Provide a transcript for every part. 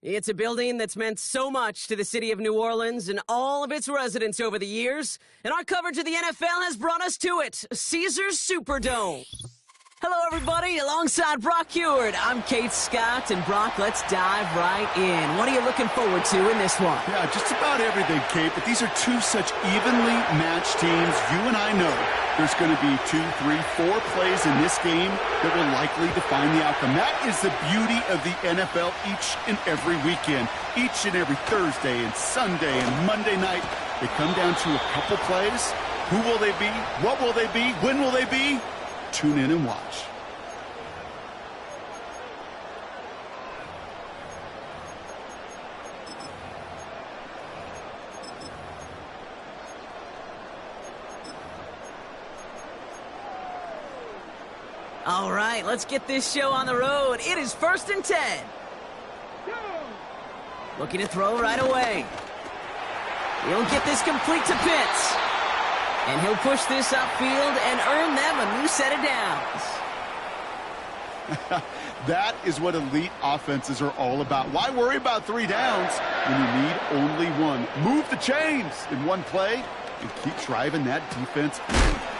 It's a building that's meant so much to the city of New Orleans and all of its residents over the years, and our coverage of the NFL has brought us to it, Caesars Superdome. Hello, everybody. Alongside Brock Heward, I'm Kate Scott, and Brock, let's dive right in. What are you looking forward to in this one? Yeah, just about everything, Kate, but these are two such evenly matched teams. You and I know there's going to be 2, 3, 4 plays in this game that will likely define the outcome. That is the beauty of the NFL each and every weekend. Each and every Thursday and Sunday and Monday night, they come down to a couple plays. Who will they be? What will they be? When will they be? Tune in and watch. All right, let's get this show on the road. It is 1st and 10. Looking to throw right away. He'll get this complete to Pitts. And he'll push this upfield and earn them a new set of downs. That is what elite offenses are all about. Why worry about 3 downs when you need only 1? Move the chains in one play and keep driving that defense.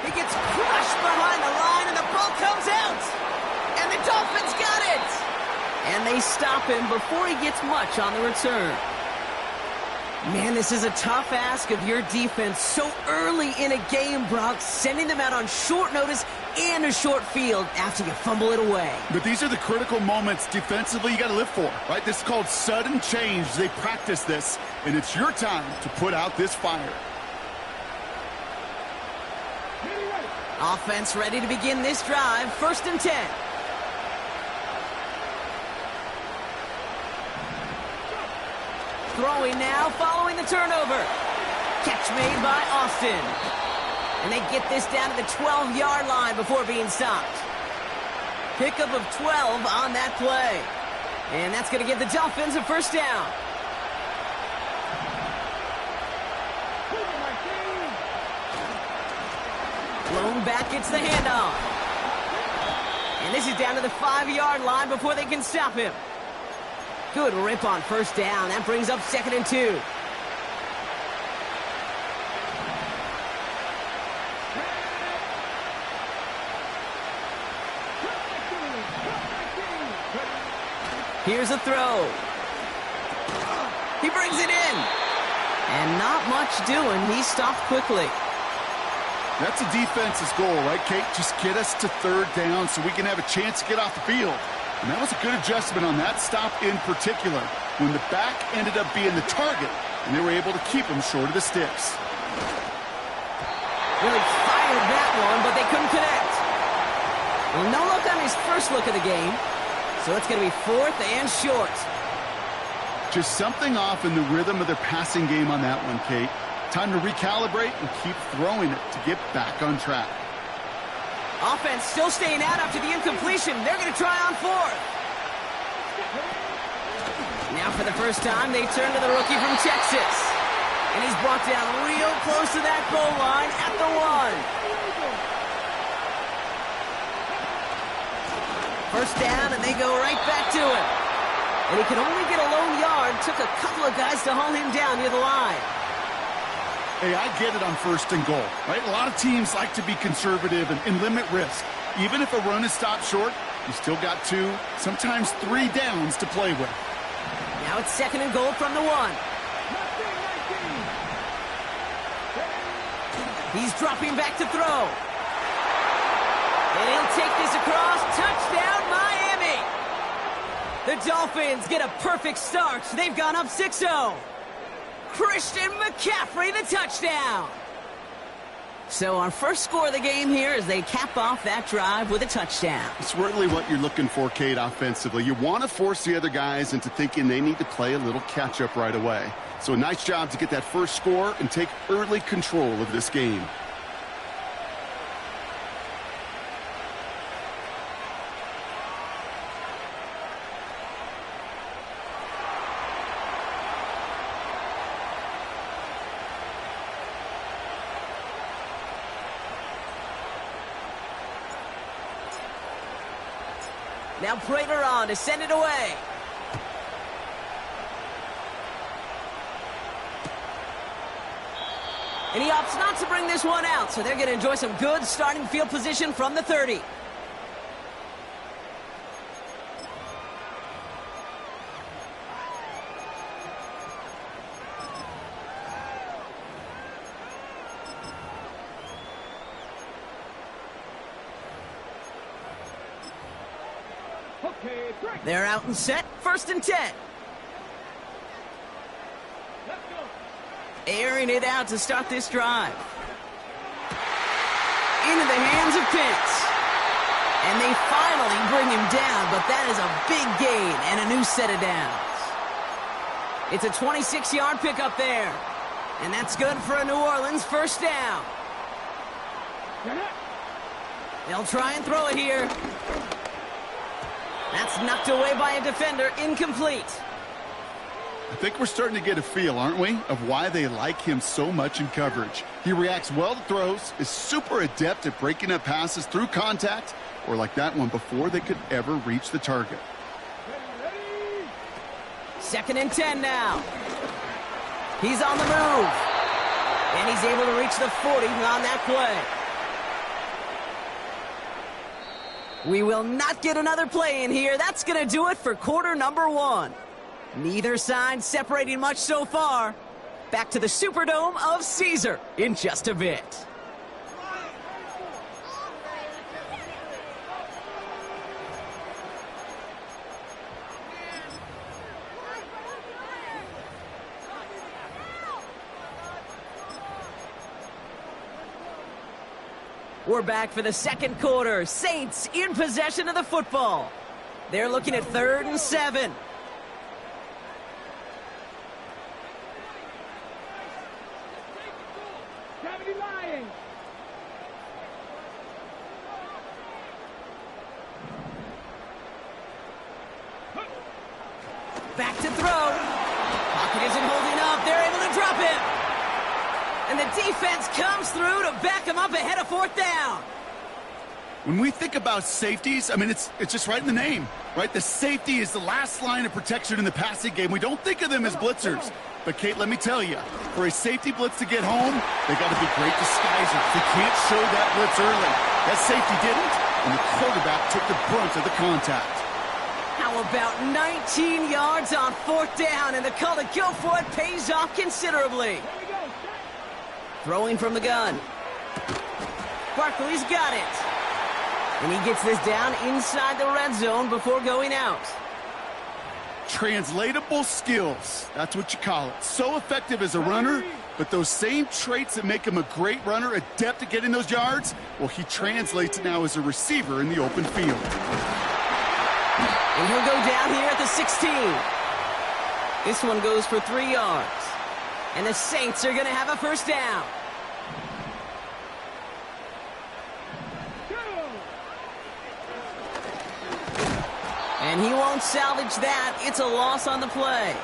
He gets crushed behind the line, and the ball comes out. And the Dolphins got it. And they stop him before he gets much on the return. Man, this is a tough ask of your defense so early in a game, Brock, sending them out on short notice and a short field after you fumble it away. But these are the critical moments defensively you got to live for, right? This is called sudden change. They practice this, and it's your time to put out this fire. Offense ready to begin this drive, 1st and 10. Throwing now, following the turnover. Catch made by Austin. And they get this down to the 12-yard line before being stopped. Pickup of 12 on that play. And that's going to give the Dolphins a 1st down. Blown back gets the handoff. And this is down to the 5-yard line before they can stop him. Good rip on 1st down. That brings up 2nd and 2. Here's a throw. He brings it in. And not much doing. He stopped quickly. That's a defense's goal, right, Kate? Just get us to 3rd down so we can have a chance to get off the field. And that was a good adjustment on that stop in particular, when the back ended up being the target, and they were able to keep him short of the sticks. Really fired that one, but they couldn't connect. Well, no look on his first look of the game, so it's going to be 4th and short. Just something off in the rhythm of their passing game on that one, Kate. Time to recalibrate and keep throwing it to get back on track. Offense still staying out after the incompletion. They're going to try on 4th. Now for the first time, they turn to the rookie from Texas. And he's brought down real close to that goal line at the 1. 1st down, and they go right back to him. And he could only get a lone yard. Took a couple of guys to haul him down near the line. Hey, I get it on 1st and goal, right? A lot of teams like to be conservative and limit risk. Even if a run is stopped short, you still got 2, sometimes 3 downs to play with. Now it's 2nd and goal from the 1. He's dropping back to throw. And he'll take this across. Touchdown, Miami! The Dolphins get a perfect start. They've gone up 6-0. Christian McCaffrey, the touchdown. So our first score of the game here as they cap off that drive with a touchdown. It's really what you're looking for, Kate, offensively. You want to force the other guys into thinking they need to play a little catch-up right away. So a nice job to get that first score and take early control of this game. Now Prater on to send it away. And he opts not to bring this one out, so they're going to enjoy some good starting field position from the 30. They're out and set, 1st and 10. Airing it out to start this drive. Into the hands of Pitts. And they finally bring him down, but that is a big gain and a new set of downs. It's a 26-yard pickup there. And that's good for a New Orleans 1st down. They'll try and throw it here. That's knocked away by a defender, incomplete. I think we're starting to get a feel, aren't we, of why they like him so much in coverage. He reacts well to throws, is super adept at breaking up passes through contact, or like that one before they could ever reach the target. 2nd and 10 now. He's on the move. And he's able to reach the 40 on that play. We will not get another play in here. That's going to do it for quarter number 1. Neither side separating much so far. Back to the Superdome of Caesar in just a bit. We're back for the 2nd quarter. Saints in possession of the football. They're looking at 3rd and 7. Back to throw. Pocket isn't holding up. They're able to drop him. And the defense comes through to back him up ahead of 4th down. When we think about safeties, I mean, it's just right in the name, right? The safety is the last line of protection in the passing game. We don't think of them as blitzers. But, Kate, let me tell you, for a safety blitz to get home, they got to be great disguisers. They can't show that blitz early. That safety didn't, and the quarterback took the brunt of the contact. How about 19 yards on 4th down, and the call to go for it pays off considerably. Throwing from the gun. Barkley's got it. And he gets this down inside the red zone before going out. Translatable skills. That's what you call it. So effective as a runner, but those same traits that make him a great runner, adept at getting those yards, well, he translates now as a receiver in the open field. And he'll go down here at the 16. This one goes for 3 yards. And the Saints are going to have a 1st down. And he won't salvage that. It's a loss on the play.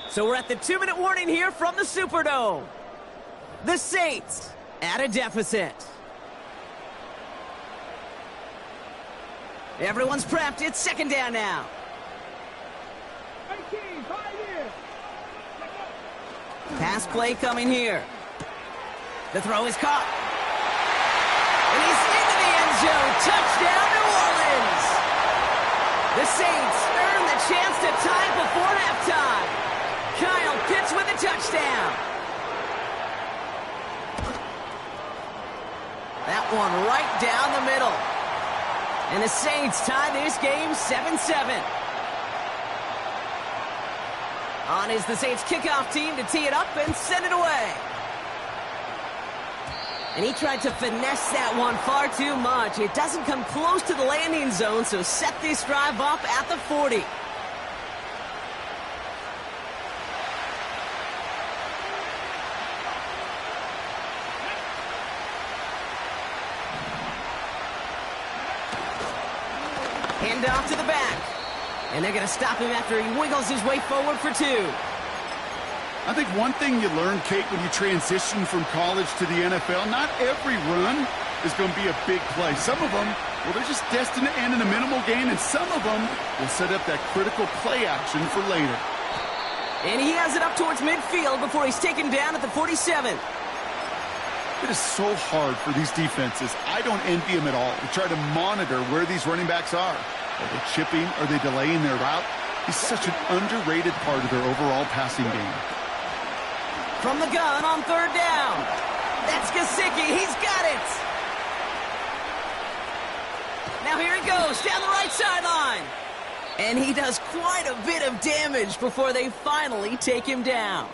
So we're at the 2-minute warning here from the Superdome. The Saints at a deficit. Everyone's prepped. It's 2nd down now. Pass play coming here. The throw is caught. And he's into the end zone. Touchdown, New Orleans. The Saints earn the chance to tie it before halftime. Kyle Pitts with a touchdown. That one right down the middle. And the Saints tie this game 7-7. On is the Saints kickoff team to tee it up and send it away. And he tried to finesse that one far too much. It doesn't come close to the landing zone, so set this drive up at the 40. Hand off to the back. And they're going to stop him after he wiggles his way forward for 2. I think one thing you learn, Kate, when you transition from college to the NFL, not every run is going to be a big play. Some of them Well, they're just destined to end in a minimal gain, and some of them will set up that critical play action for later. And he has it up towards midfield before he's taken down at the 47. It is so hard for these defenses. I don't envy them at all to try to monitor where these running backs are. Are they chipping? Are they delaying their route? He's such an underrated part of their overall passing game. From the gun on third down. That's Gesicki. He's got it. Now here he goes down the right sideline. And he does quite a bit of damage before they finally take him down.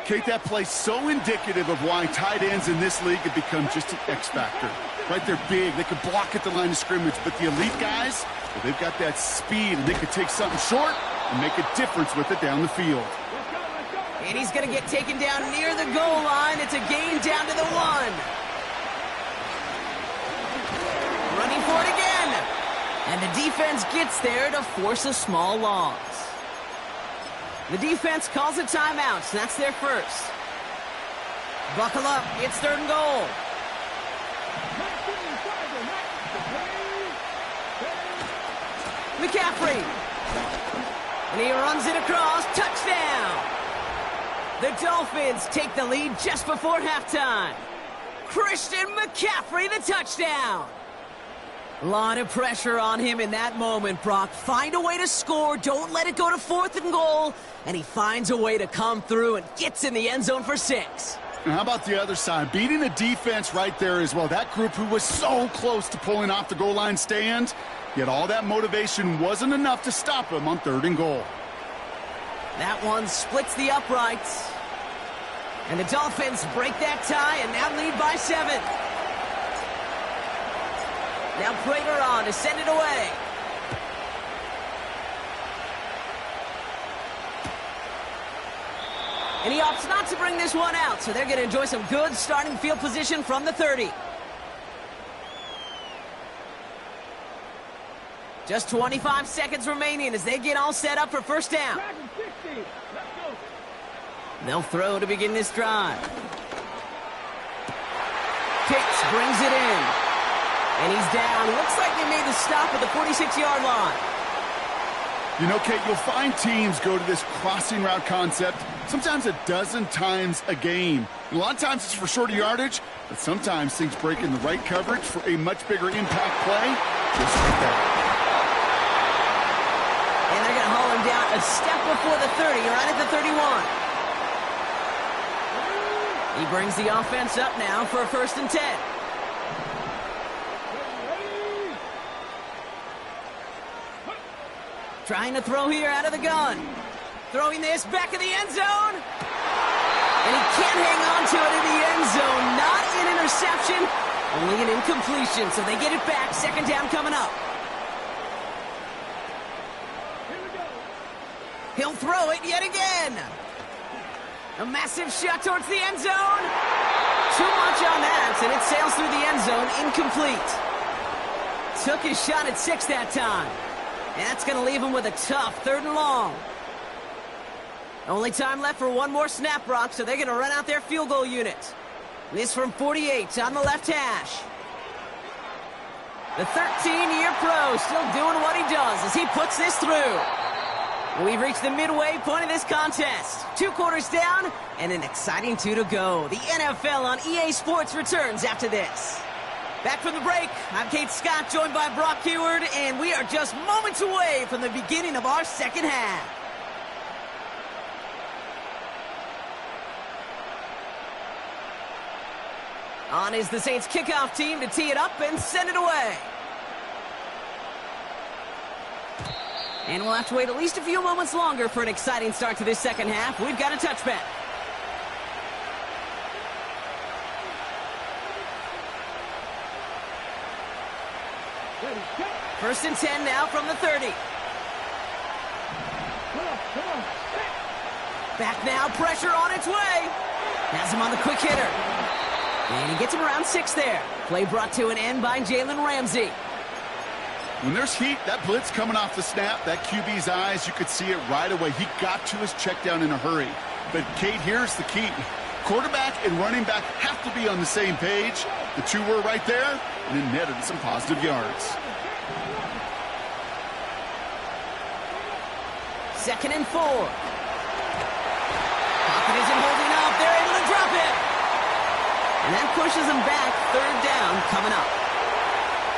Kate, that play so indicative of why tight ends in this league have become just an X factor. Right, they're big. They could block at the line of scrimmage. But the elite guys, well, they've got that speed, and they could take something short and make a difference with it down the field. And he's going to get taken down near the goal line. It's a gain down to the 1. Running for it again. And the defense gets there to force a small loss. The defense calls a timeout, so that's their first. Buckle up. It's 3rd and goal. McCaffrey. And he runs it across. Touchdown. The Dolphins take the lead just before halftime. Christian McCaffrey, the touchdown. A lot of pressure on him in that moment, Brock. Find a way to score. Don't let it go to 4th and goal. And he finds a way to come through and gets in the end zone for 6. And how about the other side? Beating the defense right there as well. That group who was so close to pulling off the goal line stand, yet all that motivation wasn't enough to stop him on 3rd and goal. That one splits the uprights. And the Dolphins break that tie and now lead by 7. Now Prater on to send it away. And he opts not to bring this one out, so they're going to enjoy some good starting field position from the 30. Just 25 seconds remaining as they get all set up for first down. They'll throw to begin this drive. Pitts brings it in. And he's down. Looks like they made the stop at the 46-yard line. You know, Kate, you'll find teams go to this crossing route concept sometimes a dozen times a game. A lot of times it's for shorter yardage, but sometimes things break in the right coverage for a much bigger impact play. Just like that. And they're going to haul him down a step before the 30, right at the 31. He brings the offense up now for a 1st and 10. Trying to throw here out of the gun. Throwing this back in the end zone. And he can't hang on to it in the end zone. Not an interception, only an incompletion. So they get it back. 2nd down coming up. He'll throw it yet again. A massive shot towards the end zone. Too much on that, and it sails through the end zone, incomplete. Took his shot at 6 that time. And that's going to leave him with a tough 3rd and long. Only time left for one more snap, Brock, so they're going to run out their field goal unit. This from 48 on the left hash. The 13-year pro still doing what he does as he puts this through. We've reached the midway point of this contest. 2 quarters down and an exciting 2 to go. The NFL on EA Sports returns after this. Back from the break, I'm Kate Scott, joined by Brock Heward, and we are just moments away from the beginning of our 2nd half. On is the Saints kickoff team to tee it up and send it away. And we'll have to wait at least a few moments longer for an exciting start to this 2nd half. We've got a touchback. First and 10 now from the 30. Back now, pressure on its way. Has him on the quick hitter. And he gets him around 6 there. Play brought to an end by Jalen Ramsey. When there's heat, that blitz coming off the snap, that QB's eyes, you could see it right away. He got to his check down in a hurry. But, Kate, here's the key. Quarterback and running back have to be on the same page. The two were right there, and it netted some positive yards. 2nd and 4. Pocket isn't holding up. They're able to drop it. And that pushes them back. 3rd down coming up.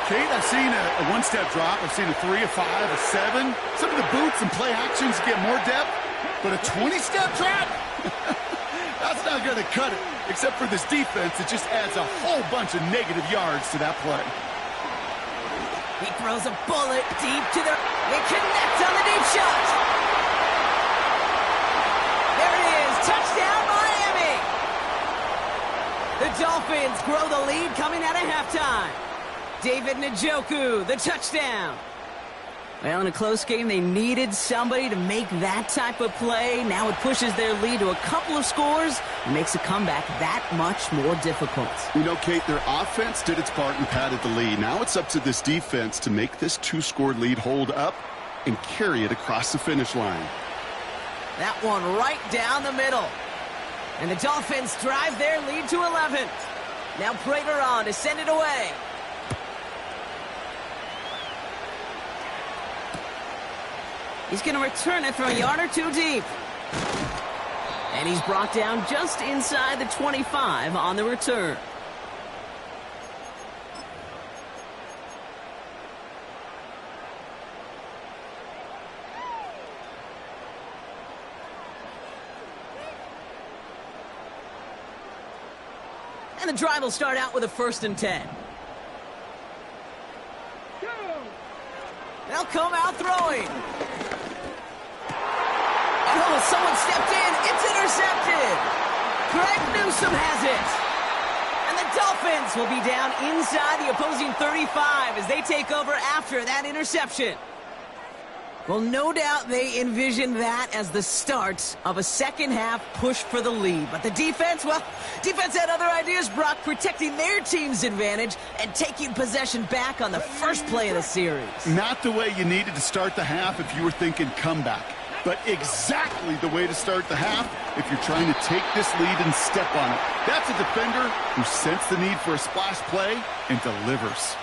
Kate, I've seen a one-step drop. I've seen a 3, a 5, a 7. Some of the boots and play actions get more depth, but a 20-step drop? That's not going to cut it. Except for this defense, it just adds a whole bunch of negative yards to that play. He throws a bullet deep to the... They connect on the deep shot. There it is. Touchdown, Miami. The Dolphins grow the lead coming out of halftime. David Njoku, the touchdown. Well, in a close game, they needed somebody to make that type of play. Now it pushes their lead to a couple of scores and makes a comeback that much more difficult. You know, Kate, their offense did its part and padded the lead. Now it's up to this defense to make this 2-score lead hold up and carry it across the finish line. That one right down the middle. And the Dolphins drive their lead to 11. Now Prater on to send it away. He's going to return it from a yard or two deep. And he's brought down just inside the 25 on the return. And the drive will start out with a 1st and 10. They'll come out throwing. Oh, someone stepped in. It's intercepted. Greg Newsome has it. And the Dolphins will be down inside the opposing 35 as they take over after that interception. Well, no doubt they envisioned that as the start of a second-half push for the lead. But the defense, well, defense had other ideas, Brock, protecting their team's advantage and taking possession back on the first play of the series. Not the way you needed to start the half if you were thinking comeback, but exactly the way to start the half if you're trying to take this lead and step on it. That's a defender who sensed the need for a splash play and delivers.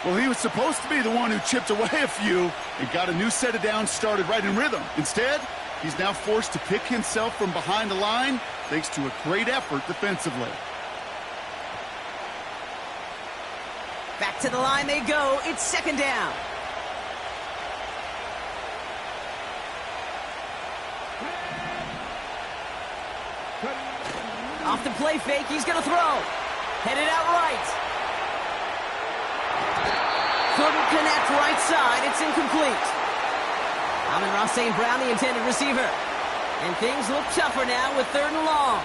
Well, he was supposed to be the one who chipped away a few and got a new set of downs started right in rhythm. Instead, he's now forced to pick himself from behind the line thanks to a great effort defensively. Back to the line they go. It's 2nd down. Off the play fake, he's going to throw. Headed out right. Couldn't connect right side. It's incomplete. Amon-Ra St. Brown, the intended receiver. And things look tougher now with 3rd and long.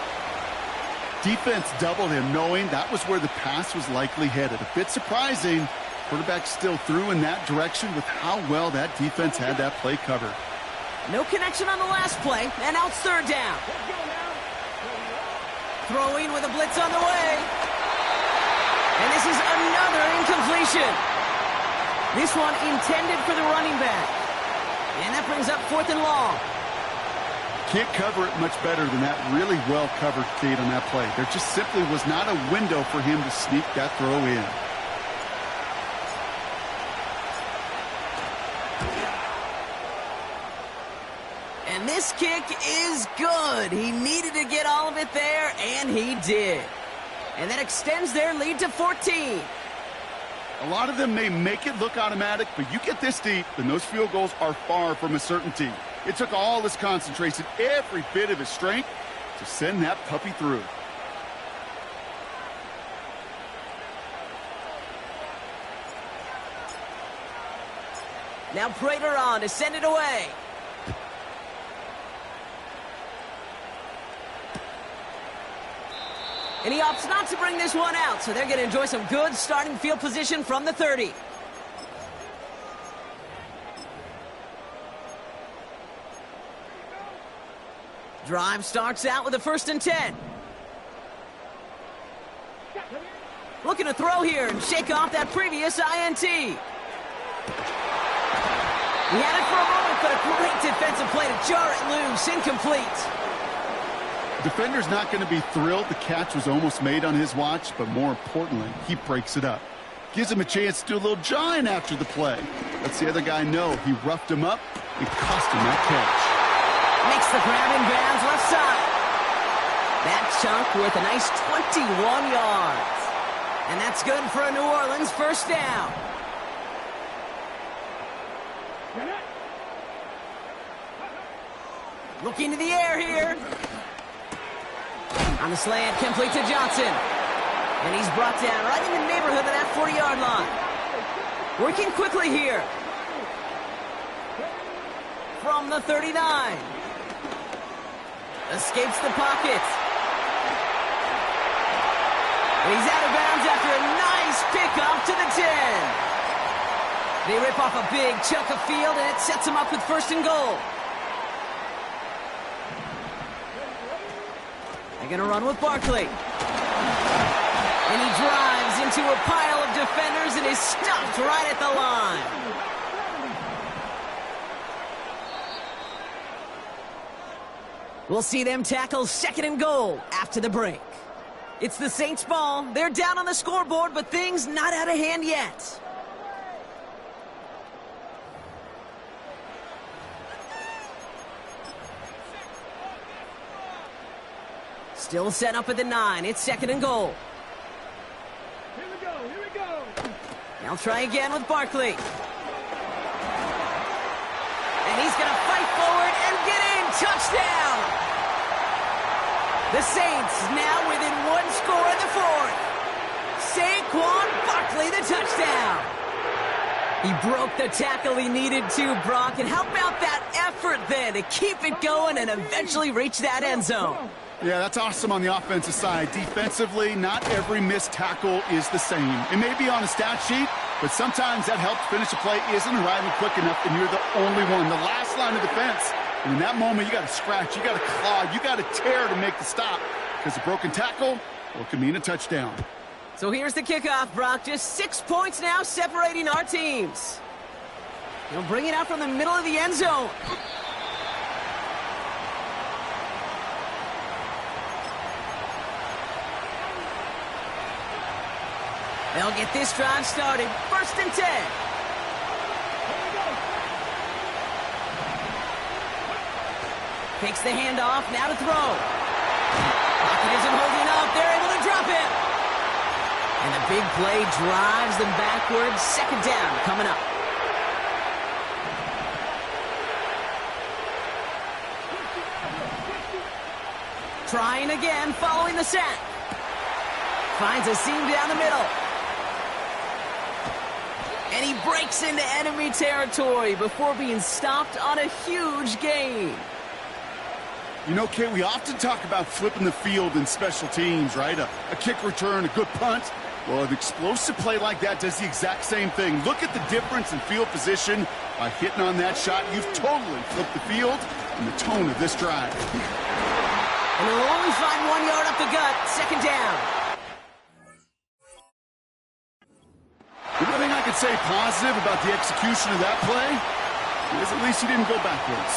Defense doubled him, knowing that was where the pass was likely headed. A bit surprising. Quarterback still threw in that direction with how well that defense had that play covered. No connection on the last play, and now it's 3rd down. Throwing with a blitz on the way. And this is another incompletion. This one intended for the running back. And that brings up 4th and long. Can't cover it much better than that. Really well covered, Kate, on that play. There just simply was not a window for him to sneak that throw in. And this kick is good. He needed to get all of it there, and he did. And that extends their lead to 14. A lot of them may make it look automatic, but you get this deep, and those field goals are far from a certainty. It took all his concentration, every bit of his strength, to send that puppy through. Now Prater on to send it away. And he opts not to bring this one out, so they're going to enjoy some good starting field position from the 30. Drive starts out with a 1st and 10. Looking to throw here and shake off that previous INT. He had it for a moment, but a great defensive play to jar it loose. Incomplete. Defender's not going to be thrilled. The catch was almost made on his watch, but more importantly, he breaks it up. Gives him a chance to do a little jawing after the play. Lets the other guy know he roughed him up and cost him that catch. Makes the grab in bounds left side. That chunk worth a nice 21 yards. And that's good for a New Orleans first down. Looking to the air here. On the slant, complete to Johnson. And he's brought down right in the neighborhood of that 40-yard line. Working quickly here. From the 39. Escapes the pocket. And he's out of bounds after a nice pickup to the 10. They rip off a big chunk of field, and it sets him up with first and goal. They're going to run with Barkley. And he drives into a pile of defenders and is stopped right at the line. We'll see them tackle second and goal after the break. It's the Saints' ball. They're down on the scoreboard, but things not out of hand yet. Still set up at the 9. It's second and goal. Here we go, here we go. They'll try again with Barkley. And he's going to fight forward and get in. Touchdown! The Saints now within one score in the fourth. Saquon Barkley, the touchdown. He broke the tackle he needed to, Brock. And how about that effort then to keep it going and eventually reach that end zone? Yeah, that's awesome on the offensive side. Defensively, not every missed tackle is the same. It may be on a stat sheet, but sometimes that helps finish a play isn't arriving quick enough, and you're the only one. The last line of defense. And in that moment, you got to scratch, you got to claw, you got to tear to make the stop. Because a broken tackle, well, it can mean a touchdown. So here's the kickoff, Brock. Just 6 points now separating our teams. He'll bring it out from the middle of the end zone. They'll get this drive started. First and 10. Takes the handoff, now to throw. Pocket isn't holding up. They're able to drop it. And the big play drives them backwards. Second down coming up. Trying again, following the sack. Finds a seam down the middle. And he breaks into enemy territory before being stopped on a huge gain. You know, Kate, we often talk about flipping the field in special teams, right? A kick return, a good punt. Well, an explosive play like that does the exact same thing. Look at the difference in field position. By hitting on that shot, you've totally flipped the field and the tone of this drive. And he'll only find 1 yard up the gut. Second down. The only thing I could say positive about the execution of that play is at least he didn't go backwards.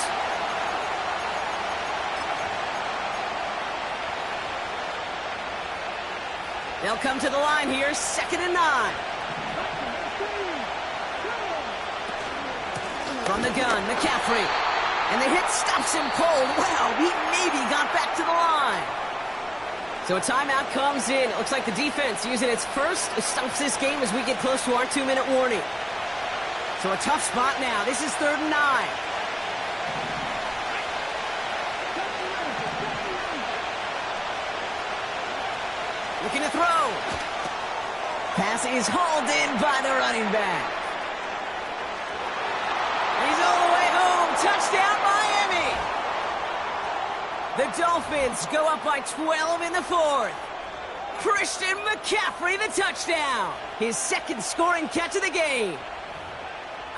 They'll come to the line here, second and 9. From the gun, McCaffrey. And the hit stops him cold. Wow, he maybe got back to the line. So a timeout comes in. It looks like the defense using its first stops this game as we get close to our 2-minute warning. So a tough spot now. This is third and 9. Looking to throw. Pass is hauled in by the running back. He's all the way home. Touchdown, Miami. The Dolphins go up by 12 in the fourth. Christian McCaffrey, the touchdown. His second scoring catch of the game.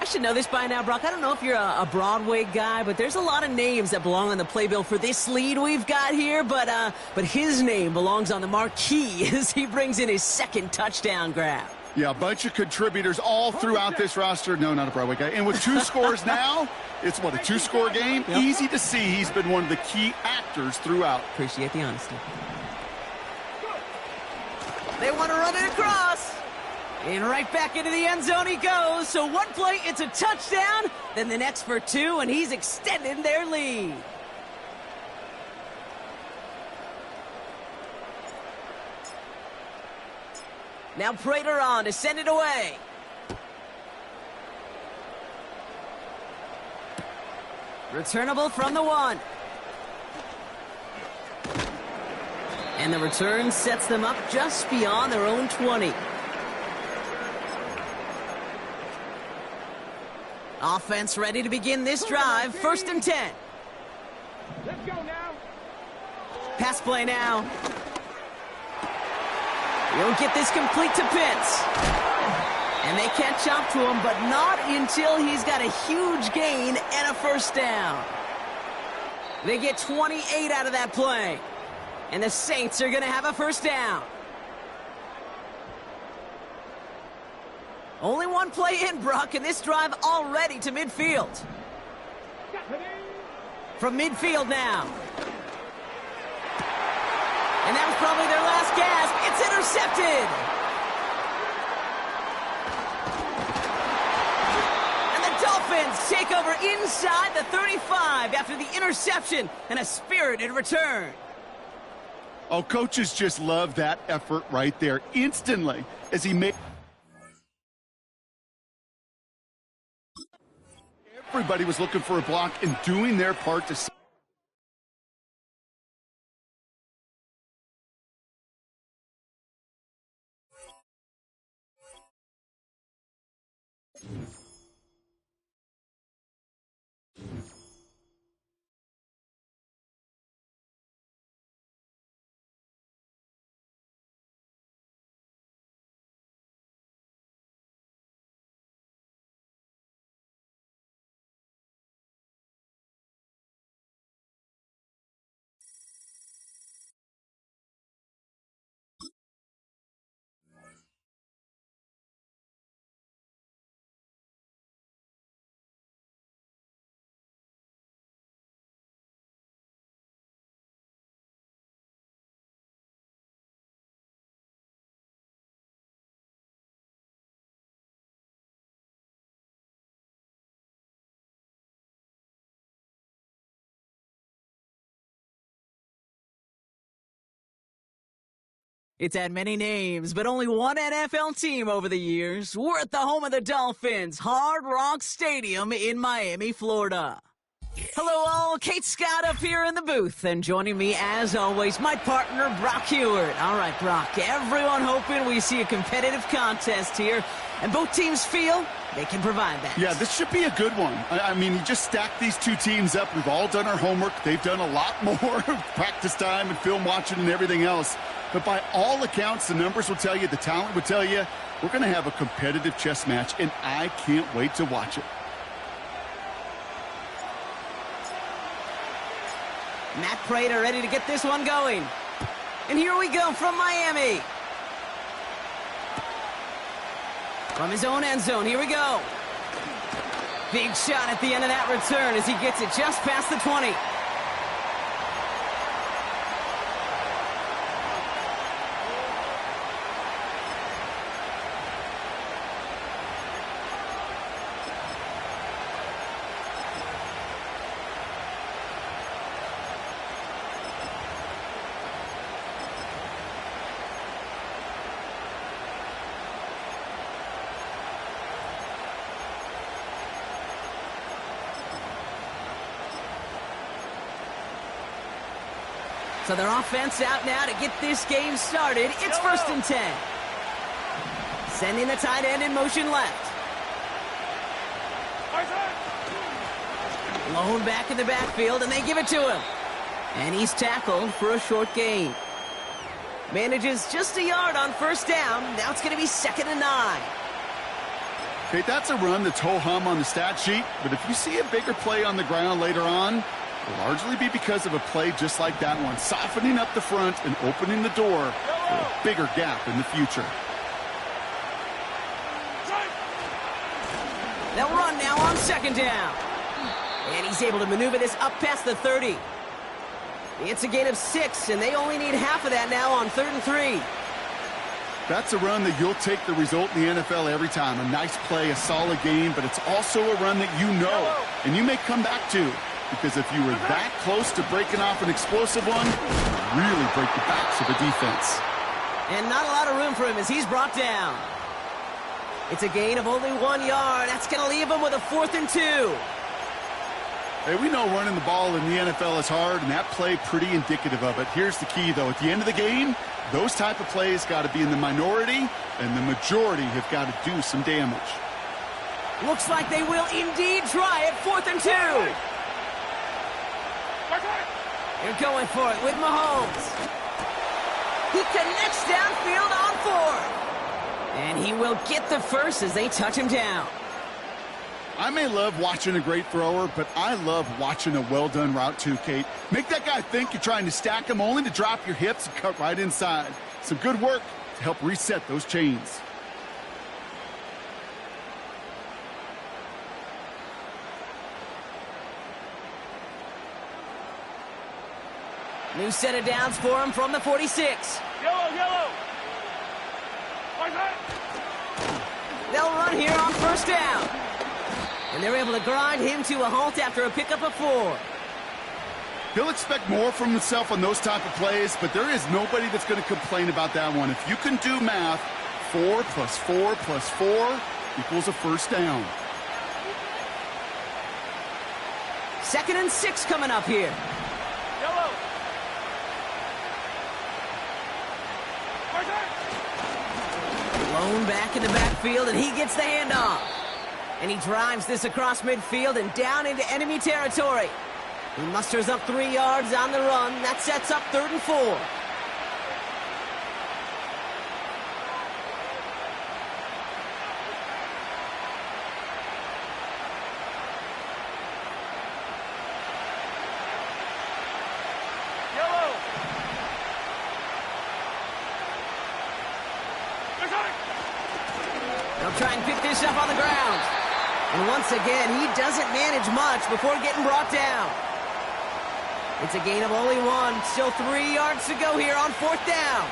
I should know this by now, Brock. I don't know if you're a Broadway guy, but there's a lot of names that belong on the playbill for this lead we've got here. But his name belongs on the marquee as he brings in his second touchdown grab. Yeah, a bunch of contributors all throughout this roster. No, not a Broadway guy. And with 2 scores now, it's what, a 2-score game? Yep. Easy to see he's been one of the key actors throughout. Appreciate the honesty. They want to run it across. And right back into the end zone he goes. So one play, it's a touchdown. Then the next for 2, and he's extended their lead. Now Prater on to send it away. Returnable from the 1. And the return sets them up just beyond their own 20. Offense ready to begin this drive. 1st and 10. Let's go now. Pass play now. He'll get this complete to Pitts. And they catch up to him, but not until he's got a huge gain and a 1st down. They get 28 out of that play. And the Saints are going to have a 1st down. Only one play in, Brock, and this drive already to midfield. From midfield now. And that was probably their last gasp. It's intercepted. And the Dolphins take over inside the 35 after the interception and a spirited return. Oh, coaches just love that effort right there. Instantly, as he made... Everybody was looking for a block and doing their part to... It's had many names, but only one NFL team over the years. We're at the home of the Dolphins, Hard Rock Stadium in Miami, Florida. Hello all, Kate Scott up here in the booth, and joining me as always, my partner Brock Heward. All right, Brock, everyone hoping we see a competitive contest here, and both teams feel they can provide that. Yeah, this should be a good one. I mean, you just stack these 2 teams up. We've all done our homework. They've done a lot more practice time and film watching and everything else. But by all accounts, the numbers will tell you, the talent will tell you, we're going to have a competitive chess match, and I can't wait to watch it. Matt Prater ready to get this one going. And here we go from Miami. From his own end zone, here we go. Big shot at the end of that return as he gets it just past the 20. So their offense out now to get this game started. It's 1st and 10. Sending the tight end in motion left. Blown back in the backfield, and they give it to him. And he's tackled for a short gain. Manages just a yard on 1st down. Now it's going to be 2nd and 9. Okay, that's a run that's ho-hum on the stat sheet, but if you see a bigger play on the ground later on, it'll largely be because of a play just like that one, softening up the front and opening the door for a bigger gap in the future. on second down. And he's able to maneuver this up past the 30. It's a gain of 6, and they only need half of that now on 3rd and 3. That's a run that you'll take the result in the NFL every time. A nice play, a solid game, but it's also a run that you know, and you may come back to. Because if you were that close to breaking off an explosive one, really break the backs of the defense. And not a lot of room for him as he's brought down. It's a gain of only 1 yard. That's going to leave him with a 4th and 2. Hey, we know running the ball in the NFL is hard, and that play pretty indicative of it. Here's the key, though. At the end of the game, those type of plays got to be in the minority, and the majority have got to do some damage. Looks like they will indeed try it. 4th and 2. They're going for it with Mahomes. He connects downfield on 4th. And he will get the first as they touch him down. I may love watching a great thrower, but I love watching a well-done route too, Kate. Make that guy think you're trying to stack him only to drop your hips and cut right inside. Some good work to help reset those chains. New set of downs for him from the 46. Yellow. They'll run here on 1st down. And they're able to grind him to a halt after a pickup of 4. He'll expect more from himself on those type of plays, but there is nobody that's going to complain about that one. If you can do math, 4 plus 4 plus 4 equals a 1st down. 2nd and 6 coming up here. Yellow. Blown back in the backfield, and he gets the handoff. And he drives this across midfield and down into enemy territory. He musters up 3 yards on the run. That sets up 3rd and 4. Yellow. They'll try and pick this up on the ground. And once again, he doesn't manage much before getting brought down. It's a gain of only 1. Still 3 yards to go here on 4th down.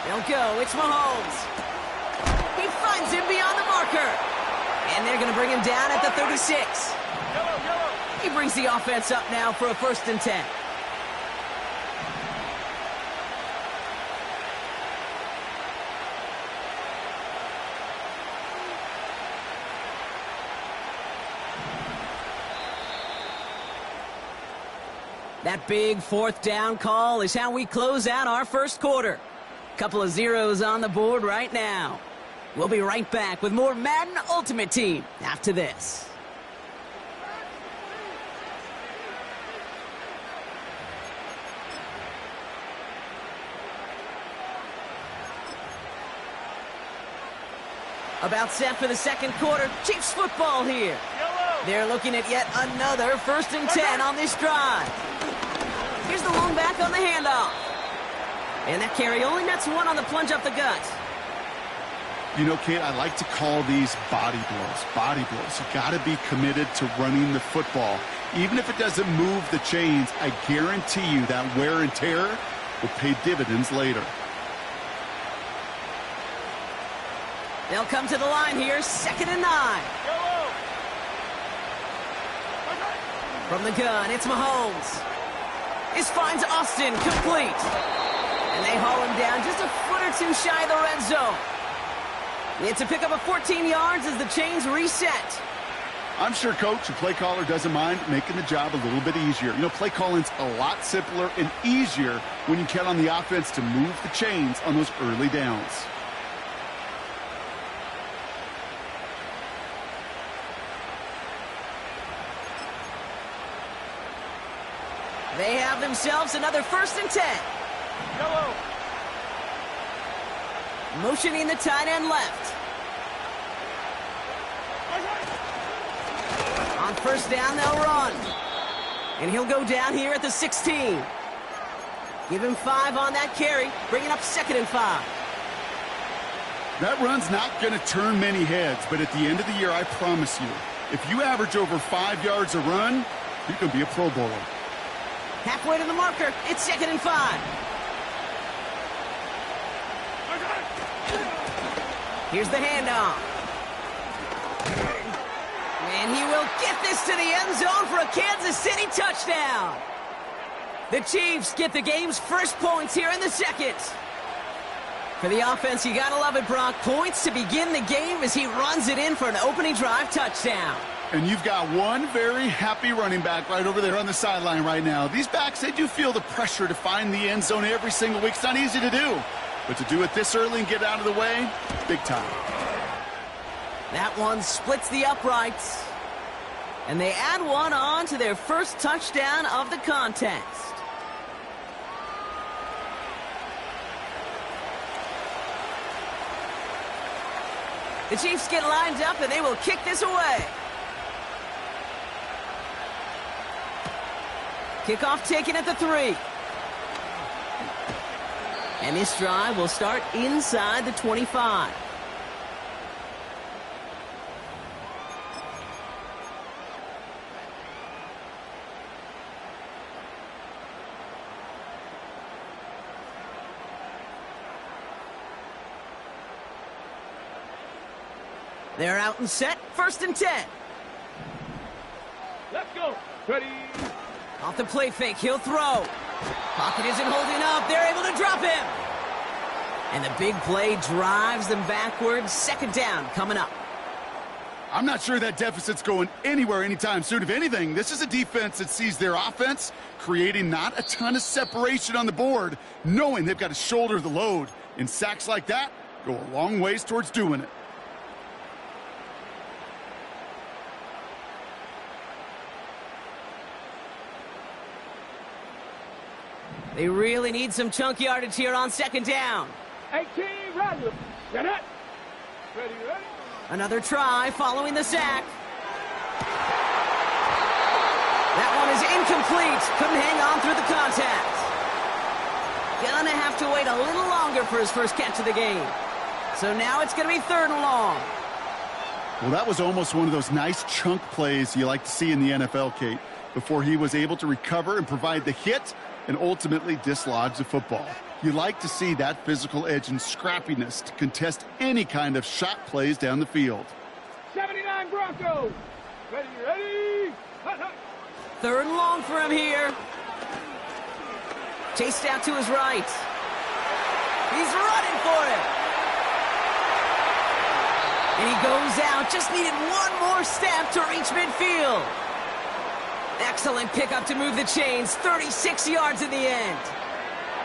They'll go. It's Mahomes. He finds him beyond the marker. And they're going to bring him down at the 36. He brings the offense up now for a 1st and 10. That big 4th down call is how we close out our 1st quarter. Couple of zeros on the board right now. We'll be right back with more Madden Ultimate Team after this. About set for the 2nd quarter. Chiefs football here. They're looking at yet another 1st and 10 on this drive. Here's the long back on the handoff. And that carry only nets 1 on the plunge up the gut. You know, Kate, I like to call these body blows. Body blows. You got to be committed to running the football. Even if it doesn't move the chains, I guarantee you that wear and tear will pay dividends later. They'll come to the line here, 2nd and 9. From the gun, it's Mahomes. This finds Austin complete. And they haul him down just a foot or 2 shy of the red zone. It's a pickup of 14 yards as the chains reset. I'm sure coach and play caller doesn't mind making the job a little bit easier. You know, play calling's a lot simpler and easier when you count on the offense to move the chains on those early downs. They have themselves another 1st and 10. Yellow. Motioning the tight end left. On first down, they'll run. And he'll go down here at the 16. Give him 5 on that carry, bringing up 2nd and 5. That run's not going to turn many heads, but at the end of the year, I promise you, if you average over 5 yards a run, you can be a Pro Bowler. Halfway to the marker, it's 2nd and 5. Here's the handoff. And he will get this to the end zone for a Kansas City touchdown. The Chiefs get the game's first points here in the second. For the offense, you gotta love it, Brock. Points to begin the game as he runs it in for an opening drive touchdown. And you've got one very happy running back right over there on the sideline right now. These backs, they do feel the pressure to find the end zone every single week. It's not easy to do. But to do it this early and get out of the way, big time. That one splits the uprights. And they add one on to their first touchdown of the contest. The Chiefs get lined up and they will kick this away. Kickoff taken at the 3. And this drive will start inside the 25. They're out and set. 1st and 10. Let's go. Ready. Off the play fake, he'll throw. Pocket isn't holding up. They're able to drop him. And the big play drives them backwards. 2nd down coming up. I'm not sure that deficit's going anywhere anytime soon. If anything, this is a defense that sees their offense creating not a ton of separation on the board, knowing they've got to shoulder the load. And sacks like that go a long ways towards doing it. They really need some chunk yardage here on 2nd down. 18, ready. Get it. Ready, ready. Another try following the sack. That one is incomplete. Couldn't hang on through the contact. Gonna have to wait a little longer for his first catch of the game. So now it's going to be 3rd and long. Well, that was almost one of those nice chunk plays you like to see in the NFL, Kate, before he was able to recover and provide the hit and ultimately dislodge the football. You like to see that physical edge and scrappiness to contest any kind of shot plays down the field. 79 Broncos. Ready, ready. 3rd and long for him here. Chased out to his right. He's running for it. And he goes out. Just needed one more step to reach midfield. Excellent pickup to move the chains. 36 yards in the end.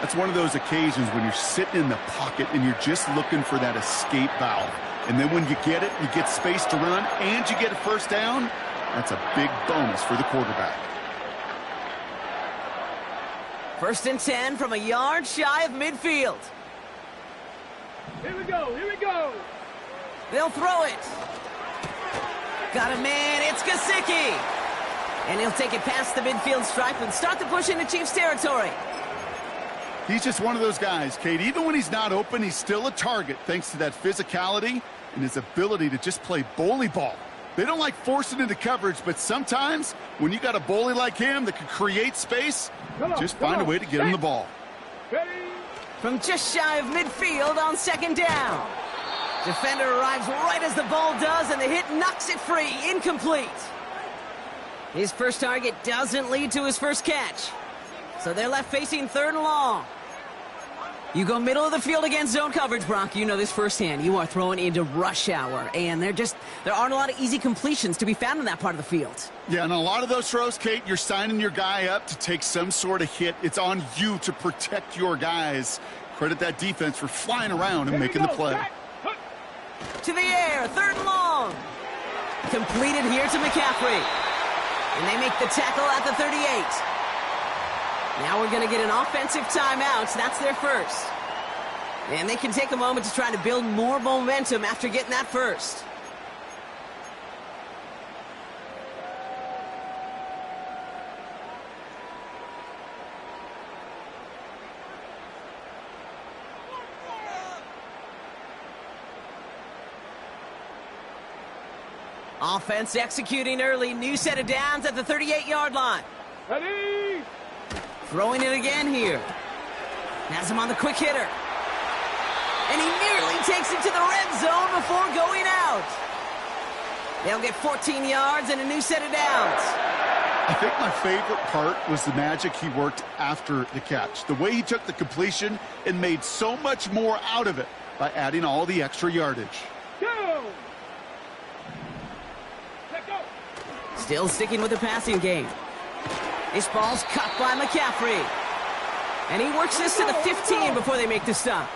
That's one of those occasions when you're sitting in the pocket and you're just looking for that escape valve. And then when you get it, you get space to run, and you get a 1st down. That's a big bonus for the quarterback. 1st and 10 from a yard shy of midfield. Here we go, here we go. They'll throw it. Got a man, it's Gesicki. And he'll take it past the midfield stripe and start to push into Chiefs territory. He's just one of those guys, Kate. Even when he's not open, he's still a target thanks to that physicality and his ability to just play bully ball. They don't like forcing into coverage, but sometimes when you got a bully like him that can create space, just find a way to get him the ball. Ready. From just shy of midfield on 2nd down. Defender arrives right as the ball does, and the hit knocks it free. Incomplete. His first target doesn't lead to his first catch. So they're left facing 3rd and long. You go middle of the field against zone coverage, Brock. You know this firsthand. You are throwing into rush hour, and there aren't a lot of easy completions to be found in that part of the field. Yeah, and a lot of those throws, Kate, you're signing your guy up to take some sort of hit. It's on you to protect your guys. Credit that defense for flying around and making the play. To the air, 3rd and long. Completed here to McCaffrey. And they make the tackle at the 38. Now we're going to get an offensive timeout. That's their first. And they can take a moment to try to build more momentum after getting that first. Offense executing early. New set of downs at the 38-yard line. Ready? Throwing it again here. Has him on the quick hitter. And he nearly takes it to the red zone before going out. They'll get 14 yards and a new set of downs. I think my favorite part was the magic he worked after the catch. The way he took the completion and made so much more out of it by adding all the extra yardage. Go! Let go! Still sticking with the passing game. This ball's cut by McCaffrey. And he works this to the 15 before they make the stop.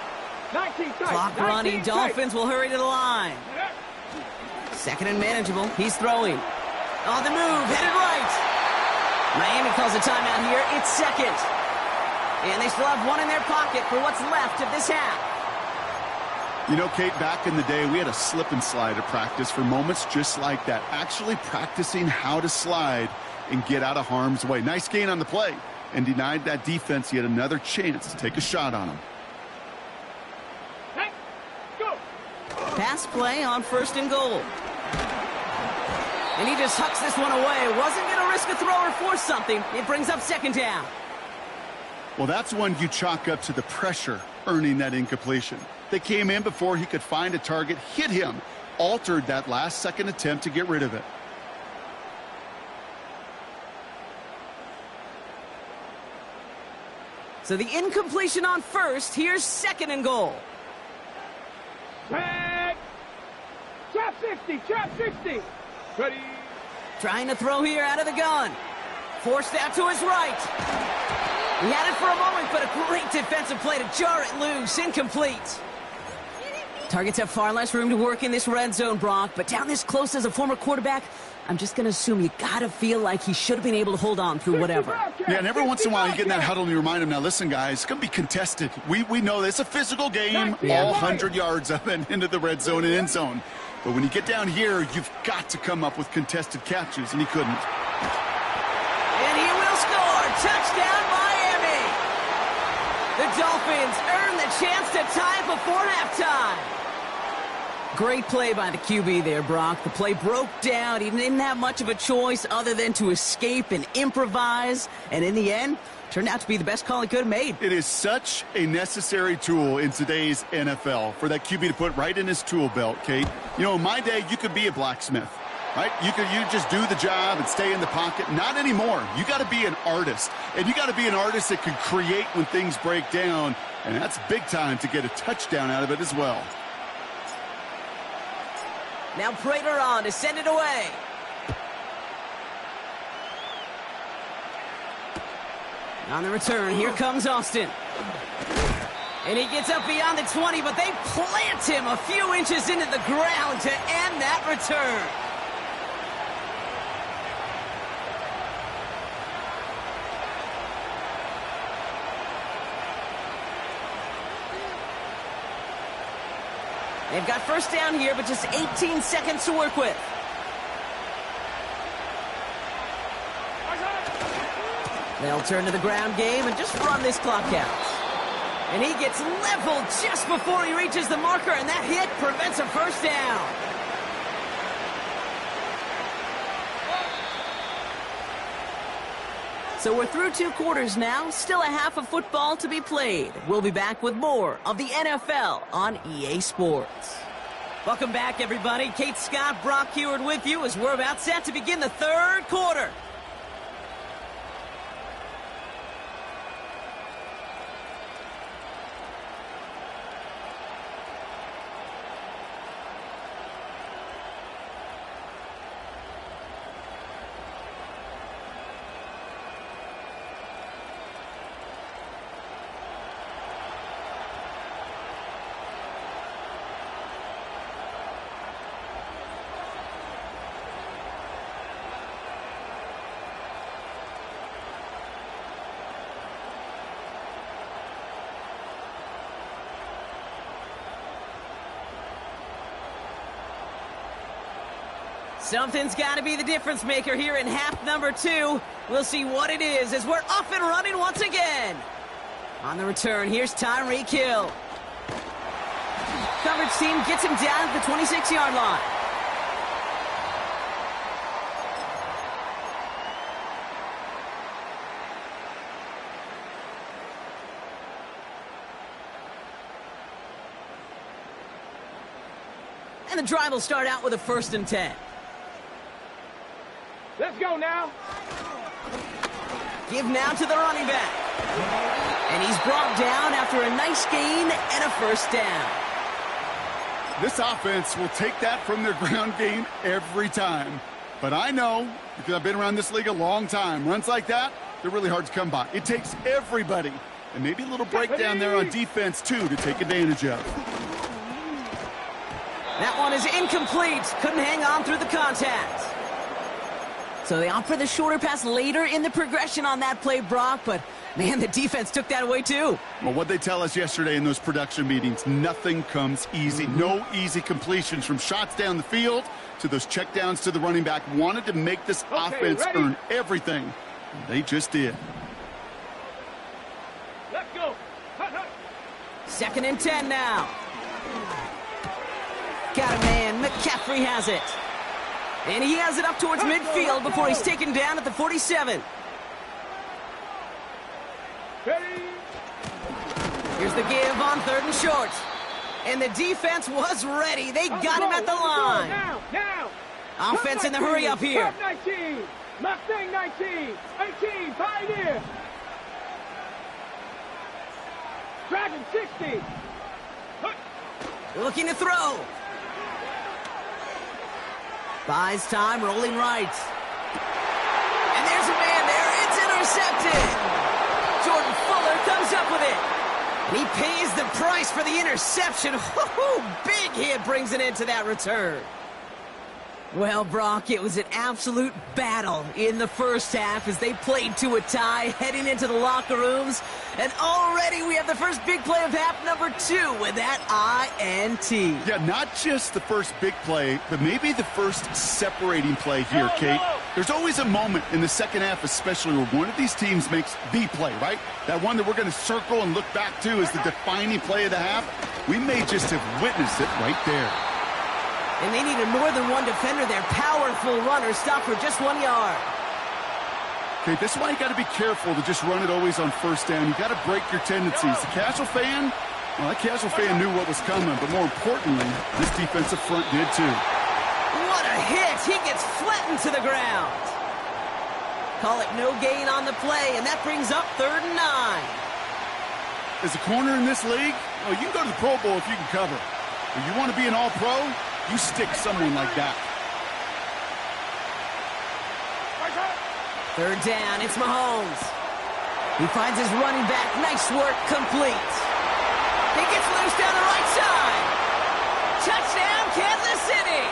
19 tight, Clock 19 running. tight. Dolphins will hurry to the line. Second and manageable. He's throwing. On the move. Headed right. Miami calls a timeout here. It's second. And they still have one in their pocket for what's left of this half. You know, Kate, back in the day, we had a slip and slide at practice for moments just like that. Actually practicing how to slide and get out of harm's way. Nice gain on the play. And denied that defense yet another chance to take a shot on him. Hey, go! Pass play on first and goal. And he just hucks this one away. Wasn't going to risk a throw or force something. It brings up second down. Well, that's one you chalk up to the pressure earning that incompletion. They came in before he could find a target, hit him, altered that last-second attempt to get rid of it. So the incompletion on first. Here's second and goal. Back! Trap 60, trap 60! Ready? Trying to throw here out of the gun. Forced out to his right. He had it for a moment, but a great defensive play to jar it loose. Incomplete. Targets have far less room to work in this red zone, Brock, but down this close as a former quarterback, I'm just going to assume you got to feel like he should have been able to hold on through whatever. Yeah, and every once in a while you get in that huddle and you remind him, now listen, guys, it's going to be contested. We know this. It's a physical game, all 100 yards of it into the red zone and end zone. But when you get down here, you've got to come up with contested catches, and he couldn't. And he will score. Touchdown, Miami. The Dolphins earn the chance to tie it before halftime. Great play by the QB there, Brock. The play broke down. He didn't have much of a choice other than to escape and improvise. And in the end, turned out to be the best call he could have made. It is such a necessary tool in today's NFL for that QB to put right in his tool belt, Kate. You know, in my day, you could be a blacksmith, right? You just do the job and stay in the pocket. Not anymore. You got to be an artist. And you got to be an artist that can create when things break down. And that's big time to get a touchdown out of it as well. Now Prater on to send it away. On the return, here comes Austin. And he gets up beyond the 20, but they plant him a few inches into the ground to end that return. They've got first down here, but just 18 seconds to work with. They'll turn to the ground game and just run this clock out. And he gets leveled just before he reaches the marker, and that hit prevents a first down. So we're through 2 quarters now, still a half of football to be played. We'll be back with more of the NFL on EA Sports. Welcome back, everybody. Kate Scott, Brock Heward with you as we're about set to begin the third quarter. Something's got to be the difference maker here in half number 2. We'll see what it is as we're off and running once again. On the return, here's Tyreek Hill. Coverage team gets him down at the 26-yard line. And the drive will start out with a 1st and 10. Let's go now. Give now to the running back. And he's brought down after a nice gain and a 1st down. This offense will take that from their ground game every time. But I know, because I've been around this league a long time, runs like that, they're really hard to come by. It takes everybody. And maybe a little breakdown there on defense, too, to take advantage of. That one is incomplete. Couldn't hang on through the contact. So they opt for the shorter pass later in the progression on that play, Brock, but man, the defense took that away too. Well, what they tell us yesterday in those production meetings, nothing comes easy. No easy completions from shots down the field to those checkdowns to the running back. Wanted to make this offense earn everything. And they just did. Let's go. 2nd and 10 now. Got a man. McCaffrey has it. And he has it up towards midfield before he's taken down at the 47. Here's the give on 3rd and short. And the defense was ready. They got him at the line. Now. Offense in the hurry up here. 19. Mustang 19. 18. Pioneer. Dragon 60. Looking to throw. Buys time, rolling right. And there's a man there. It's intercepted. Jordan Fuller comes up with it. And he pays the price for the interception. Big hit brings it into that return. Well, Brock, it was an absolute battle in the first half as they played to a tie, heading into the locker rooms. And already we have the first big play of half number 2 with that INT. Yeah, not just the first big play, but maybe the first separating play here, Kate. There's always a moment in the second half, especially where one of these teams makes the play, right? That one that we're going to circle and look back to as the defining play of the half. We may just have witnessed it right there. And they needed more than one defender. Their powerful runner stopped for just 1 yard. Okay, this is why you got to be careful to just run it always on 1st down. You got to break your tendencies. The casual fan, well, that casual fan knew what was coming, but more importantly, this defensive front did too. What a hit! He gets flattened to the ground. Call it no gain on the play, and that brings up 3rd and 9. As a corner in this league, well, you can go to the Pro Bowl if you can cover. If you want to be an all-pro, you stick someone like that. 3rd down, it's Mahomes. He finds his running back. Nice work, complete. He gets loose down the right side. Touchdown, Kansas City.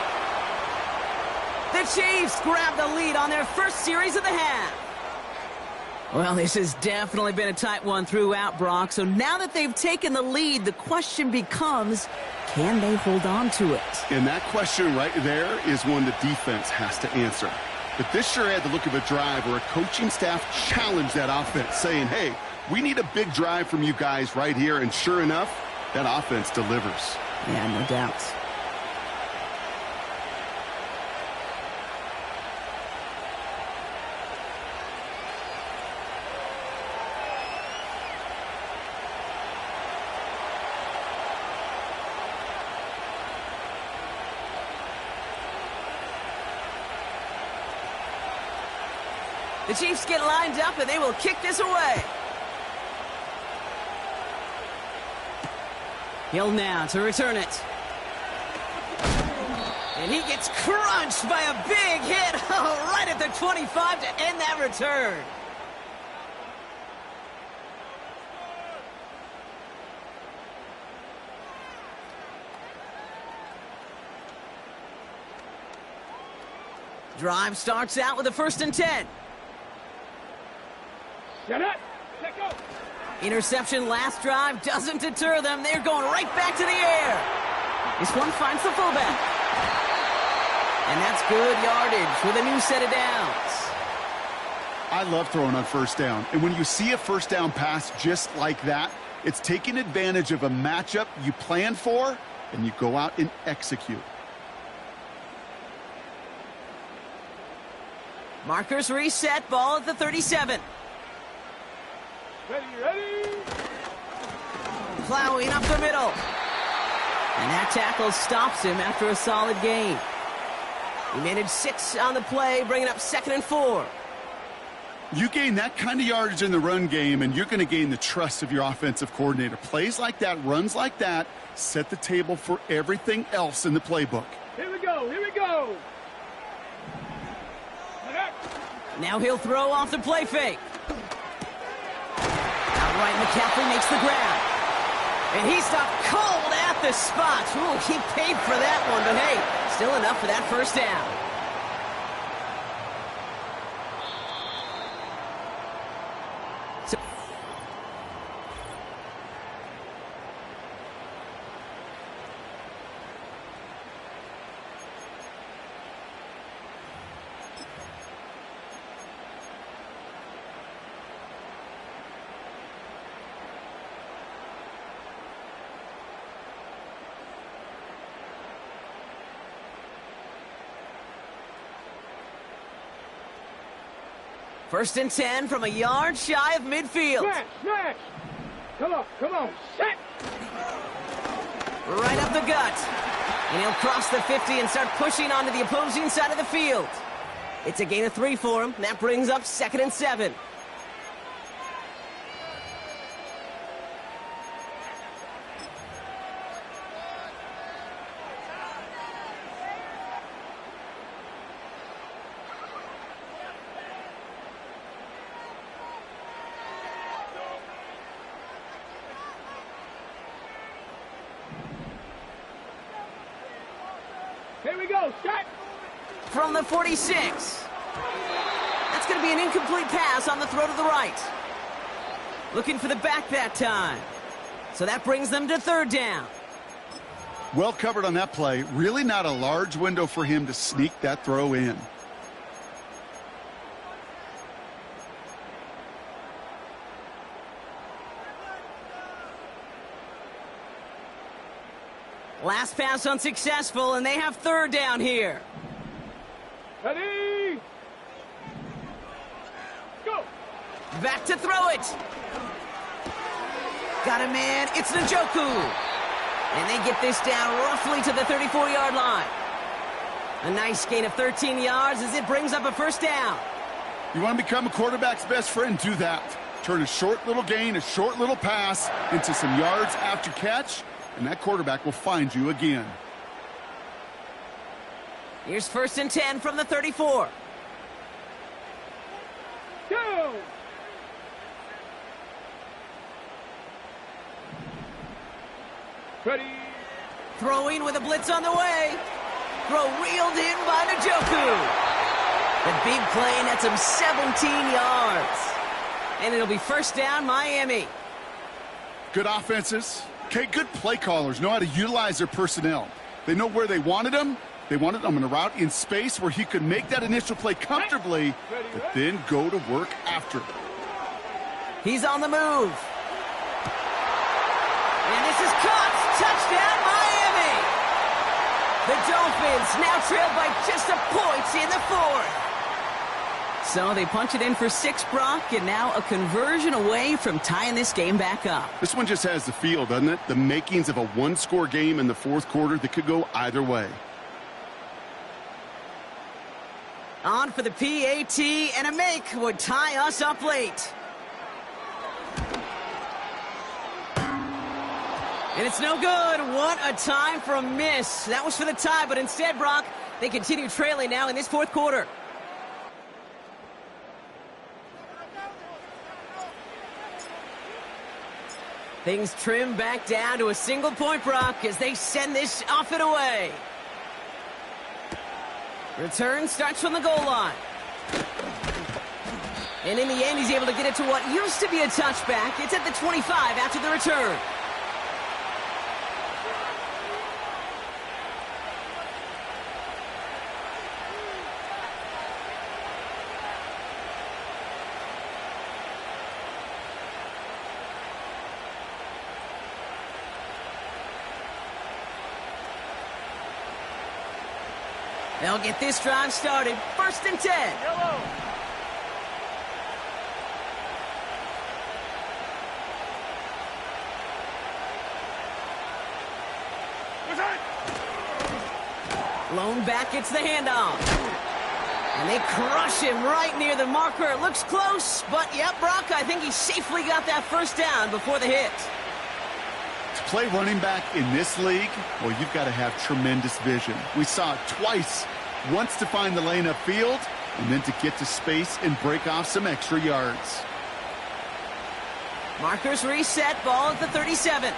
The Chiefs grab the lead on their first series of the half. Well, this has definitely been a tight one throughout, Brock. So now that they've taken the lead, the question becomes, can they hold on to it? And that question right there is one the defense has to answer. But this sure had the look of a drive where a coaching staff challenged that offense, saying, hey, we need a big drive from you guys right here. And sure enough, that offense delivers. Yeah, no doubt. The Chiefs get lined up, and they will kick this away. Hill now to return it. And he gets crunched by a big hit right at the 25 to end that return. Drive starts out with a 1st and 10. Interception last drive doesn't deter them. They're going right back to the air. This one finds the fullback. And that's good yardage with a new set of downs. I love throwing on first down. And when you see a first down pass just like that, it's taking advantage of a matchup you plan for, and you go out and execute. Markers reset, ball at the 37. Ready. Plowing up the middle. And that tackle stops him after a solid gain. He managed 6 on the play, bringing up 2nd and 4. You gain that kind of yardage in the run game, and you're going to gain the trust of your offensive coordinator. Plays like that, runs like that, set the table for everything else in the playbook. Here we go. Now he'll throw off the play fake. Outright McCaffrey makes the grab. And he stopped cold at the spot. Ooh, he paid for that one, but hey, still enough for that first down. First and 10 from a yard shy of midfield. Smash. Come on. Set. Right up the gut. And he'll cross the 50 and start pushing onto the opposing side of the field. It's a gain of 3 for him. That brings up 2nd and 7. Here we go. Set. From the 46. That's going to be an incomplete pass on the throw to the right. Looking for the back that time. So that brings them to 3rd down. Well covered on that play. Really not a large window for him to sneak that throw in. Last pass unsuccessful, and they have 3rd down here. Ready. Go. Back to throw it. Got a man. It's Njoku. And they get this down roughly to the 34-yard line. A nice gain of 13 yards as it brings up a first down. You want to become a quarterback's best friend? Do that. Turn a short little gain, a short little pass into some yards after catch, and that quarterback will find you again. Here's 1st and 10 from the 34. Go. Ready. Throwing with a blitz on the way. Throw reeled in by Njoku. The big play nets him 17 yards. And it'll be first down, Miami. Good offenses. Okay, good play callers know how to utilize their personnel. They know where they wanted them. They wanted them in a route in space where he could make that initial play comfortably, but then go to work after. He's on the move. And this is caught. Touchdown, Miami. The Dolphins now trailed by just a point in the 4th. So they punch it in for 6, Brock, and now a conversion away from tying this game back up. This one just has the feel, doesn't it? The makings of a one-score game in the 4th quarter that could go either way. On for the PAT, and a make would tie us up late. And it's no good. What a time for a miss. That was for the tie, but instead, Brock, they continue trailing now in this 4th quarter. Things trim back down to a single point, Brock, as they send this off and away. Return starts from the goal line. And in the end, he's able to get it to what used to be a touchback. It's at the 25 after the return. They'll get this drive started. 1st and 10. Yellow. Lone back gets the handoff. And they crush him right near the marker. It looks close, but yep, Brock, I think he safely got that 1st down before the hit. To play running back in this league, well, you've got to have tremendous vision. We saw it twice. Once to find the lane upfield, and then to get to space and break off some extra yards. Markers reset, ball at the 37.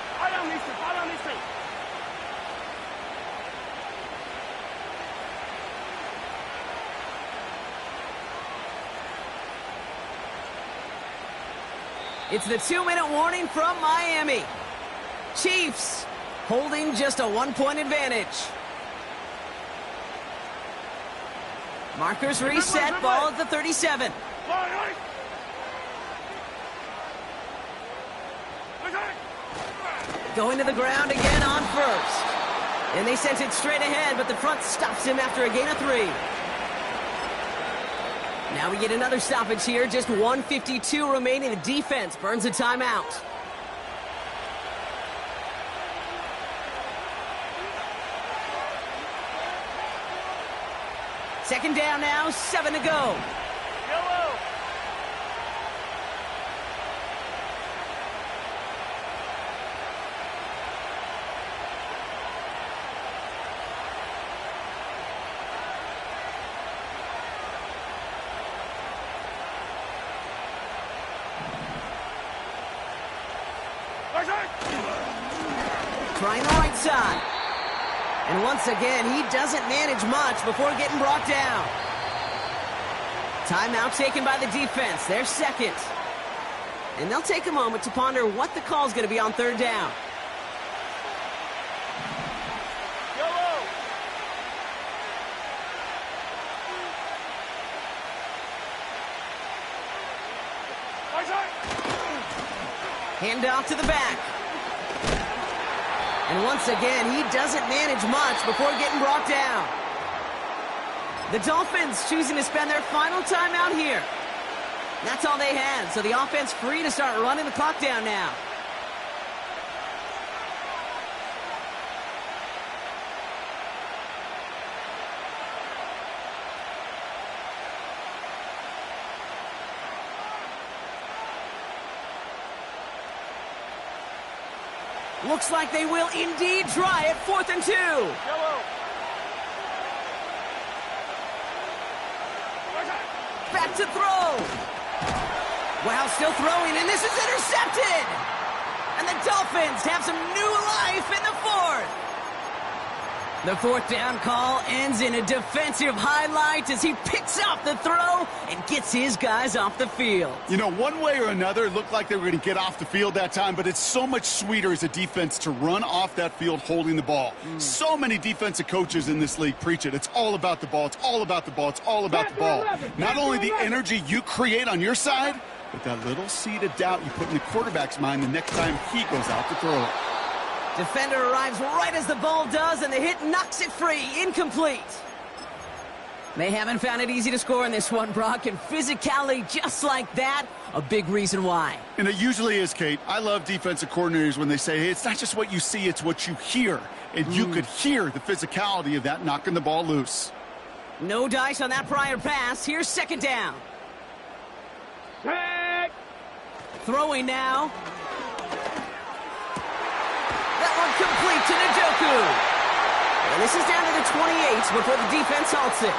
It's the 2-minute warning from Miami. Chiefs holding just a 1-point advantage. Markers reset, ball at the 37. Going to the ground again on 1st. And they sent it straight ahead, but the front stops him after a gain of 3. Now we get another stoppage here. Just 1:52 remaining. The defense burns a timeout. Second down now, 7 to go. Yellow. Trying the right side. And once again, he doesn't manage much before getting brought down. Timeout taken by the defense. They're 2nd. And they'll take a moment to ponder what the call is going to be on 3rd down. Yellow. Handoff to the back. And once again, he doesn't manage much before getting brought down. The Dolphins choosing to spend their final timeout here. That's all they had, so the offense free to start running the clock down now. Looks like they will indeed try it. 4th and 2. Yellow. Back to throw. Wow, still throwing, and this is intercepted. And the Dolphins have some new life in the 4th. The 4th down call ends in a defensive highlight as he picks up the throw and gets his guys off the field. You know, one way or another, it looked like they were going to get off the field that time, but it's so much sweeter as a defense to run off that field holding the ball. So many defensive coaches in this league preach it. It's all about the ball. It's all about the ball. It's all about the ball. Not only the energy you create on your side, but that little seed of doubt you put in the quarterback's mind the next time he goes out to throw it. Defender arrives right as the ball does, and the hit knocks it free. Incomplete. They haven't found it easy to score in this one, Brock, and physicality just like that, a big reason why. And it usually is, Kate. I love defensive coordinators when they say, hey, it's not just what you see, it's what you hear. And you could hear the physicality of that knocking the ball loose. No dice on that prior pass. Here's 2nd down. Tag. Throwing now. That one complete to Njoku. And this is down to the 28 before the defense halts it.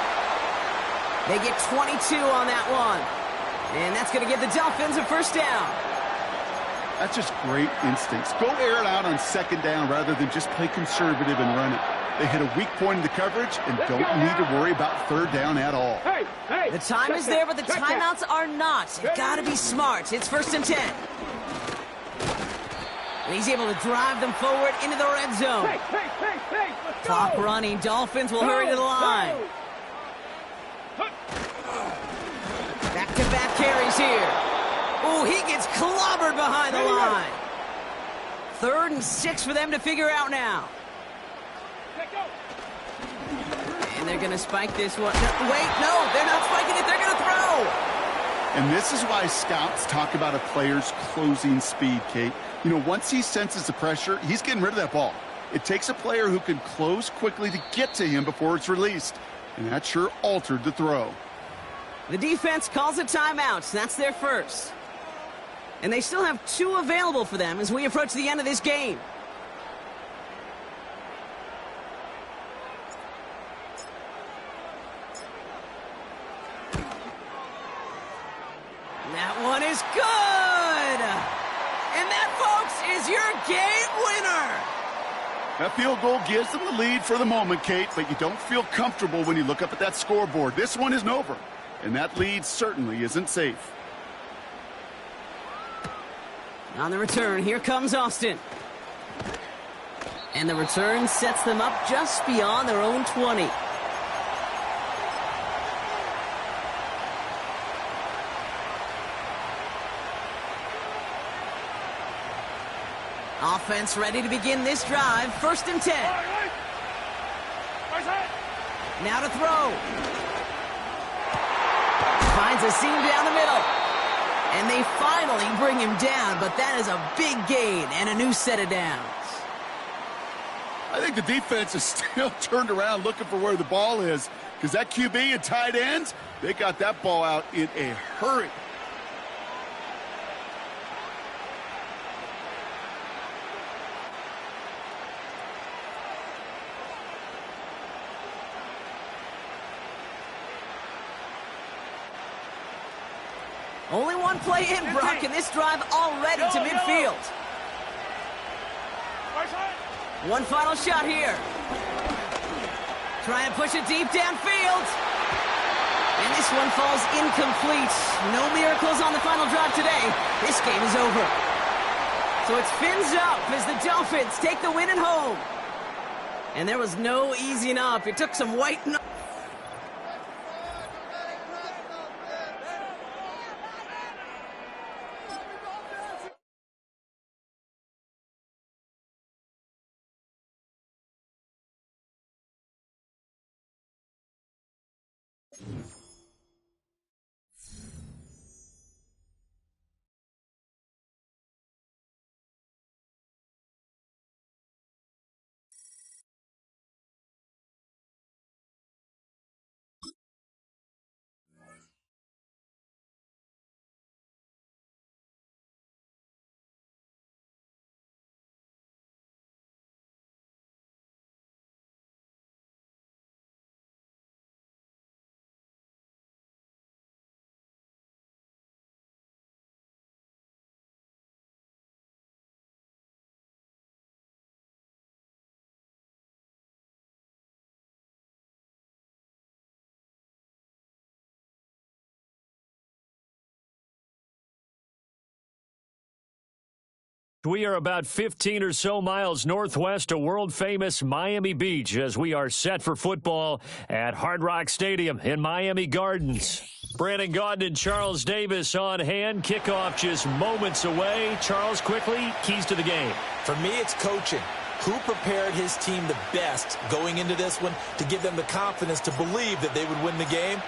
They get 22 on that one. And that's going to give the Dolphins a 1st down. That's just great instincts. Go air it out on 2nd down rather than just play conservative and run it. They hit a weak point in the coverage and don't need to worry about 3rd down at all. Hey, The time is there, but the timeouts are not. You've got to be smart. It's 1st and 10. And he's able to drive them forward into the red zone. let's Clock go. running. Dolphins will hurry to the line. Back-to-back carries here. Oh, he gets clobbered behind the line. 3rd and 6 for them to figure out now. Let go. And And they're going to spike this one. No, wait, no, they're not spiking it. They're going to throw. And this is why scouts talk about a player's closing speed, Kate. You know, once he senses the pressure, he's getting rid of that ball. It takes a player who can close quickly to get to him before it's released. And that sure altered the throw. The defense calls a timeout. So that's their first. And they still have 2 available for them as we approach the end of this game. That one is good! And that, folks, is your game winner! That field goal gives them the lead for the moment, Kate, but you don't feel comfortable when you look up at that scoreboard. This one isn't over, and that lead certainly isn't safe. On the return, here comes Austin. And the return sets them up just beyond their own 20. Offense ready to begin this drive. 1st and 10. Now to throw. Finds a seam down the middle. And they finally bring him down, but that is a big gain and a new set of downs. I think the defense is still turned around looking for where the ball is, because that QB and tight ends, they got that ball out in a hurry. Only one play in, Brock, and this drive already to midfield. One final shot here. Try and push it deep downfield. And this one falls incomplete. No miracles on the final drive today. This game is over. So it's fins up as the Dolphins take the win at home. And there was no easing up. It took some white... We are about 15 or so miles northwest of world-famous Miami Beach as we are set for football at Hard Rock Stadium in Miami Gardens. Brandon Gaudin and Charles Davis on hand. Kickoff just moments away. Charles, quickly, keys to the game. For me, it's coaching. Who prepared his team the best going into this one to give them the confidence to believe that they would win the game?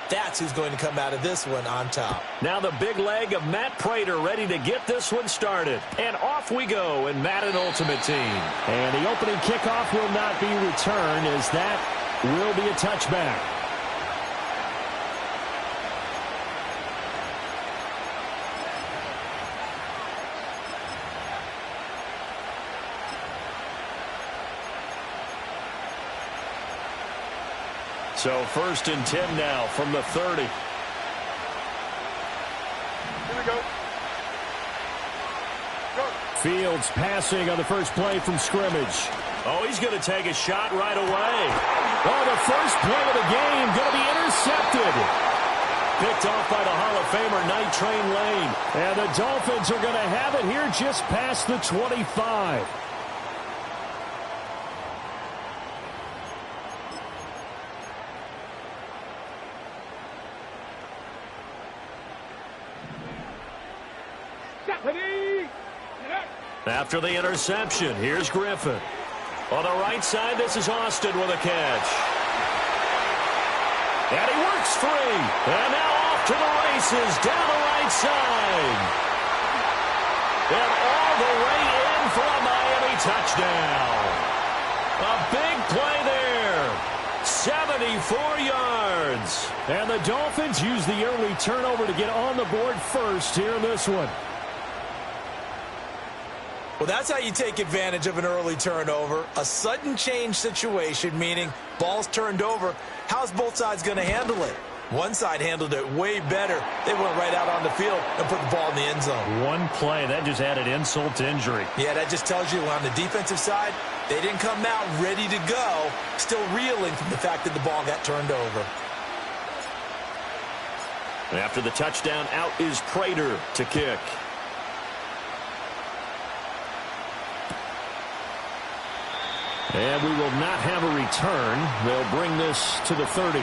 That's who's going to come out of this one on top. Now the big leg of Matt Prater ready to get this one started. And off we go in Madden Ultimate Team. And the opening kickoff will not be returned as that will be a touchback. So 1st and 10 now from the 30. Here we go. Fields passing on the first play from scrimmage. Oh, he's going to take a shot right away. Oh, the first play of the game going to be intercepted. Picked off by the Hall of Famer Night Train Lane. And the Dolphins are going to have it here just past the 25. After the interception, here's Griffin. On the right side, this is Austin with a catch. And he works free. And now off to the races down the right side. And all the way in for a Miami touchdown. A big play there. 74 yards. And the Dolphins use the early turnover to get on the board first here in this one. Well, that's how you take advantage of an early turnover. A sudden change situation, meaning ball's turned over. How's both sides going to handle it? One side handled it way better. They went right out on the field and put the ball in the end zone. One play, that just added insult to injury. Yeah, that just tells you on the defensive side, they didn't come out ready to go, still reeling from the fact that the ball got turned over. After the touchdown, out is Prater to kick. And we will not have a return. They'll bring this to the 30.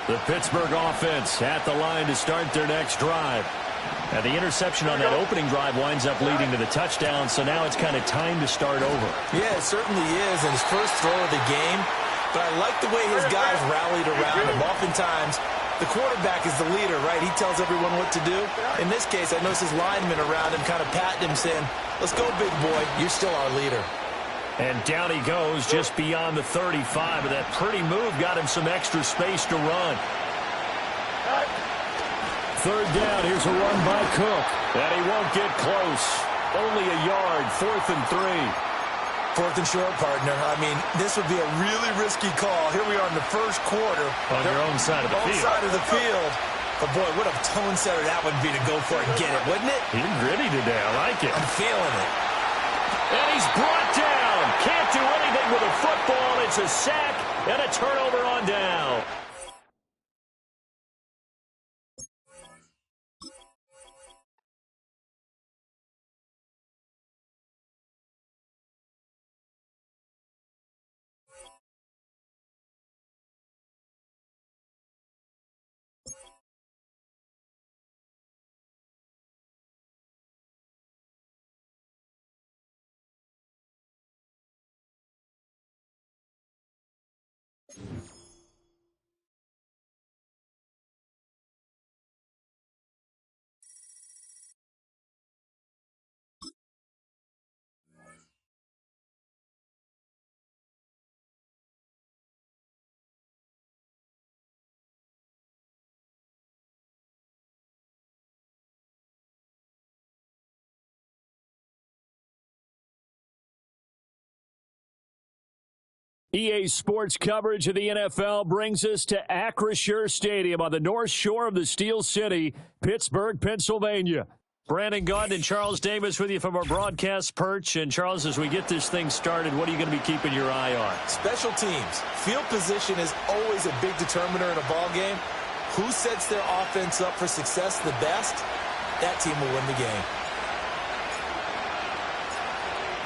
The Pittsburgh offense at the line to start their next drive. And the interception on that opening drive winds up leading to the touchdown, so now it's kind of time to start over. Yeah, it certainly is, and his first throw of the game. But I like the way his guys rallied around him. Oftentimes, the quarterback is the leader, right? He tells everyone what to do. In this case, I noticed his linemen around him kind of patting him, saying, let's go, big boy. You're still our leader. And down he goes just beyond the 35, but that pretty move got him some extra space to run. Third down, here's a run by Cook. And he won't get close. Only a yard, 4th and 3. 4th and short, partner. I mean, this would be a really risky call. Here we are in the first quarter. On your own side of the field. Side of the field. But, boy, what a tone setter that would be to go for it and get it, wouldn't it? You're gritty today. I like it. I'm feeling it. And he's brought down. Can't do anything with a football. It's a sack and a turnover on down. EA Sports coverage of the NFL brings us to Acrisure Stadium on the north shore of the Steel City, Pittsburgh, Pennsylvania. Brandon Gaudin and Charles Davis with you from our broadcast perch. And, Charles, as we get this thing started, what are you going to be keeping your eye on? Special teams. Field position is always a big determiner in a ball game. Who sets their offense up for success the best, that team will win the game.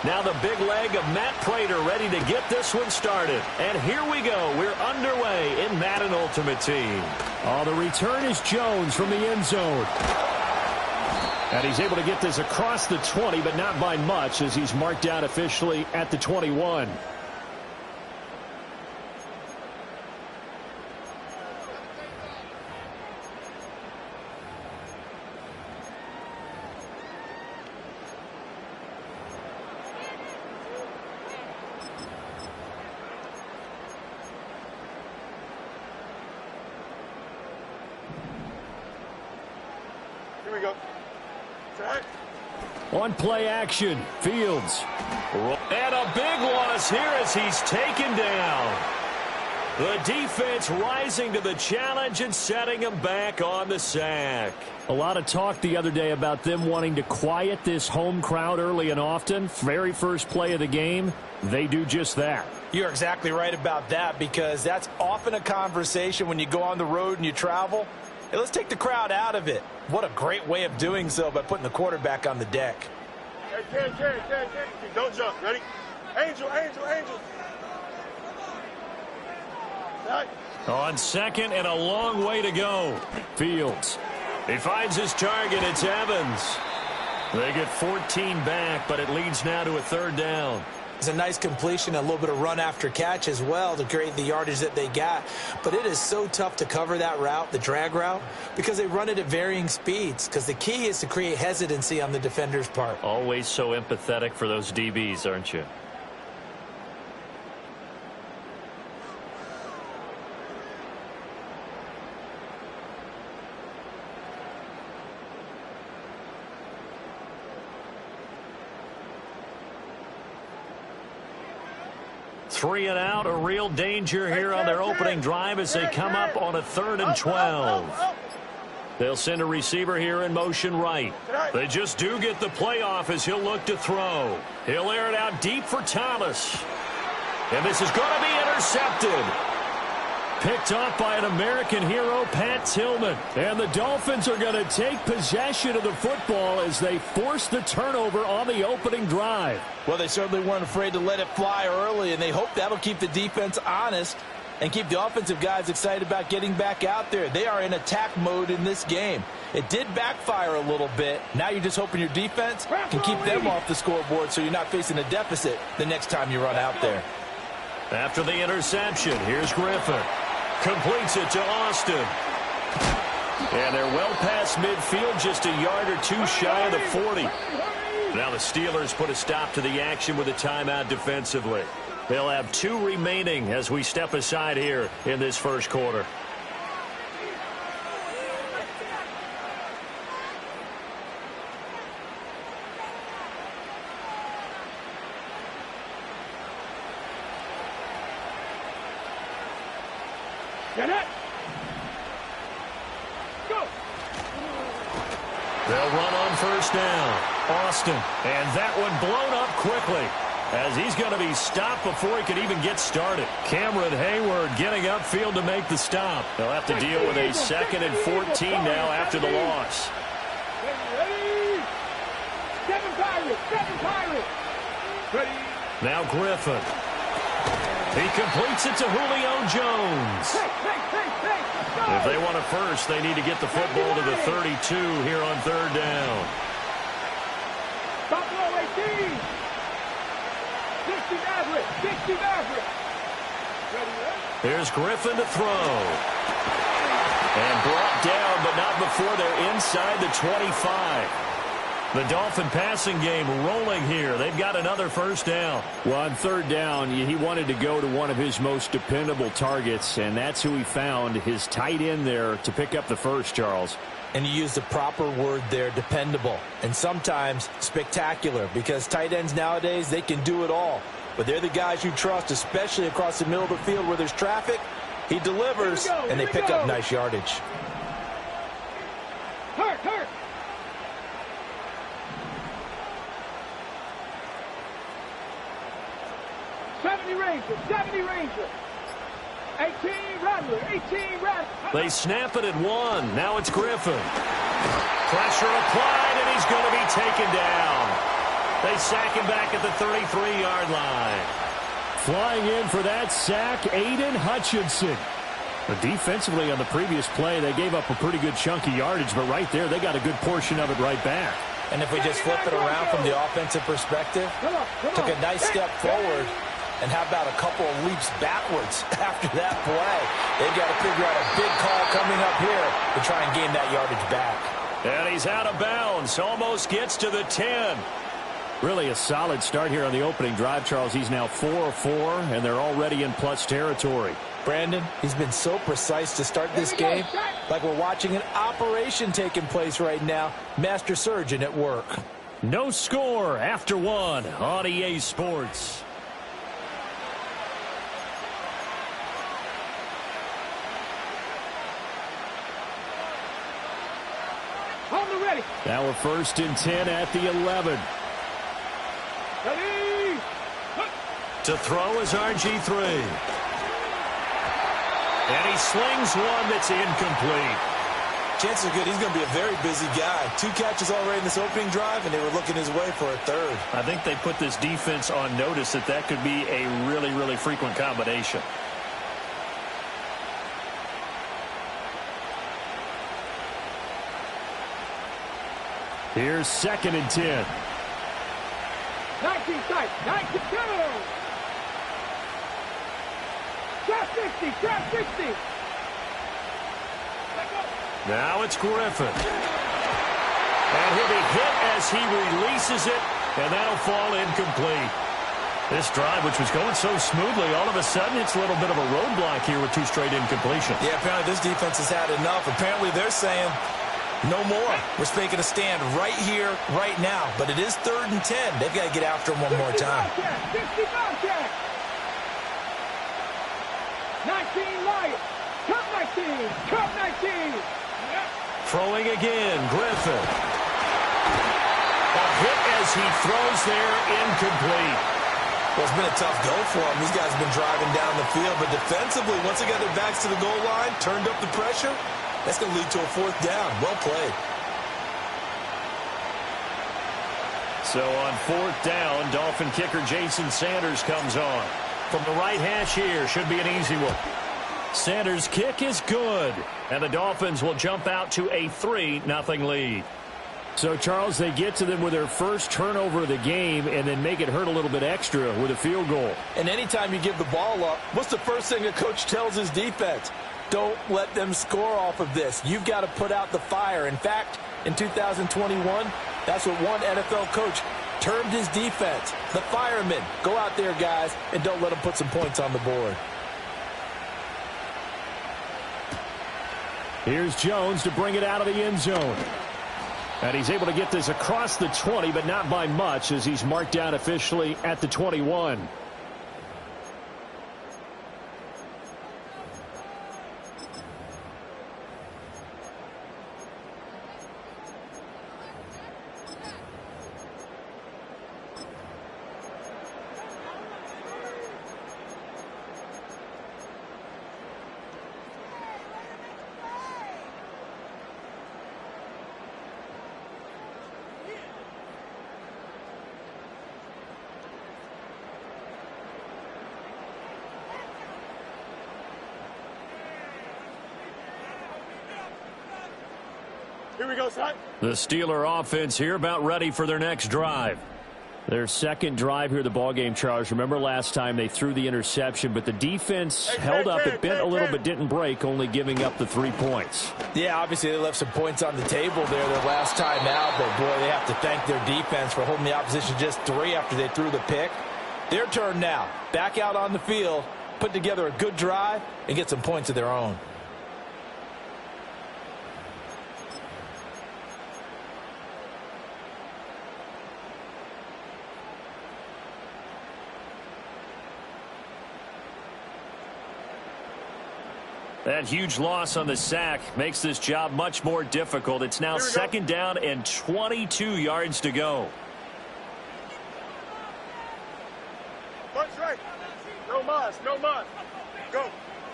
Now the big leg of Matt Prater ready to get this one started. And here we go. We're underway in Madden Ultimate Team. Oh, the return is Jones from the end zone. And he's able to get this across the 20, but not by much, as he's marked out officially at the 21. Here we go. Track. On play action, Fields. And a big loss here as he's taken down. The defense rising to the challenge and setting him back on the sack. A lot of talk the other day about them wanting to quiet this home crowd early and often. Very first play of the game, they do just that. You're exactly right about that, because that's often a conversation when you go on the road and you travel. Hey, let's take the crowd out of it. What a great way of doing so by putting the quarterback on the deck. Hey, carry. Don't jump. Ready? Angel. On second and a long way to go. Fields. He finds his target. It's Evans. They get 14 back, but it leads now to a third down. It's a nice completion, a little bit of run after catch as well to create the yardage that they got. But it is so tough to cover that route, the drag route, because they run it at varying speeds. Because the key is to create hesitancy on the defender's part. Always so empathetic for those DBs, aren't you? Three and out, a real danger here on their opening drive as they come up on a 3rd and 12. They'll send a receiver here in motion right. They just do get the playoff as he'll look to throw. He'll air it out deep for Thomas. And this is going to be intercepted. Picked off by an American hero, Pat Tillman. And the Dolphins are going to take possession of the football as they force the turnover on the opening drive. Well, they certainly weren't afraid to let it fly early, and they hope that'll keep the defense honest and keep the offensive guys excited about getting back out there. They are in attack mode in this game. It did backfire a little bit. Now you're just hoping your defense can keep them off the scoreboard so you're not facing a deficit the next time you run out there. After the interception, here's Griffin. Completes it to Austin. And they're well past midfield, just a yard or two shy of the 40. Now the Steelers put a stop to the action with a timeout defensively. They'll have 2 remaining as we step aside here in this first quarter. Get it. Go. They'll run on first down. Austin. And that one blown up quickly as he's going to be stopped before he could even get started. Cameron Hayward getting upfield to make the stop. They'll have to deal with a 2nd and 14 now after the loss. Ready. 7 Pirates. 7 Pirates. Ready. Now Griffin. He completes it to Julio Jones. If they want a first, they need to get the football to the 32 here on 3rd down. Buffalo 18. 60 Maverick. 60 Maverick. Here's Griffin to throw. And brought down, but not before they're inside the 25. The Dolphin passing game rolling here. They've got another first down. Well, on 3rd down, he wanted to go to one of his most dependable targets, and that's who he found, his tight end there, to pick up the first, Charles. And you use the proper word there, dependable, and sometimes spectacular, because tight ends nowadays, they can do it all. But they're the guys you trust, especially across the middle of the field where there's traffic. He delivers, and they pick up nice yardage. Hurt. 70 Ranger. 70 Ranger. 18 Rattler. 18 Rattler. They snap it at 1. Now it's Griffin. Pressure applied, and he's going to be taken down. They sack him back at the 33-yard line. Flying in for that sack, Aiden Hutchinson. But defensively on the previous play, they gave up a pretty good chunk of yardage, but right there, they got a good portion of it right back. And if we just flip it around from the offensive perspective, took a nice step forward, and how about a couple of leaps backwards after that play? They've got to figure out a big call coming up here to try and gain that yardage back. And he's out of bounds, almost gets to the 10. Really a solid start here on the opening drive, Charles. He's now 4 of 4, and they're already in plus territory. Brandon, he's been so precise to start this game, like we're watching an operation taking place right now. Master surgeon at work. No score after 1 on EA Sports. On the ready. Now we're 1st and 10 at the 11. Ready. To throw is RG3. And he slings one that's incomplete. Chances are good he's going to be a very busy guy. 2 catches already in this opening drive, and they were looking his way for a 3rd. I think they put this defense on notice that could be a really, really frequent combination. Here's 2nd and 10. 19 tight. 19 go. Trap 60. Trap 60. Now it's Griffin. And he'll be hit as he releases it, and that'll fall incomplete. This drive, which was going so smoothly, all of a sudden it's a little bit of a roadblock here with 2 straight incompletions. Yeah, apparently this defense has had enough. Apparently they're saying no more. We're making a stand right here, right now. But it is 3rd and 10. They've got to get after him one more time. 60 Bobcat. 19 Lions. Cup 19. Cup 19. Throwing again, Griffin. A hit as he throws there, incomplete. Well, it's been a tough go for them. These guys have been driving down the field. But defensively, once they got their backs to the goal line, turned up the pressure, that's going to lead to a 4th down. Well played. So on 4th down, Dolphin kicker Jason Sanders comes on. From the right hash here, should be an easy one. Sanders' kick is good, and the Dolphins will jump out to a 3-0 lead. So, Charles, they get to them with their first turnover of the game and then make it hurt a little bit extra with a field goal. And anytime you give the ball up, what's the first thing a coach tells his defense? Don't let them score off of this. You've got to put out the fire. In fact, in 2021, that's what one NFL coach termed his defense. The firemen. Go out there, guys, and don't let them put some points on the board. Here's Jones to bring it out of the end zone. And he's able to get this across the 20, but not by much, as he's marked down officially at the 21. Here we go, son. The Steeler offense here about ready for their next drive. Their 2nd drive here of the ballgame, Charles. Remember last time they threw the interception, but the defense held up. It bent a little but didn't break, only giving up the 3 points. Yeah, obviously they left some points on the table there their last time out, but boy, they have to thank their defense for holding the opposition just 3 after they threw the pick. Their turn now. Back out on the field, put together a good drive, and get some points of their own. That huge loss on the sack makes this job much more difficult. It's now 2nd down and 22 yards to go. Punch right. No mas, no mas. Go.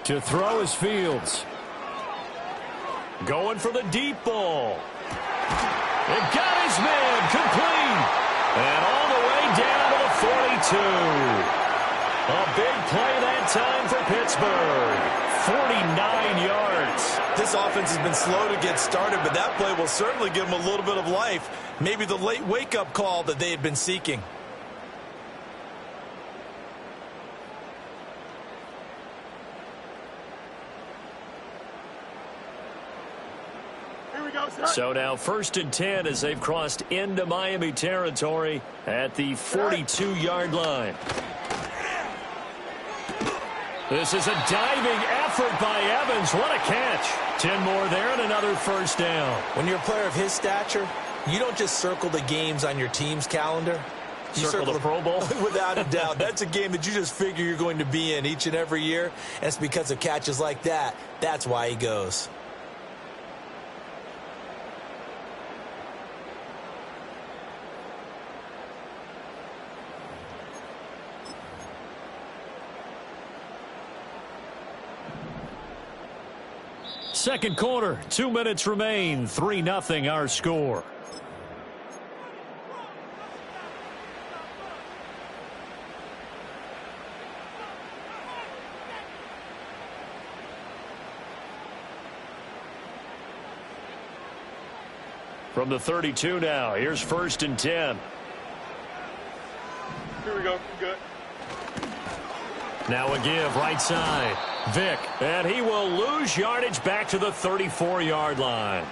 To throw is Fields. Going for the deep ball. It got his man complete. And all the way down to the 42. A big play that time for Pittsburgh. 49 yards. This offense has been slow to get started, but that play will certainly give them a little bit of life. Maybe the late wake-up call that they had been seeking. Here we go, son. So now 1st and 10 as they've crossed into Miami territory at the 42-yard line. This is a diving effort by Evans. What a catch. 10 more there and another 1st down. When you're a player of his stature, you don't just circle the games on your team's calendar. You circle the Pro Bowl? Without a doubt. That's a game that you just figure you're going to be in each and every year. And it's because of catches like that. That's why he goes. Second quarter, 2 minutes remain. 3-0 our score. From the 32 now, here's 1st and 10. Here we go. Good. Now a give, right side. Vick, and he will lose yardage back to the 34-yard line.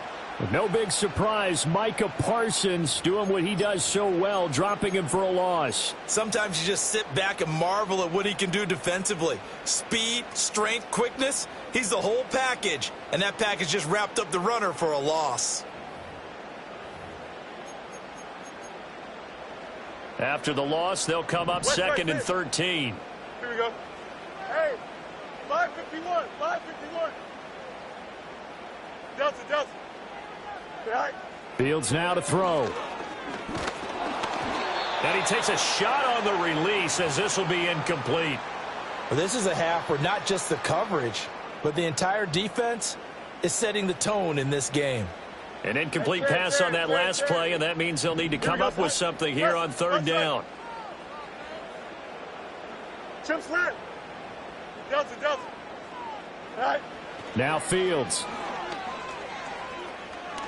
No big surprise, Micah Parsons doing what he does so well, dropping him for a loss. Sometimes you just sit back and marvel at what he can do defensively. Speed, strength, quickness, he's the whole package. And that package just wrapped up the runner for a loss. After the loss, they'll come up 2nd and 13. Here we go. Hey, 551, 551. Delta. Right. Fields now to throw. And he takes a shot on the release as this will be incomplete. Well, this is a half where not just the coverage, but the entire defense is setting the tone in this game. An incomplete pass on that last play, and that means they'll need to come up with something here on 3rd down. Chip slant. Delta. Right. Now Fields.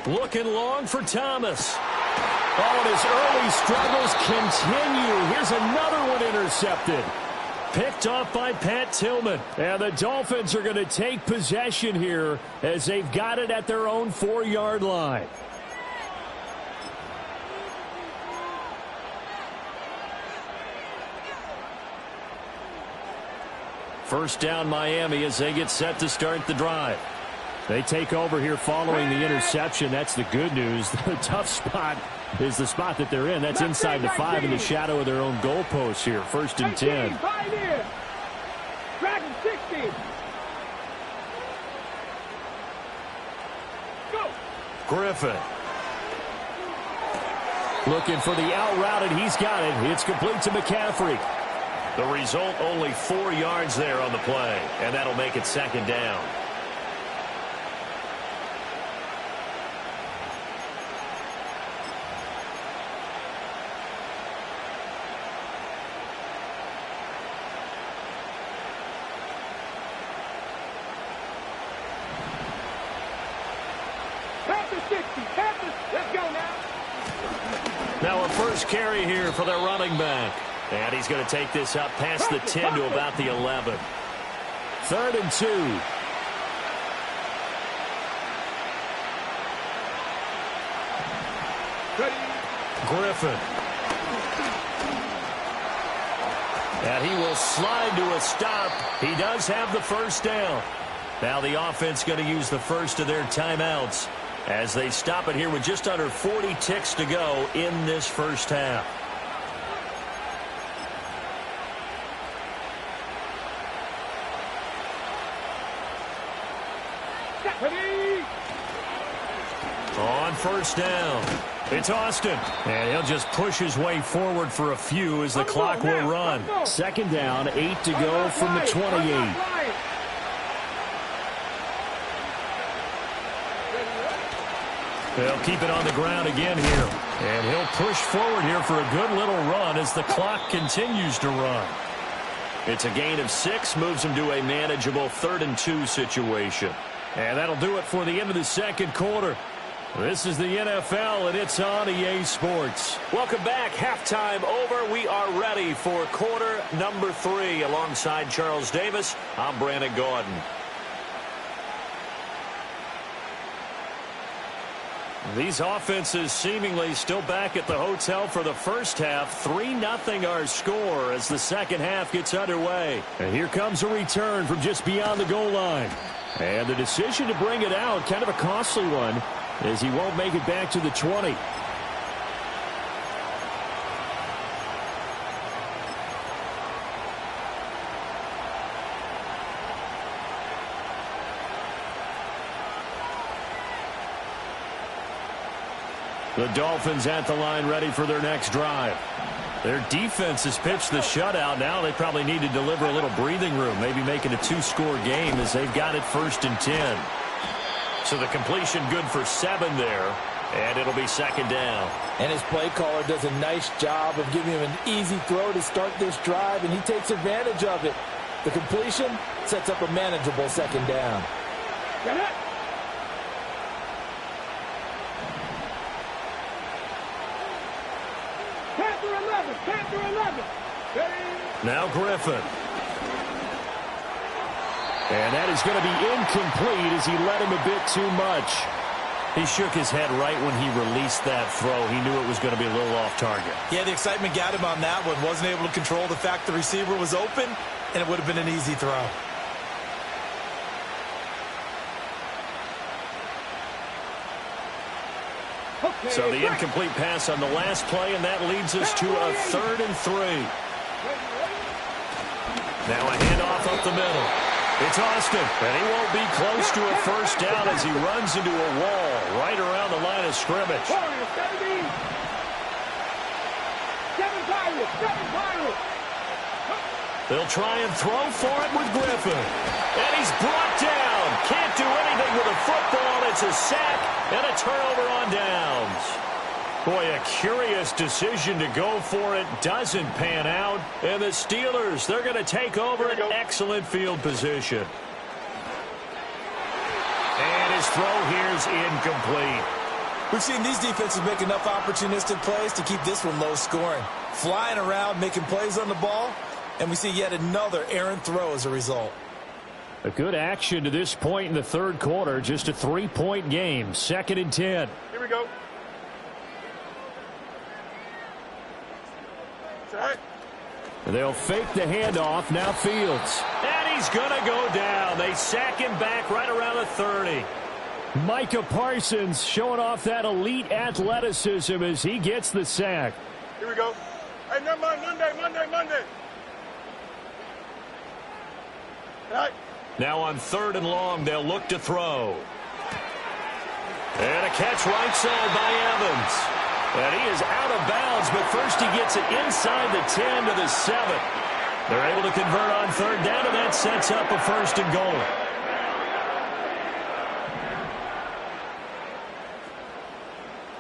Looking long for Thomas. Oh, and his early struggles continue. Here's another one intercepted. Picked off by Pat Tillman. And the Dolphins are going to take possession here as they've got it at their own 4-yard line. First down Miami as they get set to start the drive. They take over here following the interception. That's the good news. The tough spot is the spot that they're in. That's inside the 5 in the shadow of their own goalpost here. 1st and 10. Dragon 60. Go. Griffin. Looking for the out route, and he's got it. It's complete to McCaffrey. The result, only 4 yards there on the play, and that'll make it 2nd down. Let's go now. Now a first carry here for their running back. And he's going to take this up past the 10 to about the 11. 3rd and 2. Griffin. And he will slide to a stop. He does have the first down. Now the offense going to use the first of their timeouts as they stop it here with just under 40 ticks to go in this first half. On first down, it's Austin. And he'll just push his way forward for a few as the clock will run. 2nd down, 8 to go from the 28. They'll keep it on the ground again here. And he'll push forward here for a good little run as the clock continues to run. It's a gain of 6, moves him to a manageable 3rd and 2 situation. And that'll do it for the end of the 2nd quarter. This is the NFL, and it's on EA Sports. Welcome back. Halftime over. We are ready for quarter number 3. Alongside Charles Davis, I'm Brandon Gordon. These offenses seemingly still back at the hotel for the first half. 3-0 our score as the second half gets underway. And here comes a return from just beyond the goal line. And the decision to bring it out, kind of a costly one, as he won't make it back to the 20. The Dolphins at the line ready for their next drive. Their defense has pitched the shutout. Now they probably need to deliver a little breathing room, maybe make it a 2-score game as they've got it 1st and 10. So the completion good for 7 there, and it'll be 2nd down. And his play caller does a nice job of giving him an easy throw to start this drive, and he takes advantage of it. The completion sets up a manageable 2nd down. Now Griffin. And that is going to be incomplete as he led him a bit too much. He shook his head right when he released that throw. He knew it was going to be a little off target. Yeah, the excitement got him on that one. Wasn't able to control the fact the receiver was open, and it would have been an easy throw. So the incomplete pass on the last play, and that leads us to a 3rd and 3. Now a handoff up the middle. It's Austin, and he won't be close to a first down as he runs into a wall right around the line of scrimmage. They'll try and throw for it with Griffin. And he's brought down. Can't do anything with a football. It's a sack and a turnover on downs. Boy, a curious decision to go for it. Doesn't pan out. And the Steelers, they're going to take over an excellent field position. And his throw here is incomplete. We've seen these defenses make enough opportunistic plays to keep this one low scoring. Flying around, making plays on the ball, and we see yet another errant throw as a result. A good action to this point in the 3rd quarter. Just a 3-point game. 2nd and 10. Here we go. They'll fake the handoff. Now Fields. And he's going to go down. They sack him back right around the 30. Micah Parsons showing off that elite athleticism as he gets the sack. Here we go. Hey, never mind. Monday. Right. Now on 3rd and long, they'll look to throw. And a catch right side by Evans. And he is out of bounds, but first he gets it inside the 10 to the 7. They're able to convert on 3rd down, and that sets up a 1st and goal.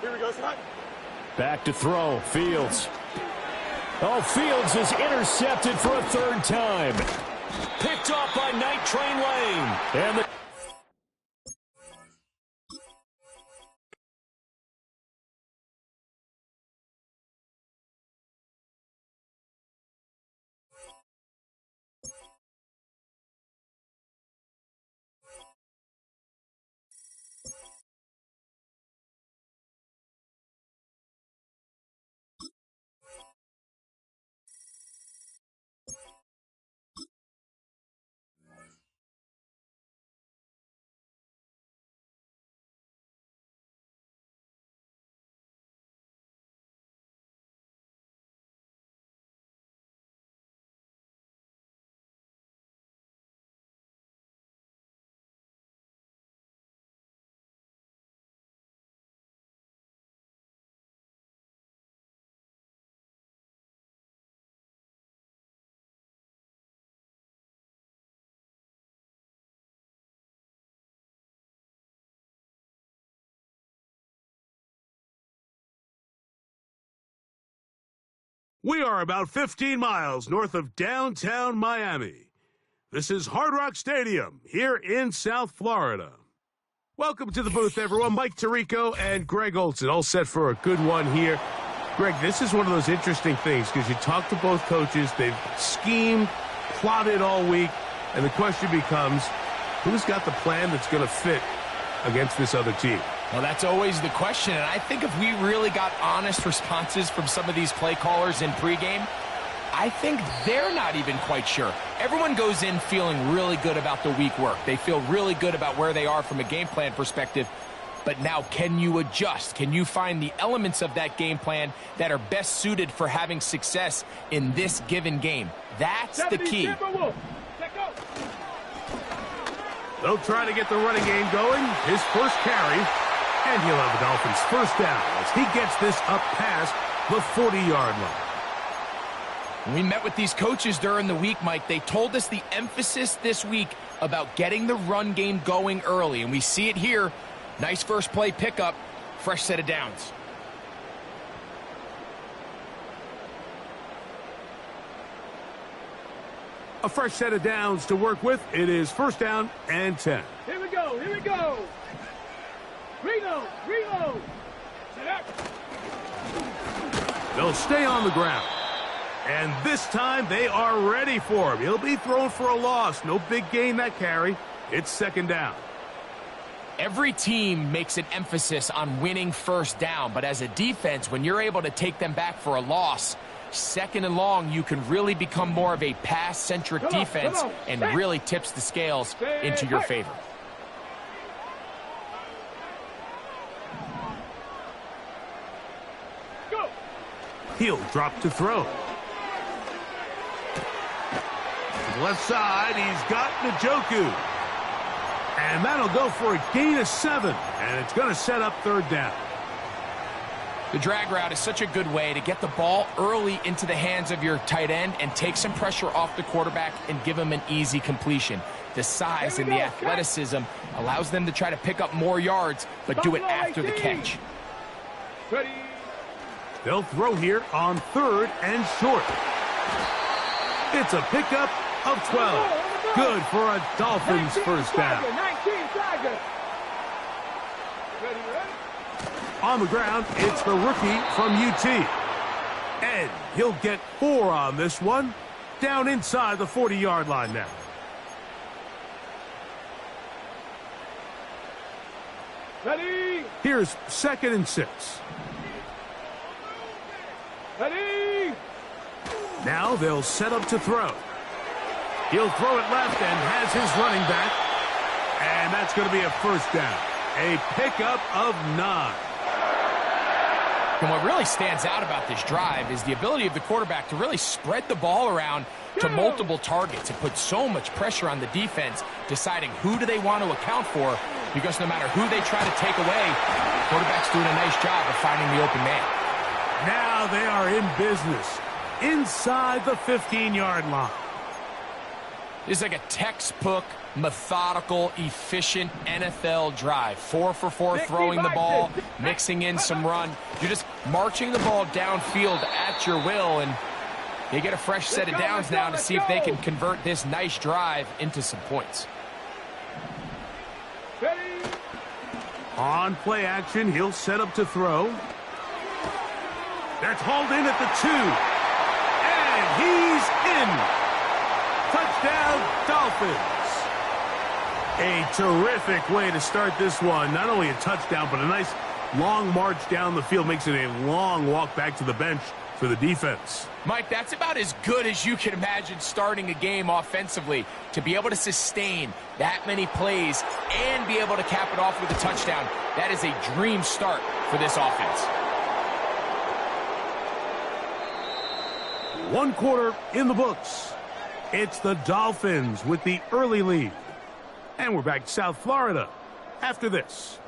Here we go, Scott. Back to throw. Fields. Oh, Fields is intercepted for a 3rd time. Picked off by Night Train Lane. And the We are about 15 miles north of downtown Miami. This is Hard Rock Stadium here in South Florida. Welcome to the booth, everyone. Mike Tirico and Greg Olson, all set for a good one here. Greg, this is one of those interesting things because you talk to both coaches. They've schemed, plotted all week, and the question becomes, who's got the plan that's going to fit against this other team? Well, that's always the question, and I think if we really got honest responses from some of these play callers in pregame, I think they're not even quite sure. Everyone goes in feeling really good about the week work. They feel really good about where they are from a game plan perspective. But now, can you adjust? Can you find the elements of that game plan that are best suited for having success in this given game? That's the key. They'll try to get the running game going. His first carry, and he'll have the Dolphins first down as he gets this up past the 40-yard line. When we met with these coaches during the week, Mike, they told us the emphasis this week about getting the run game going early, and we see it here. Nice first play pickup, fresh set of downs. A fresh set of downs to work with. It is first down and 10. Here we go. Reload. They'll He'll stay on the ground. And this time they are ready for him. He'll be thrown for a loss. No big gain that carry. It's second down. Every team makes an emphasis on winning first down, but as a defense, when you're able to take them back for a loss, second and long, you can really become more of a pass-centric defense and really tips the scales into your favor. He'll drop to throw. To the left side, he's got Njoku. And that'll go for a gain of 7. And it's going to set up third down. The drag route is such a good way to get the ball early into the hands of your tight end and take some pressure off the quarterback and give him an easy completion. The size and the athleticism allows them to try to pick up more yards, but do it after the catch. They'll throw here on third and short. It's a pickup of 12. Good for a Dolphins first down. On the ground, it's the rookie from UT. And he'll get 4 on this one. Down inside the 40-yard line now. Ready? Here's 2nd and 6. Ready? Now they'll set up to throw. He'll throw it left and has his running back. And that's going to be a first down. A pickup of 9. And what really stands out about this drive is the ability of the quarterback to really spread the ball around to multiple targets and put so much pressure on the defense, deciding who do they want to account for, because no matter who they try to take away, the quarterback's doing a nice job of finding the open man. Now they are in business inside the 15-yard line. This is like a textbook, methodical, efficient NFL drive. 4 for 4 throwing the ball, mixing in some run. You're just marching the ball downfield at your will, and they get a fresh set of downs now to see if they can convert this nice drive into some points. On play action, he'll set up to throw. That's hauled in at the 2. And he's in. Touchdown, Dolphins. A terrific way to start this one. Not only a touchdown, but a nice long march down the field. Makes it a long walk back to the bench for the defense. Mike, that's about as good as you can imagine starting a game offensively. To be able to sustain that many plays and be able to cap it off with a touchdown, that is a dream start for this offense. 1 quarter in the books. It's the Dolphins with the early lead. And we're back to South Florida after this.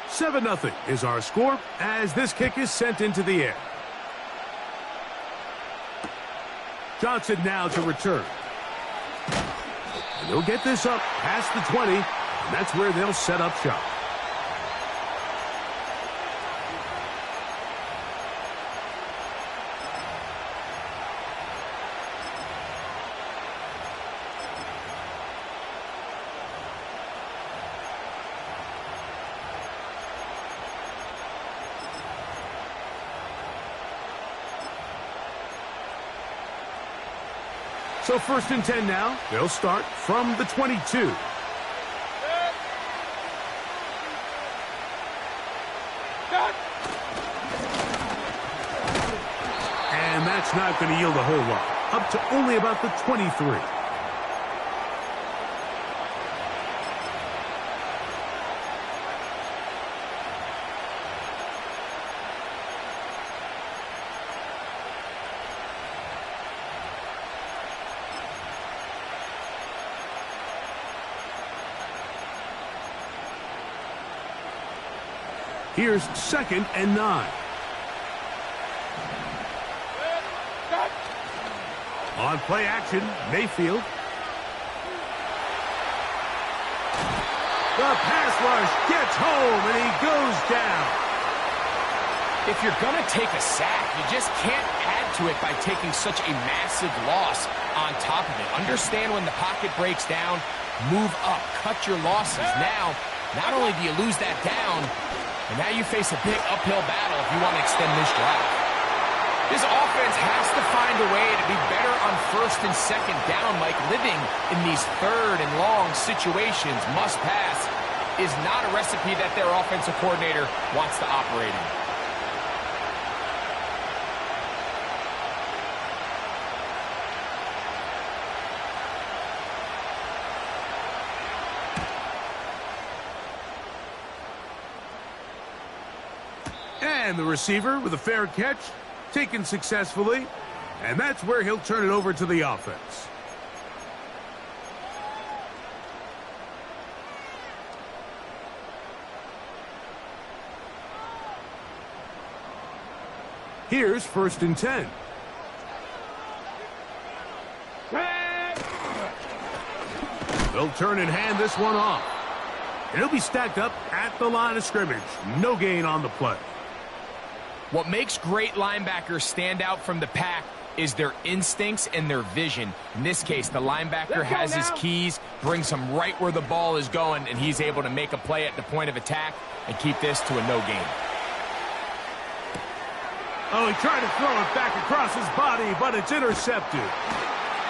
"7-0 is our score as this kick is sent into the air. Johnson now to return. And they'll get this up past the 20, and that's where they'll set up shop. So 1st and 10 now. They'll start from the 22. And that's not going to yield a whole lot. Up to only about the 23. Here's 2nd and 9. On play action, Mayfield. The pass rush gets home, and he goes down. If you're going to take a sack, you just can't add to it by taking such a massive loss on top of it. Understand when the pocket breaks down, move up, cut your losses. Now, not only do you lose that down, and now you face a big uphill battle if you want to extend this drive. This offense has to find a way to be better on first and second down, Mike. Living in these third and long situations, must pass, is not a recipe that their offensive coordinator wants to operate in. And the receiver with a fair catch, taken successfully, and that's where he'll turn it over to the offense. Here's 1st and 10. They'll turn and hand this one off. And he'll be stacked up at the line of scrimmage. No gain on the play. What makes great linebackers stand out from the pack is their instincts and their vision. In this case, the linebacker has his keys, brings him right where the ball is going, and he's able to make a play at the point of attack and keep this to a no gain. Oh, he tried to throw it back across his body, but it's intercepted.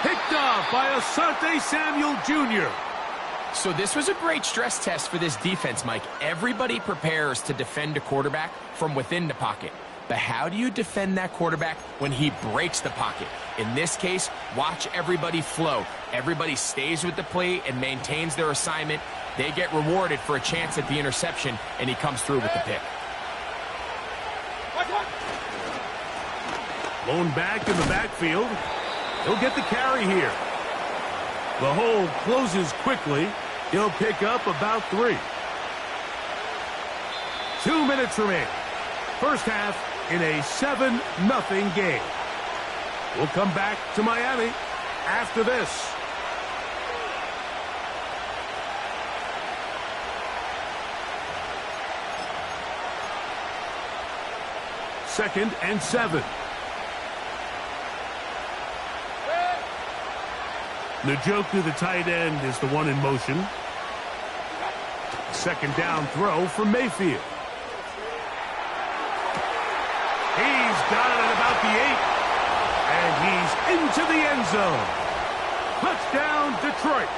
Picked off by Asante Samuel Jr. So this was a great stress test for this defense, Mike. Everybody prepares to defend a quarterback from within the pocket. But how do you defend that quarterback when he breaks the pocket? In this case, watch everybody flow. Everybody stays with the play and maintains their assignment. They get rewarded for a chance at the interception, and he comes through with the pick. Blown back in the backfield. He'll get the carry here. The hole closes quickly. He'll pick up about 3. 2 minutes remain. First half in a 7-0 game. We'll come back to Miami after this. Second and 7. Njoku, the tight end, is the one in motion. Second down throw from Mayfield. He's got it at about the 8. And he's into the end zone. Touchdown, Detroit.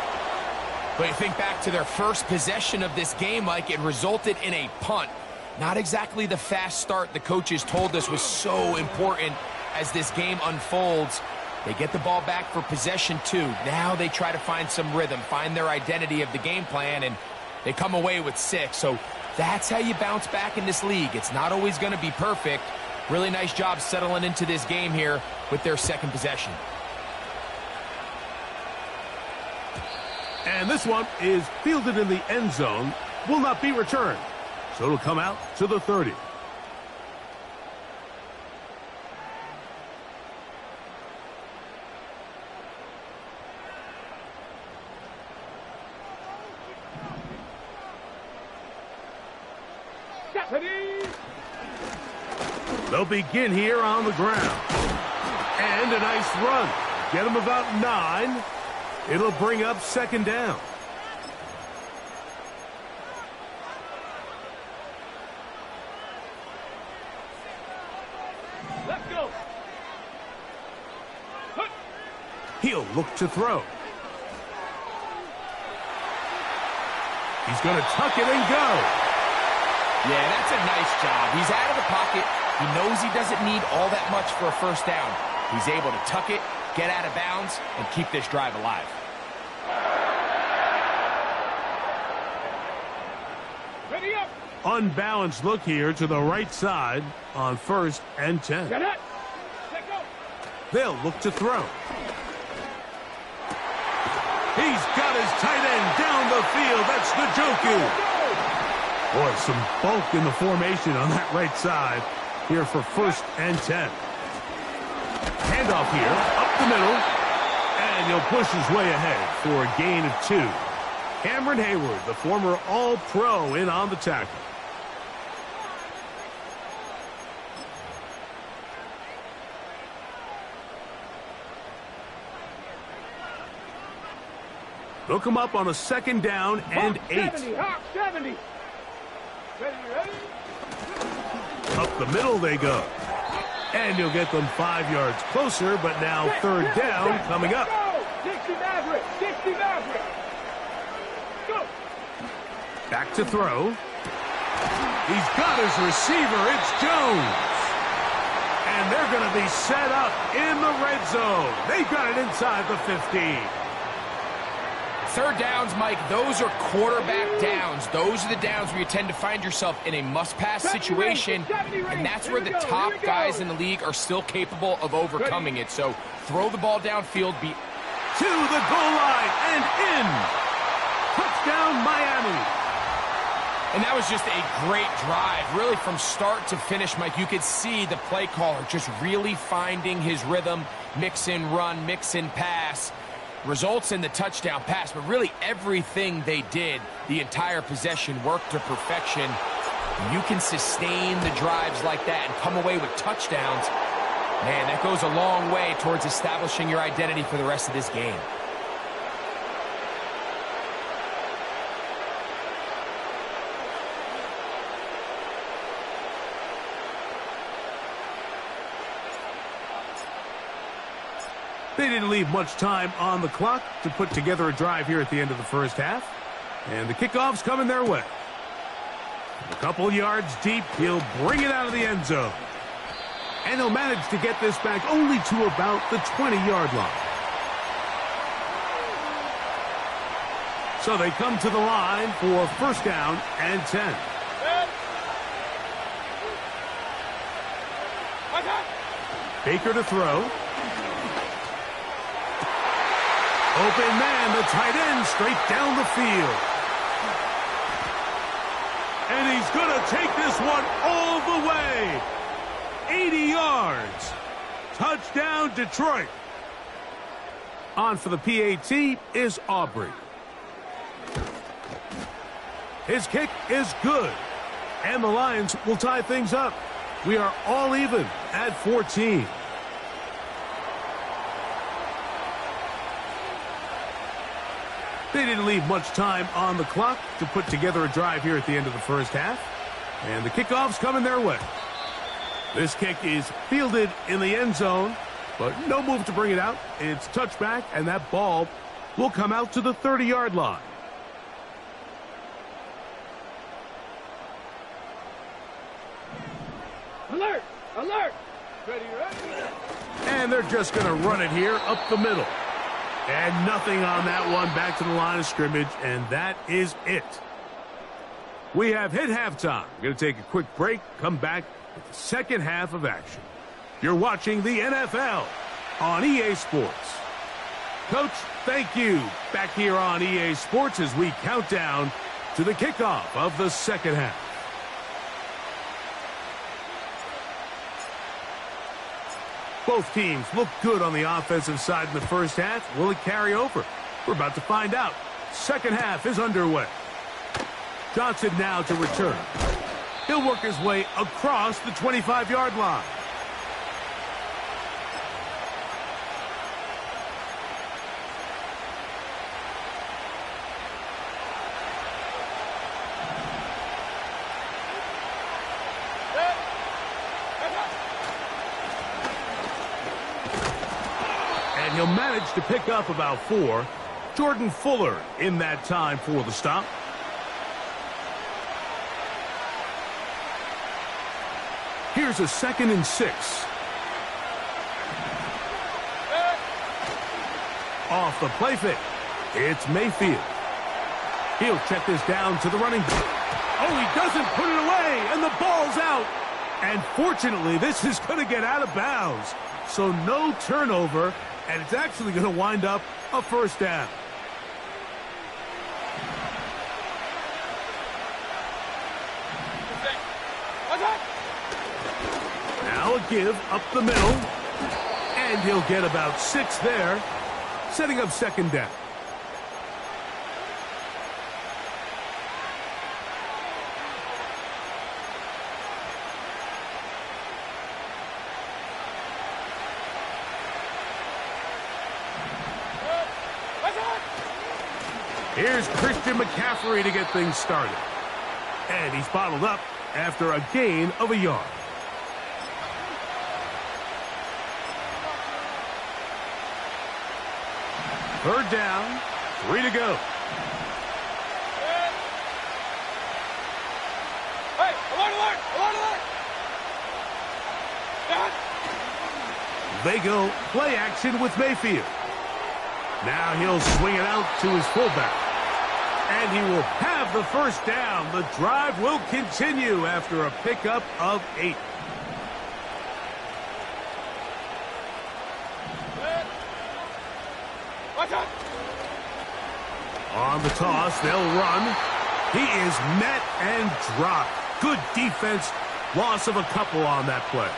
But you think back to their first possession of this game, Mike, it resulted in a punt. Not exactly the fast start the coaches told us was so important as this game unfolds. They get the ball back for possession 2. Now they try to find some rhythm, find their identity of the game plan, and they come away with 6. So that's how you bounce back in this league. It's not always going to be perfect. Really nice job settling into this game here with their second possession. And this one is fielded in the end zone. Will not be returned. So it'll come out to the 30. They'll begin here on the ground. And a nice run. Get them about 9. It'll bring up second down. Let's go. He'll look to throw. He's going to tuck it and go. Yeah, that's a nice job. He's out of the pocket. He knows he doesn't need all that much for a first down. He's able to tuck it, get out of bounds, and keep this drive alive. Ready up. Unbalanced look here to the right side on 1st and 10. Get it. Let go. They'll look to throw. He's got his tight end down the field. That's Njoku. Boy, some bulk in the formation on that right side here for 1st and 10. Handoff here, up the middle, and he'll push his way ahead for a gain of 2. Cameron Hayward, the former All-Pro, in on the tackle. They'll come up on a 2nd down and 8. 70. Ready? Up the middle they go. And you'll get them 5 yards closer, but now 3rd down coming up. 60 Maverick. Go. Back to throw. He's got his receiver. It's Jones. And they're going to be set up in the red zone. They've got it inside the 15. 3rd downs, Mike, those are quarterback downs. Those are the downs where you tend to find yourself in a must-pass situation, and that's where the top guys in the league are still capable of overcoming it. So throw the ball downfield. To the goal line and in. Touchdown, Miami. And that was just a great drive, really from start to finish, Mike. You could see the play caller just really finding his rhythm, mix in run, mix in pass. Results in the touchdown pass, but really everything they did, the entire possession worked to perfection. You can sustain the drives like that and come away with touchdowns. Man, that goes a long way towards establishing your identity for the rest of this game. They didn't leave much time on the clock to put together a drive here at the end of the 1st half. And the kickoff's coming their way. A couple yards deep, he'll bring it out of the end zone. And he'll manage to get this back only to about the 20-yard line. So they come to the line for 1st down and 10. Baker to throw. Open man, the tight end, straight down the field. And he's going to take this one all the way. 80 yards. Touchdown, Detroit. On for the PAT is Aubrey. His kick is good. And the Lions will tie things up. We are all even at 14. They didn't leave much time on the clock to put together a drive here at the end of the 1st half. And the kickoff's coming their way. This kick is fielded in the end zone, but no move to bring it out. It's touchback, and that ball will come out to the 30-yard line. Alert! Ready? And they're just going to run it here up the middle. And nothing on that one, back to the line of scrimmage, and that is it. We have hit halftime. We're going to take a quick break, come back with the 2nd half of action. You're watching the NFL on EA Sports. Coach, thank you. Back here on EA Sports as we count down to the kickoff of the 2nd half. Both teams look good on the offensive side in the 1st half. Will it carry over? We're about to find out. 2nd half is underway. Johnson now to return. He'll work his way across the 25-yard line. He'll manage to pick up about 4. Jordan Fuller in that time for the stop. Here's a 2nd and 6. Off the play fake. It's Mayfield. He'll check this down to the running back. Oh, he doesn't put it away, and the ball's out. And fortunately, this is going to get out of bounds. So no turnover. And it's actually going to wind up a 1st down. Now a give up the middle. And he'll get about 6 there, setting up 2nd down. Here's Christian McCaffrey to get things started. And he's bottled up after a gain of a yard. Third down, 3 to go. Hey, alert! They go play action with Mayfield. Now he'll swing it out to his fullback. And he will have the first down. The drive will continue after a pickup of 8. Watch out! On the toss, they'll run. He is met and dropped. Good defense. Loss of a couple on that play.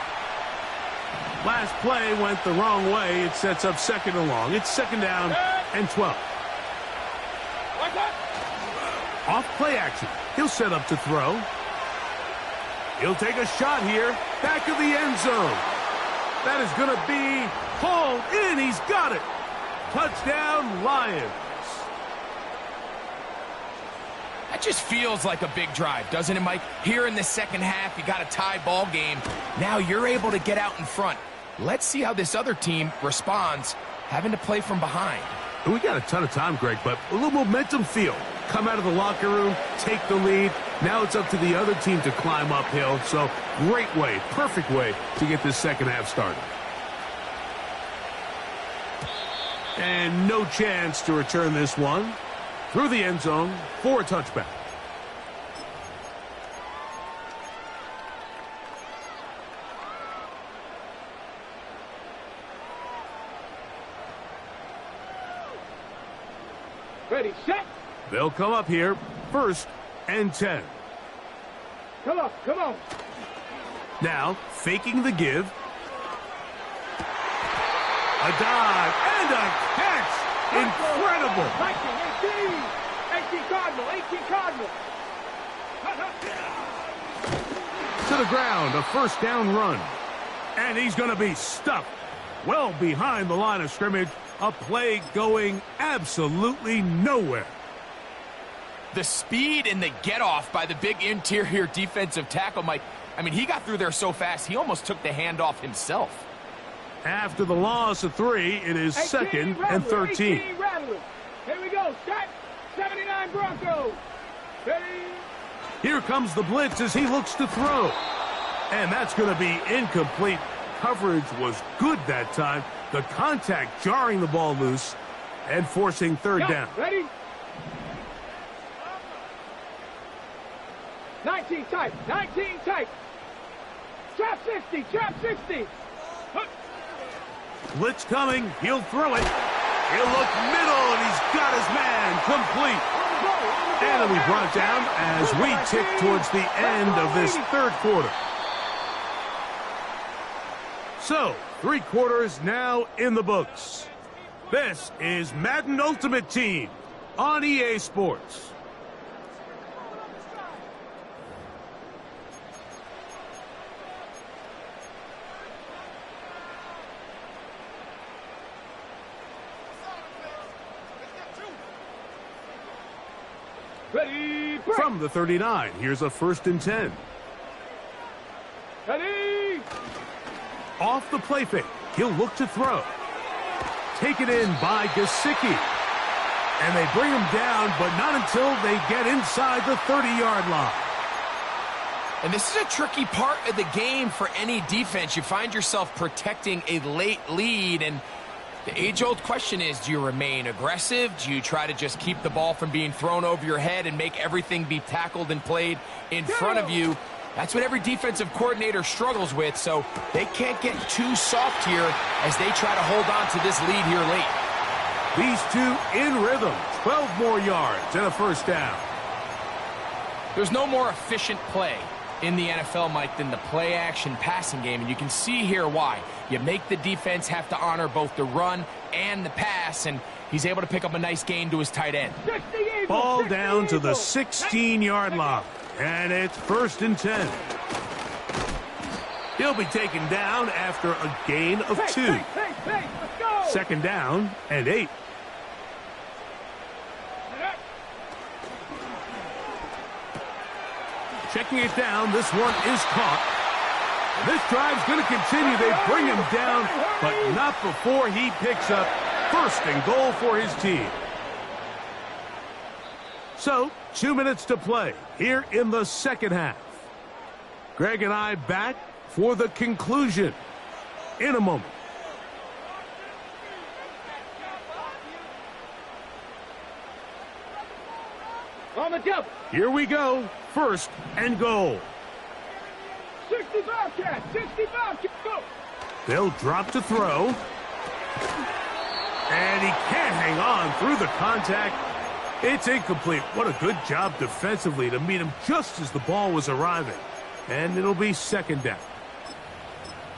Last play went the wrong way. It sets up 2nd and long. It's 2nd down and 12. Watch out! Off play action. He'll set up to throw. He'll take a shot here. Back of the end zone. That is going to be hauled in. He's got it. Touchdown, Lions. That just feels like a big drive, doesn't it, Mike? Here in the second half, you got a tie ball game. Now you're able to get out in front. Let's see how this other team responds, having to play from behind. We got a ton of time, Greg, but a little momentum feel. Come out of the locker room, take the lead. Now it's up to the other team to climb uphill. So great way, perfect way to get this second half started. And no chance to return this one. Through the end zone for a touchback. Ready, set! They'll come up here, 1st and 10. Come on! Now, faking the give. A dive and a catch! Incredible! 18 Cardinal! To the ground, a 1st down run. And he's going to be stuffed well behind the line of scrimmage. A play going absolutely nowhere. The speed and the get-off by the big interior defensive tackle, Mike. I mean, he got through there so fast, he almost took the handoff himself. After the loss of 3, it is 2nd and 13. Here we go. Set. 79 Broncos. Ready. Here comes the blitz as he looks to throw. And that's going to be incomplete. Coverage was good that time. The contact jarring the ball loose and forcing 3rd down. Ready? 19 tight. Trap 60. Blitz coming. He'll throw it. He'll look middle, and he's got his man complete. And it'll be brought down as we tick towards the end of this 3rd quarter. So, 3 quarters now in the books. This is Madden Ultimate Team on EA Sports. Ready, break. From the 39, here's a 1st and 10. Ready. Off the play fake, he'll look to throw. Taken in by Gesicki. And they bring him down, but not until they get inside the 30-yard line. And this is a tricky part of the game for any defense. You find yourself protecting a late lead, and the age-old question is, do you remain aggressive? Do you try to just keep the ball from being thrown over your head and make everything be tackled and played in front of you? That's what every defensive coordinator struggles with, so they can't get too soft here as they try to hold on to this lead here late. These two in rhythm, 12 more yards and a 1st down. There's no more efficient play in the NFL, Mike, than the play-action passing game, and you can see here why. You make the defense have to honor both the run and the pass, and he's able to pick up a nice gain to his tight end. Ball down to the 16-yard line, and it's 1st and 10. He'll be taken down after a gain of 2. 2nd down and 8. Checking it down, this one is caught. And this drive's going to continue. They bring him down, but not before he picks up first and goal for his team. So, 2 minutes to play here in the second half. Greg and I back for the conclusion in a moment. Here we go. First and goal. 65 cat, 65 cat, go. They'll drop to throw. And he can't hang on through the contact. It's incomplete. What a good job defensively to meet him just as the ball was arriving. And it'll be second down.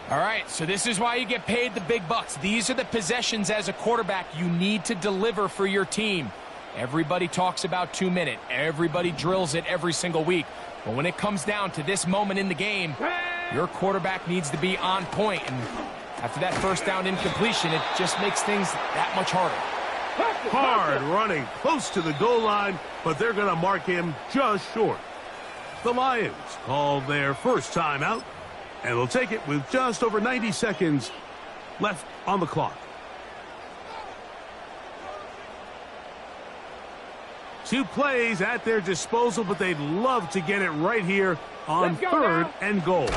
All right, so this is why you get paid the big bucks. These are the possessions as a quarterback you need to deliver for your team. Everybody talks about 2 minute. Everybody drills it every single week. But when it comes down to this moment in the game, your quarterback needs to be on point. And after that first down incompletion, it just makes things that much harder. Hard running close to the goal line, but they're going to mark him just short. The Lions call their first timeout, and they'll take it with just over 90 seconds left on the clock. 2 plays at their disposal, but they'd love to get it right here on third and goal.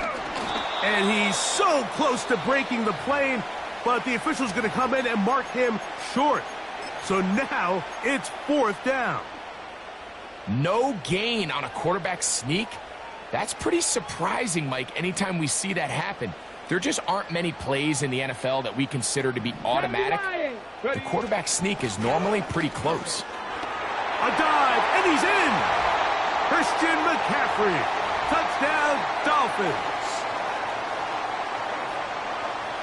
And he's so close to breaking the plane, but the official's going to come in and mark him short. So now it's fourth down. No gain on a quarterback sneak? That's pretty surprising, Mike, anytime we see that happen. There just aren't many plays in the NFL that we consider to be automatic. The quarterback sneak is normally pretty close. A dive, and he's in! Christian McCaffrey. Touchdown, Dolphins.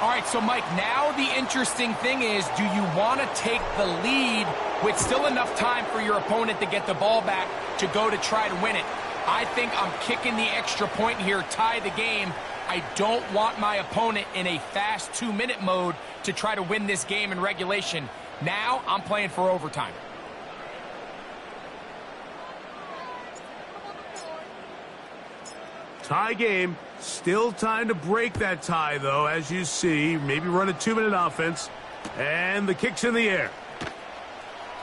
All right, so Mike, now the interesting thing is, do you want to take the lead with still enough time for your opponent to get the ball back to go to try to win it? I think I'm kicking the extra point here, tie the game. I don't want my opponent in a fast 2-minute mode to try to win this game in regulation. Now I'm playing for overtime. Tie game. Still time to break that tie, though, as you see. Maybe run a 2-minute offense. And the kick's in the air.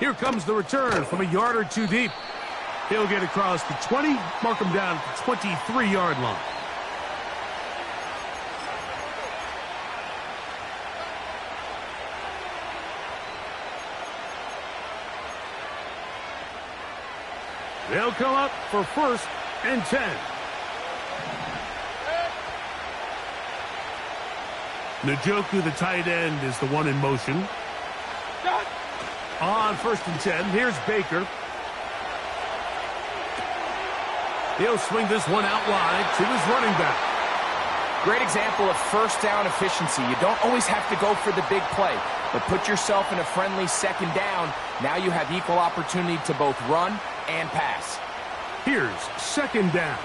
Here comes the return from a yard or 2 deep. He'll get across the 20, mark him down at the 23-yard line. They'll come up for first and 10. Njoku, the tight end, is the one in motion. On first and 10, here's Baker. He'll swing this one out wide to his running back. Great example of first down efficiency. You don't always have to go for the big play, but put yourself in a friendly second down. Now you have equal opportunity to both run and pass. Here's second down.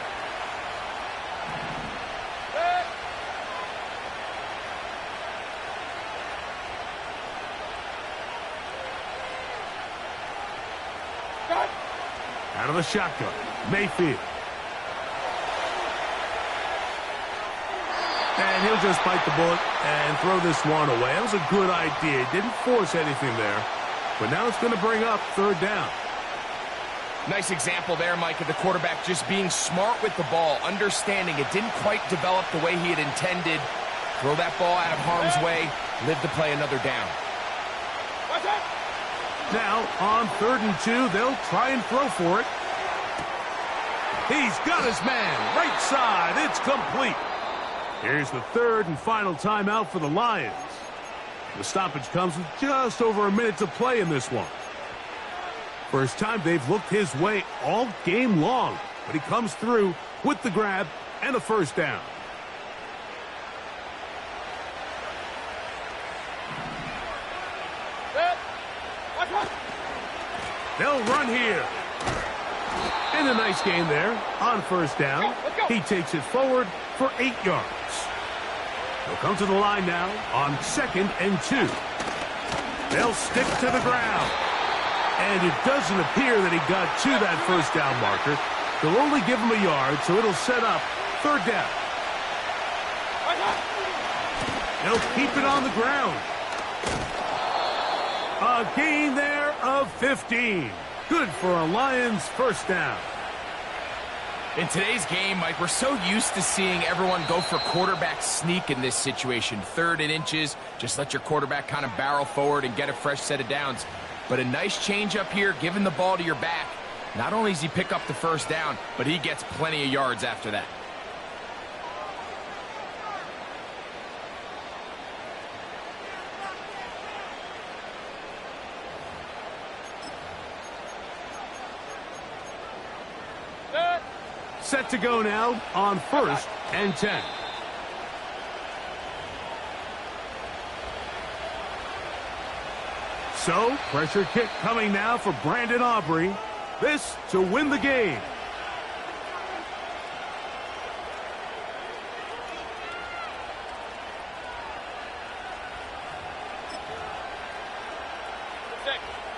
Out of the shotgun, Mayfield. And he'll just bite the bullet and throw this one away. That was a good idea. Didn't force anything there. But now it's going to bring up third down. Nice example there, Mike, of the quarterback just being smart with the ball, understanding it didn't quite develop the way he had intended. Throw that ball out of harm's way, live to play another down. Now, on third and 2, they'll try and throw for it. He's got his man, right side, it's complete. Here's the third and final timeout for the Lions. The stoppage comes with just over a minute to play in this one. First time they've looked his way all game long, but he comes through with the grab and a first down. They'll run here. And a nice gain there on first down. He takes it forward for 8 yards. They'll come to the line now on second and 2. They'll stick to the ground. And it doesn't appear that he got to that first down marker. They'll only give him a yard, so it'll set up third down. They'll keep it on the ground. A gain there of 15. Good for a Lions first down. In today's game, Mike, we're so used to seeing everyone go for quarterback sneak in this situation. 3rd and inches, just let your quarterback kind of barrel forward and get a fresh set of downs. But a nice change up here, giving the ball to your back. Not only does he pick up the first down, but he gets plenty of yards after that. Set to go now on 1st and 10. So, pressure kick coming now for Brandon Aubrey. This to win the game.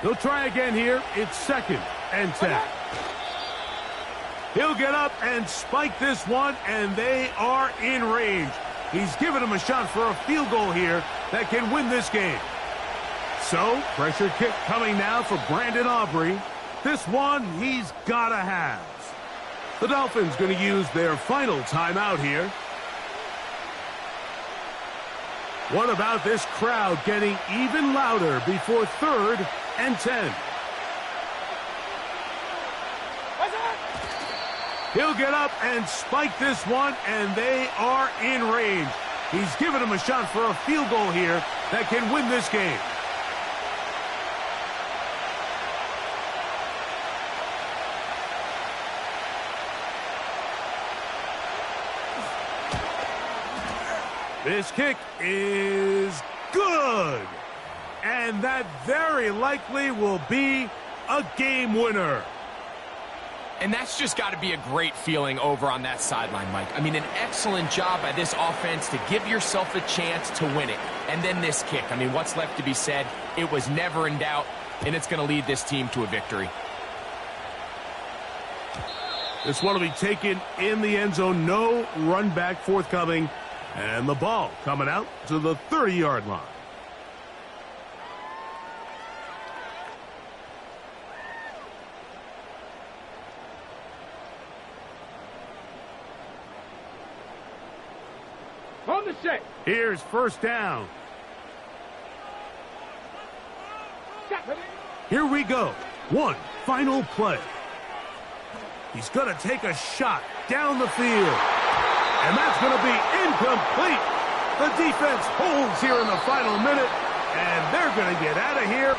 They'll try again here. It's 2nd and 10. He'll get up and spike this one, and they are in range. He's given him a shot for a field goal here that can win this game. So, pressure kick coming now for Brandon Aubrey. This one he's got to have. The Dolphins going to use their final timeout here. What about this crowd getting even louder before 3rd and 10? He'll get up and spike this one, and they are in range. He's given him a shot for a field goal here that can win this game. This kick is good. And that very likely will be a game winner. And that's just got to be a great feeling over on that sideline, Mike. I mean, an excellent job by this offense to give yourself a chance to win it. And then this kick. I mean, what's left to be said? It was never in doubt, and it's going to lead this team to a victory. This one will be taken in the end zone. No run back forthcoming. And the ball coming out to the 30-yard line. On the set. Here's first down. Here we go. One final play. He's going to take a shot down the field. And that's going to be incomplete. The defense holds here in the final minute, and they're going to get out of here.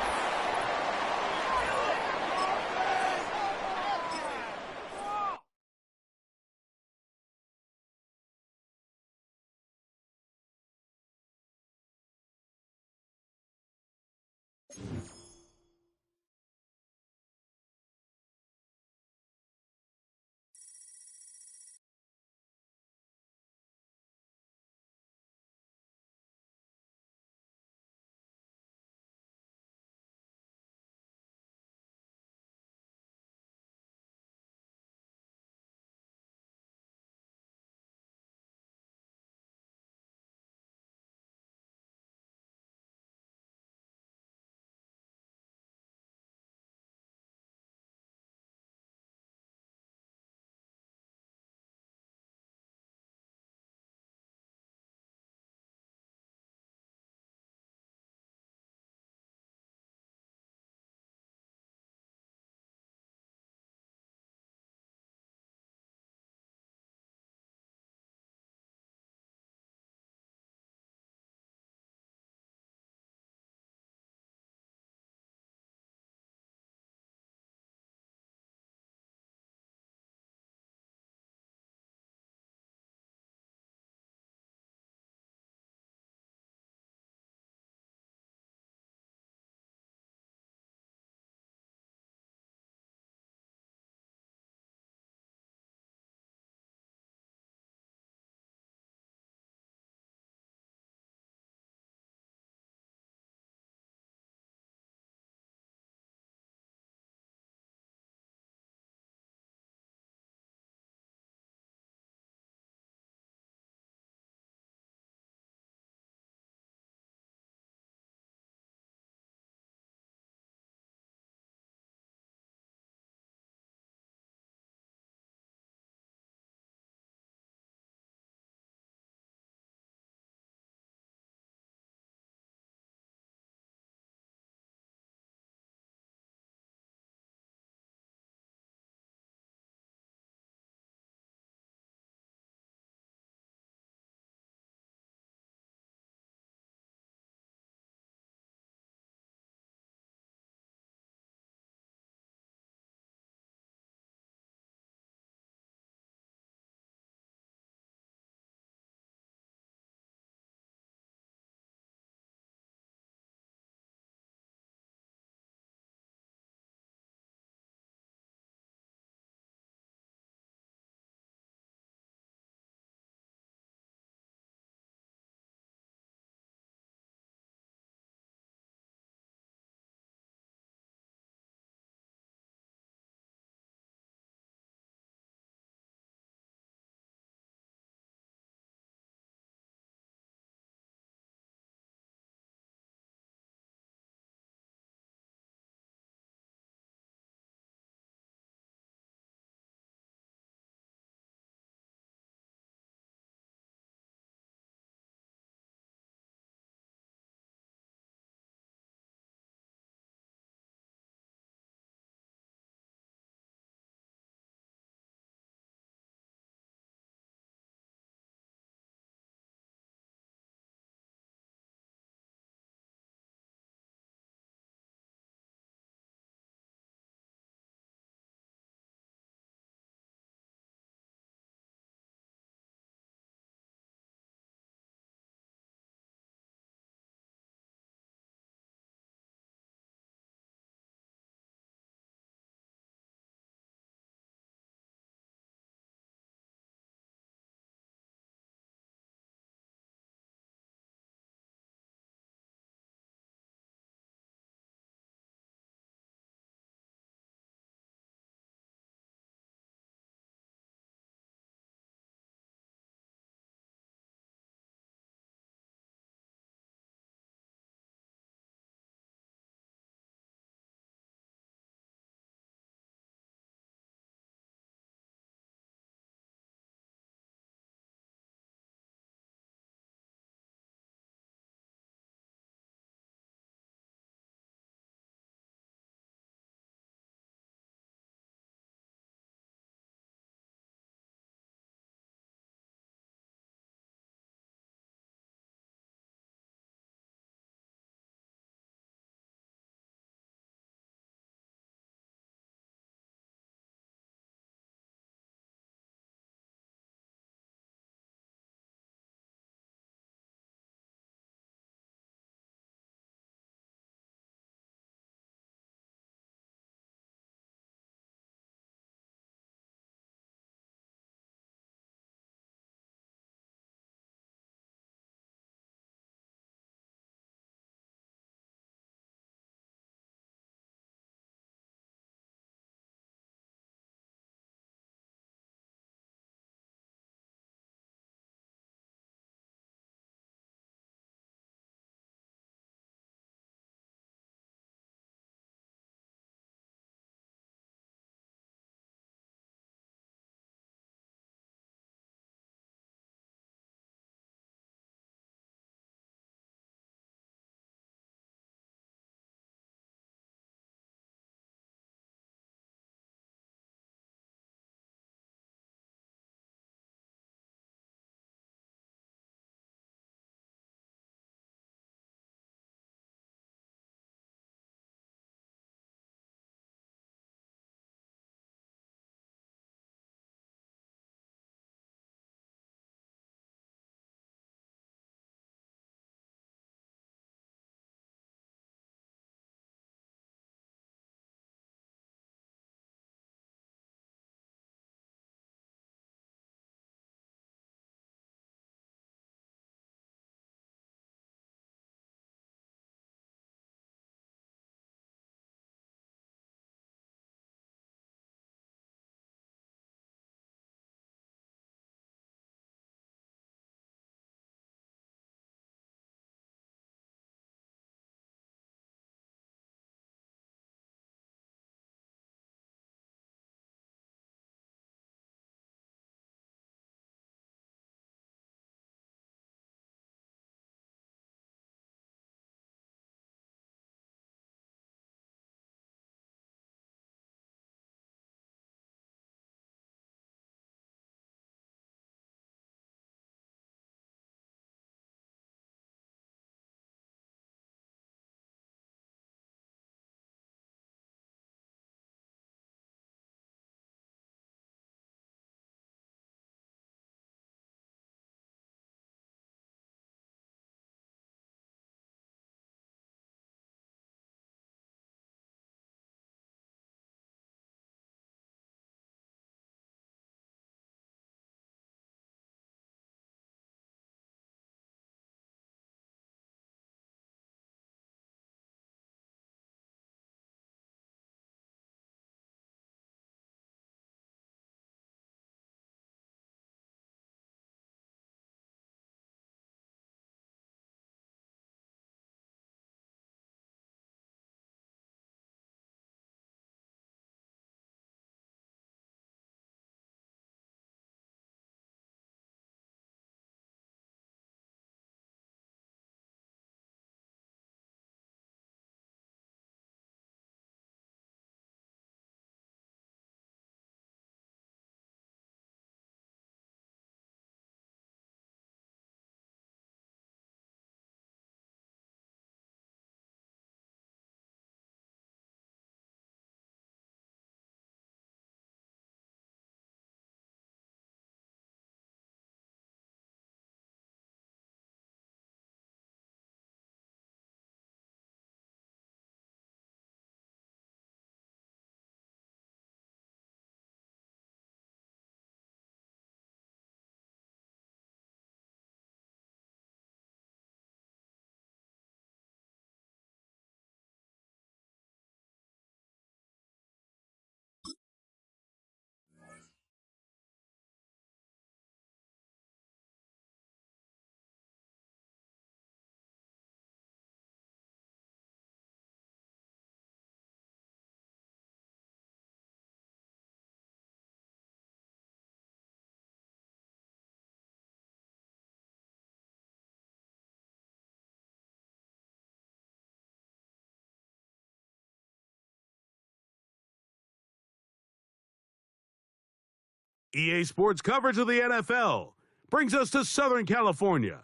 EA Sports coverage of the NFL brings us to Southern California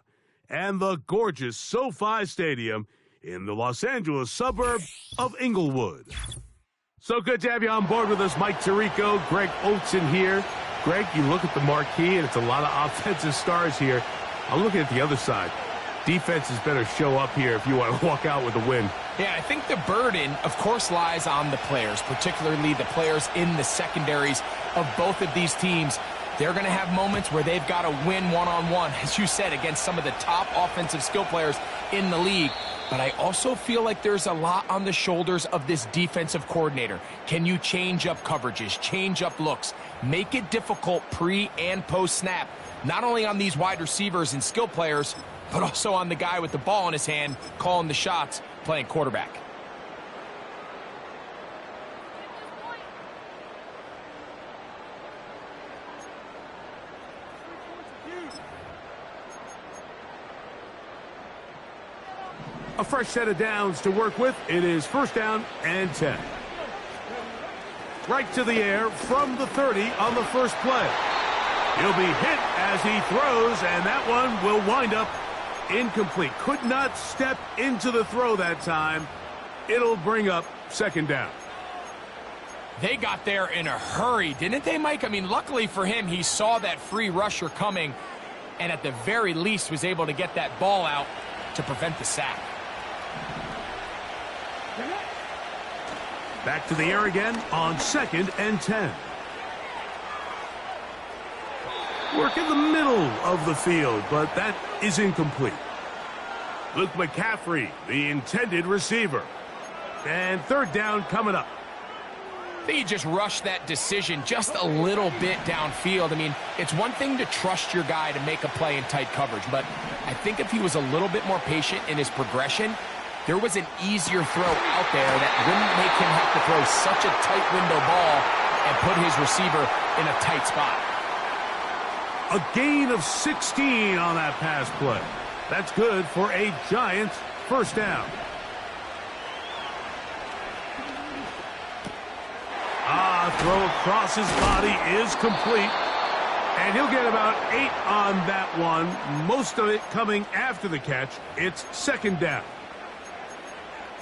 and the gorgeous SoFi Stadium in the Los Angeles suburb of Inglewood. So good to have you on board with us, Mike Tirico, Greg Olson here. Greg, you look at the marquee, and it's a lot of offensive stars here. I'm looking at the other side. Defenses better show up here if you want to walk out with a win. Yeah, I think the burden, of course, lies on the players, particularly the players in the secondaries of both of these teams. They're going to have moments where they've got to win one-on-one, as you said, against some of the top offensive skill players in the league. But I also feel like there's a lot on the shoulders of this defensive coordinator. Can you change up coverages, change up looks, make it difficult pre- and post-snap, not only on these wide receivers and skill players, but also on the guy with the ball in his hand, calling the shots, playing quarterback. A fresh set of downs to work with. It is first down and 10. Right to the air from the 30 on the first play. He'll be hit as he throws, and that one will wind up incomplete. Could not step into the throw that time. It'll bring up second down. They got there in a hurry, didn't they, Mike? I mean, luckily for him, he saw that free rusher coming, and at the very least was able to get that ball out to prevent the sack. Back to the air again on second and 10. Work in the middle of the field, but that is incomplete. Luke McCaffrey, the intended receiver. And third down coming up. I think he just rushed that decision just a little bit downfield. I mean, it's one thing to trust your guy to make a play in tight coverage, but I think if he was a little bit more patient in his progression, there was an easier throw out there that wouldn't make him have to throw such a tight window ball and put his receiver in a tight spot. A gain of 16 on that pass play. That's good for a Giants first down. Throw across his body is complete. And he'll get about 8 on that one. Most of it coming after the catch. It's second down.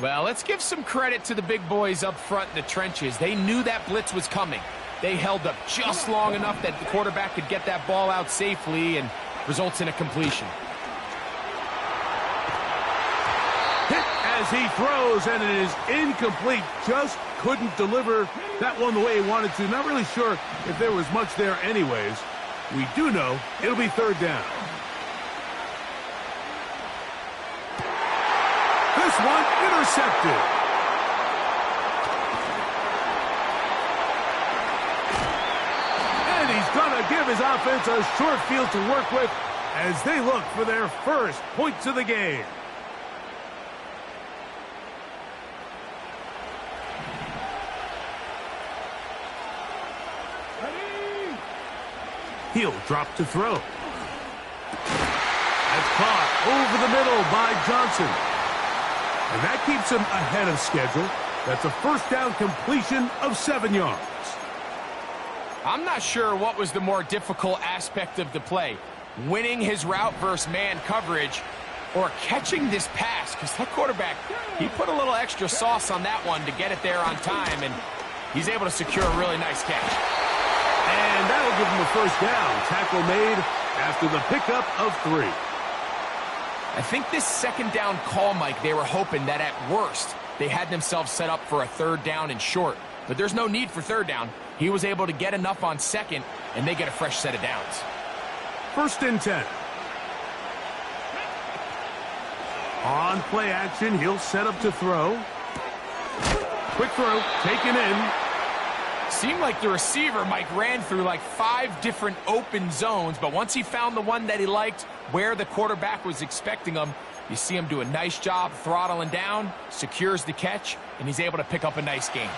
Well, let's give some credit to the big boys up front in the trenches. They knew that blitz was coming. They held up just long enough that the quarterback could get that ball out safely and results in a completion. Hit as he throws, and it is incomplete. Just couldn't deliver that one the way he wanted to. Not really sure if there was much there anyways. We do know it'll be third down. This one intercepted. And he's going to give his offense a short field to work with as they look for their first points of the game. He'll drop to throw. That's caught over the middle by Johnson. And that keeps him ahead of schedule. That's a first down completion of 7 yards. I'm not sure what was the more difficult aspect of the play. Winning his route versus man coverage or catching this pass. Because that quarterback, he put a little extra sauce on that one to get it there on time. And he's able to secure a really nice catch. And that'll give him a first down. Tackle made after the pickup of 3. I think this second down call, Mike, they were hoping that at worst they had themselves set up for a third down and short. But there's no need for third down. He was able to get enough on second, and they get a fresh set of downs. First and 10. On play action, he'll set up to throw. Quick throw, taken in. Seemed like the receiver, Mike, ran through like 5 different open zones, but once he found the one that he liked, where the quarterback was expecting him, you see him do a nice job throttling down, secures the catch, and he's able to pick up a nice gain.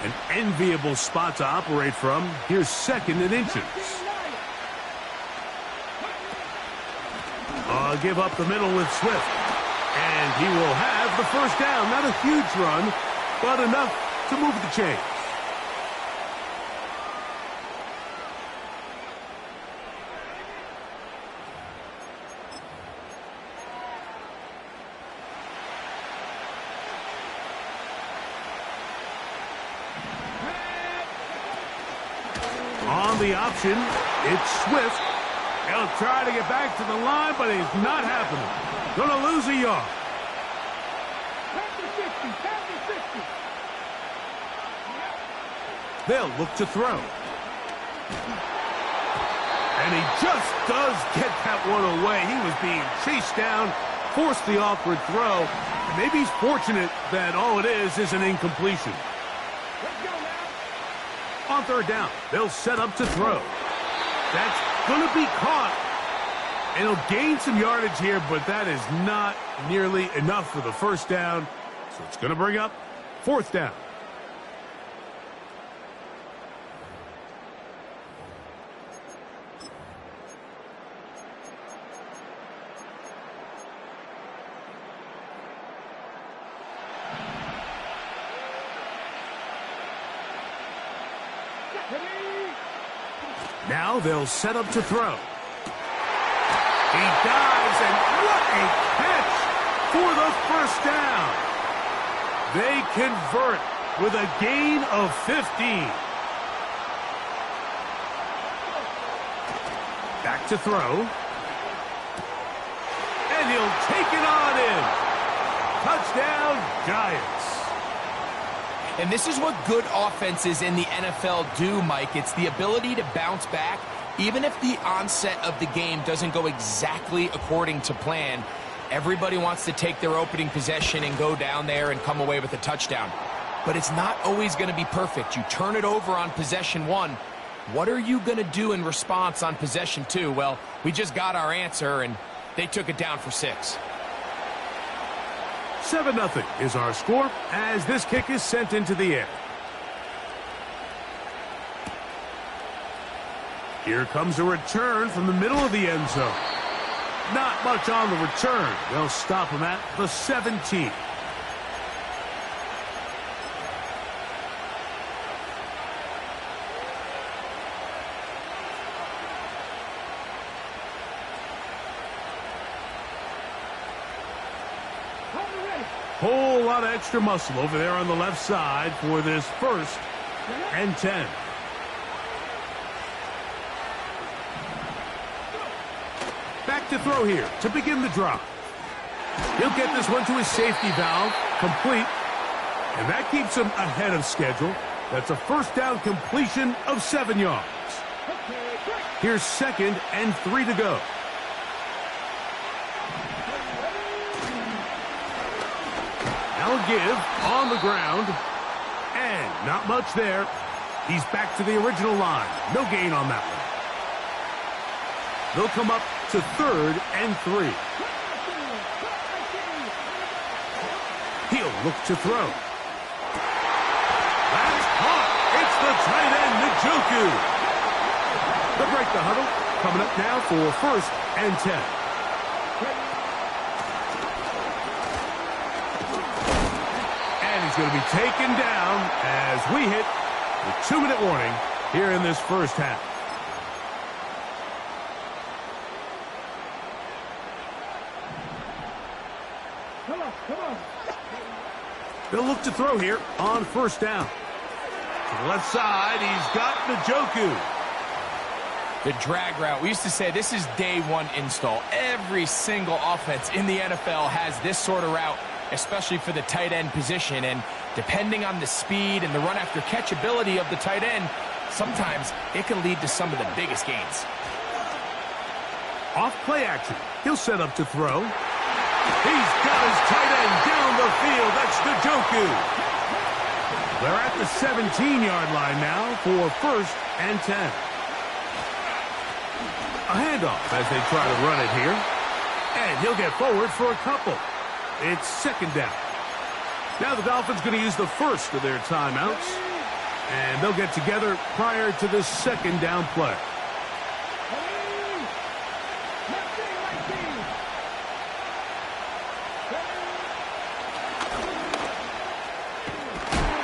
An enviable spot to operate from. Here's second and inches. Give up the middle with Swift. And he will have the first down. Not a huge run, but enough to move the chains. On the option, it's Swift. He'll try to get back to the line, but it's not happening. Gonna lose a yard. They'll look to throw. And he just does get that one away. He was being chased down, forced the awkward throw. And maybe he's fortunate that all it is an incompletion. On third down, they'll set up to throw. That's going to be caught. And he'll gain some yardage here, but that is not nearly enough for the first down. So it's going to bring up fourth down. Now they'll set up to throw. He dives, and what a catch for the first down. They convert with a gain of 15. Back to throw. And he'll take it on in. Touchdown, Giants. And this is what good offenses in the NFL do, Mike. It's the ability to bounce back, even if the onset of the game doesn't go exactly according to plan. Everybody wants to take their opening possession and go down there and come away with a touchdown. But it's not always going to be perfect. You turn it over on possession one. What are you going to do in response on possession two? Well, we just got our answer, and they took it down for 6. 7-0 is our score as this kick is sent into the air. Here comes a return from the middle of the end zone. Not much on the return. They'll stop him at the 17. Whole lot of extra muscle over there on the left side for this 1st and 10. Back to throw here to begin the drive. He'll get this one to his safety valve, complete, and that keeps him ahead of schedule. That's a first down completion of 7 yards. Here's 2nd and 3 to go. They'll give on the ground, and not much there. He's back to the original line. No gain on that one. They'll come up to 3rd and 3. He'll look to throw. That's caught. It's the tight end, Njoku. They'll break the huddle. Coming up now for 1st and 10. He's going to be taken down as we hit the 2-minute warning here in this first half. Come on. They'll look to throw here on 1st down. To the left side, he's got Njoku. The drag route. We used to say this is day one install. Every single offense in the NFL has this sort of route, especially for the tight end position. And depending on the speed and the run after catch ability of the tight end, sometimes it can lead to some of the biggest gains. Off play action. He'll set up to throw. He's got his tight end down the field. That's Njoku. They're at the 17-yard line now for 1st and 10. A handoff as they try to run it here. And he'll get forward for a couple. It's 2nd down. Now the Dolphins going to use the 1st of their timeouts. And they'll get together prior to the 2nd down play.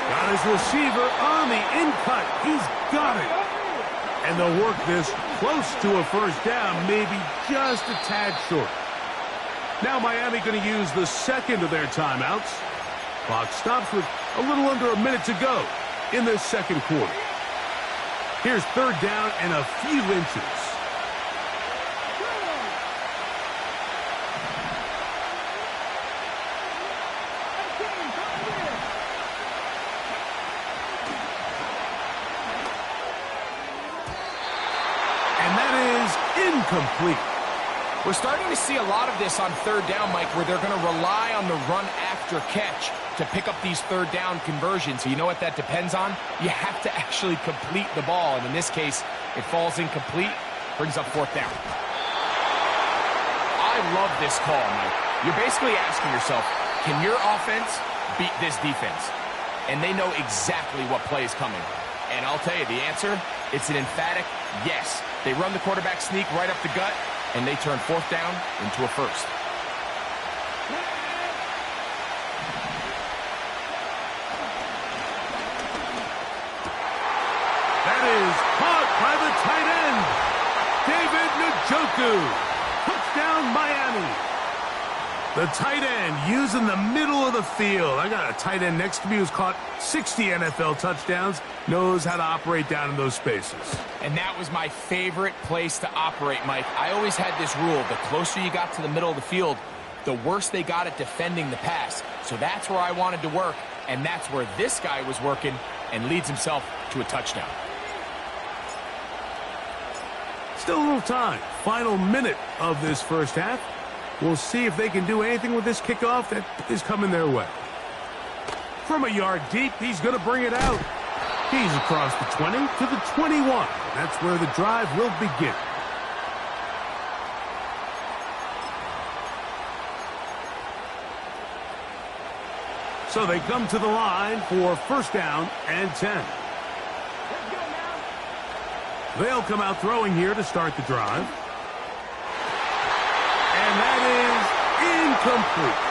Got his receiver on the in-cut. He's got it. And they'll work this close to a 1st down, maybe just a tad short. Now Miami going to use the 2nd of their timeouts. Clock stops with a little under a minute to go in this 2nd quarter. Here's third down and a few inches. And that is incomplete. We're starting to see a lot of this on third down, Mike, where they're going to rely on the run after catch to pick up these third down conversions. So you know what that depends on? You have to actually complete the ball. And in this case, it falls incomplete, brings up fourth down. I love this call, Mike. You're basically asking yourself, can your offense beat this defense? And they know exactly what play is coming. And I'll tell you, the answer, it's an emphatic yes. They run the quarterback sneak right up the gut, and they turn fourth down into a first. That is caught by the tight end, David Njoku. Touchdown, Miami. The tight end using the middle of the field. I got a tight end next to me who's caught 60 NFL touchdowns, knows how to operate down in those spaces. And that was my favorite place to operate, Mike. I always had this rule, the closer you got to the middle of the field, the worse they got at defending the pass. So that's where I wanted to work, and that's where this guy was working and leads himself to a touchdown. Still a little time. Final minute of this first half. We'll see if they can do anything with this kickoff that is coming their way. From a yard deep, he's going to bring it out. He's across the 20 to the 21. That's where the drive will begin. So they come to the line for first down and 10. They'll come out throwing here to start the drive. And that is incomplete.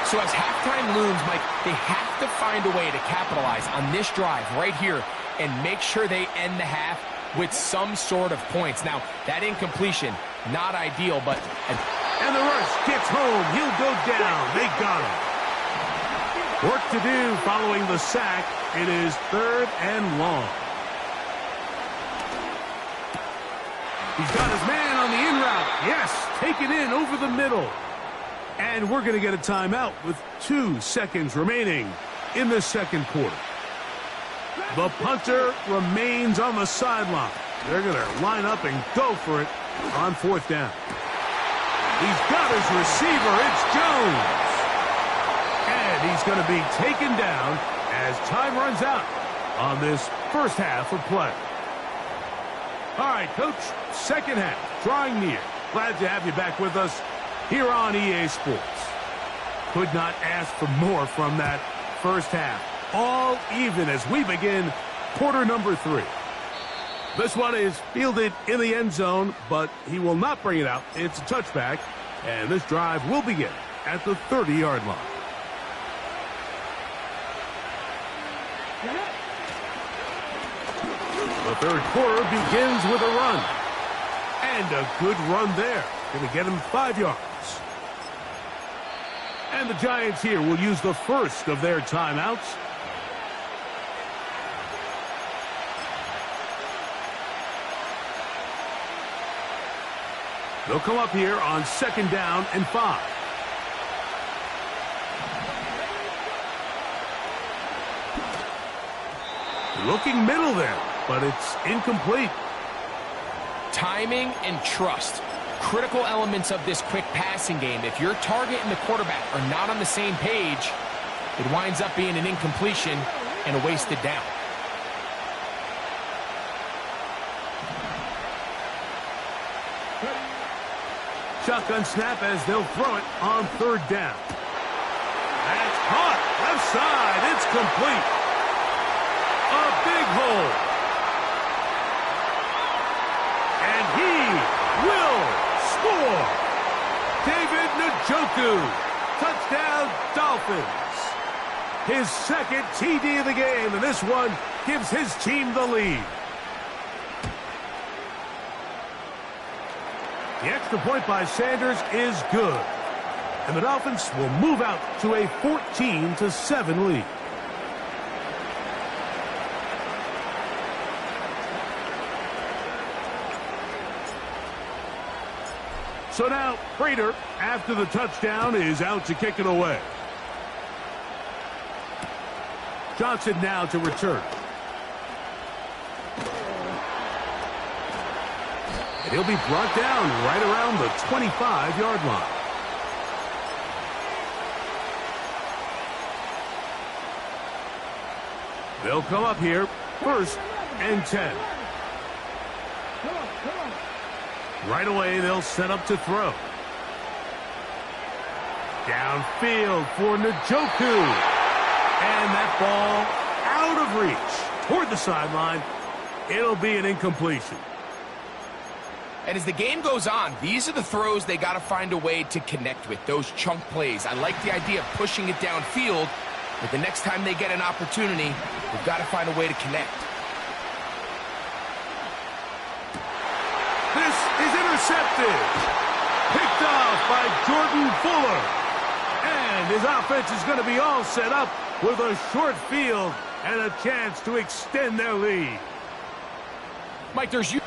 So as halftime looms, Mike, they have to find a way to capitalize on this drive right here and make sure they end the half with some sort of points. Now, that incompletion, not ideal, but... And the rush gets home. He'll go down. They got him. Work to do following the sack. It is third and long. He's got his man on the in route. Yes, take it in over the middle. And we're going to get a timeout with 2 seconds remaining in the second quarter. The punter remains on the sideline. They're going to line up and go for it on fourth down. He's got his receiver. It's Jones. And he's going to be taken down as time runs out on this first half of play. All right, Coach, second half, drawing near. Glad to have you back with us here on EA Sports. Could not ask for more from that first half. All even as we begin quarter number 3. This one is fielded in the end zone, but he will not bring it out. It's a touchback, and this drive will begin at the 30-yard line. The third quarter begins with a run. And a good run there. Going to get him 5 yards. And the Giants here will use the first of their timeouts. They'll come up here on second down and 5. Looking middle there, but it's incomplete. Timing and trust. Critical elements of this quick passing game. If your target and the quarterback are not on the same page, it winds up being an incompletion and a wasted down. Shotgun snap as they'll throw it on third down. That's caught. Left side. It's complete. A big hole. And he will score. David Njoku. Touchdown, Dolphins. His second TD of the game, and this one gives his team the lead. The extra point by Sanders is good. And the Dolphins will move out to a 14-7 lead. So now, Prater, after the touchdown, is out to kick it away. Johnson now to return. And he'll be brought down right around the 25-yard line. They'll come up here, 1st and 10. Right away, they'll set up to throw. Downfield for Njoku. And that ball out of reach toward the sideline. It'll be an incompletion. And as the game goes on, these are the throws they got to find a way to connect with, those chunk plays. I like the idea of pushing it downfield, but the next time they get an opportunity, they've got to find a way to connect. This is intercepted. Picked off by Jordan Fuller. And his offense is going to be all set up with a short field and a chance to extend their lead. Mike, there's you.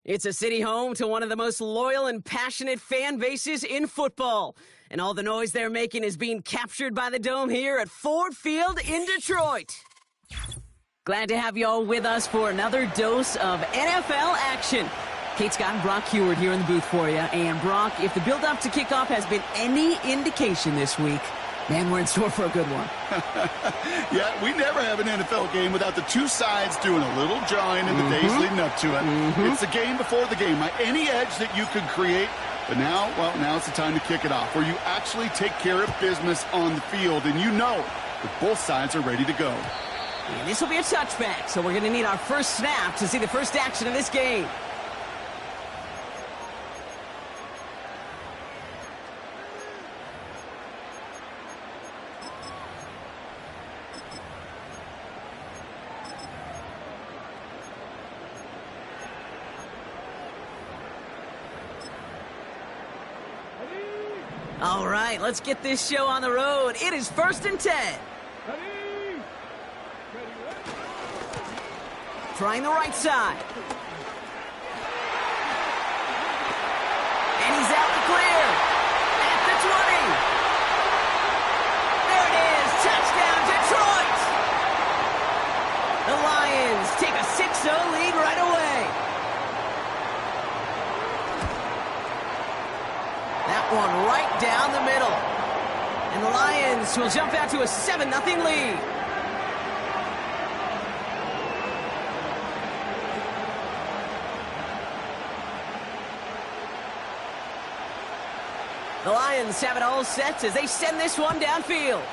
It's a city home to one of the most loyal and passionate fan bases in football. And all the noise they're making is being captured by the Dome here at Ford Field in Detroit. Glad to have you all with us for another dose of NFL action. Kate Scott and Brock Heward here in the booth for you. And Brock, if the build-up to kickoff has been any indication this week, man, we're in store for a good one. Yeah, we never have an NFL game without the two sides doing a little jawing in the days leading up to it. It's the game before the game. Any edge that you could create, but now, well, now it's the time to kick it off, where you actually take care of business on the field, and you know that both sides are ready to go. And this will be a touchback, so we're going to need our first snap to see the first action of this game. All right, let's get this show on the road. It is 1st and 10. Trying the right side. And he's out the clear. At the 20. There it is. Touchdown, Detroit. The Lions take a 6-0 lead right away. That one right down the middle. And the Lions will jump out to a 7-0 lead. The Lions have it all set as they send this one downfield.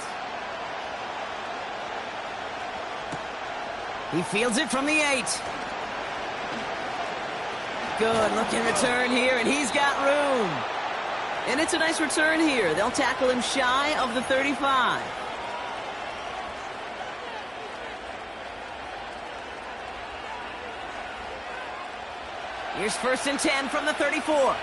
He fields it from the 8. Good looking return here, and he's got room. And it's a nice return here. They'll tackle him shy of the 35. Here's 1st and 10 from the 34.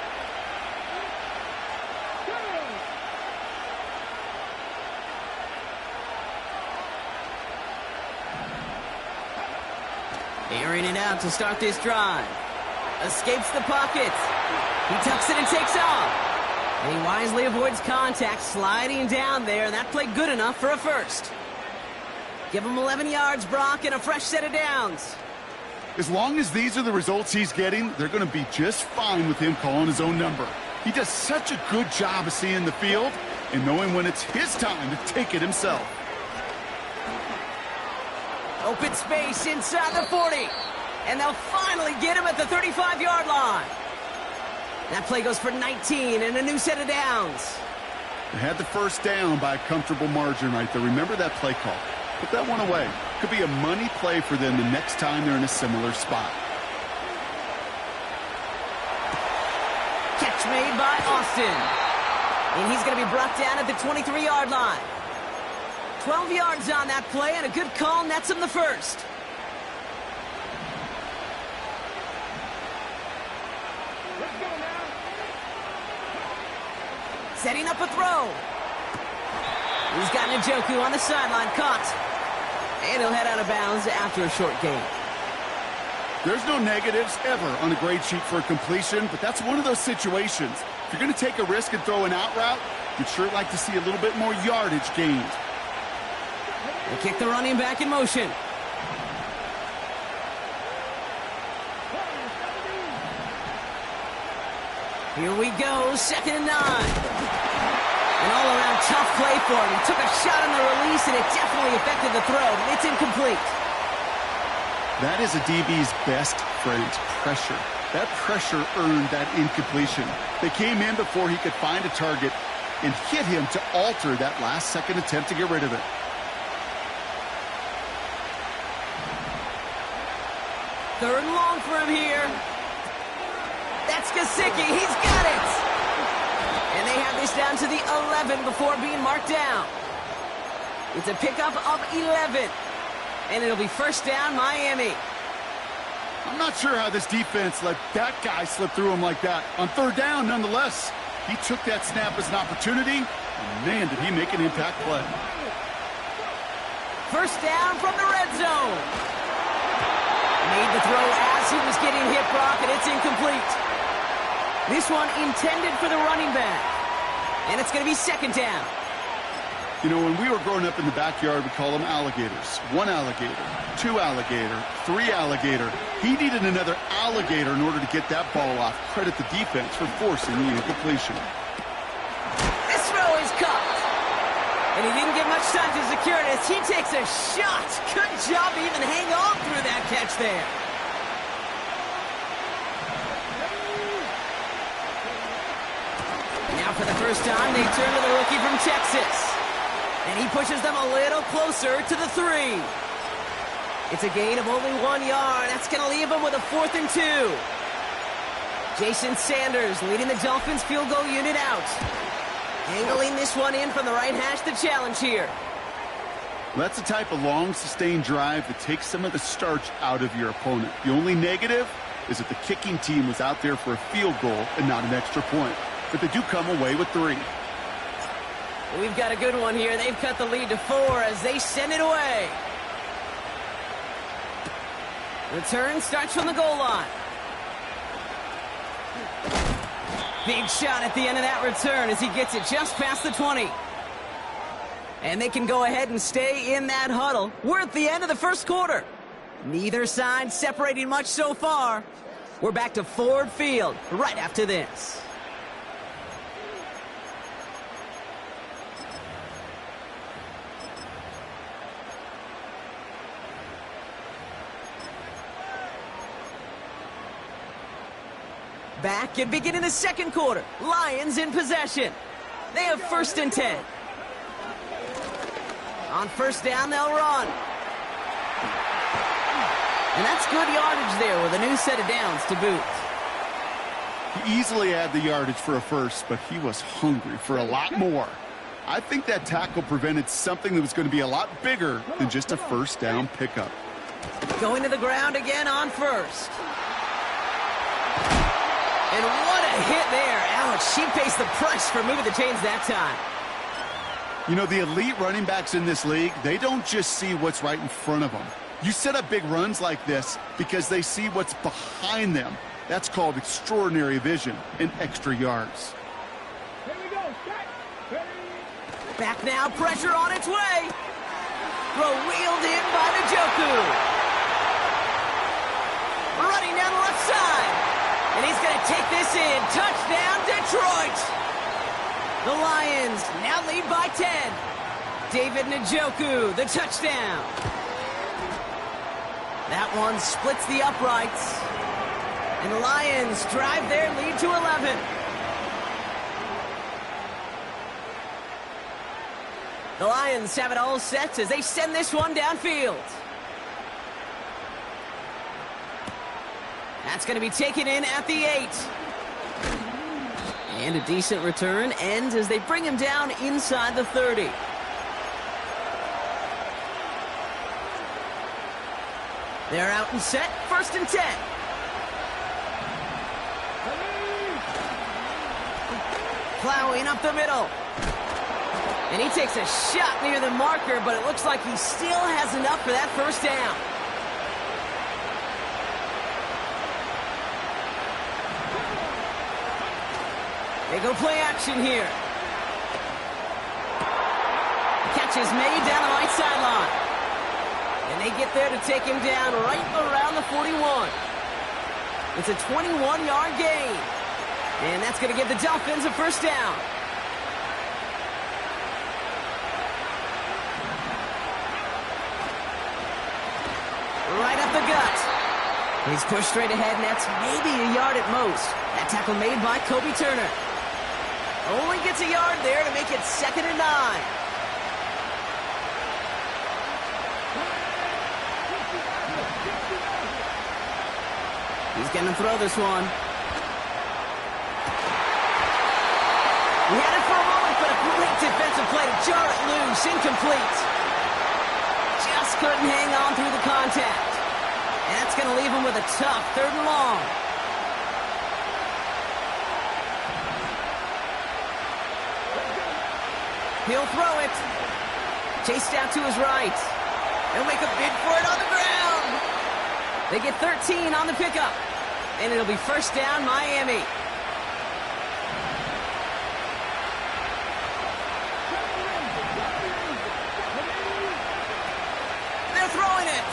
Airing it out to start this drive. Escapes the pocket. He tucks it and takes off. And he wisely avoids contact, sliding down there, and that played good enough for a first. Give him 11 yards, Brock, and a fresh set of downs. As long as these are the results he's getting, they're going to be just fine with him calling his own number. He does such a good job of seeing the field and knowing when it's his time to take it himself. Open space inside the 40. And they'll finally get him at the 35-yard line. That play goes for 19 and a new set of downs. They had the first down by a comfortable margin right there. Remember that play call. Put that one away. Could be a money play for them the next time they're in a similar spot. Catch made by Austin. And he's going to be brought down at the 23-yard line. 12 yards on that play, and a good call nets him the first. Setting up a throw. He's got Njoku on the sideline, caught. And he'll head out of bounds after a short gain. There's no negatives ever on a grade sheet for a completion, but that's one of those situations. If you're going to take a risk and throw an out route, you'd sure like to see a little bit more yardage gained. They kick the running back in motion. Here we go, 2nd and 9. An all-around tough play for him. He took a shot on the release, and it definitely affected the throw, but it's incomplete. That is a DB's best friend, pressure. That pressure earned that incompletion. They came in before he could find a target and hit him to alter that last-second attempt to get rid of it. Third and long for him here. That's Gesicki. He's got it. And they have this down to the 11 before being marked down. It's a pickup of 11. And it'll be first down, Miami. I'm not sure how this defense let that guy slip through him like that. On 3rd down, nonetheless, he took that snap as an opportunity. And man, did he make an impact play. First down from the red zone. Made the throw as he was getting hit, Brock, and it's incomplete. This one intended for the running back. And it's going to be 2nd down. You know, when we were growing up in the backyard, we call them alligators. 1 alligator, 2 alligator, 3 alligator. He needed another alligator in order to get that ball off. Credit the defense for forcing the incompletion. This throw is caught. And he didn't get much time to secure it as he takes a shot. Good job to even hang on through that catch there. Now for the first time, they turn to the rookie from Texas. And he pushes them a little closer to the 3. It's a gain of only 1 yard. That's going to leave him with a 4th and 2. Jason Sanders leading the Dolphins field goal unit out. Angling this one in from the right hash, the challenge here. That's the type of long, sustained drive that takes some of the starch out of your opponent. The only negative is that the kicking team was out there for a field goal and not an extra point. But they do come away with 3. We've got a good one here. They've cut the lead to 4 as they send it away. Return starts from the goal line. Big shot at the end of that return as he gets it just past the 20. And they can go ahead and stay in that huddle. We're at the end of the first quarter. Neither side separating much so far. We're back to Ford Field right after this. Back and beginning the second quarter. Lions in possession. They have 1st and 10. On first down, they'll run. And that's good yardage there with a new set of downs to boot. He easily had the yardage for a first, but he was hungry for a lot more. I think that tackle prevented something that was going to be a lot bigger than just a first down pickup. Going to the ground again on first. And what a hit there. Ouch, she faced the price for moving the chains that time. You know, the elite running backs in this league, they don't just see what's right in front of them. You set up big runs like this because they see what's behind them. That's called extraordinary vision and extra yards. Here we go. Back now, pressure on its way. Throw wheeled in by Njoku. Running down the left side. And he's going to take this in. Touchdown, Detroit. The Lions now lead by 10. David Njoku, the touchdown. That one splits the uprights. And the Lions drive their lead to 11. The Lions have it all set as they send this one downfield. That's going to be taken in at the 8. And a decent return ends as they bring him down inside the 30. They're out and set, 1st and 10. Plowing up the middle. And he takes a shot near the marker, but it looks like he still has enough for that first down. They go play action here. Catch is made down the right sideline. And they get there to take him down right around the 41. It's a 21-yard gain. And that's going to give the Dolphins a first down. Right up the gut. He's pushed straight ahead, and that's maybe a yard at most. That tackle made by Kobe Turner. Only gets a yard there to make it 2nd and 9. He's going to throw this one. He had it for a moment, but a great defensive play to jar it loose. Incomplete. Just couldn't hang on through the contact. And that's going to leave him with a tough 3rd and long. He'll throw it. Chased out to his right. He'll make a bid for it on the ground. They get 13 on the pickup. And it'll be first down, Miami. They're throwing it.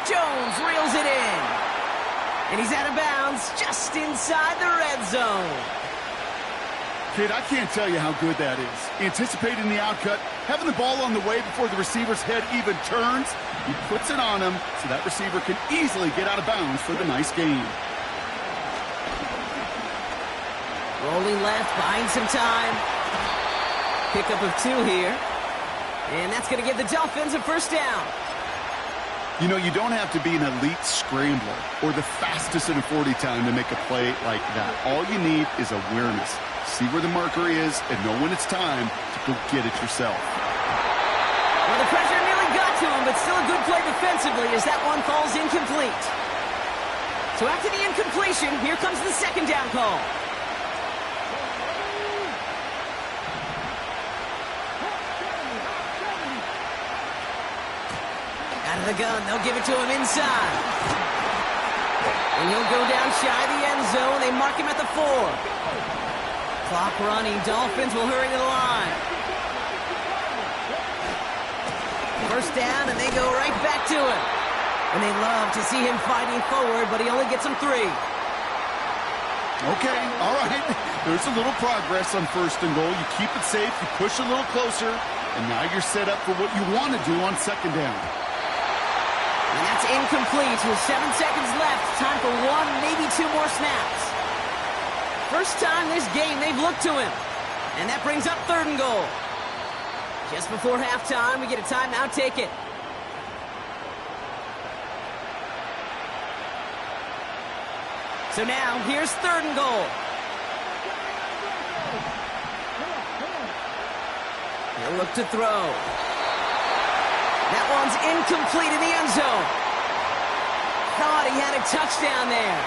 Jones reels it in. And he's out of bounds just inside the red zone. Kid, I can't tell you how good that is. Anticipating the outcut, having the ball on the way before the receiver's head even turns, he puts it on him so that receiver can easily get out of bounds for the nice gain. Rolling left, buying some time. Pickup of 2 here. And that's going to give the Dolphins a first down. You know, you don't have to be an elite scrambler or the fastest in a 40 time to make a play like that. All you need is awareness. See where the marker is and know when it's time to go get it yourself. Well, the pressure nearly got to him, but still a good play defensively as that one falls incomplete. So after the incompletion, here comes the second down call. Out of the gun, they'll give it to him inside. And he'll go down shy of the end zone. They mark him at the 4. Clock running. Dolphins will hurry to the line. First down, and they go right back to him. And they love to see him fighting forward, but he only gets them 3. Okay, all right. There's a little progress on first and goal. You keep it safe, you push a little closer, and now you're set up for what you want to do on second down. And that's incomplete with 7 seconds left. Time for 1, maybe 2 more snaps. First time this game they've looked to him. And that brings up 3rd and goal. Just before halftime, we get a timeout taken. So now, here's 3rd and goal. He'll look to throw. That one's incomplete in the end zone. Thought he had a touchdown there.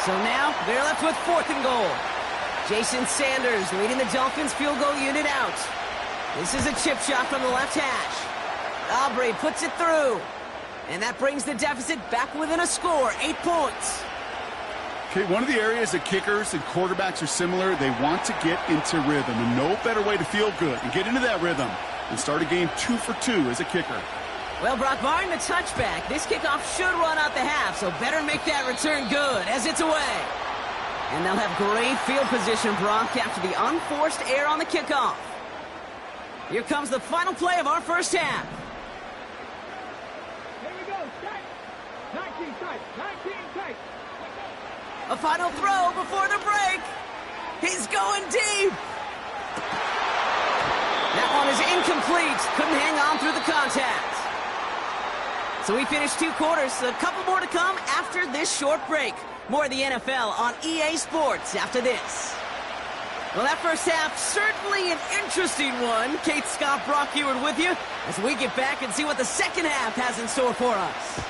So now, they're left with 4th and goal. Jason Sanders leading the Dolphins field goal unit out. This is a chip shot from the left hash. Aubrey puts it through. And that brings the deficit back within a score, 8 points. Okay, one of the areas that kickers and quarterbacks are similar, they want to get into rhythm. And no better way to feel good and get into that rhythm than start a game 2 for 2 as a kicker. Well, Brock, barring the touchback, this kickoff should run out the half, so better make that return good as it's away. And they'll have great field position, Brock, after the unforced error on the kickoff. Here comes the final play of our first half. Here we go. Tight. 19 tight. 19 tight. A final throw before the break. He's going deep. That one is incomplete. Couldn't hang on through the contact. So we finished 2 quarters. A couple more to come after this short break. More of the NFL on EA Sports after this. Well, that first half, certainly an interesting one. Kate, Scott, Brock Eward with you as we get back and see what the second half has in store for us.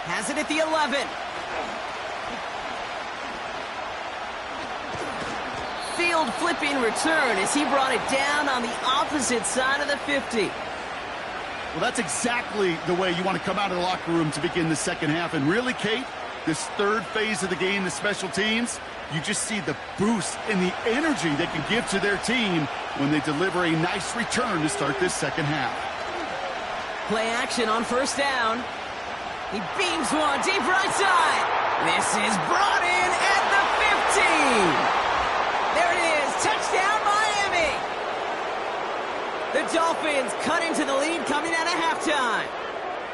Has it at the 11. Field flipping return as he brought it down on the opposite side of the 50. Well, that's exactly the way you want to come out of the locker room to begin the second half. And really, Kate, this third phase of the game, the special teams, you just see the boost and the energy they can give to their team when they deliver a nice return to start this second half. Play action on first down. He beams one deep right side. This is brought in at the 15. There it is. Touchdown, Miami. The Dolphins cut into the lead coming out of halftime.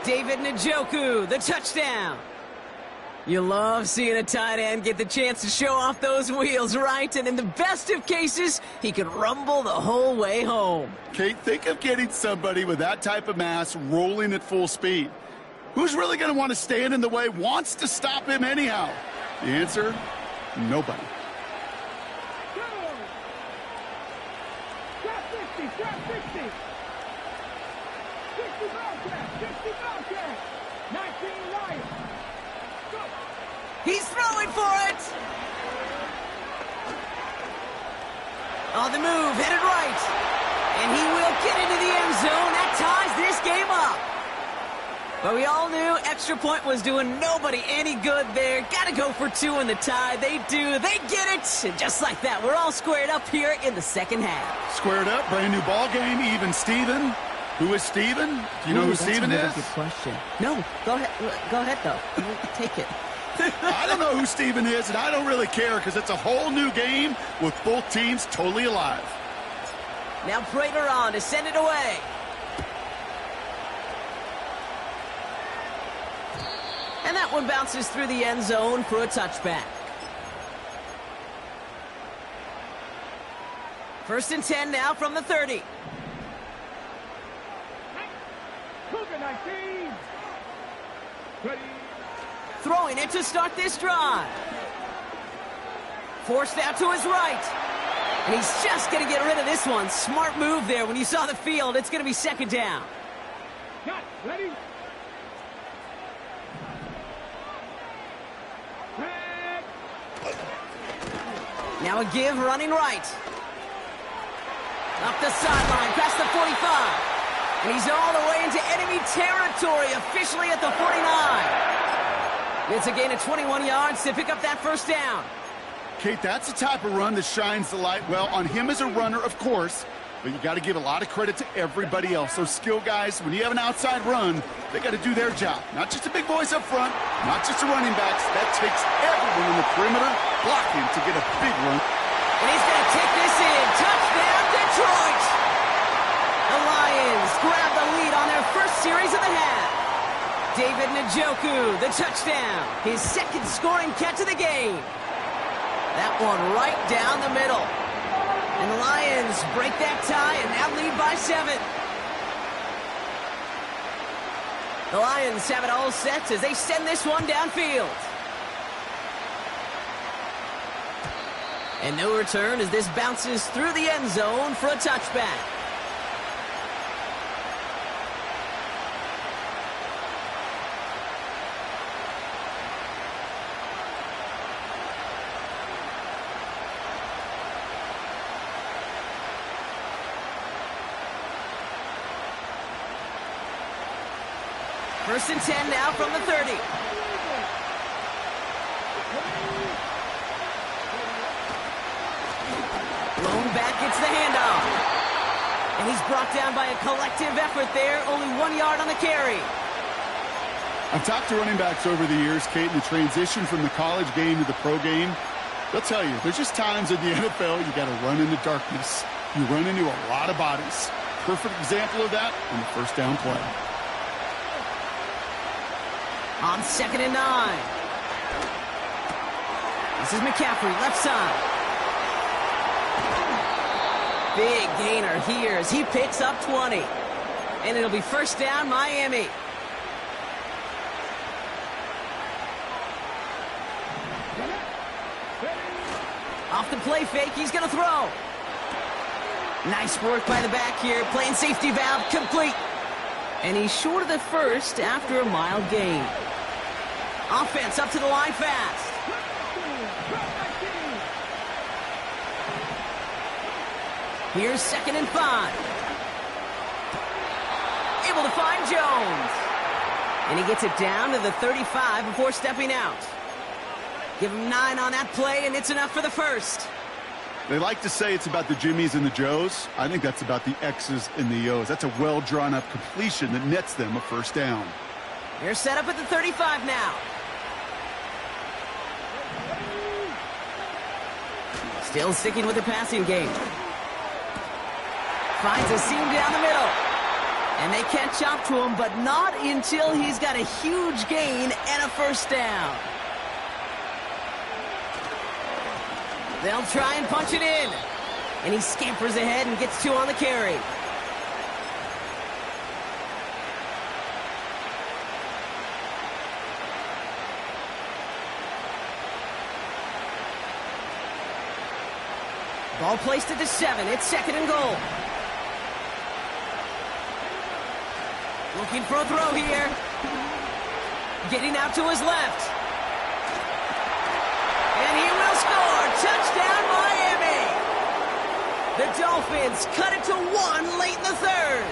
David Njoku, the touchdown. You love seeing a tight end get the chance to show off those wheels, right? And in the best of cases, he could rumble the whole way home. Kate, think of getting somebody with that type of mass rolling at full speed. Who's really going to want to stand in the way, wants to stop him anyhow? The answer, nobody. Stop 60. Stop 60. 60 Bobcat. 60 Bobcat. 19 Lions. Go. He's throwing for it. On the move, headed right. And he will get into the end zone. That ties this game up. But we all knew extra point was doing nobody any good there. Got to go for 2 in the tie. They do. They get it. And just like that, we're all squared up here in the second half. Squared up, brand new ball game, even Steven. Who is Steven? Do you know who Steven is? That's a good question. No, go ahead. Go ahead, though. Take it. I don't know who Steven is, and I don't really care because it's a whole new game with both teams totally alive. Now Prater on to send it away. And that one bounces through the end zone for a touchback. 1st and 10 now from the 30. Throwing it to start this drive. Forced out to his right. And he's just going to get rid of this one. Smart move there. When you saw the field, it's going to be second down. Ready? Now a give running right. Up the sideline, past the 45. And he's all the way into enemy territory, officially at the 49. It's a gain of 21 yards to pick up that first down. Kate, that's the type of run that shines the light, well, on him as a runner, of course, but you got to give a lot of credit to everybody else. Those skill guys, when you have an outside run, they got to do their job. Not just the big boys up front, not just the running backs. That takes everyone in the perimeter blocking to get a big run. And he's going to take this in. Touchdown, Detroit! The Lions grab the lead on their first series of the half. David Njoku, the touchdown. His second scoring catch of the game. That one right down the middle. And the Lions break that tie and now lead by 7. The Lions have it all set as they send this one downfield. And no return as this bounces through the end zone for a touchback. First and 10 now from the 30. Blown back gets the handoff. And he's brought down by a collective effort there. Only 1 yard on the carry. I've talked to running backs over the years, Kate, in the transition from the college game to the pro game. They'll tell you, there's just times in the NFL you got to run into darkness. You run into a lot of bodies. Perfect example of that in the first down play. On 2nd and 9. This is McCaffrey, left side. Big gainer here as he picks up 20. And it'll be first down, Miami. Off the play fake, he's going to throw. Nice work by the back here, playing safety valve complete. And he's short of the first after a mild gain. Offense up to the line fast. Here's 2nd and 5. Able to find Jones. And he gets it down to the 35 before stepping out. Give him 9 on that play, and it's enough for the first. They like to say it's about the Jimmies and the Joes. I think that's about the X's and the O's. That's a well-drawn-up completion that nets them a first down. They're set up at the 35 now. Still sticking with the passing game. Finds a seam down the middle. And they catch up to him, but not until he's got a huge gain and a first down. They'll try and punch it in. And he scampers ahead and gets 2 on the carry. Ball placed at the 7. It's 2nd and goal. Looking for a throw here. Getting out to his left. And he will score. Touchdown, Miami. The Dolphins cut it to 1 late in the 3rd.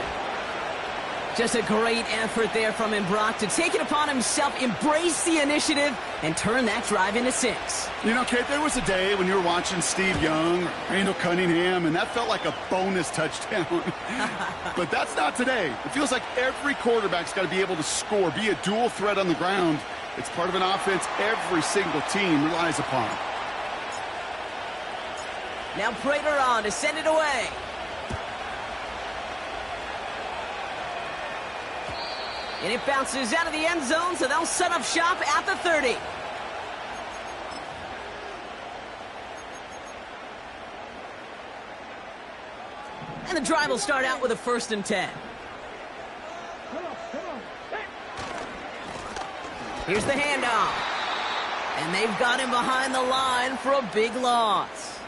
Just a great effort there from him, Brock, to take it upon himself, embrace the initiative, and turn that drive into 6. You know, Kate, there was a day when you were watching Steve Young or Randall Cunningham, and that felt like a bonus touchdown. But that's not today. It feels like every quarterback's got to be able to score, be a dual threat on the ground. It's part of an offense every single team relies upon. Now Prater on to send it away. And it bounces out of the end zone, so they'll set up shop at the 30. And the drive will start out with a 1st and 10. Here's the handoff. And they've got him behind the line for a big loss.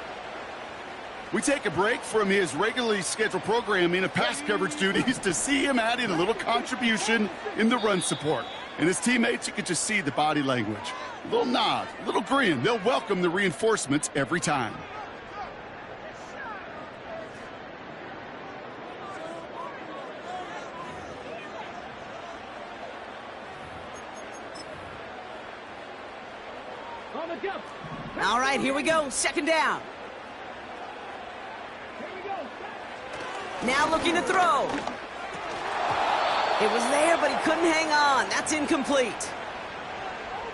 We take a break from his regularly scheduled programming of pass coverage duties to see him adding a little contribution in the run support. And his teammates, you can just see the body language. A little nod, a little grin. They'll welcome the reinforcements every time. All right, here we go. Second down. Now looking to throw. It was there, but he couldn't hang on. That's incomplete.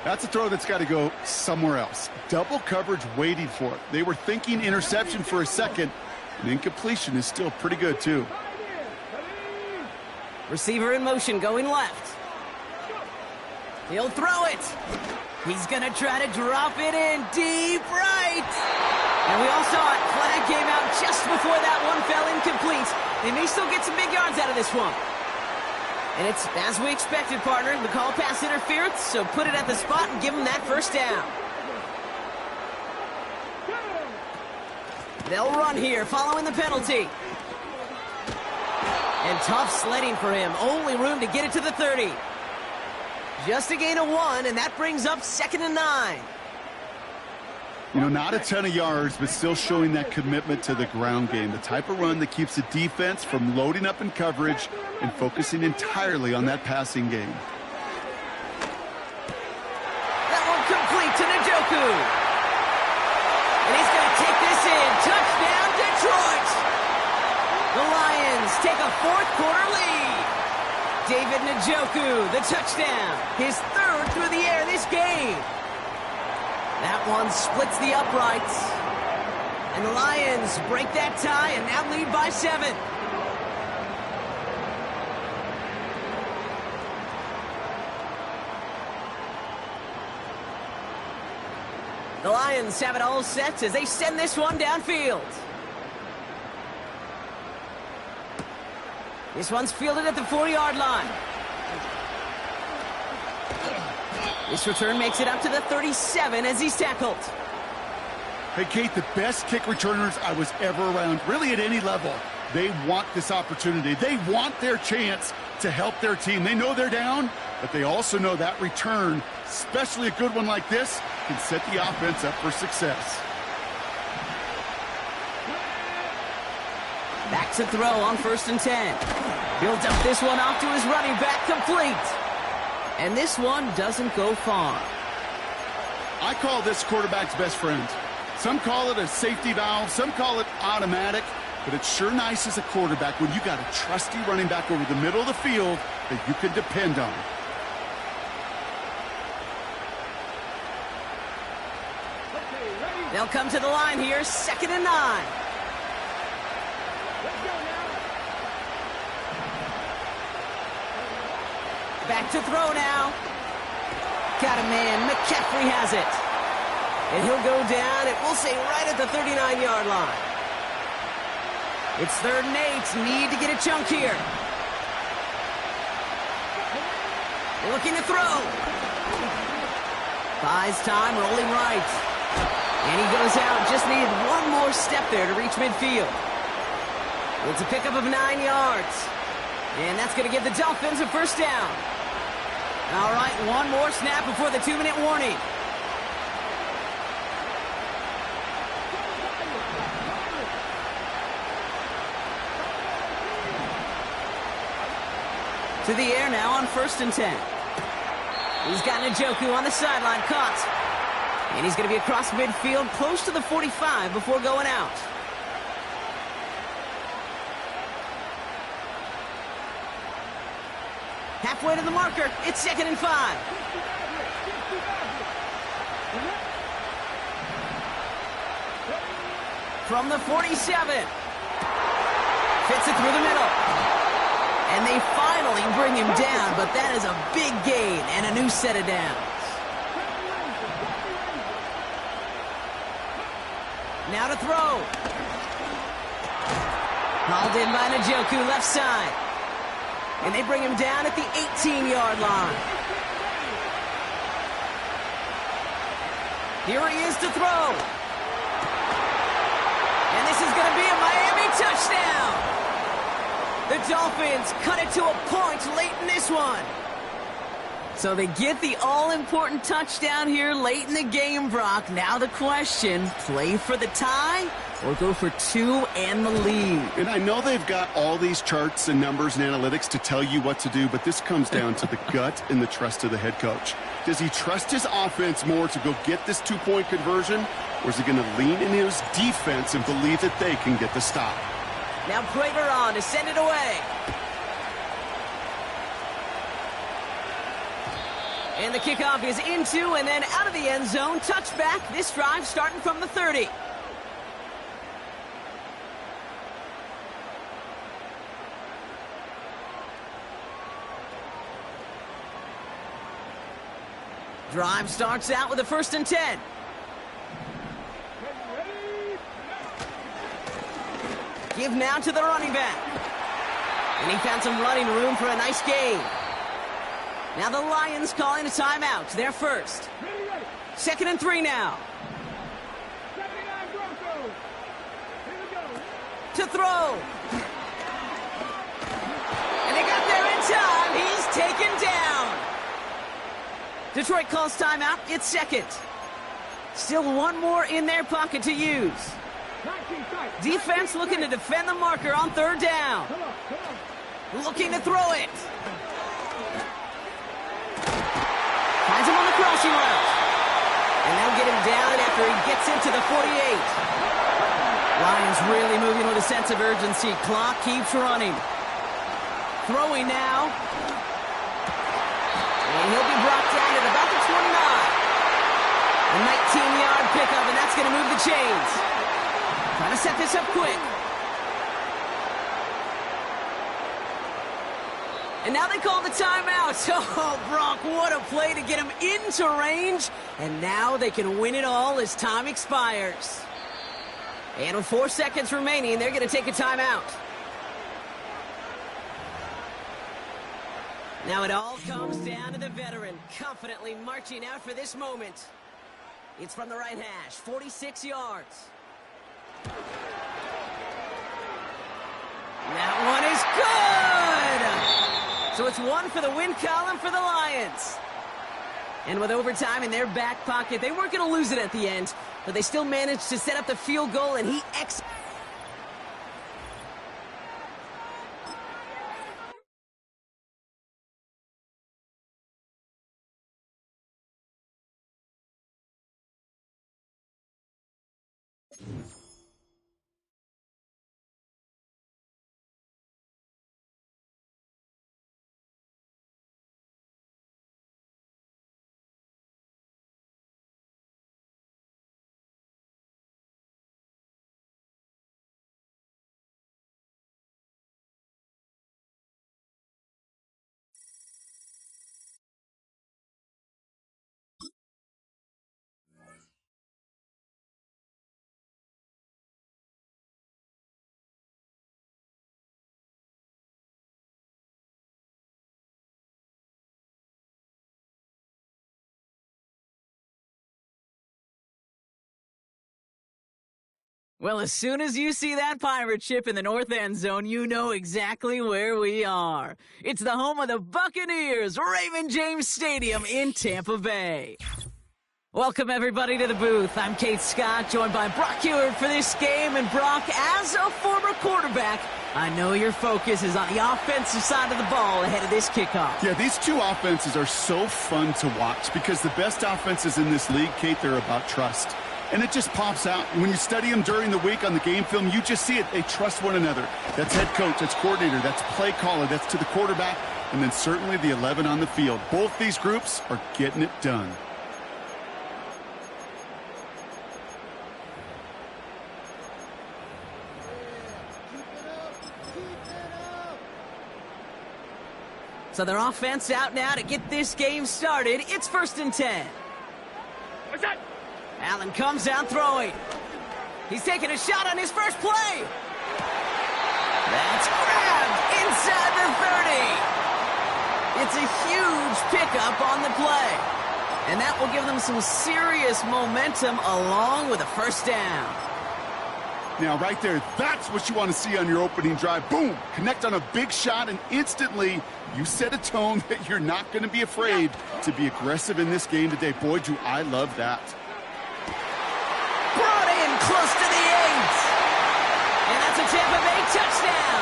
That's a throw that's got to go somewhere else. Double coverage waiting for it. They were thinking interception for a second, and incompletion is still pretty good, too. Receiver in motion, going left. He'll throw it. He's going to try to drop it in deep right. And we all saw it. Flag came out just before that one fell incomplete. They may still get some big yards out of this one. And it's as we expected, partner. The call pass interference, so put it at the spot and give them that first down. They'll run here following the penalty. And tough sledding for him. Only room to get it to the 30. Just a gain of 1, and that brings up 2nd and 9. You know, not a ton of yards, but still showing that commitment to the ground game. The type of run that keeps the defense from loading up in coverage and focusing entirely on that passing game. That one complete to Njoku. And he's going to take this in. Touchdown, Detroit. The Lions take a 4th quarter lead. David Njoku, the touchdown. His 3rd through the air this game. That one splits the uprights. And the Lions break that tie and now lead by 7. The Lions have it all set as they send this one downfield. This one's fielded at the 4-yard line. This return makes it up to the 37 as he's tackled. Hey, Kate, the best kick returners I was ever around, really at any level, they want this opportunity. They want their chance to help their team. They know they're down, but they also know that return, especially a good one like this, can set the offense up for success. Back to throw on 1st and 10. He'll dump this one off to his running back, complete. And this one doesn't go far. I call this quarterback's best friend. Some call it a safety valve, some call it automatic, but it's sure nice as a quarterback when you got a trusty running back over the middle of the field that you can depend on. They'll come to the line here, 2nd and 9. Back to throw now. Got a man. McCaffrey has it. And he'll go down, it will say right at the 39-yard line. It's 3rd and 8. Need to get a chunk here. They're looking to throw. Buys time, rolling right. And he goes out. Just needed one more step there to reach midfield. It's a pickup of 9 yards. And that's going to give the Dolphins a first down. All right, one more snap before the 2-minute warning. To the air now on 1st and 10. He's got Njoku on the sideline, caught. And he's going to be across midfield, close to the 45 before going out. Halfway to the marker, it's 2nd and 5. From the 47. Fits it through the middle. And they finally bring him down, but that is a big gain and a new set of downs. Now to throw. Hauled in by Njoku, left side. And they bring him down at the 18-yard line. Here he is to throw. And this is going to be a Miami touchdown. The Dolphins cut it to a point late in this one. So they get the all-important touchdown here late in the game, Brock. Now the question, play for the tie or go for two and the lead? And I know they've got all these charts and numbers and analytics to tell you what to do, but this comes down to the gut and the trust of the head coach. Does he trust his offense more to go get this two-point conversion, or is he going to lean in his defense and believe that they can get the stop? Now Prater on to send it away. And the kickoff is into and then out of the end zone. Touchback. This drive starting from the 30. Drive starts out with a 1st and 10. Give now to the running back. And he found some running room for a nice gain. Now the Lions calling a timeout. They're first. 2nd and 3 now. To throw. And they got there in time. He's taken down. Detroit calls timeout. It's 2nd. Still one more in their pocket to use. Defense looking to defend the marker on 3rd down. Looking to throw it. Finds him on the crossing route. And they'll get him down after he gets into the 48. Lions really moving with a sense of urgency. Clock keeps running. Throwing now. And he'll be brought down at about the 29. A 19-yard pickup, and that's going to move the chains. Trying to set this up quick. And now they call the timeout. Oh, Brock, what a play to get him into range. And now they can win it all as time expires. And with 4 seconds remaining, they're going to take a timeout. Now it all comes down to the veteran, confidently marching out for this moment. It's from the right hash, 46 yards. That one is good! So it's one for the win column for the Lions. And with overtime in their back pocket, they weren't going to lose it at the end, but they still managed to set up the field goal, and he Well, as soon as you see that pirate ship in the north end zone, you know exactly where we are. It's the home of the Buccaneers, Raymond James Stadium in Tampa Bay. Welcome, everybody, to the booth. I'm Kate Scott, joined by Brock Heward for this game. And Brock, as a former quarterback, I know your focus is on the offensive side of the ball ahead of this kickoff. Yeah, these two offenses are so fun to watch because the best offenses in this league, Kate, they're about trust. And it just pops out. When you study them during the week on the game film, you just see it. They trust one another. That's head coach, that's coordinator, that's play caller, that's to the quarterback, and then certainly the 11 on the field. Both these groups are getting it done. So their offense out now to get this game started. It's 1st and 10. Allen comes down throwing. He's taking a shot on his first play. That's grabbed inside the 30. It's a huge pickup on the play. And that will give them some serious momentum along with a first down. Now, right there, that's what you want to see on your opening drive. Boom! Connect on a big shot, and instantly you set a tone that you're not going to be afraid to be aggressive in this game today. Boy, do I love that. Brought in close to the 8. And that's a Tampa Bay touchdown.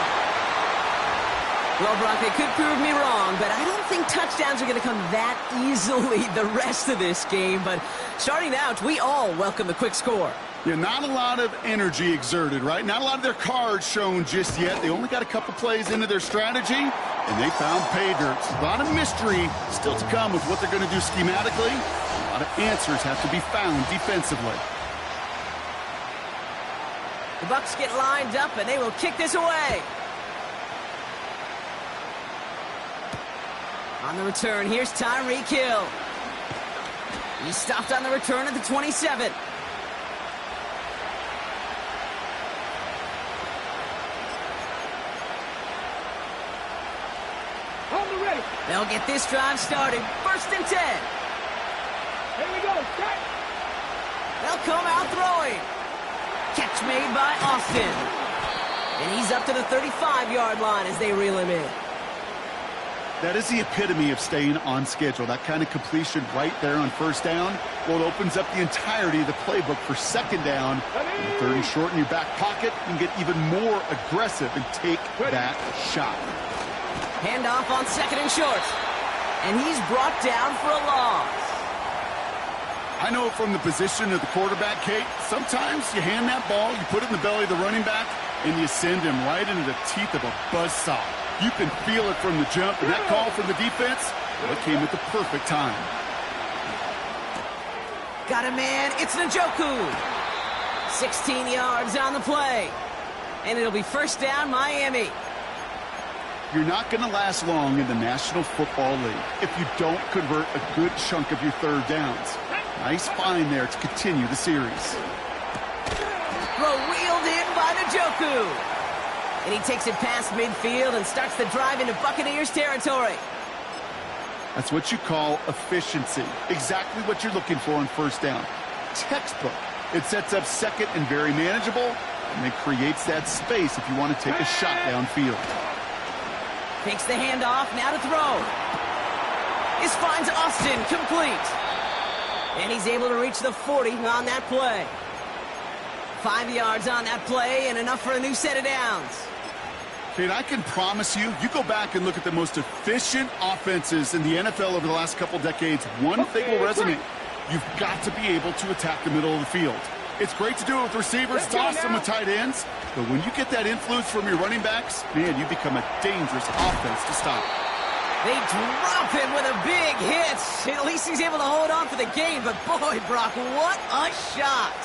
Well, Brock, they could prove me wrong, but I don't think touchdowns are going to come that easily the rest of this game. But starting out, we all welcome the quick score. Yeah, not a lot of energy exerted, right? Not a lot of their cards shown just yet. They only got a couple plays into their strategy, and they found pay dirt. A lot of mystery still to come with what they're going to do schematically. A lot of answers have to be found defensively. The Bucs get lined up, and they will kick this away. On the return, here's Tyreek Hill. He stopped on the return at the 27. They'll get this drive started. 1st and 10. Here we go. Set. They'll come out throwing. Catch made by Austin. And he's up to the 35-yard line as they reel him in. That is the epitome of staying on schedule. That kind of completion right there on 1st down. Well, it opens up the entirety of the playbook for 2nd down. And 30 short in your back pocket. You can get even more aggressive and take that shot. Handoff on 2nd and short. And he's brought down for a loss. I know from the position of the quarterback, Kate, sometimes you hand that ball, you put it in the belly of the running back, and you send him right into the teeth of a buzzsaw. You can feel it from the jump, and that call from the defense, well, it came at the perfect time. Got a man, it's Njoku. 16 yards on the play. And it'll be 1st down, Miami. You're not going to last long in the National Football League if you don't convert a good chunk of your 3rd downs. Nice find there to continue the series. Throw wheeled in by Njoku. And he takes it past midfield and starts the drive into Buccaneers territory. That's what you call efficiency. Exactly what you're looking for on 1st down. Textbook. It sets up 2nd and very manageable, and it creates that space if you want to take a shot downfield. Takes the handoff, now to throw. This finds Austin, complete. And he's able to reach the 40 on that play. 5 yards on that play and enough for a new set of downs. Kate, I can promise you, you go back and look at the most efficient offenses in the NFL over the last couple decades, one thing will resonate. You've got to be able to attack the middle of the field. It's great to do it with receivers, it's awesome with tight ends, but when you get that influence from your running backs, man, you become a dangerous offense to stop. They drop him with a big hit. At least he's able to hold on for the game, but boy, Brock, what a shot.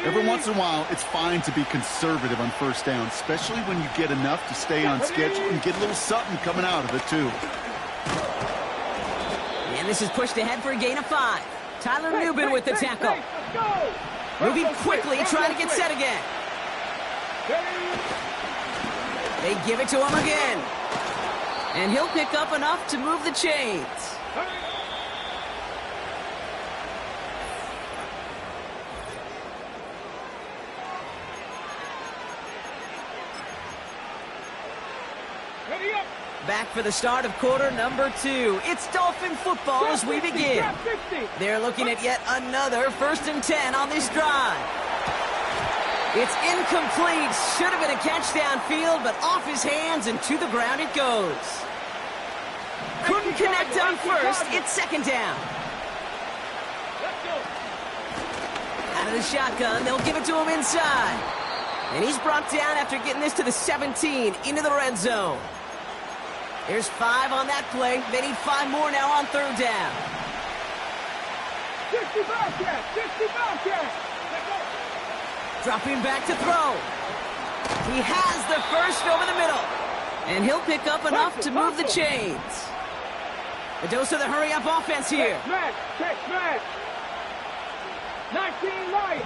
Every once in a while, it's fine to be conservative on 1st down, especially when you get enough to stay on schedule and get a little something coming out of it, too. And this is pushed ahead for a gain of 5. Tyler Nubin with the tackle. Moving quickly, trying to get set again. They give it to him again. And he'll pick up enough to move the chains. Back for the start of quarter number 2. It's Dolphin football as we begin. They're looking at yet another 1st and 10 on this drive. It's incomplete. Should have been a catch downfield, but off his hands and to the ground it goes. Couldn't connect on 1st. It's 2nd down. Out of the shotgun, they'll give it to him inside. And he's brought down after getting this to the 17 into the red zone. There's 5 on that play. They need 5 more now on 3rd down. 60 Bobcat! 60 Bobcat! Dropping back to throw. He has the 1st over the middle. And he'll pick up enough to move the chains. A dose of the hurry-up offense here. Check smash! 19 Lions!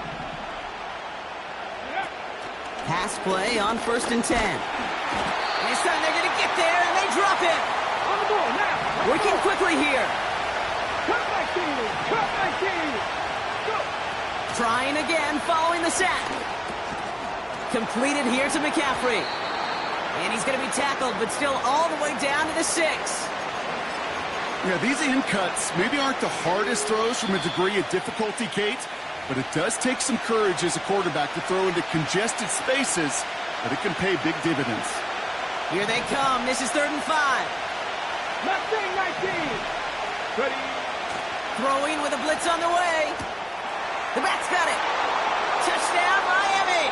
Pass play on 1st and 10. And this time they're going to get there, and they drop it. On the ball now. Working quickly here. Trying again, following the sack. Completed here to McCaffrey. And he's going to be tackled, but still all the way down to the 6. Yeah, these in cuts maybe aren't the hardest throws from a degree of difficulty, Kate, but it does take some courage as a quarterback to throw into congested spaces, but it can pay big dividends. Here they come. This is 3rd and 5. 19. Ready. Throwing with a blitz on the way. The back's got it. Touchdown, Miami.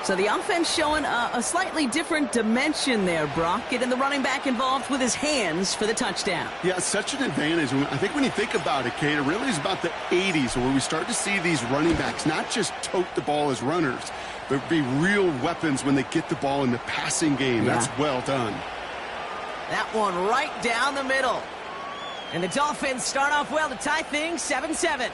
So the offense showing a slightly different dimension there, Brock, getting the running back involved with his hands for the touchdown. Yeah, such an advantage. I think when you think about it, Kate, it really is about the 80s where we start to see these running backs not just tote the ball as runners, but be real weapons when they get the ball in the passing game. Yeah. That's well done. That one right down the middle. And the Dolphins start off well to tie things 7-7.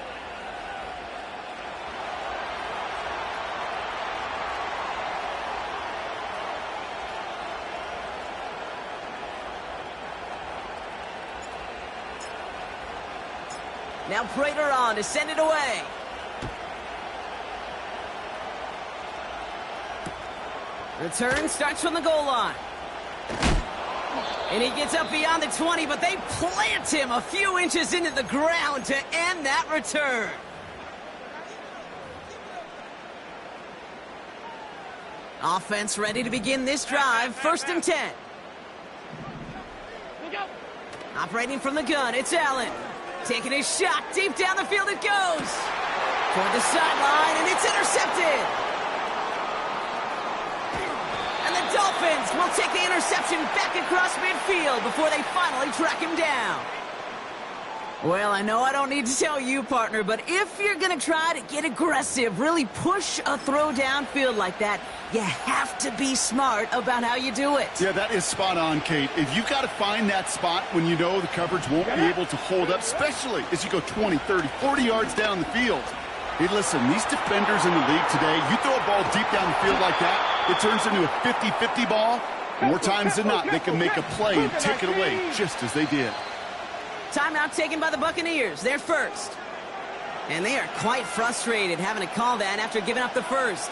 Now Prater on to send it away. Return starts from the goal line. And he gets up beyond the 20, but they plant him a few inches into the ground to end that return. Offense ready to begin this drive. 1st and 10. Operating from the gun, it's Allen. Taking his shot, deep down the field it goes. Toward the sideline, and it's intercepted. And the Dolphins will take the interception back across midfield before they finally track him down. Well, I know I don't need to tell you, partner, but if you're going to try to get aggressive, really push a throw downfield like that, you have to be smart about how you do it. Yeah, that is spot on, Kate. If you've got to find that spot when you know the coverage won't be able to hold up, especially as you go 20, 30, 40 yards down the field. Hey, listen, these defenders in the league today, you throw a ball deep down the field like that, it turns into a 50-50 ball. More times than not, they can make a play and take it away just as they did. Timeout taken by the Buccaneers. They're first. And they are quite frustrated having to call that after giving up the first.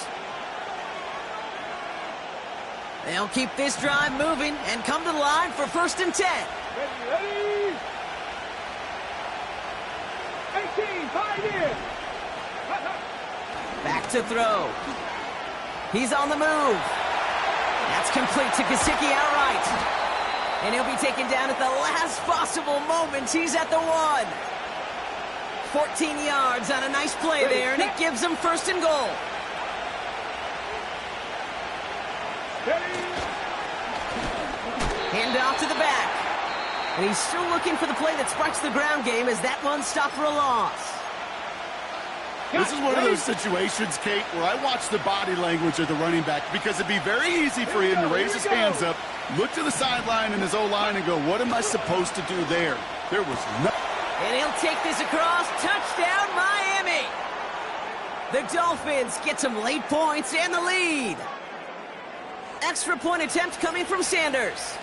They'll keep this drive moving and come to the line for 1st and 10. Ready. 18, 5 in. Back to throw. He's on the move. That's complete to Gesicki outright. And he'll be taken down at the last possible moment. He's at the 1. 14 yards on a nice play there, and it gives him 1st and goal. Hand off to the back. And he's still looking for the play that sparks the ground game as that one stopped for a loss. This is one of those situations, Kate, where I watch the body language of the running back because it'd be very easy for him to raise his hands up, look to the sideline in his O-line and go, what am I supposed to do there? There was no... And he'll take this across. Touchdown, Miami! The Dolphins get some late points and the lead. Extra point attempt coming from Sanders.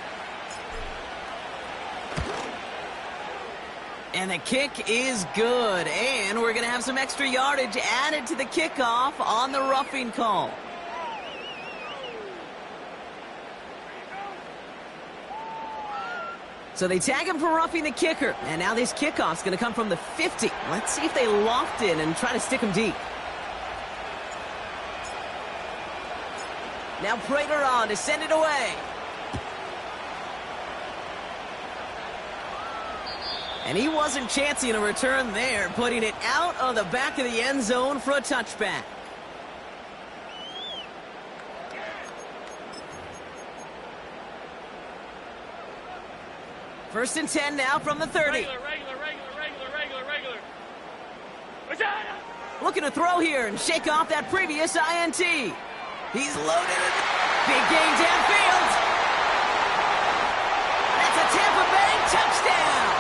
And the kick is good. And we're going to have some extra yardage added to the kickoff on the roughing call. So they tag him for roughing the kicker. And now this kickoff's going to come from the 50. Let's see if they loft in and try to stick him deep. Now Prater on to send it away. And he wasn't chancing a return there, putting it out of the back of the end zone for a touchback. First and 10 now from the 30. Regular. Looking to throw here and shake off that previous INT. He's loaded. Big gain downfield. That's a Tampa Bay touchdown.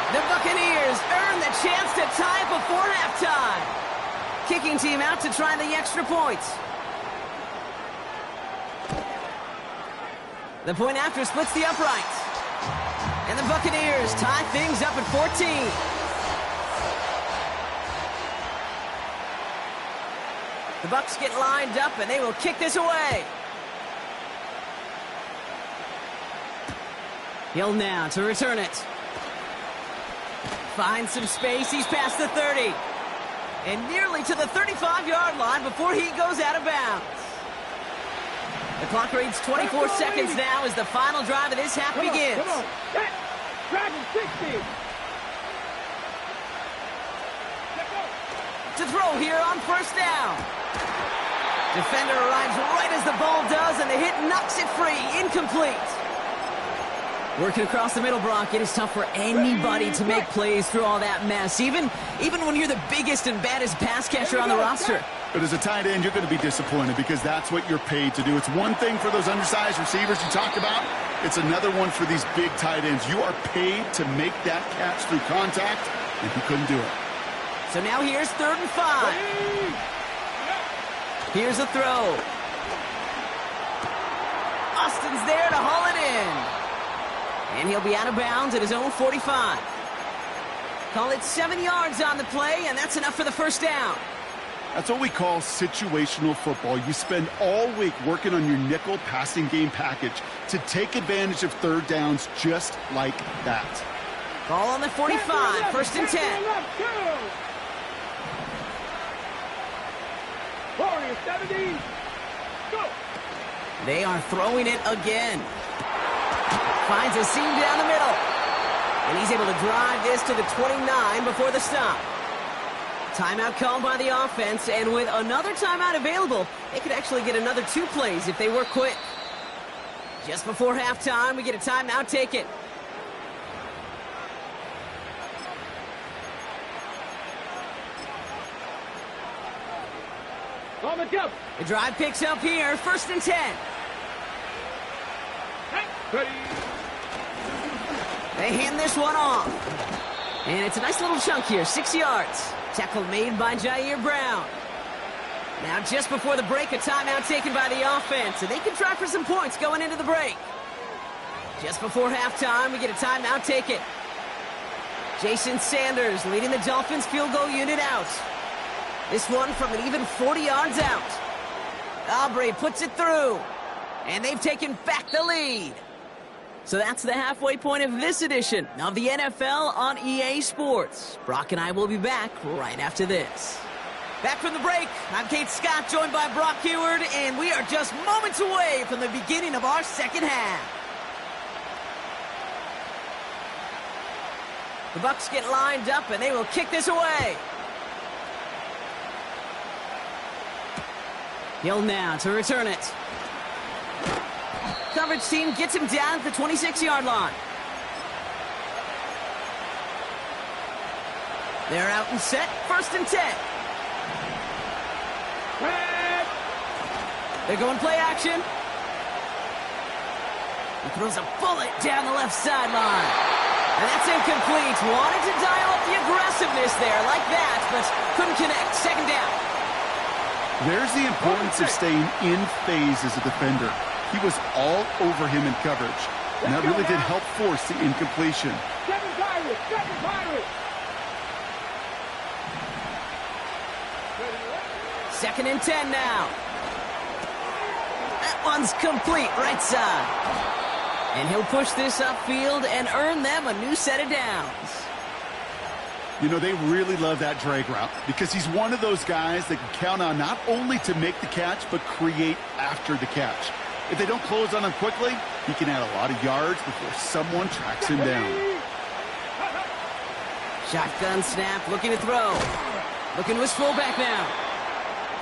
The Buccaneers earn the chance to tie before halftime. Kicking team out to try the extra points. The point after splits the uprights. And the Buccaneers tie things up at 14. The Bucs get lined up, and they will kick this away. Hill now to return it. Finds some space. He's past the 30. And nearly to the 35-yard line before he goes out of bounds. The clock reads 24 seconds now as the final drive of this half begins. Come on. Driving 60. To throw here on first down. Defender arrives right as the ball does, and the hit knocks it free. Incomplete. Working across the middle, Brock, it is tough for anybody to make plays through all that mess, even when you're the biggest and baddest pass catcher on the roster. But as a tight end, you're going to be disappointed because that's what you're paid to do. It's one thing for those undersized receivers you talked about. It's another one for these big tight ends. You are paid to make that catch through contact, and you couldn't do it. So now here's 3rd and 5. Here's a throw. Austin's there to haul it in. And he'll be out of bounds at his own 45. Call it 7 yards on the play, and that's enough for the first down. That's what we call situational football. You spend all week working on your nickel passing game package to take advantage of 3rd downs just like that. Ball on the 45, 1st and 10. Warriors 70. Go. They are throwing it again. Finds a seam down the middle. And he's able to drive this to the 29 before the stop. Timeout called by the offense, and with another timeout available, they could actually get another 2 plays if they work quick. Just before halftime, we get a timeout taken. On the jump. The drive picks up here, 1st and 10. Ready. They hand this one off. And it's a nice little chunk here, 6 yards. Tackle made by Jair Brown. Now just before the break, a timeout taken by the offense, and they can try for some points going into the break. Just before halftime, we get a timeout taken. Jason Sanders leading the Dolphins field goal unit out. This one from an even 40 yards out. Aubrey puts it through, and they've taken back the lead. So that's the halfway point of this edition of the NFL on EA Sports. Brock and I will be back right after this. Back from the break, I'm Kate Scott, joined by Brock Heward, and we are just moments away from the beginning of our second half. The Bucs get lined up, and they will kick this away. Hill now to return it. Coverage team gets him down at the 26-yard line. They're out and set, 1st and 10. They're going play action. He throws a bullet down the left sideline. And that's incomplete. Wanted to dial up the aggressiveness there like that, but couldn't connect. 2nd down. There's the importance of staying in phase as a defender. He was all over him in coverage, and that really did help force the incompletion. 2nd and 10 now. That one's complete, right side. And he'll push this upfield and earn them a new set of downs. You know, they really love that drag route because he's one of those guys that can count on not only to make the catch, but create after the catch. If they don't close on him quickly, he can add a lot of yards before someone tracks him down. Shotgun snap, looking to throw. Looking to his fullback now.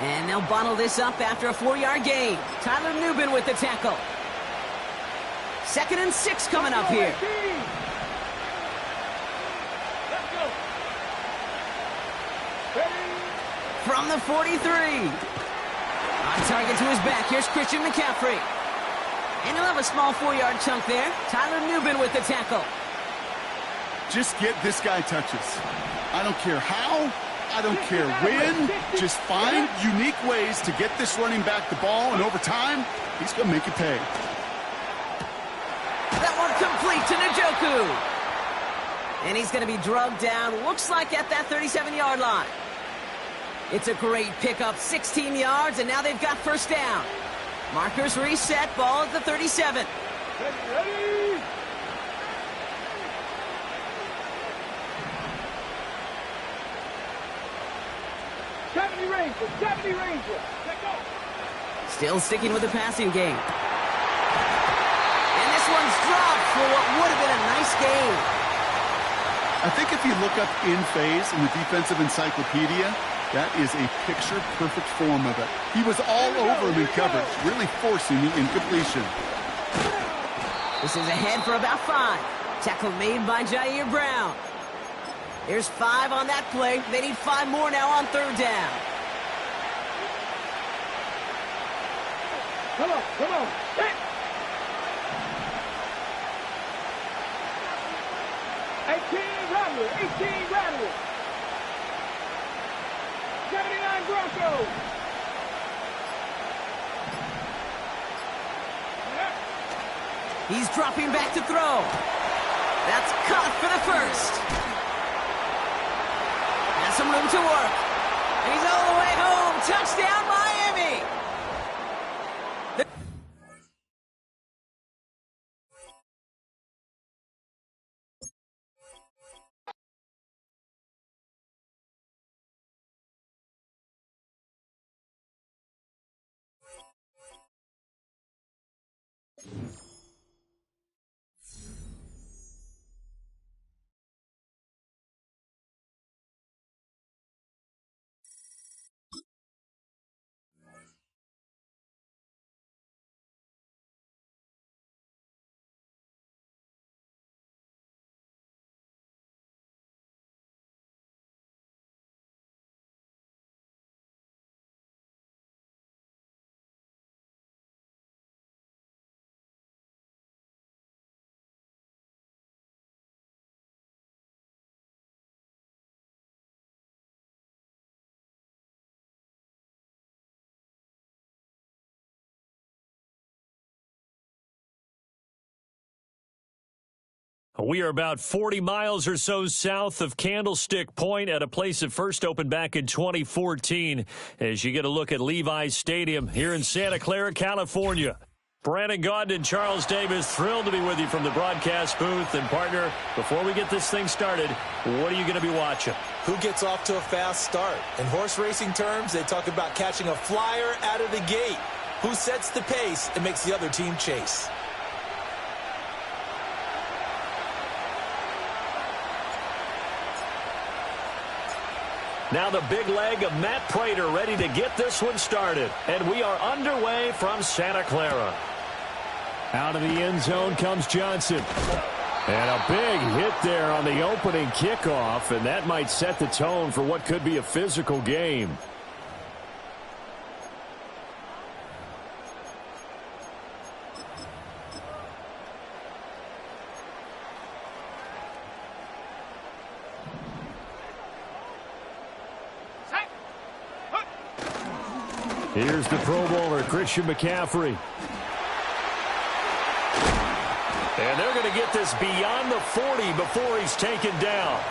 And they'll bottle this up after a 4-yard gain. Tyler Nubin with the tackle. 2nd and 6 coming up here. From the 43. On target to his back. Here's Christian McCaffrey. And he'll have a small 4-yard chunk there. Tyler Nubin with the tackle. Just get this guy touches. I don't care how. I don't care when. Just find unique ways to get this running back the ball, and over time, he's going to make it pay. That one Complete to Njoku. And he's going to be drugged down, looks like at that 37-yard line. It's a great pickup, 16 yards, and now they've got first down. Markers reset, ball at the 37. Ready? 70 Rangers, 70 Rangers. Let go. Still sticking with the passing game. And this one's dropped for what would have been a nice game. I think if you look up in phase in the defensive encyclopedia, that is a picture-perfect form of it. He was all over him in coverage, really forcing the incompletion. This is ahead for about 5. Tackle made by Jair Brown. There's 5 on that play. They need 5 more now on third down. Come on, come on. Hit. 18 Rattler, 18 Rattler. 79 Broncos. He's dropping back to throw. That's caught for the first. Has some room to work. And he's all the way home. Touchdown, Miami. We are about 40 miles or so south of Candlestick Point at a place that first opened back in 2014 as you get a look at Levi's Stadium here in Santa Clara, California. Brandon Gaudin and Charles Davis, thrilled to be with you from the broadcast booth. And, partner, before we get this thing started, what are you going to be watching? Who gets off to a fast start? In horse racing terms, they talk about catching a flyer out of the gate. Who sets the pace and makes the other team chase? Now the big leg of Matt Prater ready to get this one started. And we are underway from Santa Clara. Out of the end zone comes Johnson. And a big hit there on the opening kickoff, and that might set the tone for what could be a physical game. Here's the Pro Bowler, Christian McCaffrey. And they're going to get this beyond the 40 before he's taken down.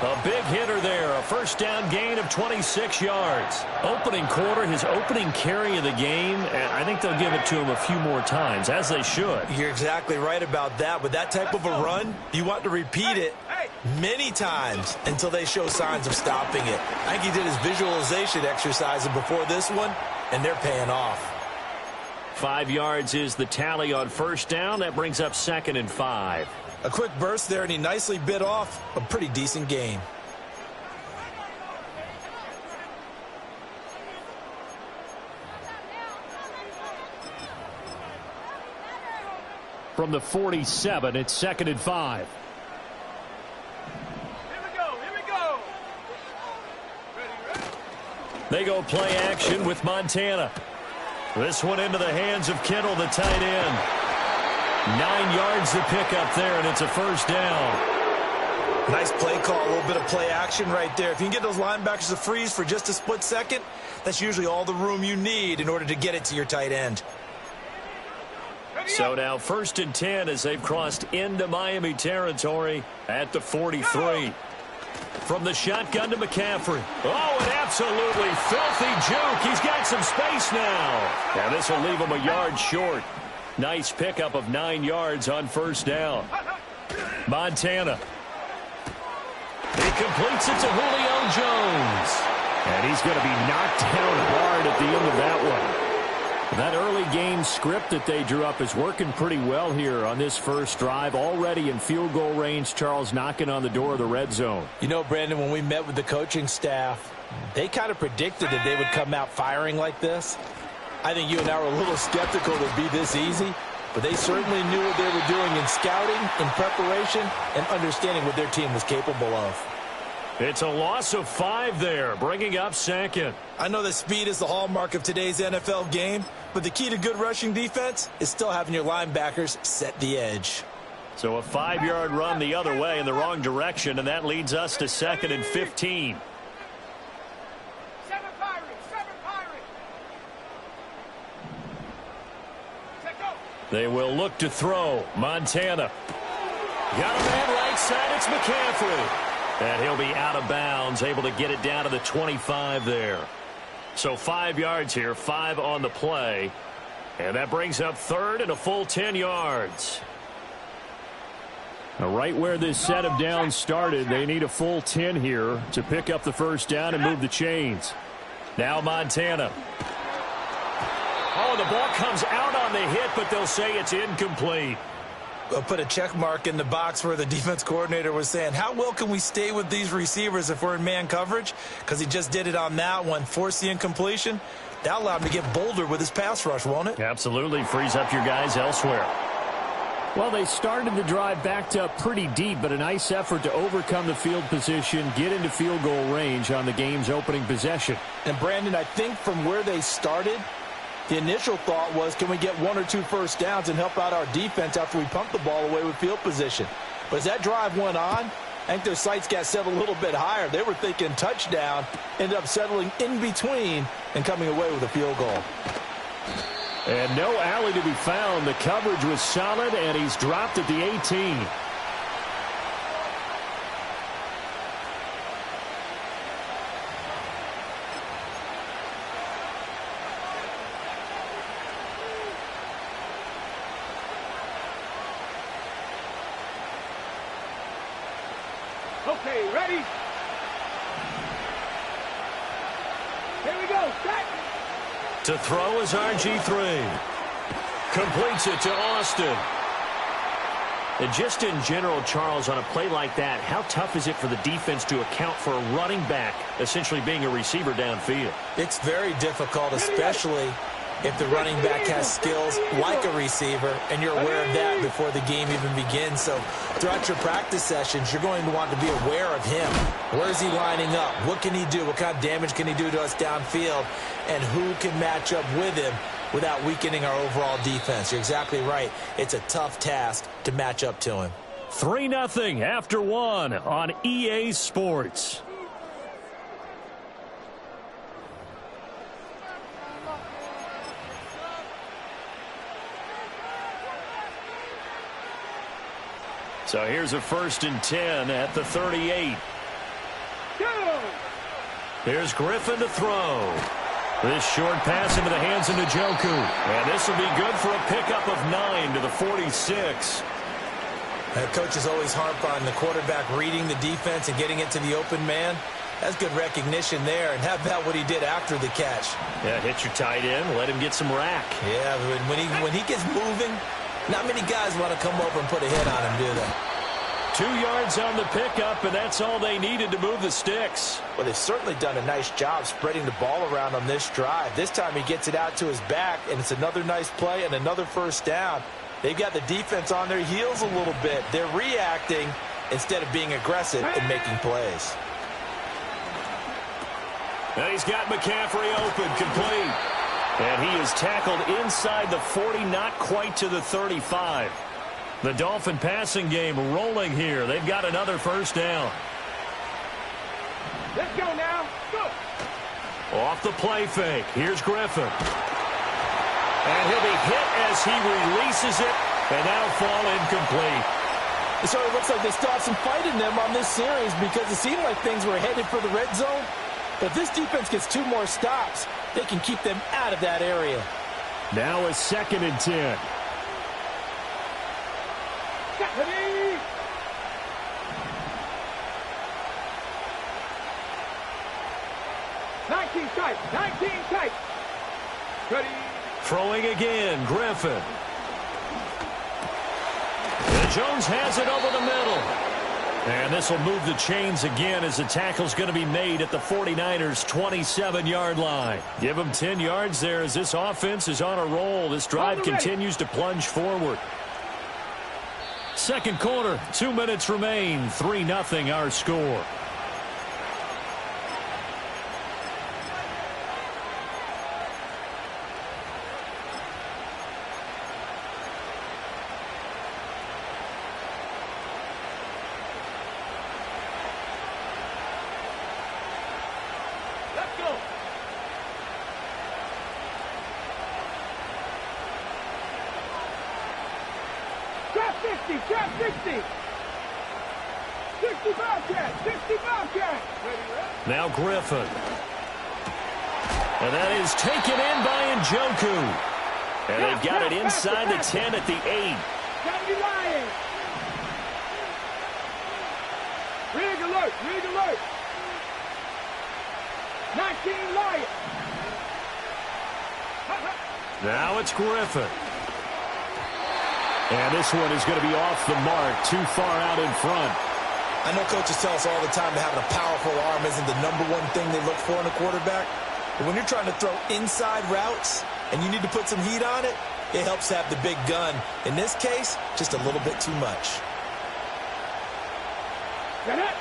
A big hitter there, a first down gain of 26 yards. Opening quarter, his opening carry of the game, and I think they'll give it to him a few more times, as they should. You're exactly right about that. With that type of a run, you want to repeat it many times until they show signs of stopping it. I think he did his visualization exercise before this one, and they're paying off. 5 yards is the tally on first down. That brings up 2nd and 5. A quick burst there, and he nicely bit off a pretty decent gain. From the 47, it's 2nd and 5. They go play action with Montana. This one into the hands of Kittle, the tight end. 9 yards to pick up there, and it's a first down. Nice play call, a little bit of play action right there. If you can get those linebackers to freeze for just a split second, that's usually all the room you need in order to get it to your tight end. So now 1st and 10 as they've crossed into Miami territory at the 43. From the shotgun to McCaffrey. Oh, an absolutely filthy juke. He's got some space now. And this will leave him a yard short. Nice pickup of 9 yards on 1st down. Montana. He completes it to Julio Jones. And he's going to be knocked down hard at the end of that one. That early game script that they drew up is working pretty well here on this first drive. Already in field goal range, Charles knocking on the door of the red zone. You know, Brandon, when we met with the coaching staff, they kind of predicted that they would come out firing like this. I think you and I were a little skeptical it would be this easy, but they certainly knew what they were doing in scouting, in preparation, and understanding what their team was capable of. It's a loss of 5 there, bringing up 2nd. I know that speed is the hallmark of today's NFL game, but the key to good rushing defense is still having your linebackers set the edge. So a 5-yard run the other way in the wrong direction, and that leads us to 2nd and 15. They will look to throw. Montana. Got a man right side. It's McCaffrey. And he'll be out of bounds, able to get it down to the 25 there. So 5 yards here, 5 on the play. And that brings up 3rd and a full 10 yards. Now, right where this set of downs started, they need a full 10 here to pick up the 1st down and move the chains. Now Montana. Oh, the ball comes out on the hit, but they'll say it's incomplete. We'll put a check mark in the box where the defense coordinator was saying, how well can we stay with these receivers if we're in man coverage? Because he just did it on that one, forced the incompletion. That allowed him to get bolder with his pass rush, won't it? Absolutely. Frees up your guys elsewhere. Well, they started the drive backed up pretty deep, but a nice effort to overcome the field position, get into field goal range on the game's opening possession. And, Brandon, I think from where they started, the initial thought was, can we get 1 or 2 first downs and help out our defense after we pump the ball away with field position? But as that drive went on, I think their sights got set a little bit higher. They were thinking touchdown, ended up settling in between and coming away with a field goal. And no alley to be found. The coverage was solid, and he's dropped at the 18. Okay, ready? Here we go. Set. To throw is RG3. Completes it to Austin. And just in general, Charles, on a play like that, how tough is it for the defense to account for a running back essentially being a receiver downfield? It's very difficult, especially if the running back has skills like a receiver, and you're aware of that before the game even begins. So throughout your practice sessions, you're going to want to be aware of him. Where is he lining up? What can he do? What kind of damage can he do to us downfield? And who can match up with him without weakening our overall defense? You're exactly right. It's a tough task to match up to him. 3-0 after 1 on EA Sports. So here's a 1st and 10 at the 38. Here's Griffin to throw. This short pass into the hands of Njoku. And this will be good for a pickup of 9 to the 46. Coaches always harp on the quarterback reading the defense and getting it to the open man. That's good recognition there. And how about what he did after the catch? Yeah, hit your tight end, let him get some rack. Yeah, when he gets moving, not many guys want to come over and put a hit on him, do they? 2 yards on the pickup, and that's all they needed to move the sticks. Well, they've certainly done a nice job spreading the ball around on this drive. This time he gets it out to his back, and it's another nice play and another 1st down. They've got the defense on their heels a little bit. They're reacting instead of being aggressive and making plays. And he's got McCaffrey open, complete. And he is tackled inside the 40, not quite to the 35. The Dolphin passing game rolling here. They've got another 1st down. Let's go now. Go. Off the play fake. Here's Griffin. And he'll be hit as he releases it, and that'll fall incomplete. So it looks like they still have some fight in them on this series because it seemed like things were headed for the red zone. But if this defense gets 2 more stops, they can keep them out of that area. Now a 2nd and 10. Ready? Nineteen tight. Ready? Throwing again, Griffin. And Jones has it over the middle. And this will move the chains again as the tackle's going to be made at the 49ers' 27-yard line. Give them 10 yards there as this offense is on a roll. This drive continues to plunge forward. Second quarter, 2 minutes remain. 3-0 our score. Let's go. Trap 60. 60 Bobcat. Now Griffin. And that is taken in by Njoku. And they've got it inside the 10 at the 8. Gotta be lying. Rig alert. 19 Lions. Now it's Griffin. And this one is going to be off the mark, too far out in front. I know coaches tell us all the time that having a powerful arm isn't the #1 thing they look for in a quarterback. But when you're trying to throw inside routes and you need to put some heat on it, it helps to have the big gun. In this case, just a little bit too much. Get it.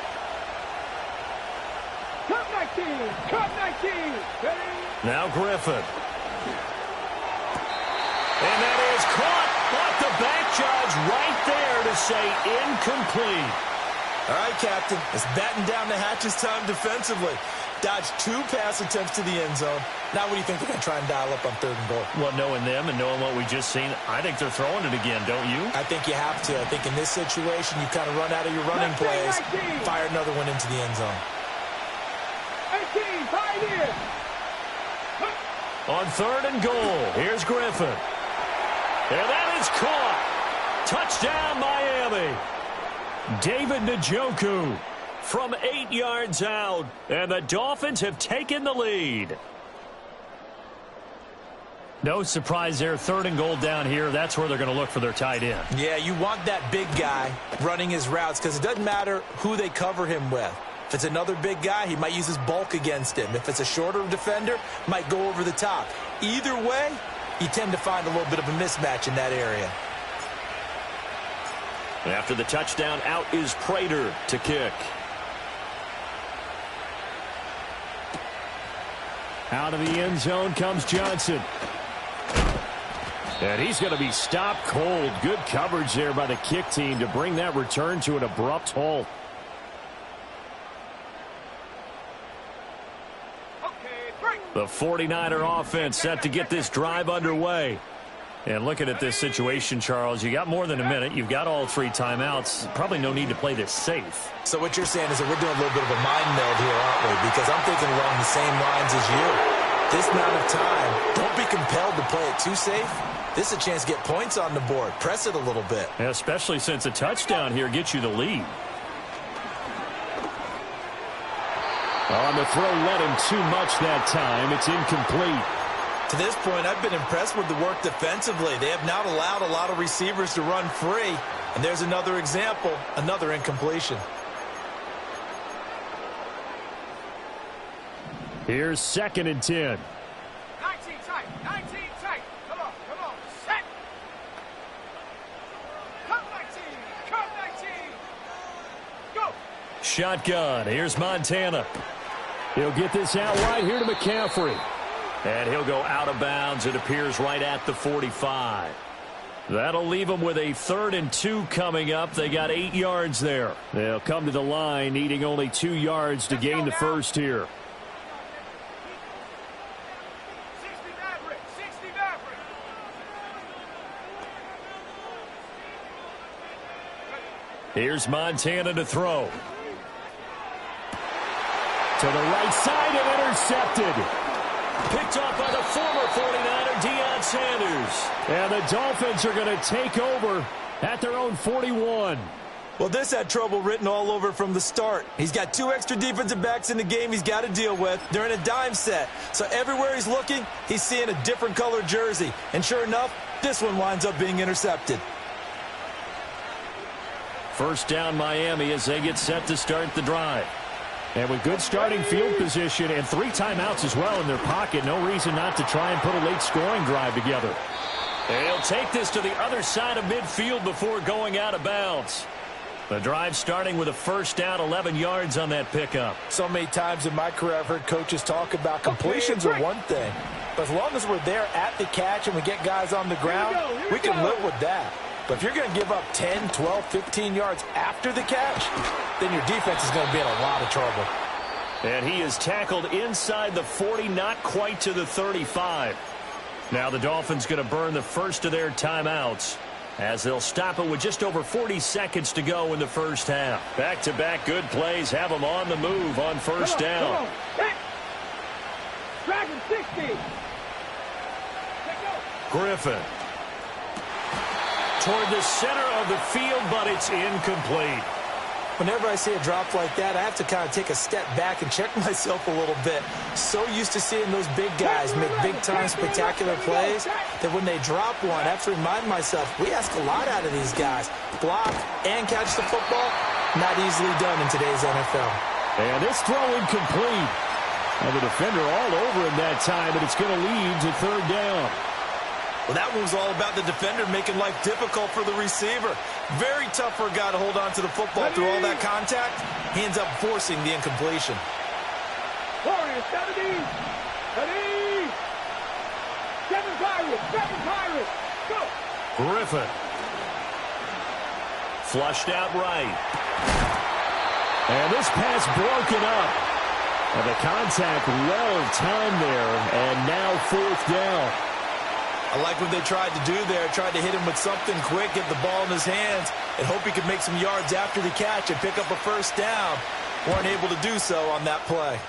Cut 19. Ready? Now Griffin. And that is caught. But the back judge right there to say incomplete. All right, Captain. It's batten down the hatches time defensively. Dodged 2 pass attempts to the end zone. Now what do you think they're going to try and dial up on 3rd and goal? Well, knowing them and knowing what we just seen, I think they're throwing it again, don't you? I think you have to. I think in this situation, you kind of run out of your running plays, fire another one into the end zone. 18, pioneer. On 3rd and goal, here's Griffin. And that is caught. Touchdown, Miami. David Njoku from 8 yards out. And the Dolphins have taken the lead. No surprise there. 3rd and goal down here. That's where they're going to look for their tight end. Yeah, you want that big guy running his routes because it doesn't matter who they cover him with. If it's another big guy, he might use his bulk against him. If it's a shorter defender, might go over the top. Either way, you tend to find a little bit of a mismatch in that area. After the touchdown, out is Prater to kick. Out of the end zone comes Johnson. And he's going to be stopped cold. Good coverage there by the kick team to bring that return to an abrupt halt. The 49er offense set to get this drive underway. And looking at this situation, Charles, you got more than a minute. You've got all 3 timeouts. Probably no need to play this safe. So what you're saying is that we're doing a little bit of a mind meld here, aren't we? Because I'm thinking along the same lines as you. This amount of time, don't be compelled to play it too safe. This is a chance to get points on the board. Press it a little bit. Yeah, especially since a touchdown here gets you the lead. On the throw, led him too much that time. It's incomplete. To this point, I've been impressed with the work defensively. They have not allowed a lot of receivers to run free. And there's another example, another incompletion. Here's 2nd and 10. 19 tight. Come on. Set. Cut 19. Go. Shotgun. Here's Montana. He'll get this out right here to McCaffrey. And he'll go out of bounds. It appears right at the 45. That'll leave them with a 3rd and 2 coming up. They got 8 yards there. They'll come to the line needing only 2 yards to gain the first here. 60 Maverick. Here's Montana to throw. To the right side and intercepted. Picked off by the former 49er, Deion Sanders. And the Dolphins are going to take over at their own 41. Well, this had trouble written all over from the start. He's got 2 extra defensive backs in the game he's got to deal with. They're in a dime set. So everywhere he's looking, he's seeing a different color jersey. And sure enough, this one winds up being intercepted. First down Miami as they get set to start the drive. And with good starting field position and 3 timeouts as well in their pocket, no reason not to try and put a late scoring drive together. They'll take this to the other side of midfield before going out of bounds. The drive starting with a first down, 11 yards on that pickup. So many times in my career I've heard coaches talk about completions are one thing. But as long as we're there at the catch and we get guys on the ground, we can live with that. But if you're going to give up 10, 12, 15 yards after the catch, then your defense is going to be in a lot of trouble. And he is tackled inside the 40, not quite to the 35. Now the Dolphins going to burn the first of their timeouts as they'll stop it with just over 40 seconds to go in the first half. Back-to-back good plays have them on the move on first down. Dragon 60. Griffin. Toward the center of the field, but it's incomplete. Whenever I see a drop like that, I have to kind of take a step back and check myself a little bit. So used to seeing those big guys make big-time spectacular plays that when they drop one, I have to remind myself, we ask a lot out of these guys. Block and catch the football, not easily done in today's NFL. And this throw incomplete. And the defender all over him that time, and it's going to lead to third down. Well, that one was all about the defender making life difficult for the receiver. Very tough for a guy to hold on to the football through all that contact. He ends up forcing the incompletion. Warriors, 70. 70. 7 Pirates. Go. Griffin. Flushed out right. And this pass broken up. And the contact well timed there. And now fourth down. I like what they tried to do there. Tried to hit him with something quick, get the ball in his hands, and hope he could make some yards after the catch and pick up a first down. Weren't able to do so on that play.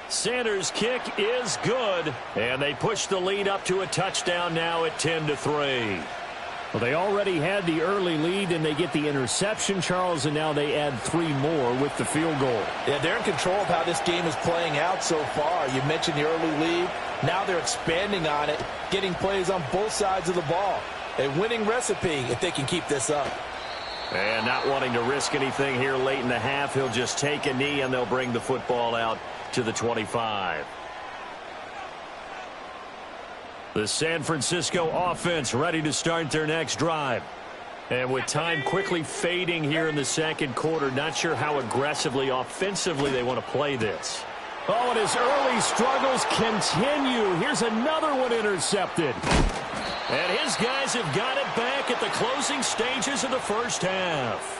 Sanders' kick is good, and they push the lead up to a touchdown now at 10-3. Well, they already had the early lead, and they get the interception, Charles, and now they add 3 more with the field goal. Yeah, they're in control of how this game is playing out so far. You mentioned the early lead. Now they're expanding on it, getting plays on both sides of the ball. A winning recipe if they can keep this up. And not wanting to risk anything here late in the half, he'll just take a knee, and they'll bring the football out to the 25. The San Francisco offense ready to start their next drive. And with time quickly fading here in the second quarter, not sure how aggressively, offensively they want to play this. Oh, and his early struggles continue. Here's another one intercepted. And his guys have got it back at the closing stages of the first half.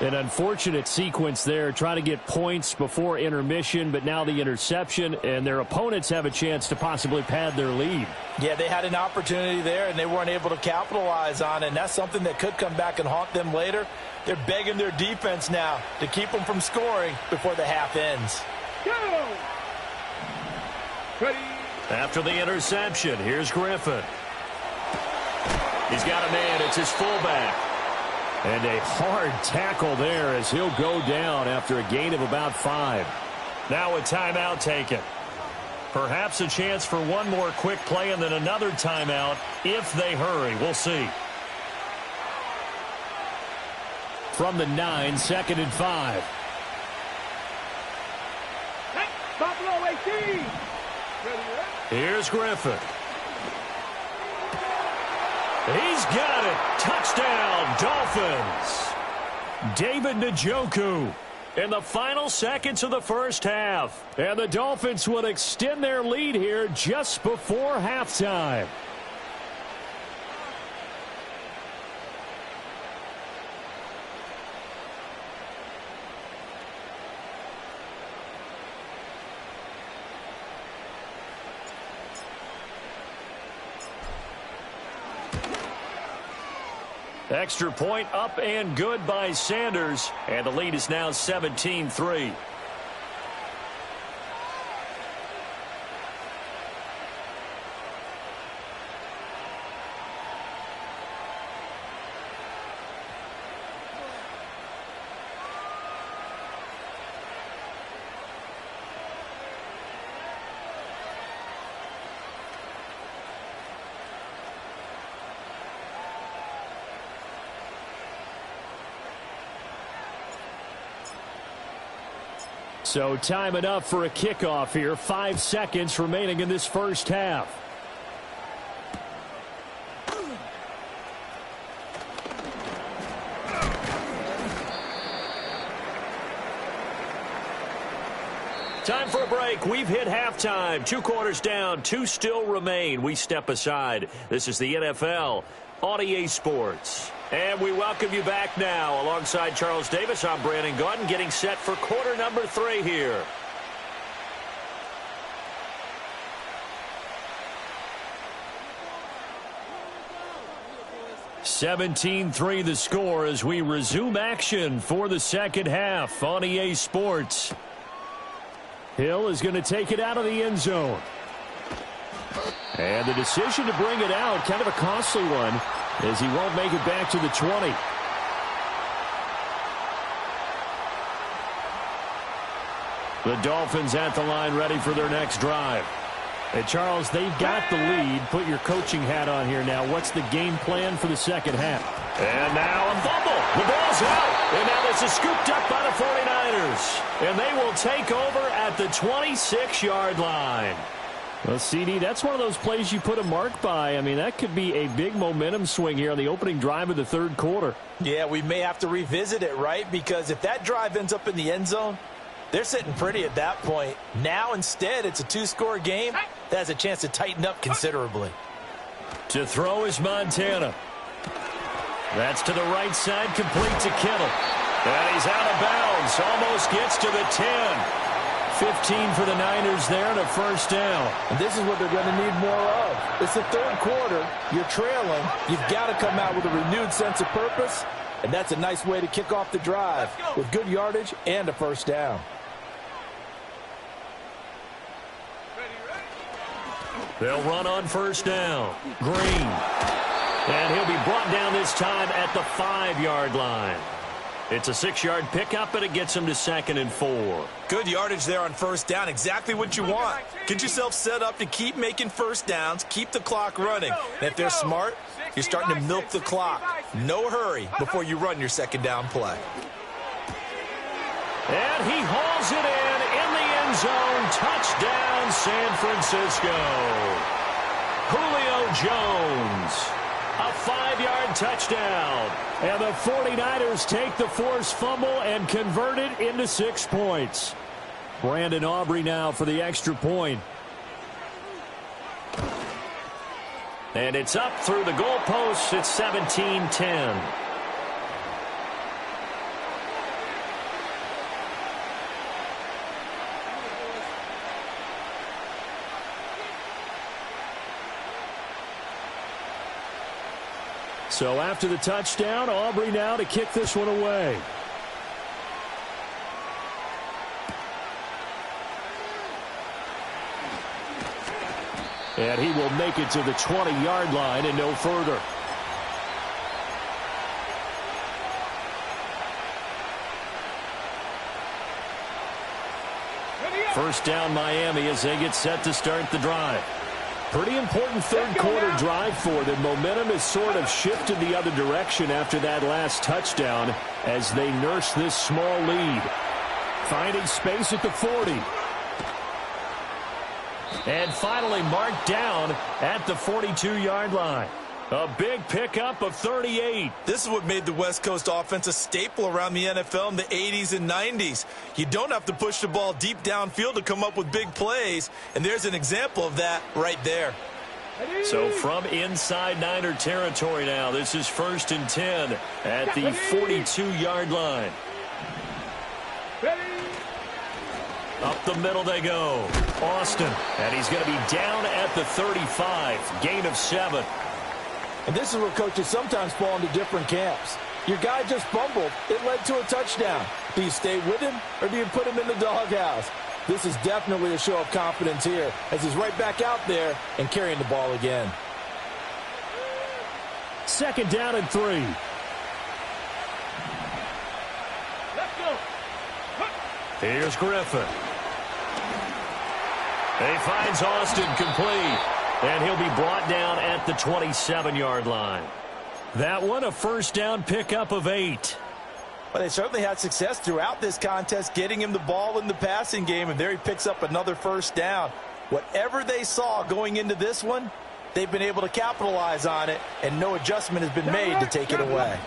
An unfortunate sequence there, trying to get points before intermission, but now the interception, and their opponents have a chance to possibly pad their lead. Yeah, they had an opportunity there, and they weren't able to capitalize on it, and that's something that could come back and haunt them later. They're begging their defense now to keep them from scoring before the half ends. Go! Ready. After the interception, here's Griffin. He's got a man. It's his fullback. And a hard tackle there as he'll go down after a gain of about 5. Now a timeout taken. Perhaps a chance for one more quick play and then another timeout if they hurry. We'll see. From the 9, 2nd and 5. Buffalo 18. Here's Griffin. He's got it. Touchdown, Dolphins. David Njoku in the final seconds of the first half. And the Dolphins will extend their lead here just before halftime. Extra point up and good by Sanders, and the lead is now 17-3. So time enough for a kickoff here. 5 seconds remaining in this first half. Time for a break. We've hit halftime. 2 quarters down. 2 still remain. We step aside. This is the NFL on EA Sports. And we welcome you back now. Alongside Charles Davis, I'm Brandon Gaudin, getting set for quarter number 3 here. (17-3) the score as we resume action for the second half on EA Sports. Hill is going to take it out of the end zone. And the decision to bring it out, kind of a costly one, as he won't make it back to the 20. The Dolphins at the line, ready for their next drive. And Charles, they've got the lead. Put your coaching hat on here now. What's the game plan for the second half? And now a fumble. The ball's out. And now this is scooped up by the 49ers. And they will take over at the 26-yard line. Well, CD, that's one of those plays you put a mark by. I mean, that could be a big momentum swing here on the opening drive of the third quarter. Yeah, we may have to revisit it, right? Because if that drive ends up in the end zone, they're sitting pretty at that point. Now, instead, it's a 2-score game that has a chance to tighten up considerably. To throw is Montana. That's to the right side, complete to Kittle. And he's out of bounds, almost gets to the 10. 15 for the Niners there and a first down. And this is what they're going to need more of. It's the third quarter. You're trailing. You've got to come out with a renewed sense of purpose. And that's a nice way to kick off the drive with good yardage and a first down. They'll run on first down. Green. And he'll be brought down this time at the 5-yard line. It's a 6-yard pickup, and it gets him to 2nd and 4. Good yardage there on first down. Exactly what you want. Get yourself set up to keep making first downs, keep the clock running. And if they're smart, you're starting to milk the clock. No hurry before you run your second down play. And he hauls it in the end zone. Touchdown, San Francisco. Julio Jones. A 5-yard touchdown. And the 49ers take the forced fumble and convert it into 6 points. Brandon Aubrey now for the extra point. And it's up through the goalposts. It's 17-10. So after the touchdown, Aubrey now to kick this one away. And he will make it to the 20-yard line and no further. First down Miami as they get set to start the drive. Pretty important third quarter drive for them. Momentum has sort of shifted the other direction after that last touchdown as they nurse this small lead. Finding space at the 40. And finally marked down at the 42-yard line. A big pickup of 38. This is what made the West Coast offense a staple around the NFL in the 80s and 90s. You don't have to push the ball deep downfield to come up with big plays, and there's an example of that right there. So from inside Niner territory now, this is 1st and 10 at the 42-yard line. Up the middle they go. Austin, and he's going to be down at the 35. Gain of 7. And this is where coaches sometimes fall into different camps. Your guy just fumbled. It led to a touchdown. Do you stay with him or do you put him in the doghouse? This is definitely a show of confidence here as he's right back out there and carrying the ball again. 2nd down and 3. Let's go. Here's Griffin. He finds Austin complete, and he'll be brought down at the 27-yard line. That one, a 1st down pickup of 8. Well, they certainly had success throughout this contest getting him the ball in the passing game, and there he picks up another 1st down. Whatever they saw going into this one, they've been able to capitalize on it, and no adjustment has been made to take it away.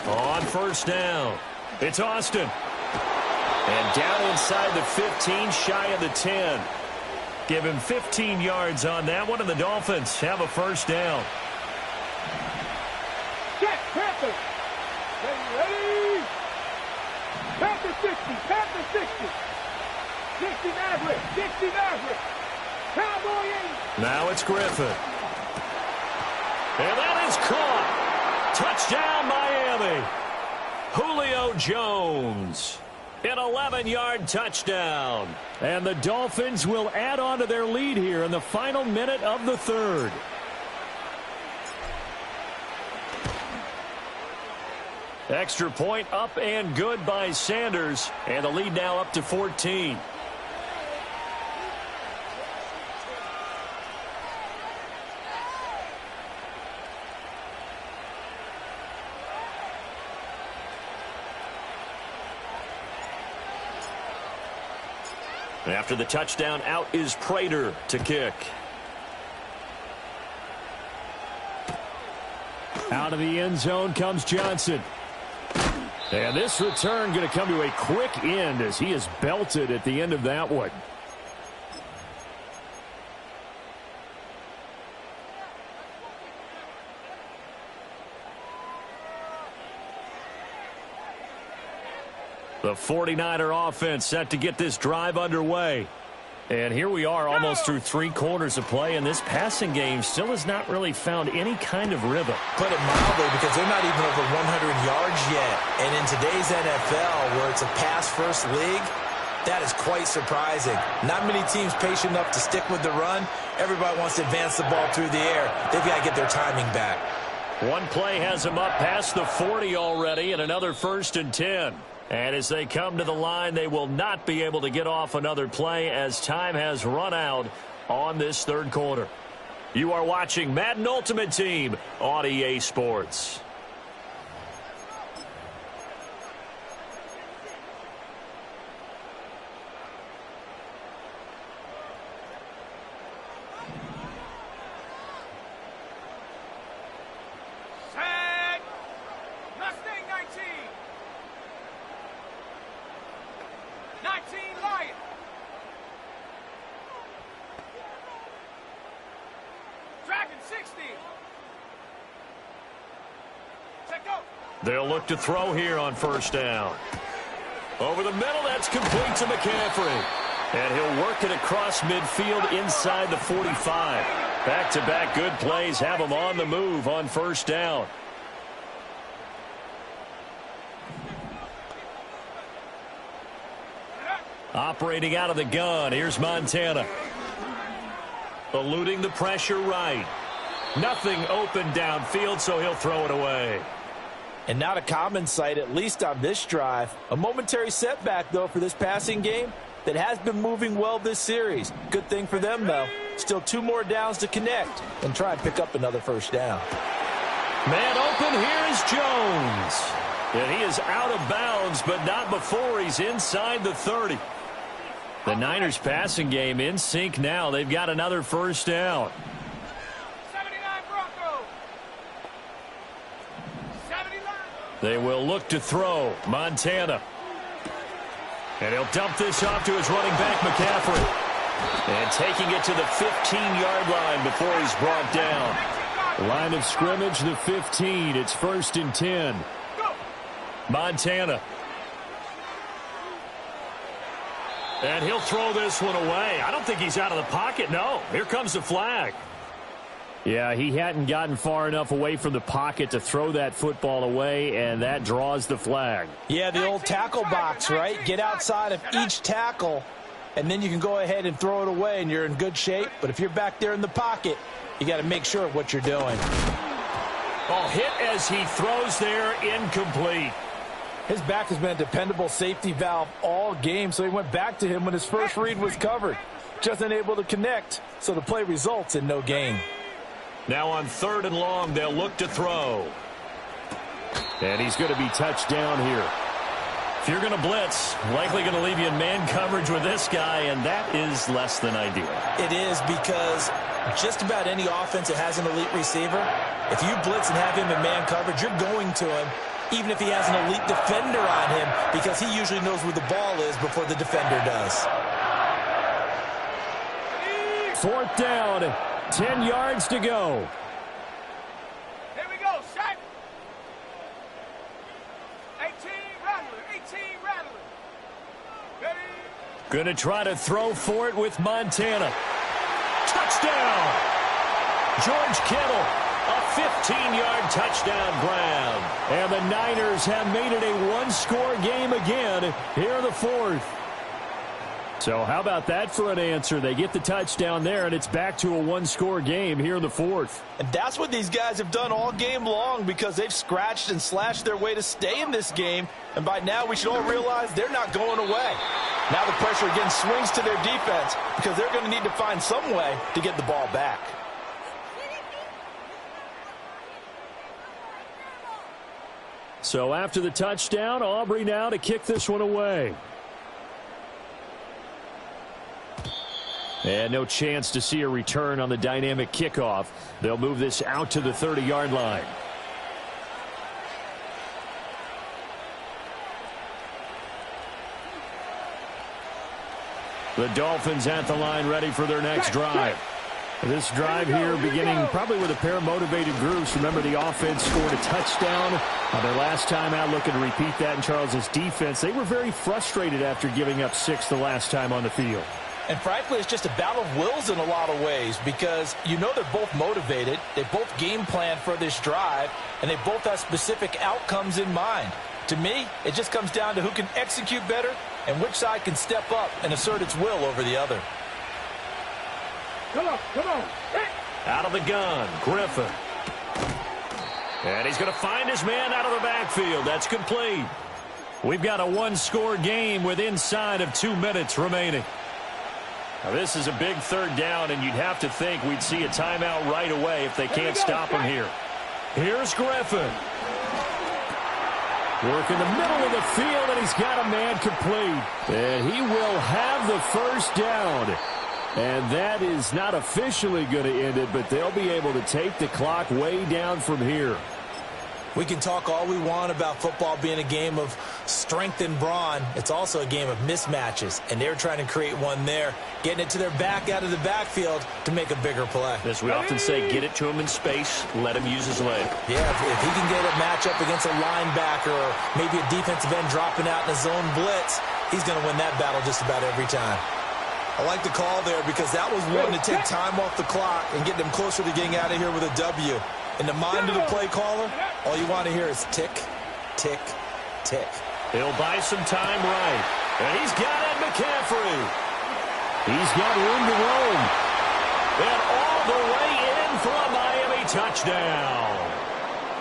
On 1st down, it's Austin. And down inside the 15, shy of the 10. Give him 15 yards on that one, and the Dolphins have a 1st down. Check, Panther. Ready? Panther 60, Panther 60. 60 Maverick, 60 Maverick. Cowboy 80. Now it's Griffin. And that is caught. Touchdown, Miami. Julio Jones. An 11-yard touchdown. And the Dolphins will add on to their lead here in the final minute of the 3rd. Extra point up and good by Sanders. And the lead now up to 14. After the touchdown, out is Prater to kick. Out of the end zone comes Johnson. And this return going to come to a quick end as he is belted at the end of that one. The 49er offense set to get this drive underway. And here we are almost through 3 quarters of play, and this passing game still has not really found any kind of rhythm. Put it mildly, because they're not even over 100 yards yet. And in today's NFL, where it's a pass-first league, that is quite surprising. Not many teams patient enough to stick with the run. Everybody wants to advance the ball through the air. They've got to get their timing back. One play has them up past the 40 already, and another 1st and 10. And as they come to the line, they will not be able to get off another play as time has run out on this 3rd quarter. You are watching Madden Ultimate Team on EA Sports. They'll look to throw here on 1st down. Over the middle, that's complete to McCaffrey. And he'll work it across midfield inside the 45. Back-to-back good plays have him on the move on 1st down. Operating out of the gun, here's Montana. Eluding the pressure right. Nothing open downfield, so he'll throw it away. And not a common sight, at least on this drive. A momentary setback, though, for this passing game that has been moving well this series. Good thing for them, though. Still 2 more downs to connect and try and pick up another 1st down. Man open, here is Jones. And he is out of bounds, but not before he's inside the 30. The Niners passing game in sync now. They've got another 1st down. 79 Broncos. 79. They will look to throw. Montana. And he'll dump this off to his running back, McCaffrey. And taking it to the 15-yard line before he's brought down. Line of scrimmage, the 15. It's 1st and 10. Montana. And he'll throw this one away. I don't think he's out of the pocket, no. Here comes the flag. Yeah, he hadn't gotten far enough away from the pocket to throw that football away, and that draws the flag. Yeah, the old tackle box, right? Get outside of each tackle, and then you can go ahead and throw it away, and you're in good shape. But if you're back there in the pocket, you got to make sure of what you're doing. Oh, hit as he throws there, incomplete. His back has been a dependable safety valve all game, so he went back to him when his first read was covered. Just unable to connect, so the play results in no gain. Now on 3rd and long, they'll look to throw. And he's going to be touched down here. If you're going to blitz, likely going to leave you in man coverage with this guy, and that is less than ideal. It is, because just about any offense that has an elite receiver, if you blitz and have him in man coverage, you're going to him, even if he has an elite defender on him, because he usually knows where the ball is before the defender does. 4th down, 10 yards to go. Here we go, set. 18 rattler. Ready? Going to try to throw for it with Montana. Touchdown! George Kittle, a 15-yard touchdown grab. And the Niners have made it a one-score game again here in the 4th. So how about that for an answer? They get the touchdown there, and it's back to a one-score game here in the 4th. And that's what these guys have done all game long, because they've scratched and slashed their way to stay in this game. And by now, we should all realize they're not going away. Now the pressure again swings to their defense, because they're going to need to find some way to get the ball back. So after the touchdown, Aubrey now to kick this one away. And no chance to see a return on the dynamic kickoff. They'll move this out to the 30-yard line. The Dolphins at the line, ready for their next drive. This drive here beginning probably with a pair of motivated groups. Remember, the offense scored a touchdown their last time out. Looking to repeat that in Charles's defense. They were very frustrated after giving up 6 the last time on the field. And frankly, it's just a battle of wills in a lot of ways, because you know they're both motivated, they both game plan for this drive, and they both have specific outcomes in mind. To me, it just comes down to who can execute better and which side can step up and assert its will over the other. Come on. Out of the gun, Griffin. And he's going to find his man out of the backfield. That's complete. We've got a one-score game with inside of 2 minutes remaining. Now, this is a big 3rd down, and you'd have to think we'd see a timeout right away if they can't stop him here. Here's Griffin. Work in the middle of the field, and he's got a man complete. And he will have the 1st down. And that is not officially going to end it, but they'll be able to take the clock way down from here. We can talk all we want about football being a game of strength and brawn. It's also a game of mismatches, and they're trying to create one there, getting it to their back out of the backfield to make a bigger play. As we often say, get it to him in space, let him use his leg. Yeah, if he can get a matchup against a linebacker or maybe a defensive end dropping out in a zone blitz, he's going to win that battle just about every time. I like the call there, because that was one to take time off the clock and get them closer to getting out of here with a W. In the mind of the play caller, all you want to hear is tick, tick, tick. He'll buy some time right. And he's got Ed McCaffrey. He's got room to roam. And all the way in for a Miami touchdown.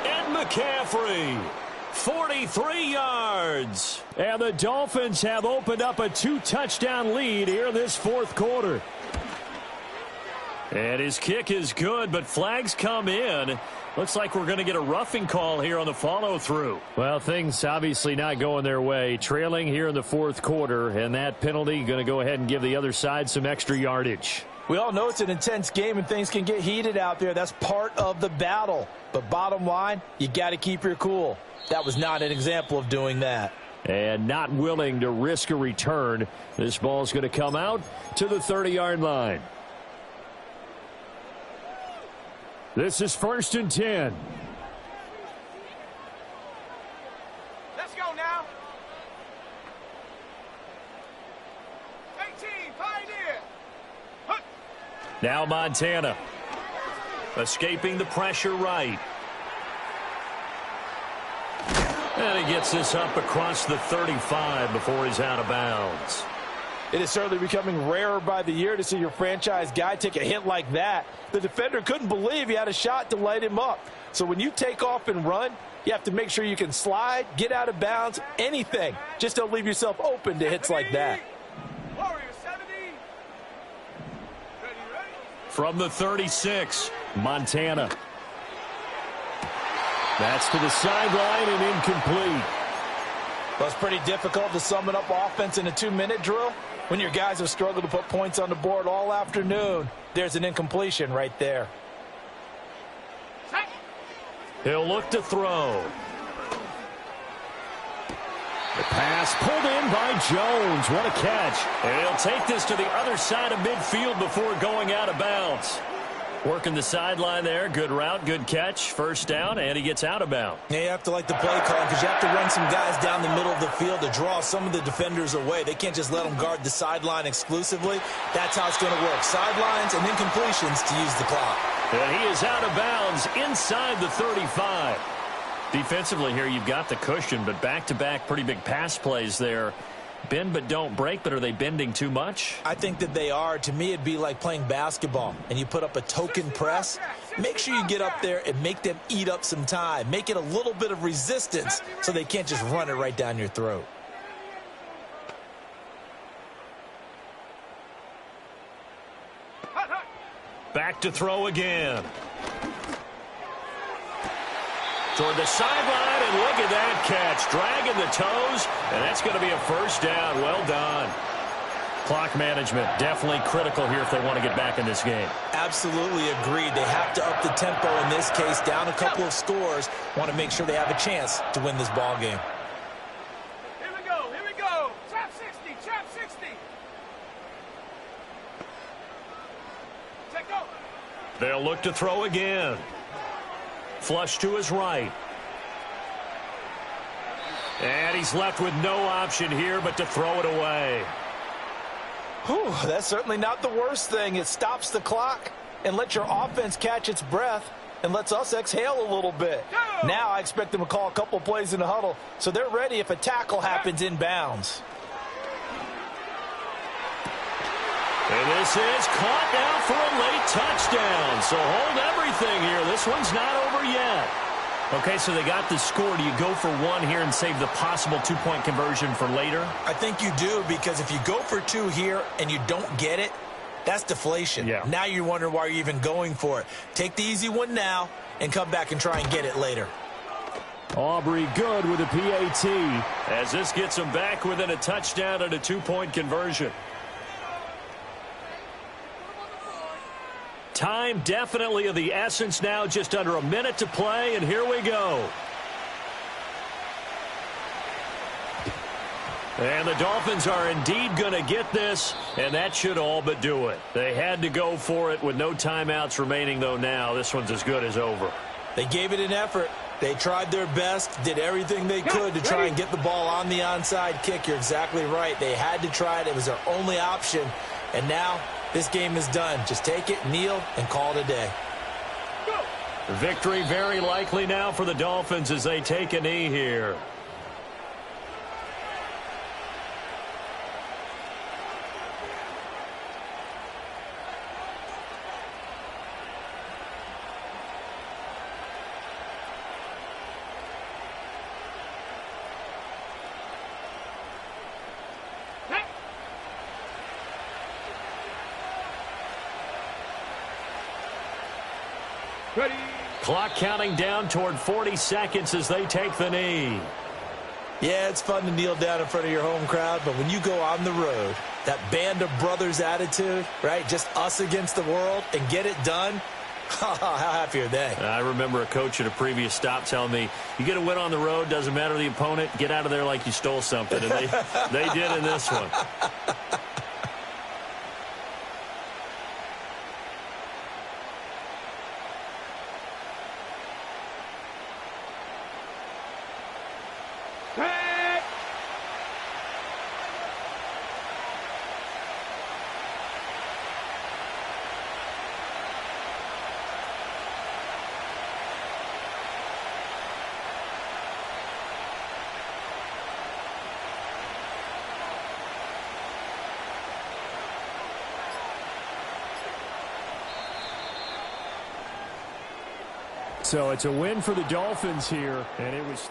Ed McCaffrey, 43 yards. And the Dolphins have opened up a 2-touchdown lead here in this 4th quarter. And his kick is good, but flags come in. Looks like we're going to get a roughing call here on the follow-through. Well, things obviously not going their way. Trailing here in the 4th quarter, and that penalty going to go ahead and give the other side some extra yardage. We all know it's an intense game and things can get heated out there. That's part of the battle. But bottom line, you got to keep your cool. That was not an example of doing that. And not willing to risk a return. This ball's going to come out to the 30-yard line. This is 1st and 10. Let's go now. Now Montana. Escaping the pressure right. And he gets this up across the 35 before he's out of bounds. It is certainly becoming rarer by the year to see your franchise guy take a hit like that. The defender couldn't believe he had a shot to light him up. So when you take off and run, you have to make sure you can slide, get out of bounds, anything. Just don't leave yourself open to hits like that. From the 36, Montana. That's to the sideline and incomplete. Well, it's pretty difficult to sum it up offense in a 2-minute drill when your guys have struggled to put points on the board all afternoon. There's an incompletion right there. He'll look to throw. The pass pulled in by Jones. What a catch. And he'll take this to the other side of midfield before going out of bounds. Working the sideline there. Good route, good catch. First down, and he gets out of bounds. Yeah, you have to like the play call because you have to run some guys down the middle of the field to draw some of the defenders away. They can't just let them guard the sideline exclusively. That's how it's going to work. Sidelines and incompletions to use the clock. And he is out of bounds inside the 35. Defensively here, you've got the cushion, but back-to-back pretty big pass plays there. Bend but don't break, but are they bending too much? I think that they are. To me, it'd be like playing basketball, and you put up a token press. Make sure you get up there and make them eat up some time. Make it a little bit of resistance so they can't just run it right down your throat. Back to throw again. Toward the sideline, and look at that catch. Dragging the toes, and that's going to be a first down. Well done. Clock management, definitely critical here if they want to get back in this game. Absolutely agreed. They have to up the tempo in this case, down a couple of scores. Want to make sure they have a chance to win this ball game. Here we go, here we go. Trap 60, trap 60. Take go. They'll look to throw again. Flush to his right. And he's left with no option here but to throw it away. Whew, that's certainly not the worst thing. It stops the clock and lets your offense catch its breath and lets us exhale a little bit. Now I expect them to call a couple plays in the huddle so they're ready if a tackle happens in bounds. And this is caught now for a late touchdown. So hold everything here. This one's not over yet. Okay, so they got the score. Do you go for one here and save the possible two-point conversion for later? I think you do, because if you go for two here and you don't get it, that's deflation. Yeah. Now you wonder why you're even going for it. Take the easy one now and come back and try and get it later. Aubrey good with a PAT as this gets them back within a touchdown and a two-point conversion. Time definitely of the essence now, just under a minute to play, and here we go. And the Dolphins are indeed going to get this, and that should all but do it. They had to go for it with no timeouts remaining, though now. This one's as good as over. They gave it an effort. They tried their best, did everything they could to try and get the ball on the onside kick. You're exactly right. They had to try it. It was their only option, and now this game is done. Just take it, kneel, and call it a day. Victory very likely now for the Dolphins as they take a knee here. Ready. Clock counting down toward 40 seconds as they take the knee. Yeah, it's fun to kneel down in front of your home crowd, but when you go on the road, that band of brothers attitude, right, just us against the world, and get it done, how happy are they? I remember a coach at a previous stop telling me, you get a win on the road, doesn't matter the opponent, get out of there like you stole something. And they did in this one. So it's a win for the Dolphins here, and it was...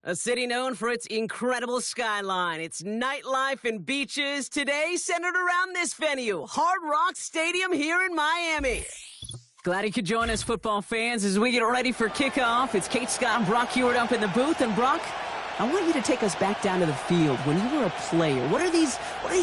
A city known for its incredible skyline, its nightlife and beaches, today centered around this venue, Hard Rock Stadium here in Miami. Glad you could join us, football fans, as we get ready for kickoff. It's Kate, Scott, and Brock Hewitt up in the booth. And Brock, I want you to take us back down to the field. When you were a player, what are these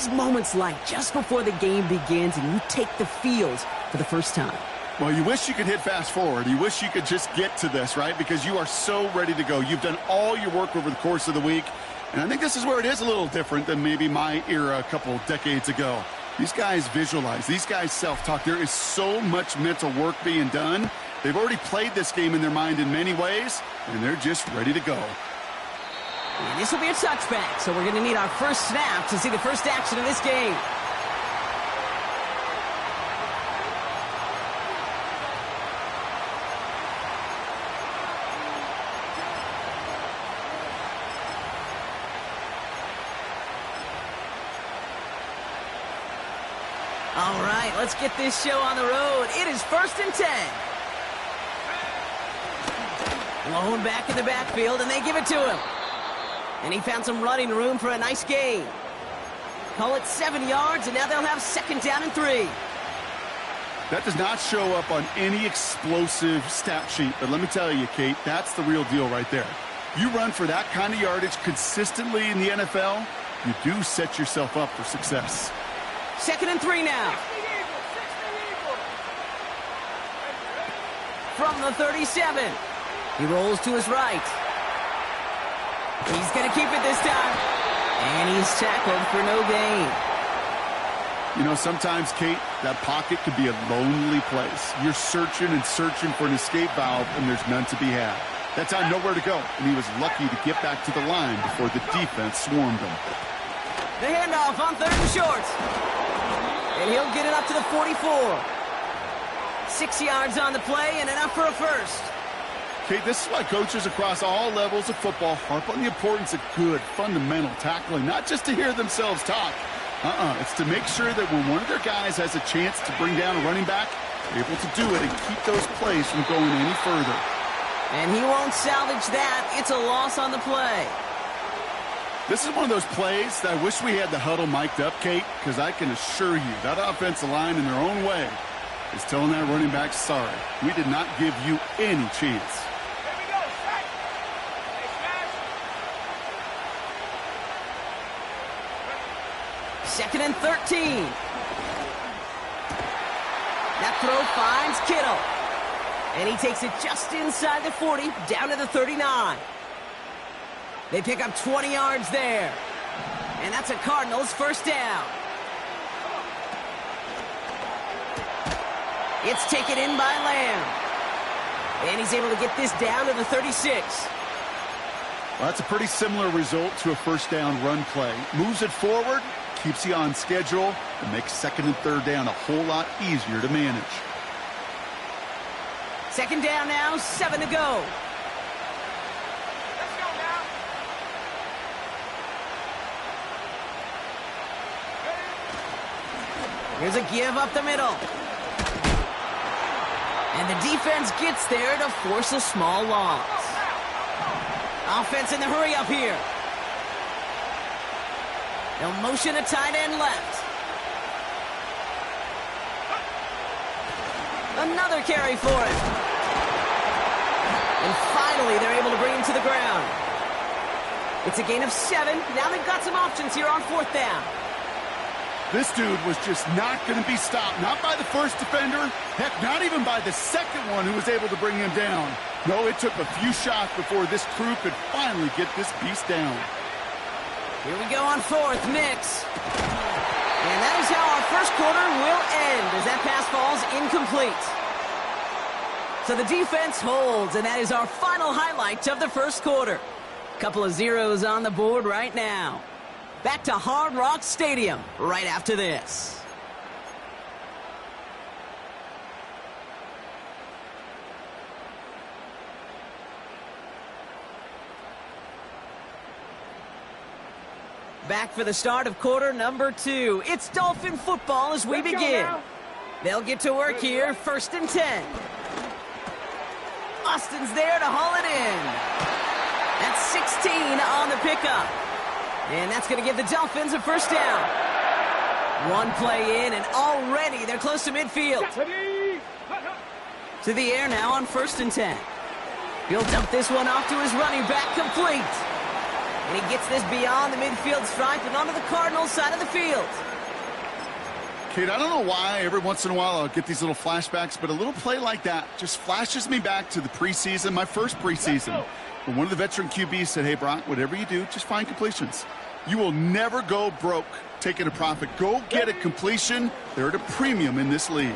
moments like just before the game begins and you take the field for the first time? Well, you wish you could hit fast forward. You wish you could just get to this, right? Because you are so ready to go. You've done all your work over the course of the week. And I think this is where it is a little different than maybe my era a couple decades ago. These guys visualize. These guys self-talk. There is so much mental work being done. They've already played this game in their mind in many ways, and they're just ready to go. And this will be a touchback, so we're going to need our first snap to see the first action of this game. All right, let's get this show on the road. It is 1st and 10. Blown back in the backfield, and they give it to him. And he found some running room for a nice gain. Call it 7 yards, and now they'll have 2nd down and 3. That does not show up on any explosive stat sheet, but let me tell you, Kate, that's the real deal right there. You run for that kind of yardage consistently in the NFL, you do set yourself up for success. 2nd and 3 now. From the 37. He rolls to his right. He's going to keep it this time. And he's tackled for no gain. You know, sometimes, Kate, that pocket could be a lonely place. You're searching and searching for an escape valve, and there's none to be had. That time, nowhere to go, and he was lucky to get back to the line before the defense swarmed him. The handoff on 3rd and short. And he'll get it up to the 44. 6 yards on the play and enough for a first. Okay, this is why coaches across all levels of football harp on the importance of good, fundamental tackling, not just to hear themselves talk. It's to make sure that when one of their guys has a chance to bring down a running back, they're able to do it and keep those plays from going any further. And he won't salvage that. It's a loss on the play. This is one of those plays that I wish we had the huddle mic'd up, Kate, because I can assure you that offensive line in their own way is telling that running back, sorry, we did not give you any chance. Here we go, set. Hey, 2nd and 13. That throw finds Kittle. And he takes it just inside the 40, down to the 39. They pick up 20 yards there. And that's a Cardinals 1st down. It's taken in by Lamb. And he's able to get this down to the 36. Well, that's a pretty similar result to a 1st down run play. Moves it forward, keeps you on schedule, and makes 2nd and 3rd down a whole lot easier to manage. 2nd down now, 7 to go. let's go now. Here's a give up the middle. And the defense gets there to force a small loss. Offense in the hurry up here. They'll motion a tight end left. Another carry for him. And finally, they're able to bring him to the ground. It's a gain of 7. Now they've got some options here on 4th down. This dude was just not going to be stopped. Not by the first defender. Heck, not even by the second one who was able to bring him down. No, it took a few shots before this crew could finally get this beast down. Here we go on 4th, Mix. And that is how our first quarter will end as that pass falls incomplete. So the defense holds, and that is our final highlight of the first quarter. Couple of zeros on the board right now. Back to Hard Rock Stadium right after this. Back for the start of quarter number 2. It's Dolphin football as we begin. They'll get to work here, 1st and 10. Austin's there to haul it in. That's 16 on the pickup. And that's going to give the Dolphins a 1st down. One play in, and already they're close to midfield. To the air now on 1st and 10. He'll dump this one off to his running back, complete. And he gets this beyond the midfield stripe and onto the Cardinals side of the field. Kate, I don't know why every once in a while I'll get these little flashbacks, but a little play like that just flashes me back to the preseason, my first preseason. When one of the veteran QBs said, hey, Brock, whatever you do, just find completions. You will never go broke taking a profit. Go get a completion. They're at a premium in this league.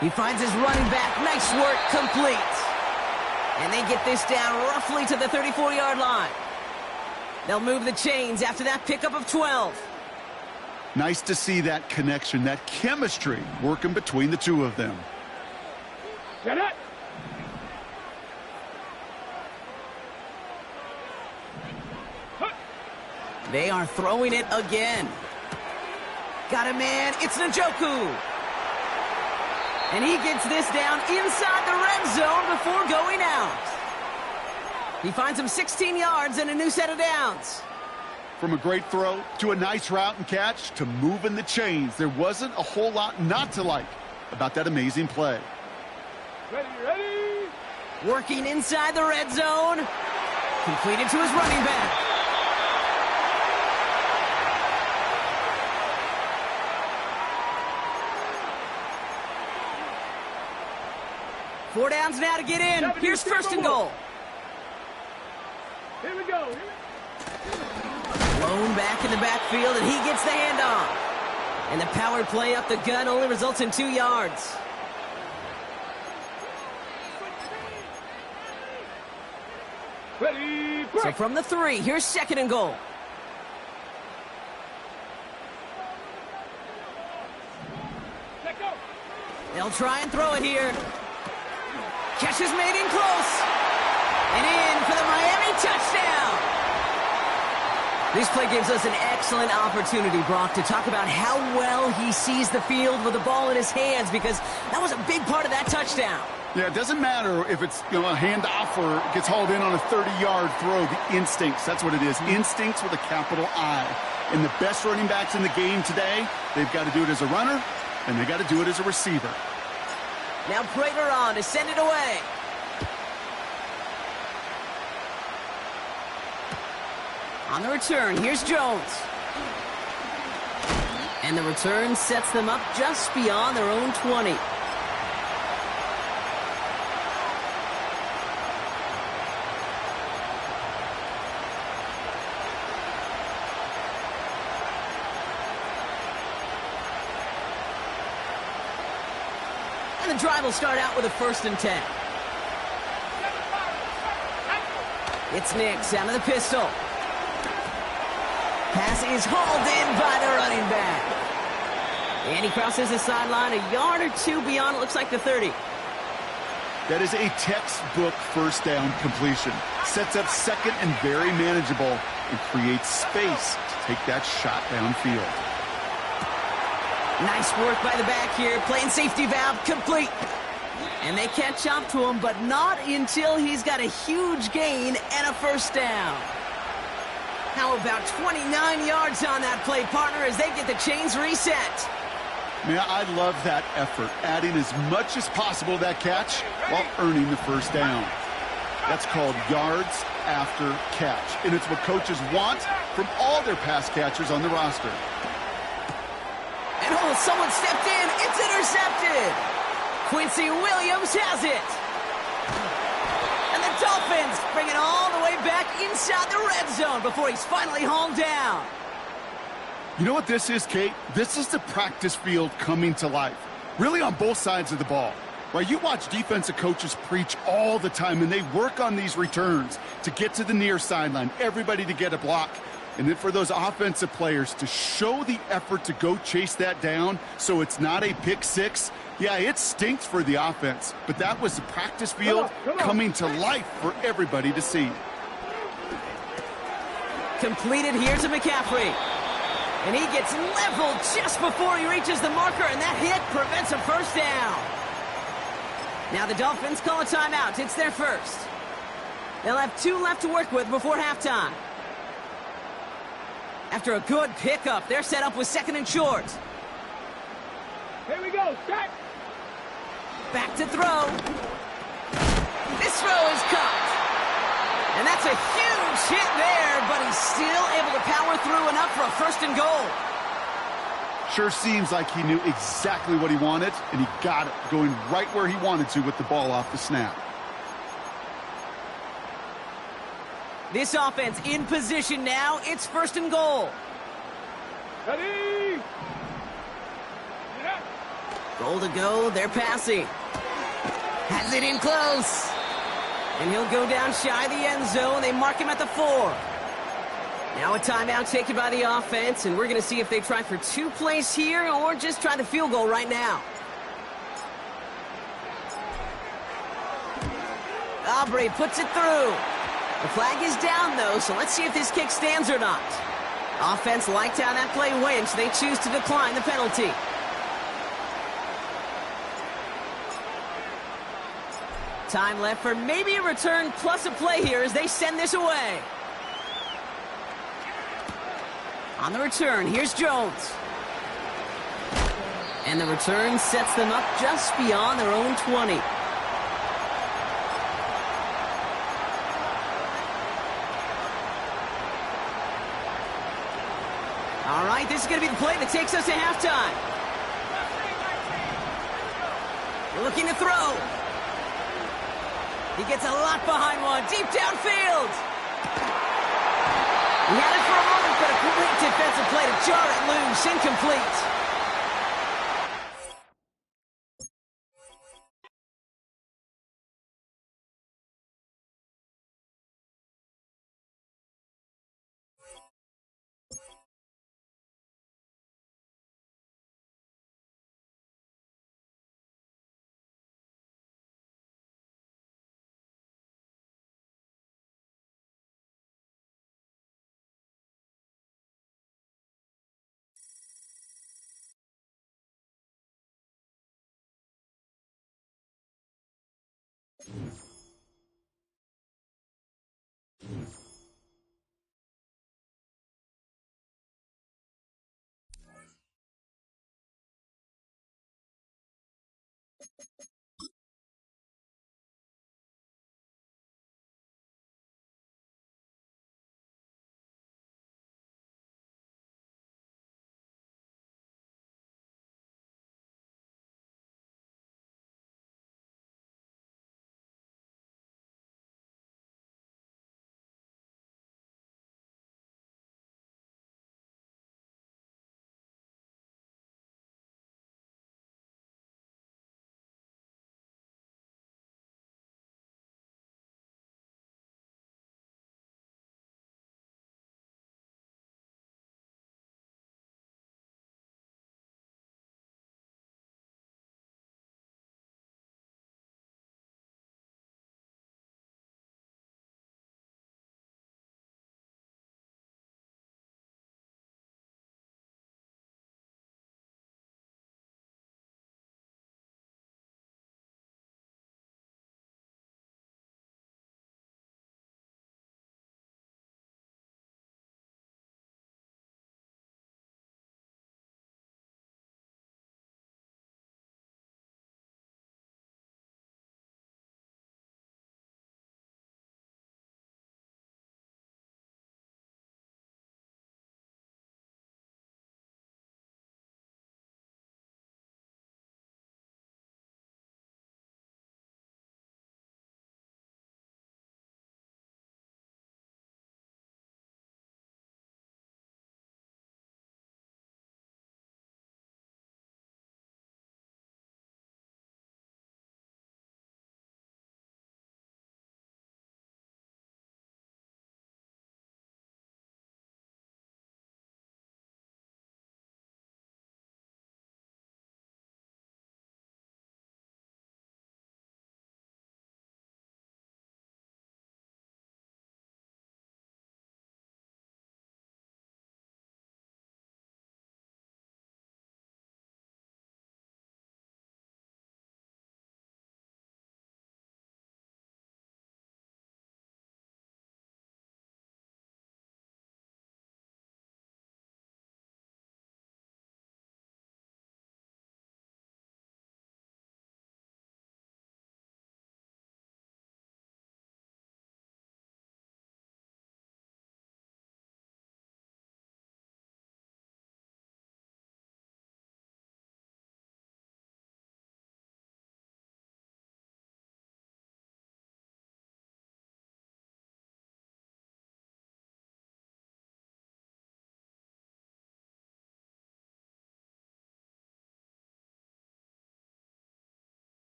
He finds his running back. Nice work, complete. And they get this down roughly to the 34-yard line. They'll move the chains after that pickup of 12. Nice to see that connection, that chemistry working between the two of them. Get it! They are throwing it again. Got a man. It's Njoku. And he gets this down inside the red zone before going out. He finds him 16 yards and a new set of downs. From a great throw to a nice route and catch to moving the chains, there wasn't a whole lot not to like about that amazing play. Ready! Working inside the red zone. Completed to his running back. Four downs now to get in. Here's 1st and goal. Here we go. Blown back in the backfield, and he gets the handoff. And the power play up the gun only results in 2 yards. Ready, So from the 3, here's 2nd and goal. let go. They'll try and throw it here. Catch is made in close. And in for the Miami touchdown. This play gives us an excellent opportunity, Brock, to talk about how well he sees the field with the ball in his hands, because that was a big part of that touchdown. Yeah, it doesn't matter if it's a handoff or gets hauled in on a 30-yard throw. The instincts, that's what it is. Instincts with a capital I. And the best running backs in the game today, they've got to do it as a runner, and they got to do it as a receiver. Now Prater on to send it away. On the return, here's Jones. And the return sets them up just beyond their own 20. And the drive will start out with a 1st and 10. It's Nix out of the pistol. Pass is hauled in by the running back. And he crosses the sideline a yard or 2 beyond, it looks like the 30. That is a textbook 1st down completion. Sets up 2nd and very manageable and creates space to take that shot downfield. Nice work by the back here, playing safety valve complete. And they catch up to him, but not until he's got a huge gain and a 1st down. How about 29 yards on that play, partner, as they get the chains reset? Man, I love that effort, adding as much as possible to that catch while earning the first down. That's called yards after catch, and it's what coaches want from all their pass catchers on the roster. And oh, someone stepped in. It's intercepted. Quincy Williams has it. And the Dolphins bring it all the way back inside the red zone before he's finally hauled down. You know what this is, Kate? This is the practice field coming to life, really on both sides of the ball. Right, you watch defensive coaches preach all the time, and they work on these returns to get to the near sideline, everybody to get a block. And then for those offensive players to show the effort to go chase that down so it's not a pick six, yeah, it stinks for the offense. But that was the practice field coming to life for everybody to see. Completed here to McCaffrey. And he gets leveled just before he reaches the marker, and that hit prevents a first down. Now the Dolphins call a timeout. It's their first. They'll have 2 left to work with before halftime. After a good pickup, they're set up with 2nd and short. Here we go, set. Back to throw. This throw is caught. And that's a huge hit there, but he's still able to power through enough for a 1st and goal. Sure seems like he knew exactly what he wanted, and he got it, going right where he wanted to with the ball off the snap. This offense in position now. It's 1st and goal. Ready? Yeah. Goal to go. They're passing. Has it in close. And he'll go down shy of the end zone. They mark him at the 4. Now a timeout taken by the offense, and we're going to see if they try for 2 plays here or just try the field goal right now. Aubrey puts it through. The flag is down, though, so let's see if this kick stands or not. Offense liked how that play went, so they choose to decline the penalty. Time left for maybe a return plus a play here as they send this away. On the return, here's Jones. And the return sets them up just beyond their own 20. All right, this is going to be the play that takes us to halftime. We're looking to throw. He gets a lot behind one, deep downfield. He had it for a moment, but a complete defensive play to jar it loose, incomplete.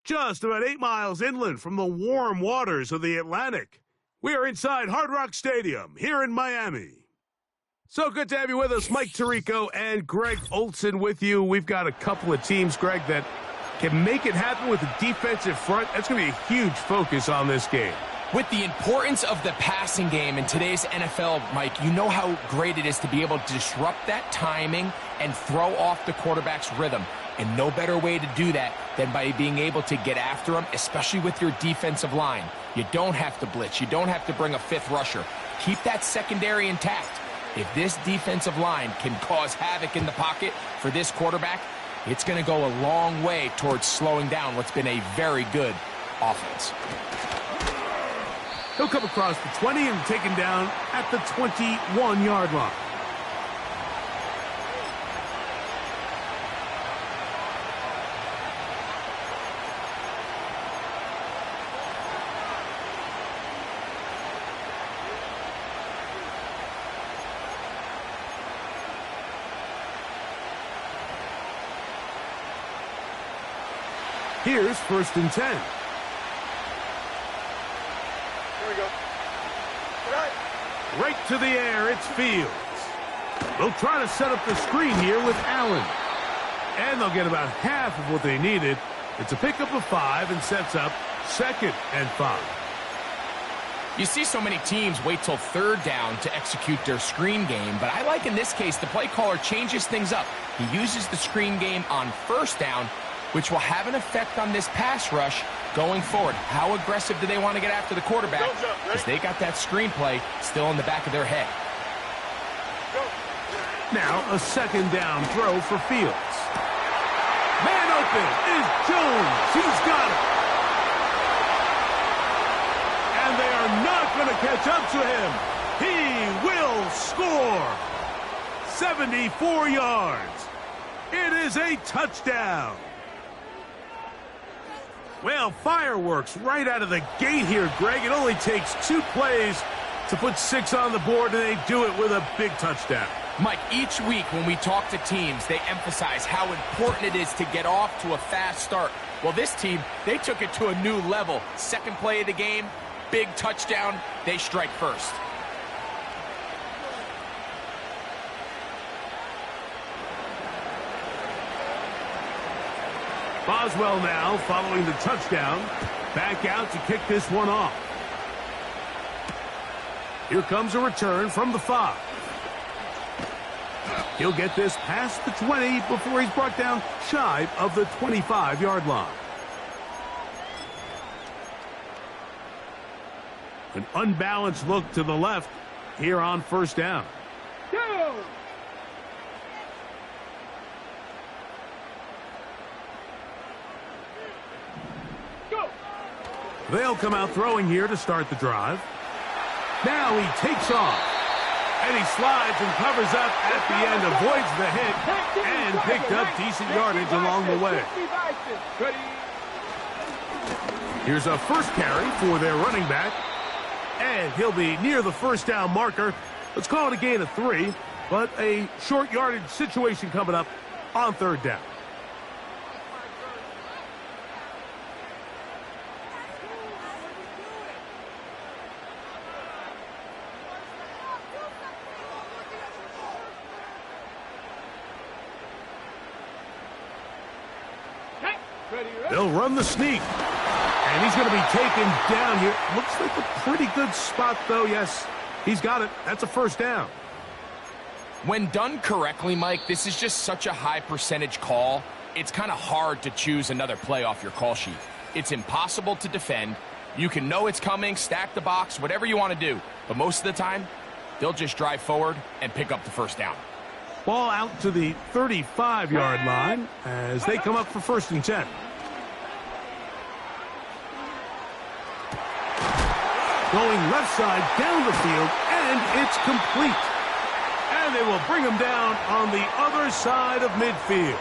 just about 8 miles inland from the warm waters of the Atlantic. We are inside Hard Rock Stadium here in Miami. So good to have you with us. Mike Tirico and Greg Olson with you. We've got a couple of teams, Greg, that can make it happen with the defensive front. That's going to be a huge focus on this game. With the importance of the passing game in today's NFL, Mike, you know how great it is to be able to disrupt that timing and throw off the quarterback's rhythm. And no better way to do that than by being able to get after them, especially with your defensive line. You don't have to blitz. You don't have to bring a fifth rusher. Keep that secondary intact. If this defensive line can cause havoc in the pocket for this quarterback, it's going to go a long way towards slowing down what's been a very good offense. He'll come across the 20 and taken down at the 21-yard line. Here's 1st and 10. Right to the air, it's Fields. They'll try to set up the screen here with Allen. And they'll get about half of what they needed. It's a pickup of 5 and sets up 2nd and 5. You see so many teams wait till 3rd down to execute their screen game, but I like in this case the play caller changes things up. He uses the screen game on 1st down, which will have an effect on this pass rush going forward. How aggressive do they want to get after the quarterback? Because they got that screenplay still in the back of their head. Now a 2nd down throw for Fields. Man open is Jones. He's got it. And they are not going to catch up to him. He will score. 74 yards. It is a touchdown. Well, fireworks right out of the gate here, Greg. It only takes 2 plays to put 6 on the board, and they do it with a big touchdown. Mike, each week when we talk to teams, they emphasize how important it is to get off to a fast start. Well, this team, they took it to a new level. 2nd play of the game, big touchdown, they strike first. Boswell now following the touchdown. Back out to kick this one off. Here comes a return from the 5. He'll get this past the 20 before he's brought down shy of the 25-yard line. An unbalanced look to the left here on 1st down. Go! They'll come out throwing here to start the drive. Now he takes off. And he slides and covers up at the end, avoids the hit, and picked up decent yardage along the way. Here's a 1st carry for their running back. And he'll be near the 1st down marker. Let's call it a gain of 3, but a short yardage situation coming up on 3rd down. They'll run the sneak. And he's going to be taken down here. Looks like a pretty good spot, though. Yes, he's got it. That's a 1st down. When done correctly, Mike, this is just such a high percentage call. It's kind of hard to choose another play off your call sheet. It's impossible to defend. You can know it's coming, stack the box, whatever you want to do. But most of the time, they'll just drive forward and pick up the 1st down. Ball out to the 35-yard line as they come up for 1st and 10. Going left side down the field, and it's complete. And they will bring him down on the other side of midfield.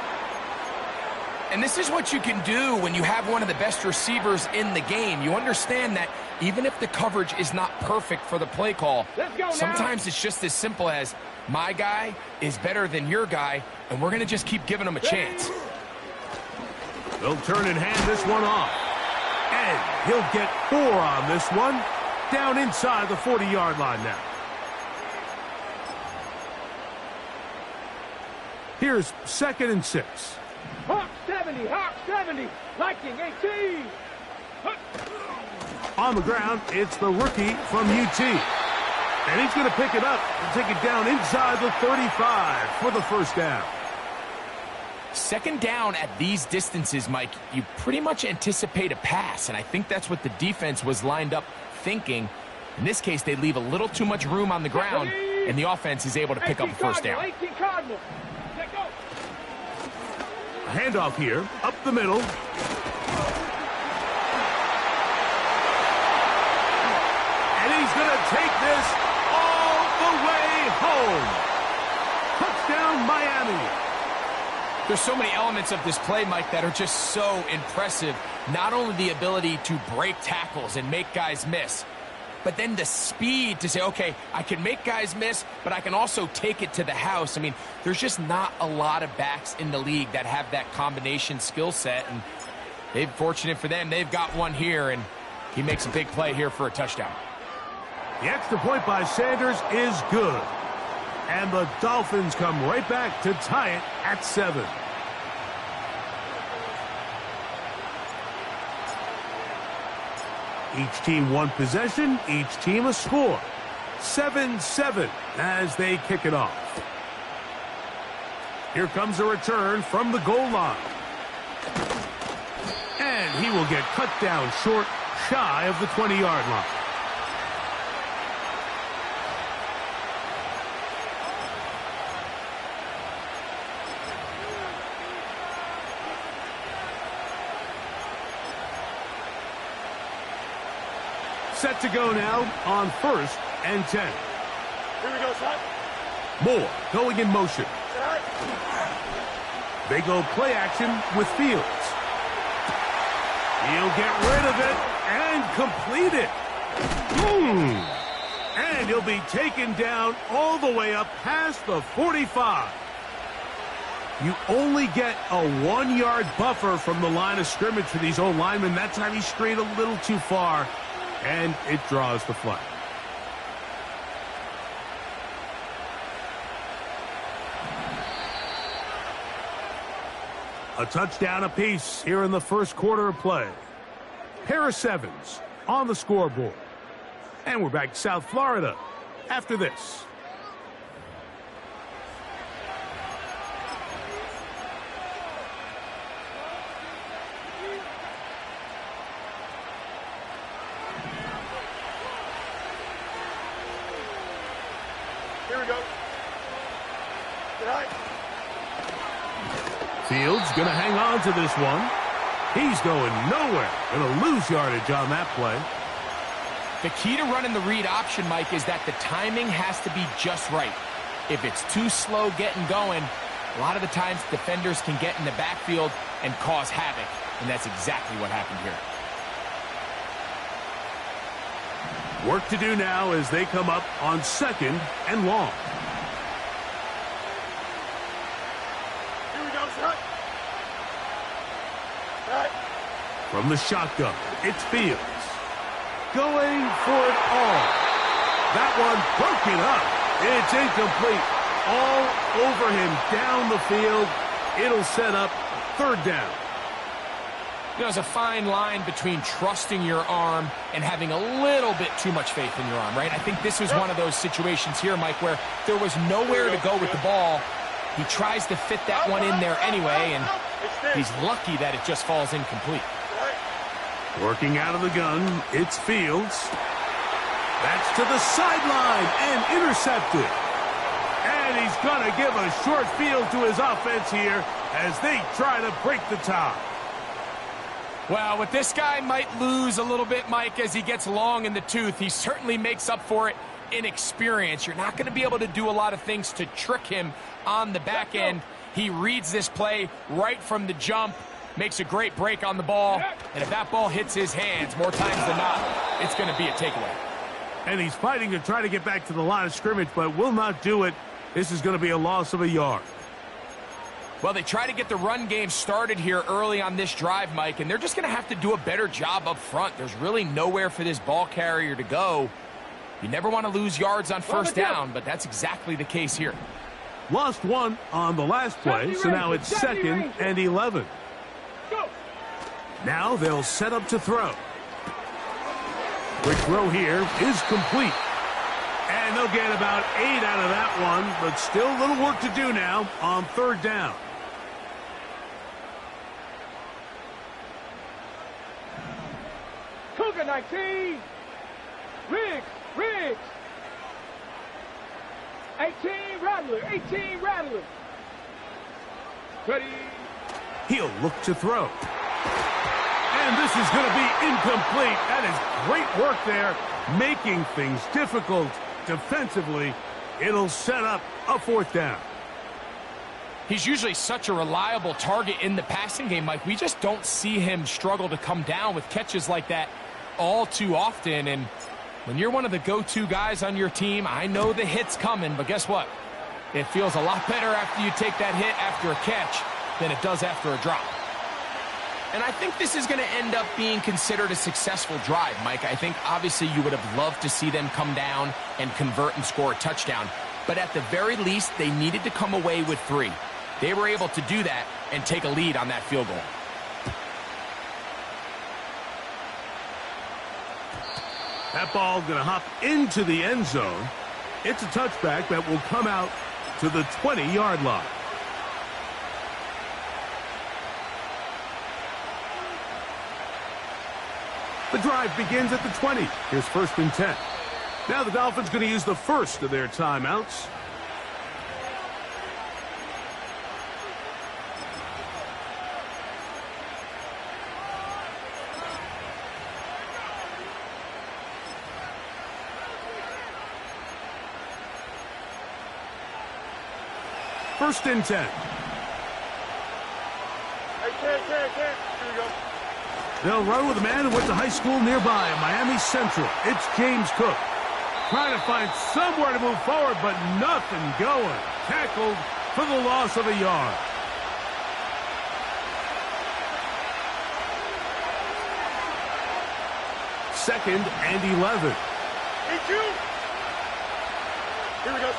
And this is what you can do when you have one of the best receivers in the game. You understand that even if the coverage is not perfect for the play call, sometimes it's just as simple as, my guy is better than your guy, and we're going to just keep giving him a chance. They'll turn and hand this one off. And he'll get 4 on this one. Down inside the 40-yard line now. Here's 2nd and 6. Hawk 70, Hawk 70, Lightning 18. On the ground, it's the rookie from UT. And he's going to pick it up and take it down inside the 35 for the first down. 2nd down at these distances, Mike, you pretty much anticipate a pass, and I think that's what the defense was lined up thinking. In this case, they leave a little too much room on the ground, and the offense is able to pick up a first down. 18 Cardinal. Let go. A handoff here, up the middle. And he's going to take this all the way home. Touchdown, Miami. There's so many elements of this play, Mike, that are just so impressive. Not only the ability to break tackles and make guys miss, but then the speed to say, okay, I can make guys miss, but I can also take it to the house. I mean, there's just not a lot of backs in the league that have that combination skill set, and fortunate for them, they've got one here, and he makes a big play here for a touchdown. The extra point by Sanders is good. And the Dolphins come right back to tie it at 7. Each team one possession, each team a score. 7-7 as they kick it off. Here comes a return from the goal line. And he will get cut down short, shy of the 20-yard line. Set to go now on 1st and 10. Here we go, son. Moore going in motion. They go play action with Fields. He'll get rid of it and complete it. And he'll be taken down all the way up past the 45. You only get a 1-yard buffer from the line of scrimmage for these old linemen. That time he strayed a little too far. And it draws the flag. A touchdown apiece here in the first quarter of play. Pair of 7s on the scoreboard. And we're back to South Florida after this. Here we go. Right. Fields going to hang on to this one. He's going nowhere. Going to lose yardage on that play. The key to running the read option, Mike, is that the timing has to be just right. If it's too slow getting going, a lot of the times defenders can get in the backfield and cause havoc, and that's exactly what happened here. Work to do now as they come up on 2nd and long. Here we go, son. Right. From the shotgun, it's Fields. Going for it all. That one broken up. It's incomplete. All over him down the field. It'll set up 3rd down. You know, there's a fine line between trusting your arm and having a little bit too much faith in your arm, right? I think this was one of those situations here, Mike, where there was nowhere to go with the ball. He tries to fit that one in there anyway, and he's lucky that it just falls incomplete. Working out of the gun, it's Fields. That's to the sideline and intercepted. And he's going to give a short field to his offense here as they try to break the tie. Well, with this guy might lose a little bit, Mike, as he gets long in the tooth. He certainly makes up for it in experience. You're not going to be able to do a lot of things to trick him on the back end. He reads this play right from the jump, makes a great break on the ball, and if that ball hits his hands more times than not, it's going to be a takeaway. And he's fighting to try to get back to the line of scrimmage, but will not do it. This is going to be a loss of a yard. Well, they try to get the run game started here early on this drive, Mike, and they're just going to have to do a better job up front. There's really nowhere for this ball carrier to go. You never want to lose yards on first down, but that's exactly the case here. Lost one on the last play, so now it's 2nd and 11. Go. Now they'll set up to throw. Quick throw here is complete. And they'll get about 8 out of that one, but still a little work to do now on 3rd down. Cougar 19. Riggs. 18 Rattler. Ready. He'll look to throw. And this is going to be incomplete. That is great work there, making things difficult defensively. It'll set up a 4th down. He's usually such a reliable target in the passing game, Mike. We just don't see him struggle to come down with catches like that all too often. And when you're one of the go-to guys on your team, I know the hit's coming, but guess what? It feels a lot better after you take that hit after a catch than it does after a drop. And I think this is going to end up being considered a successful drive, Mike. I think obviously you would have loved to see them come down and convert and score a touchdown. But at the very least, they needed to come away with 3. They were able to do that and take a lead on that field goal. That ball going to hop into the end zone. It's a touchback that will come out to the 20-yard line. The drive begins at the 20. Here's 1st and 10. Now the Dolphins going to use the first of their timeouts. First and 10. Hey, Ken. Here we go. They'll run with a man who went to high school nearby in Miami Central. It's James Cook. Trying to find somewhere to move forward, but nothing going. Tackled for the loss of a yard. Second and 11. Here we go.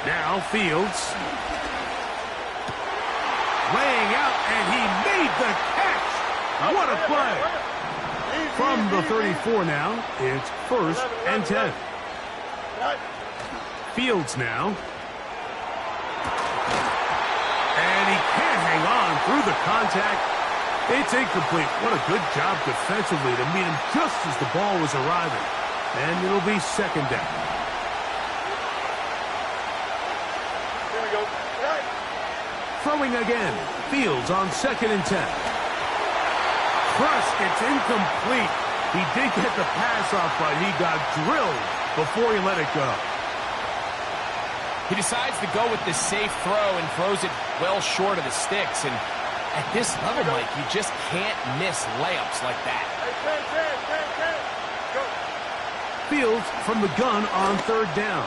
Now Fields. Laying out, and he made the catch. What a play. From the 34 now, it's 1st and 10. Fields now. And he can't hang on through the contact. It's incomplete. What a good job defensively to meet him just as the ball was arriving. And it'll be 2nd down. Here we go. Throwing again. Fields on 2nd and 10. Crushed. It's incomplete. He did get the pass off, but he got drilled before he let it go. He decides to go with the safe throw and throws it well short of the sticks. And at this level, Mike, you just can't miss layups like that. Go. Fields from the gun on 3rd down.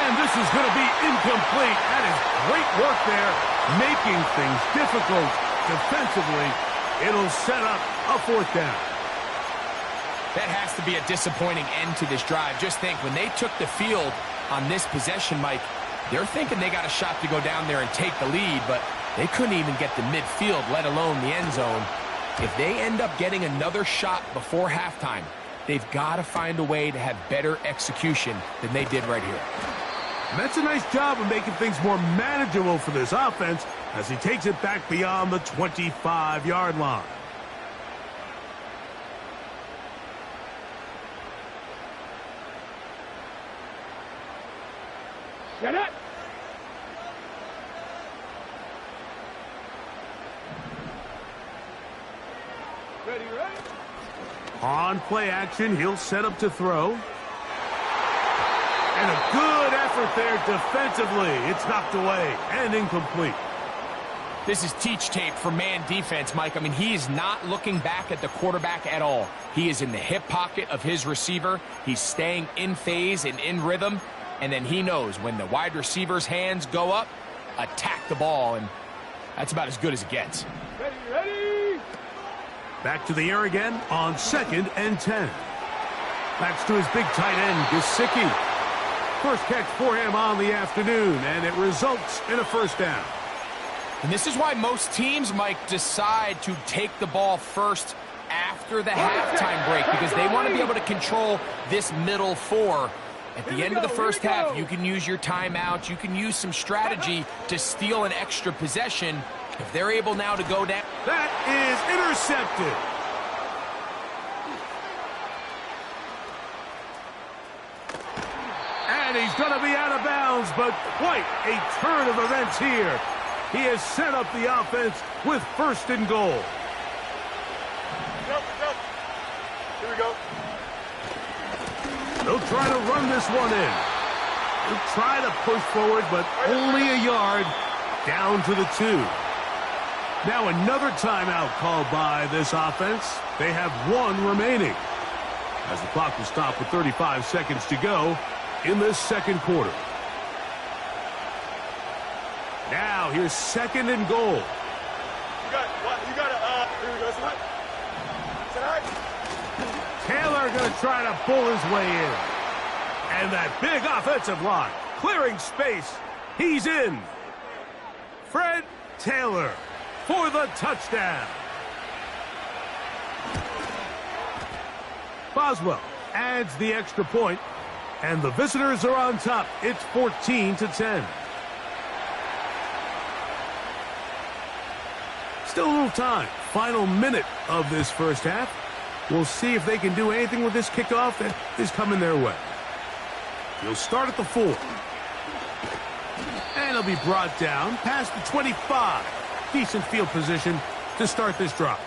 And this is going to be incomplete. That is great work there, making things difficult defensively. It'll set up a 4th down. That has to be a disappointing end to this drive. Just think, when they took the field on this possession, Mike, they're thinking they got a shot to go down there and take the lead, but they couldn't even get to midfield, let alone the end zone. If they end up getting another shot before halftime, they've got to find a way to have better execution than they did right here. And that's a nice job of making things more manageable for this offense as he takes it back beyond the 25-yard line. Get it. Ready. On play action, he'll set up to throw. And a good effort there defensively. It's knocked away and incomplete. This is teach tape for man defense, Mike. I mean, he is not looking back at the quarterback at all. He is in the hip pocket of his receiver. He's staying in phase and in rhythm. And then he knows when the wide receiver's hands go up, attack the ball, and that's about as good as it gets. Ready. Back to the air again on 2nd and 10. Backs to his big tight end, Gesicki. First catch for him on the afternoon, and it results in a first down. And this is why most teams, Mike, decide to take the ball first after the halftime break, because they want to be able to control this middle four. At the end of the first half, you can use your timeout, you can use some strategy to steal an extra possession. If they're able now to go down. That is intercepted. And he's going to be out of bounds, but quite a turn of events here. He has set up the offense with 1st and goal. Here we go. They'll try to run this one in. They'll try to push forward, but only a yard down to the 2. Now another timeout called by this offense. They have 1 remaining, as the clock will stop with 35 seconds to go in this 2nd quarter. Now here's 2nd and goal. You got it. Here we go. Tonight. Taylor going to try to pull his way in. And that big offensive line clearing space. He's in. Fred Taylor for the touchdown. Boswell adds the extra point, and the visitors are on top. It's 14-10. Still a little time. Final minute of this first half. We'll see if they can do anything with this kickoff that is coming their way. He'll start at the 4. And he'll be brought down past the 25. Decent field position to start this drive.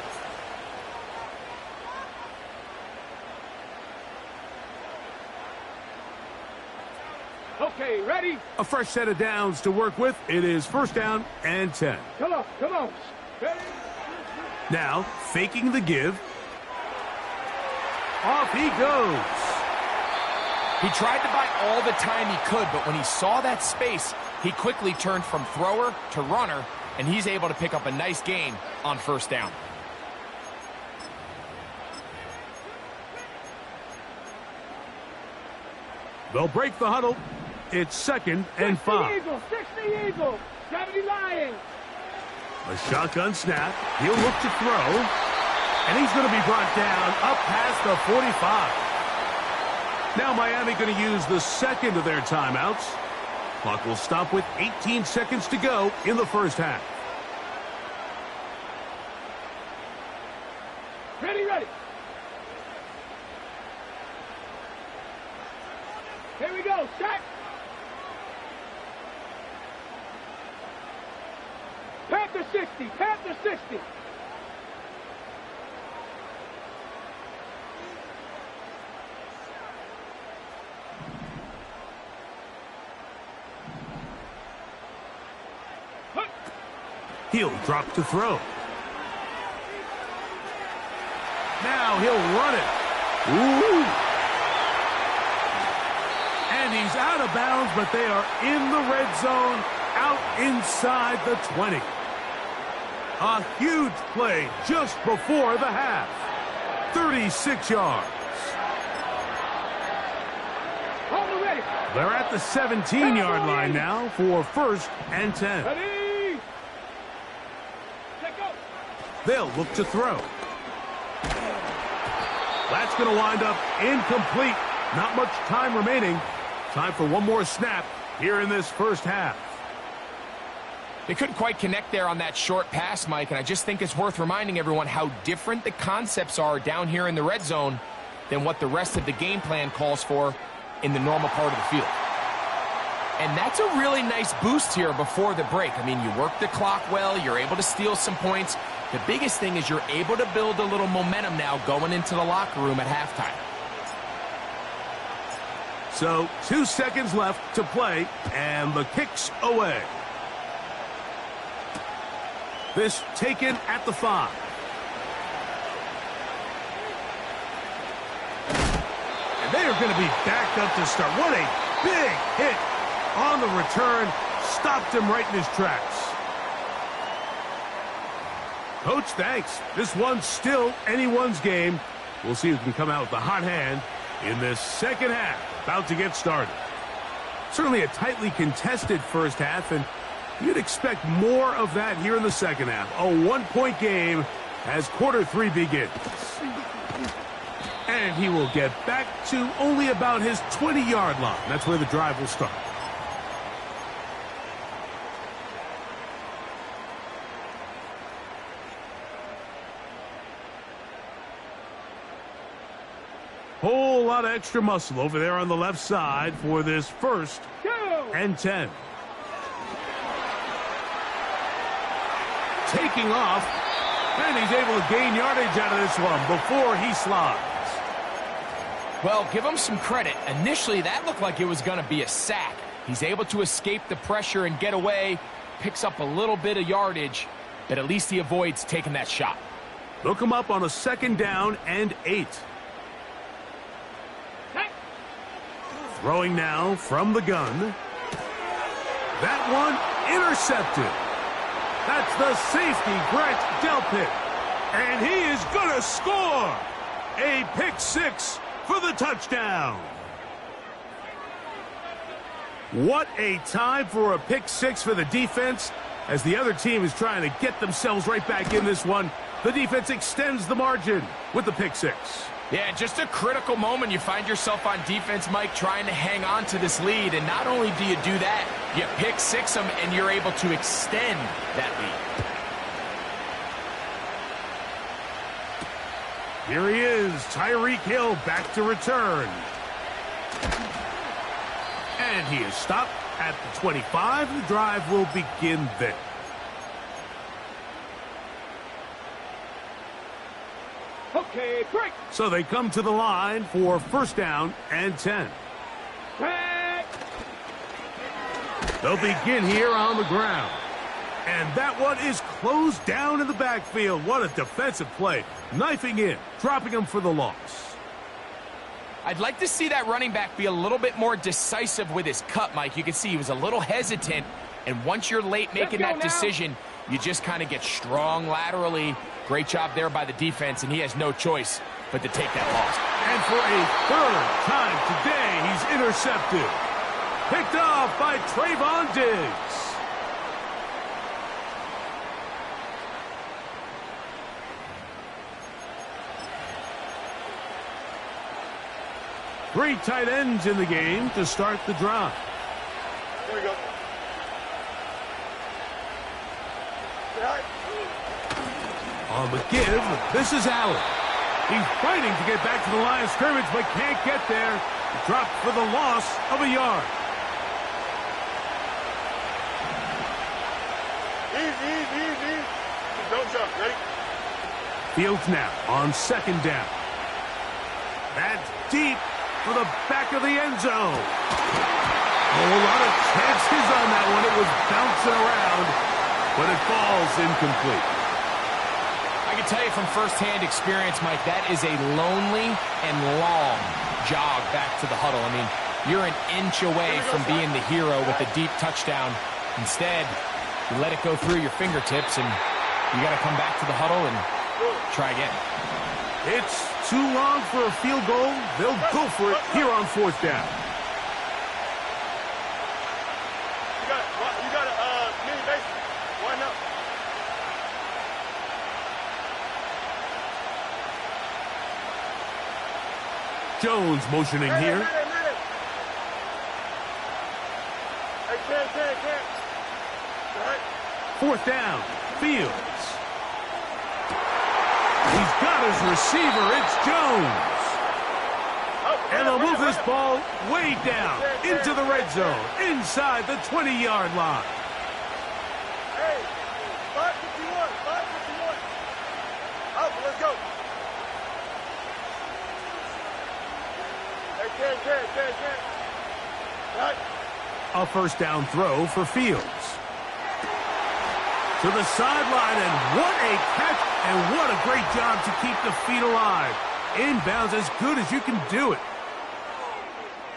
Okay, ready? A fresh set of downs to work with. It is 1st down and 10. Come on. Ready? Now, faking the give. Off he goes. He tried to buy all the time he could, but when he saw that space, he quickly turned from thrower to runner, and he's able to pick up a nice gain on 1st down. They'll break the huddle. It's 2nd and 5. 60 Eagles. 70 Lions. A shotgun snap. He'll look to throw. And he's going to be brought down up past the 45. Now Miami going to use the 2nd of their timeouts. Clock will stop with 18 seconds to go in the first half. Ready. Here we go. Set. Panther 60. He'll drop to throw. Now he'll run it. Ooh. And he's out of bounds, but they are in the red zone, out inside the 20. A huge play just before the half. 36 yards. Ready. They're at the 17-yard line now for 1st and 10. Ready. Go. They'll look to throw. That's going to wind up incomplete. Not much time remaining. Time for one more snap here in this first half. They couldn't quite connect there on that short pass, Mike, and I just think it's worth reminding everyone how different the concepts are down here in the red zone than what the rest of the game plan calls for in the normal part of the field. And that's a really nice boost here before the break. I mean, you work the clock well, you're able to steal some points. The biggest thing is you're able to build a little momentum now going into the locker room at halftime. So 2 seconds left to play, and the kick's away. This taken at the 5. And they are going to be backed up to start. What a big hit on the return. stopped him right in his tracks. Coach, thanks. This one's still anyone's game. We'll see who can come out with the hot hand in this second half. About to get started. Certainly a tightly contested first half, and you'd expect more of that here in the second half. A one-point game as quarter 3 begins. And he will get back to only about his 20-yard line. That's where the drive will start. Whole lot of extra muscle over there on the left side for this first and 10. Taking off, and he's able to gain yardage out of this one before he slides. Well, give him some credit. Initially, that looked like it was going to be a sack. He's able to escape the pressure and get away, picks up a little bit of yardage, but at least he avoids taking that shot. Look him up on a 2nd down and 8. Throwing now from the gun. That one intercepted. That's the safety, Grant Delpit. And he is going to score. A pick 6 for the touchdown. What a time for a pick 6 for the defense. As the other team is trying to get themselves right back in this one, the defense extends the margin with the pick 6. Yeah, just a critical moment. You find yourself on defense, Mike, trying to hang on to this lead. And not only do you do that, you pick 6 them, and you're able to extend that lead. Here he is, Tyreek Hill back to return. And he is stopped at the 25. The drive will begin there. Okay, break. So they come to the line for 1st down and 10. Break. They'll begin here on the ground. And that one is closed down in the backfield. What a defensive play. Knifing in, dropping him for the loss. I'd like to see that running back be a little bit more decisive with his cut, Mike. You can see he was a little hesitant, and once you're late making that decision, you just kind of get strong laterally. Great job there by the defense, and he has no choice but to take that loss. And for a 3rd time today, he's intercepted. Picked off by Trayvon Diggs. Three tight ends in the game to start the drive. Here we go. On the give, this is Allen. He's fighting to get back to the line of scrimmage, but can't get there. Dropped for the loss of a yard. Easy. Don't jump. Ready? Fields now on 2nd down. That's deep for the back of the end zone. A lot of chances on that one. It was bouncing around, but it falls incomplete. I can tell you from firsthand experience, Mike, that is a lonely and long jog back to the huddle. I mean, you're an inch away from being the hero with a deep touchdown. Instead, you let it go through your fingertips, and you got to come back to the huddle and try again. It's too long for a field goal. They'll go for it here on 4th down. You got a mini base. Why not? Jones motioning here. Hey, can't. All right. 4th down. Fields. He's got his receiver. It's Jones. And they'll move this ball way down into the red zone, inside the 20-yard line. Hey, 5:51. Up, let's go. Hey, can't. Right. A 1st down throw for Fields. To the sideline, and what a catch, and what a great job to keep the feet alive. Inbounds as good as you can do it.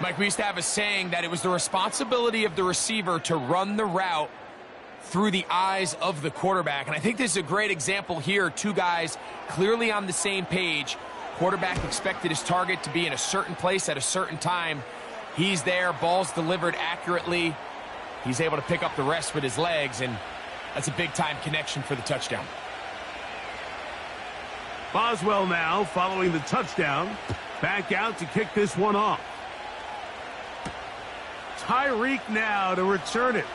Mike, we used to have a saying that it was the responsibility of the receiver to run the route through the eyes of the quarterback. And I think this is a great example here. Two guys clearly on the same page. Quarterback expected his target to be in a certain place at a certain time. He's there, ball's delivered accurately. He's able to pick up the rest with his legs, and that's a big-time connection for the touchdown. Boswell now following the touchdown. Back out to kick this one off. Tyreek now to return it.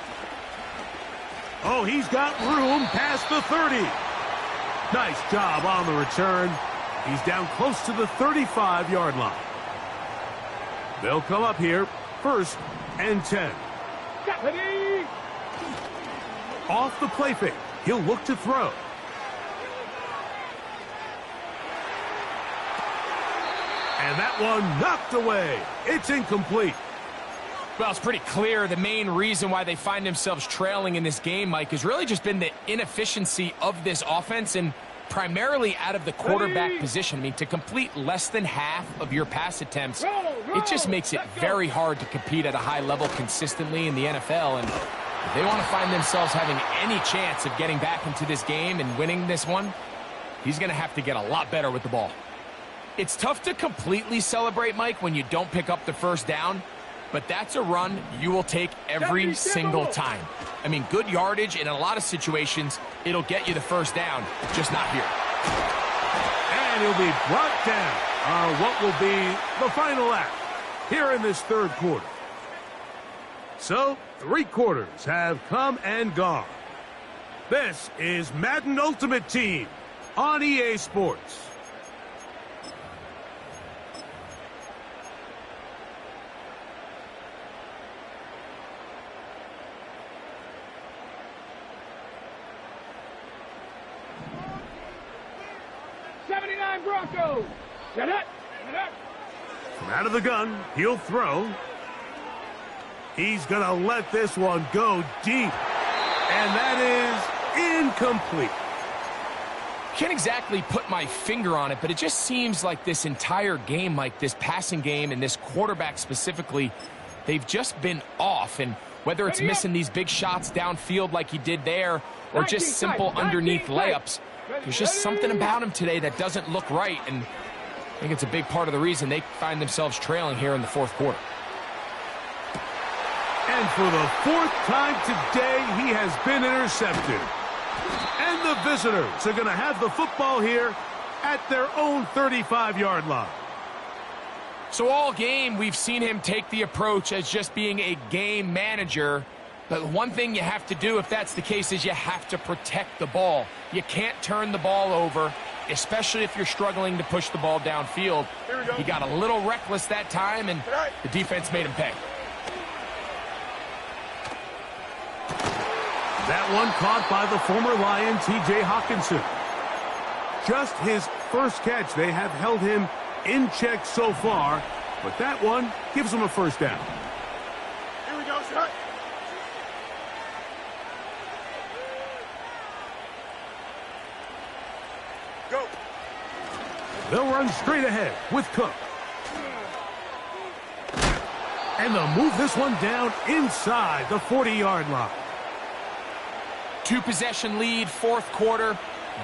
Oh, he's got room past the 30. Nice job on the return. He's down close to the 35-yard line. They'll come up here, 1st and 10. Off the play fake. He'll look to throw. And that one knocked away. It's incomplete. Well, it's pretty clear the main reason why they find themselves trailing in this game, Mike, has really just been the inefficiency of this offense and primarily out of the quarterback position. I mean, to complete less than half of your pass attempts, it just makes it very hard to compete at a high level consistently in the NFL. And if they want to find themselves having any chance of getting back into this game and winning this one, he's going to have to get a lot better with the ball. It's tough to completely celebrate, Mike, when you don't pick up the first down. But that's a run you will take every single time. I mean, good yardage, and in a lot of situations, it'll get you the first down, just not here. And he'll be brought down on what will be the final act here in this 3rd quarter. So, 3 quarters have come and gone. This is Madden Ultimate Team on EA Sports. Broncos. Get it. From out of the gun, he'll throw. He's going to let this one go deep. And that is incomplete. Can't exactly put my finger on it, but it just seems like this entire game, like this passing game and this quarterback specifically, they've just been off. And whether it's missing these big shots downfield like he did there or just simple underneath layups, there's just something about him today that doesn't look right, and I think it's a big part of the reason they find themselves trailing here in the 4th quarter. And for the 4th time today, he has been intercepted. And the visitors are going to have the football here at their own 35-yard line. So all game, we've seen him take the approach as just being a game manager. But one thing you have to do if that's the case is you have to protect the ball. You can't turn the ball over, especially if you're struggling to push the ball downfield. He got a little reckless that time, and the defense made him pay. That one caught by the former Lion, T.J. Hawkinson. Just his first catch. They have held him in check so far, but that one gives him a 1st down. Here we go, shot. Go. They'll run straight ahead with Cook. And they'll move this one down inside the 40-yard line. 2-possession lead, 4th quarter.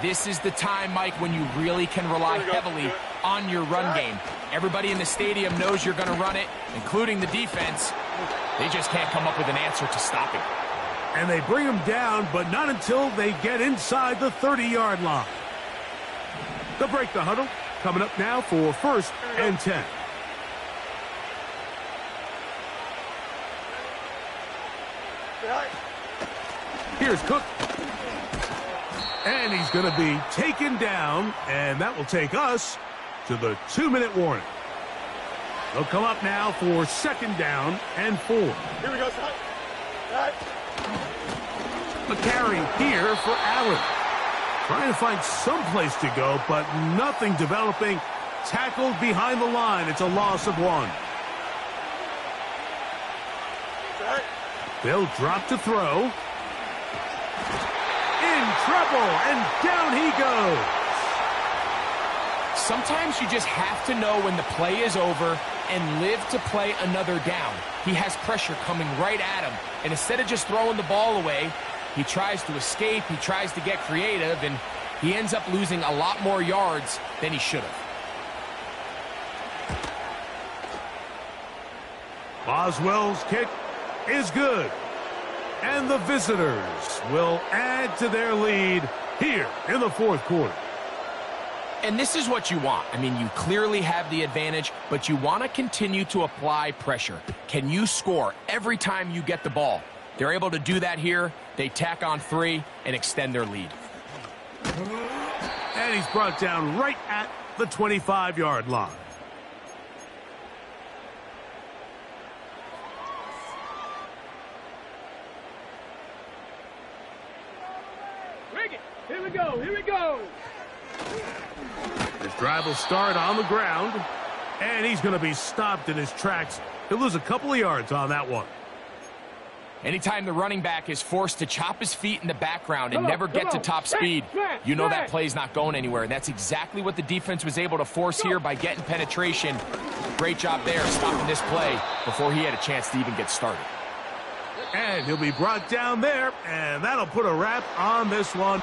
This is the time, Mike, when you really can rely heavily on your run game. Everybody in the stadium knows you're going to run it, including the defense. They just can't come up with an answer to stop it. And they bring him down, but not until they get inside the 30-yard line. They'll break the huddle. Coming up now for 1st and 10. Here's Cook. And he's going to be taken down, and that will take us to the 2-minute warning. They'll come up now for 2nd down and 4. Here we go, son. McCarry here for Allen. Trying to find some place to go, but nothing developing. Tackled behind the line. It's a loss of 1. They'll drop to throw. In trouble, and down he goes. Sometimes you just have to know when the play is over and live to play another down. He has pressure coming right at him, and instead of just throwing the ball away, he tries to escape, he tries to get creative, and he ends up losing a lot more yards than he should have. Boswell's kick is good. And the visitors will add to their lead here in the fourth quarter. And this is what you want. I mean, you clearly have the advantage, but you want to continue to apply pressure. Can you score every time you get the ball? They're able to do that here. They tack on 3 and extend their lead. And he's brought down right at the 25-yard line. Here we go, here we go. This drive will start on the ground, and he's going to be stopped in his tracks. He'll lose a couple of yards on that one. Anytime the running back is forced to chop his feet in the background and never get to top speed, you know that play's not going anywhere. And that's exactly what the defense was able to force here by getting penetration. Great job there, stopping this play before he had a chance to even get started. And he'll be brought down there, and that'll put a wrap on this one.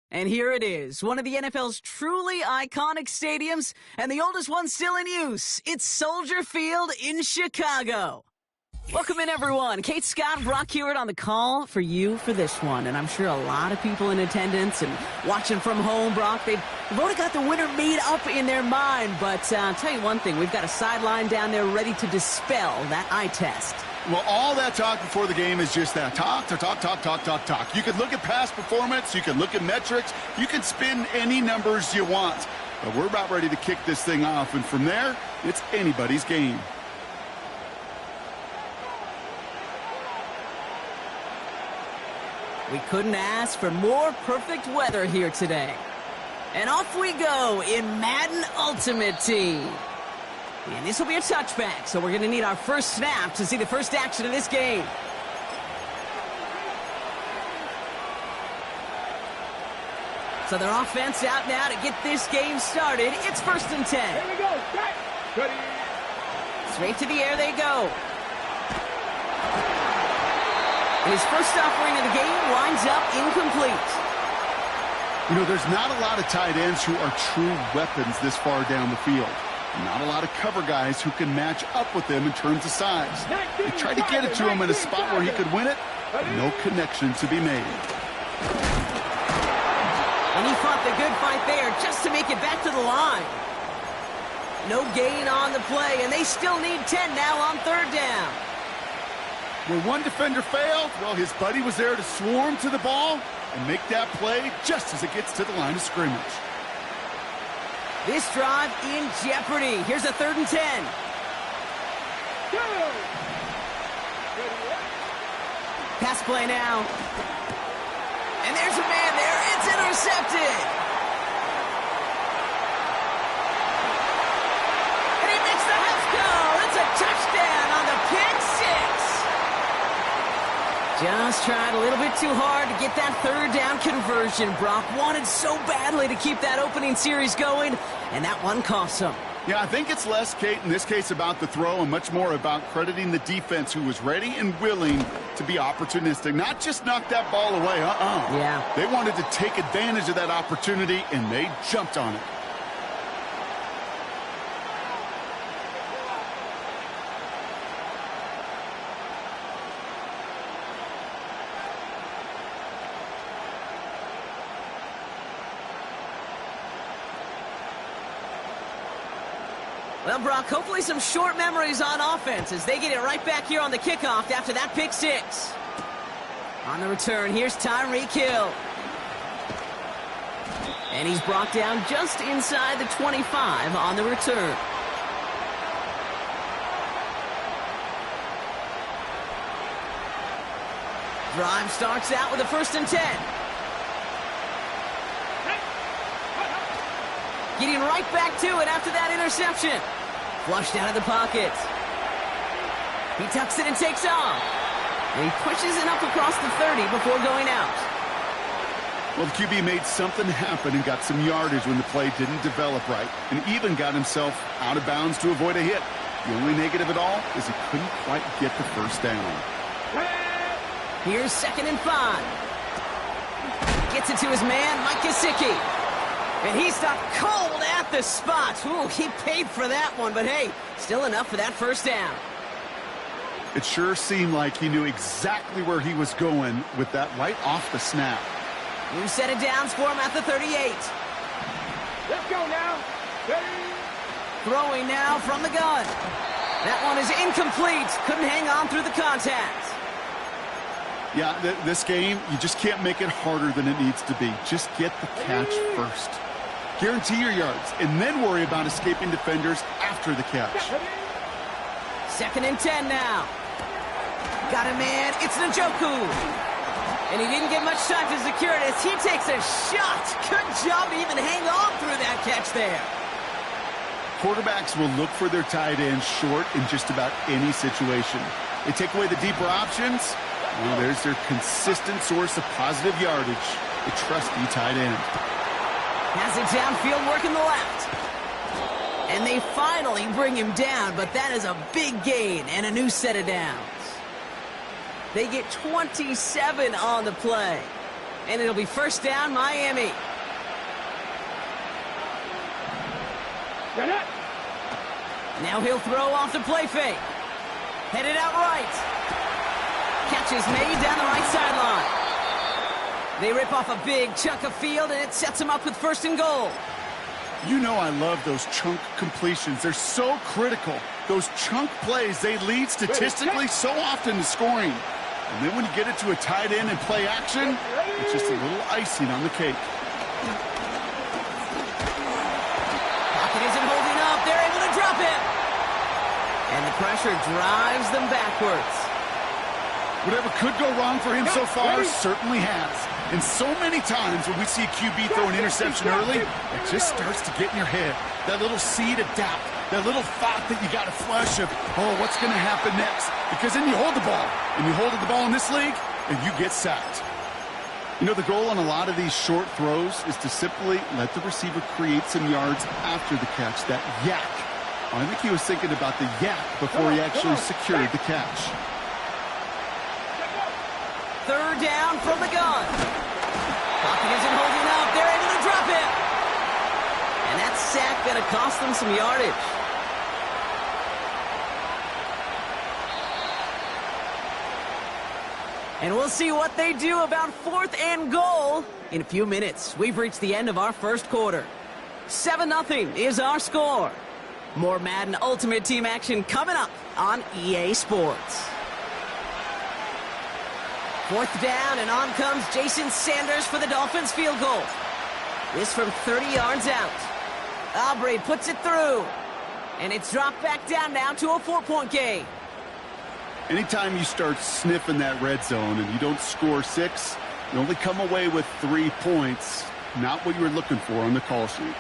And here it is, one of the NFL's truly iconic stadiums, and the oldest one still in use. It's Soldier Field in Chicago. Welcome in, everyone. Kate Scott, Brock Hewitt on the call for you for this one. And I'm sure a lot of people in attendance and watching from home, Brock, they've already got the winner made up in their mind. But I'll tell you one thing, we've got a sideline down there ready to dispel that eye test. Well, all that talk before the game is just that. Talk. You can look at past performance. You can look at metrics. You can spin any numbers you want. But we're about ready to kick this thing off. And from there, it's anybody's game. We couldn't ask for more perfect weather here today. And off we go in Madden Ultimate Team. And this will be a touchback, so we're going to need our first snap to see the first action of this game. So their offense out now to get this game started. It's 1st and 10. Here we go. Ready. Straight to the air they go. And his first offering of the game winds up incomplete. You know, there's not a lot of tight ends who are true weapons this far down the field. Not a lot of cover guys who can match up with them in terms of size. They tried to get it to him in a spot where he could win it, but no connection to be made. And he fought the good fight there just to make it back to the line. No gain on the play, and they still need 10 now on 3rd down. Where one defender failed, well, his buddy was there to swarm to the ball and make that play just as it gets to the line of scrimmage. This drive in jeopardy. Here's a 3rd and 10. Pass play now. And there's a man there. It's intercepted. And he makes the half go. It's a touchdown on the pick 6. Just tried a little bit too hard to get that 3rd down conversion. Brock wanted so badly to keep that opening series going, and that one cost him. Yeah, I think it's less, Kate, in this case about the throw and much more about crediting the defense who was ready and willing to be opportunistic. Not just knock that ball away, Yeah. They wanted to take advantage of that opportunity, and they jumped on it. Well, Brock, hopefully some short memories on offense as they get it right back here on the kickoff after that pick six. On the return, here's Tyreek Hill. And he's brought down just inside the 25 on the return. Drive starts out with a 1st and 10. Getting right back to it after that interception. Flushed out of the pocket. He tucks it and takes off. And he pushes it up across the 30 before going out. Well, the QB made something happen and got some yardage when the play didn't develop right, and even got himself out of bounds to avoid a hit. The only negative at all is he couldn't quite get the 1st down. Here's 2nd and 5. Gets it to his man, Mike Gesicki. And he stopped cold at the spot. Ooh, he paid for that one, but hey, still enough for that 1st down. It sure seemed like he knew exactly where he was going with that right off the snap. New set of downs for him at the 38. Let's go now. Throwing now from the gun. That one is incomplete. Couldn't hang on through the contact. Yeah, this game, you just can't make it harder than it needs to be. Just get the catch first. Guarantee your yards, and then worry about escaping defenders after the catch. 2nd and 10 now. Got a man. It's Njoku. And he didn't get much time to secure it as he takes a shot. Good job to even hang on through that catch there. Quarterbacks will look for their tight end short in just about any situation. They take away the deeper options. Well, there's their consistent source of positive yardage, the trusty tight end. Has it downfield, working the left. And they finally bring him down, but that is a big gain and a new set of downs. They get 27 on the play. And it'll be 1st down, Miami. Now he'll throw off the play fake. Headed out right. Catch is made down the right sideline. They rip off a big chunk of field, and it sets them up with 1st and goal. You know I love those chunk completions. They're so critical. Those chunk plays, they lead statistically so often to scoring. And then when you get it to a tight end and play action, it's just a little icing on the cake. Pocket isn't holding up. They're able to drop it. And the pressure drives them backwards. Whatever could go wrong for him so far certainly has. And so many times when we see a QB throw an interception early, it just starts to get in your head. That little seed of doubt, that little thought that you got a flush of, oh, what's going to happen next? Because then you hold the ball, and you hold the ball in this league, and you get sacked. You know, the goal on a lot of these short throws is to simply let the receiver create some yards after the catch, that yak. I think he was thinking about the yak before he actually secured the catch. 3rd down from the gun. Pocket isn't holding up. They're able to drop it. And that sack going to cost them some yardage. And we'll see what they do about 4th and goal in a few minutes. We've reached the end of our 1st quarter. 7-0 is our score. More Madden Ultimate Team action coming up on EA Sports. 4th down, and on comes Jason Sanders for the Dolphins field goal. This from 30 yards out. Aubrey puts it through. And it's dropped back down now to a 4-point game. Anytime you start sniffing that red zone and you don't score 6, you only come away with 3 points. Not what you were looking for on the call sheet.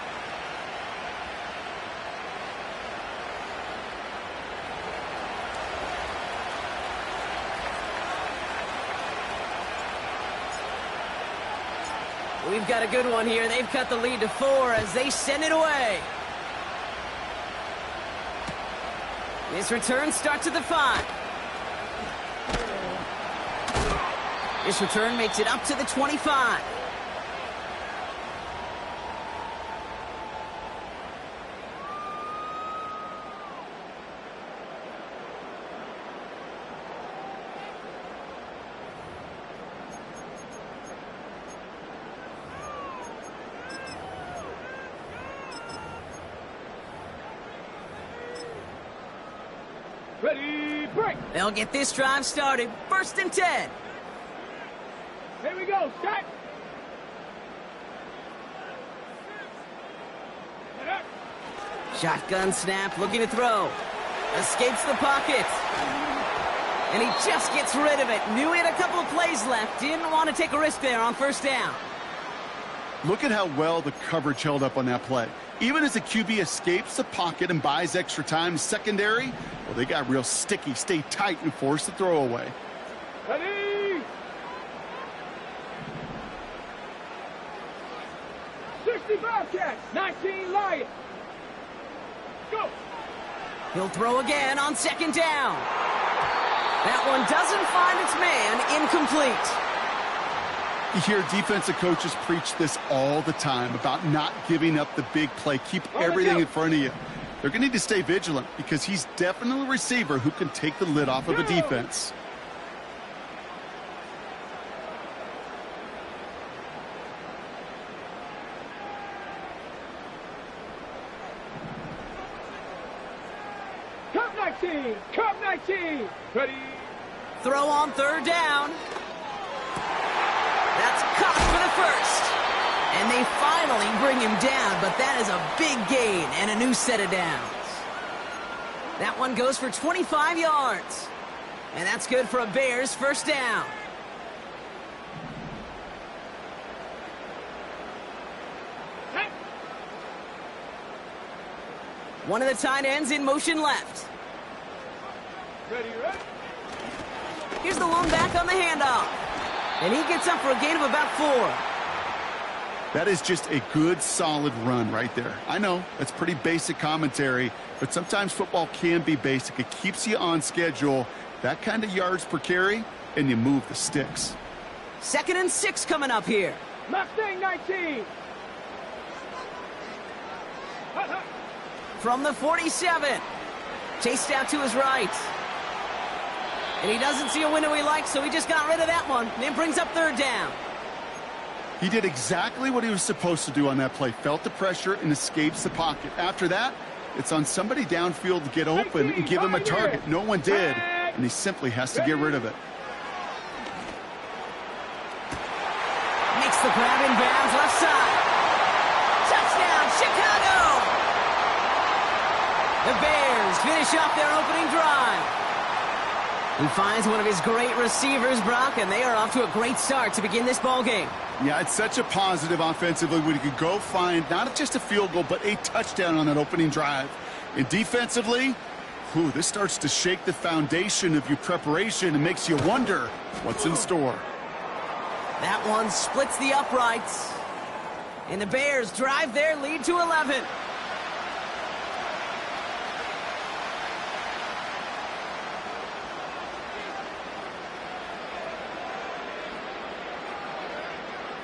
We've got a good one here. They've cut the lead to 4 as they send it away. This return starts at the 5. This return makes it up to the 25. Ready, break. They'll get this drive started. 1st and 10. Here we go, set. Shotgun snap, looking to throw. Escapes the pocket. And he just gets rid of it. Knew he had a couple of plays left. Didn't want to take a risk there on 1st down. Look at how well the coverage held up on that play. Even as the QB escapes the pocket and buys extra time secondary, well, they got real sticky, stay tight, and force the throw away. Ready. 65 catch, 19 Lions. Go. He'll throw again on 2nd down. That one doesn't find its man. Incomplete. You hear defensive coaches preach this all the time about not giving up the big play. Keep everything in front of you. They're going to need to stay vigilant because he's definitely a receiver who can take the lid off of a defense. Cup 19, Cup 19. Ready. Throw on 3rd down. That's caught for the 1st. And they finally bring him down, but that is a big gain and a new set of downs. That one goes for 25 yards. And that's good for a Bears 1st down. Hey. One of the tight ends in motion left. Ready, ready. Here's the lone back on the handoff. And he gets up for a gain of about 4. That is just a good, solid run right there. I know, that's pretty basic commentary, but sometimes football can be basic. It keeps you on schedule, that kind of yards per carry, and you move the sticks. 2nd and 6 coming up here. Mustang 19. From the 47. Chased out to his right. And he doesn't see a window he likes, so he just got rid of that one. And it brings up 3rd down. He did exactly what he was supposed to do on that play. Felt the pressure and escapes the pocket. After that, it's on somebody downfield to get open and give him a target. No one did, and he simply has to get rid of it. Makes the grab in bounds, left side. Touchdown, Chicago! The Bears finish off their opening drive. He finds one of his great receivers, Brock, and they are off to a great start to begin this ball game. Yeah, it's such a positive offensively when you could go find not just a field goal, but a touchdown on that opening drive. And defensively, this starts to shake the foundation of your preparation and makes you wonder what's in store. That one splits the uprights. And the Bears drive their lead to 11.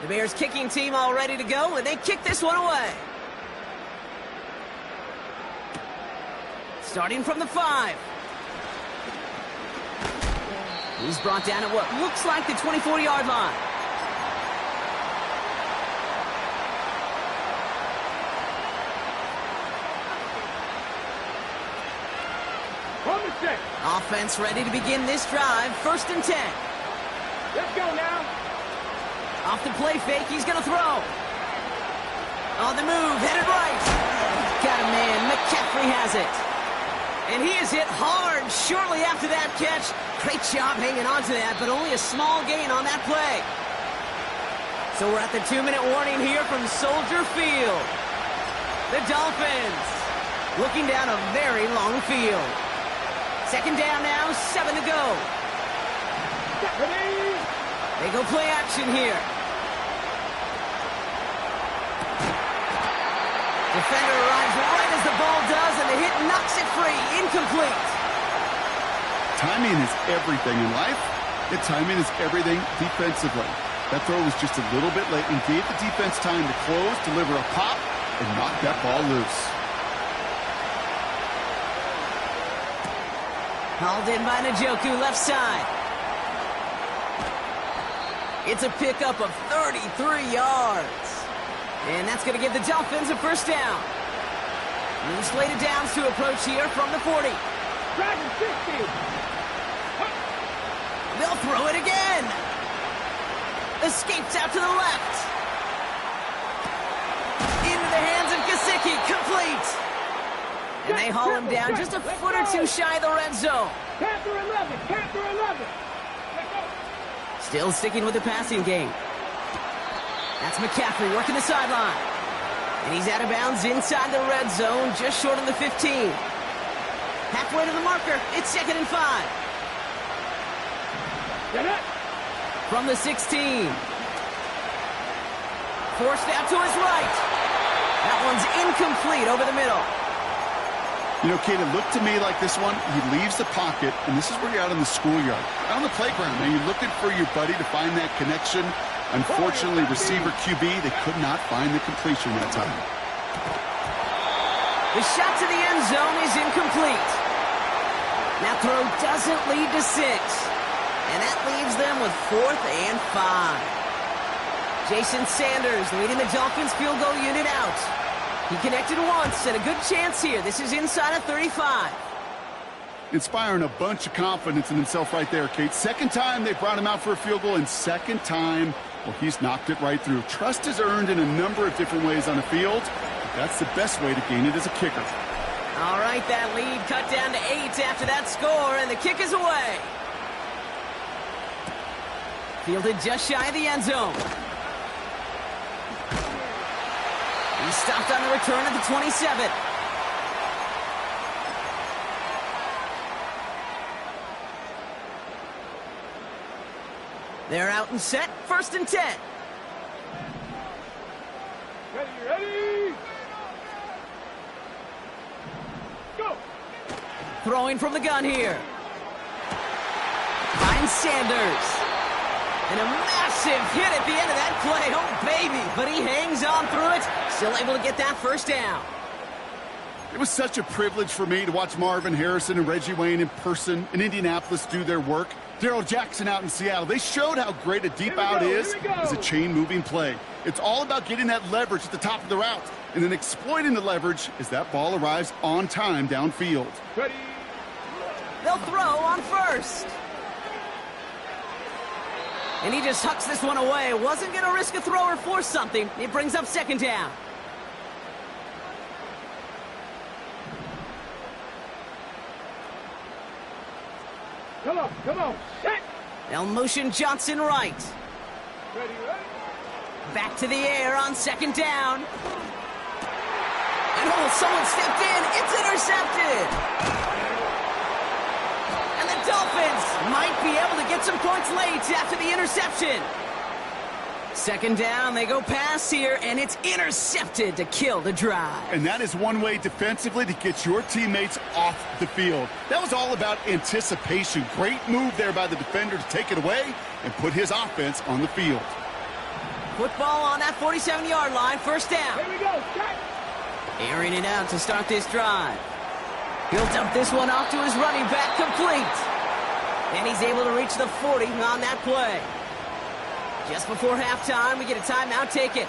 The Bears kicking team all ready to go, and they kick this one away. Starting from the 5. He's brought down at what looks like the 24-yard line. Offense ready to begin this drive. 1st and 10. Let's go now. Off the play fake, he's going to throw. On the move, headed right. Got a man, McCaffrey has it. And he is hit hard shortly after that catch. Great job hanging on to that, but only a small gain on that play. So we're at the 2-minute warning here from Soldier Field. The Dolphins looking down a very long field. 2nd down now, 7 to go. They go play action here. Defender arrives right as the ball does, and the hit knocks it free. Incomplete. timing is everything in life, and timing is everything defensively. That throw was just a little bit late and gave the defense time to close, deliver a pop, and knock that ball loose. Hauled in by Njoku, left side. It's a pickup of 33 yards. And that's going to give the Dolphins a first down. New slated downs to approach here from the 40. Dragon 60. They'll throw it again. Escapes out to the left. Into the hands of Gesicki, complete. And they haul him down just a foot or two shy of the red zone. Panther 11, Panther 11. Still sticking with the passing game. That's McCaffrey working the sideline. And he's out of bounds inside the red zone, just short of the 15. Halfway to the marker, it's 2nd and 5. Get it. From the 16. Forced out to his right. That one's incomplete over the middle. You know, Kate, it looked to me like this one, he leaves the pocket, and this is where you're out in the schoolyard, out on the playground, and you're looking for your buddy to find that connection. Unfortunately, receiver QB, they could not find the completion that time. The shot to the end zone is incomplete. That throw doesn't lead to 6. And that leaves them with 4th and 5. Jason Sanders leading the Dolphins field goal unit out. He connected once, and a good chance here. This is inside of 35. Inspiring a bunch of confidence in himself right there, Kate. Second time they brought him out for a field goal, and second time, well, he's knocked it right through. Trust is earned in a number of different ways on the field. But that's the best way to gain it as a kicker. All right, that lead cut down to 8 after that score, and the kick is away. Fielded just shy of the end zone. He's stopped on the return at the 27. They're out and set, 1st and 10. Ready. Go. Throwing from the gun here. Finds Sanders. And a massive hit at the end of that play. Oh, baby. But he hangs on through it. Still able to get that first down. It was such a privilege for me to watch Marvin Harrison and Reggie Wayne in person in Indianapolis do their work. Darrell Jackson out in Seattle. They showed how great a deep out is as a chain-moving play. It's all about getting that leverage at the top of the route and then exploiting the leverage as that ball arrives on time downfield. Ready. They'll throw on 1st. And he just hucks this one away. Wasn't going to risk a throw or force something. It brings up 2nd down. Come on, set. They'll motion Johnson right. Ready. Back to the air on 2nd down. And oh, someone stepped in. It's intercepted. And the Dolphins might be able to get some points late after the interception. 2nd down, they go pass here, and it's intercepted to kill the drive. And that is one way defensively to get your teammates off the field. That was all about anticipation. Great move there by the defender to take it away and put his offense on the field. Football on that 47-yard line, 1st down. Here we go, set. Airing it out to start this drive. He'll dump this one off to his running back, complete. And he's able to reach the 40 on that play. Just before halftime, we get a timeout. Take it.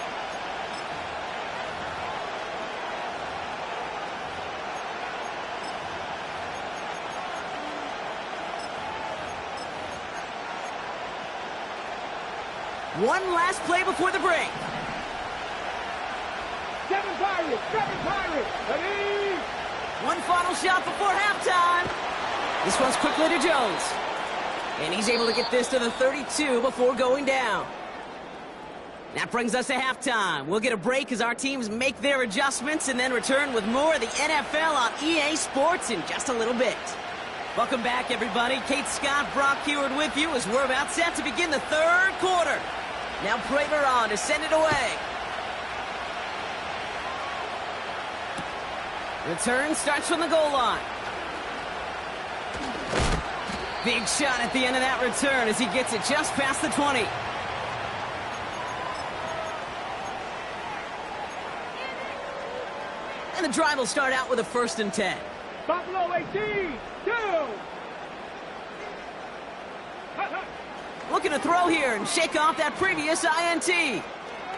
One last play before the break. 7 Pirates. Ready. One final shot before halftime. This one's quickly to Jones. And he's able to get this to the 32 before going down. That brings us to halftime. We'll get a break as our teams make their adjustments and then return with more of the NFL on EA Sports in just a little bit. Welcome back, everybody. Kate Scott, Brock Heward with you as we're about set to begin the 3rd quarter. Now Prater on to send it away. Return starts from the goal line. Big shot at the end of that return as he gets it just past the 20. And the drive will start out with a 1st and 10. Buffalo 18, 2. Looking to throw here and shake off that previous INT.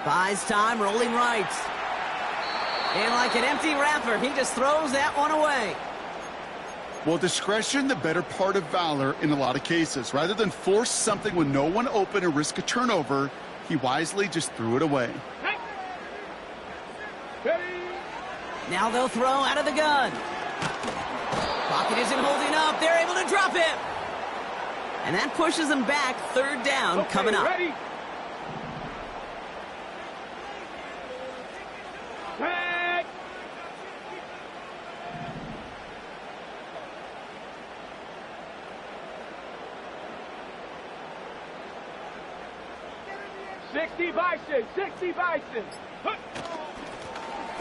Buys time, rolling right. And like an empty wrapper, he just throws that one away. Well, discretion, the better part of valor in a lot of cases. Rather than force something with no one open and risk a turnover, he wisely just threw it away. Now they'll throw out of the gun. Pocket isn't holding up. They're able to drop him. And that pushes them back. 3rd down coming up. Ready. 60 Bison, 60 Bison.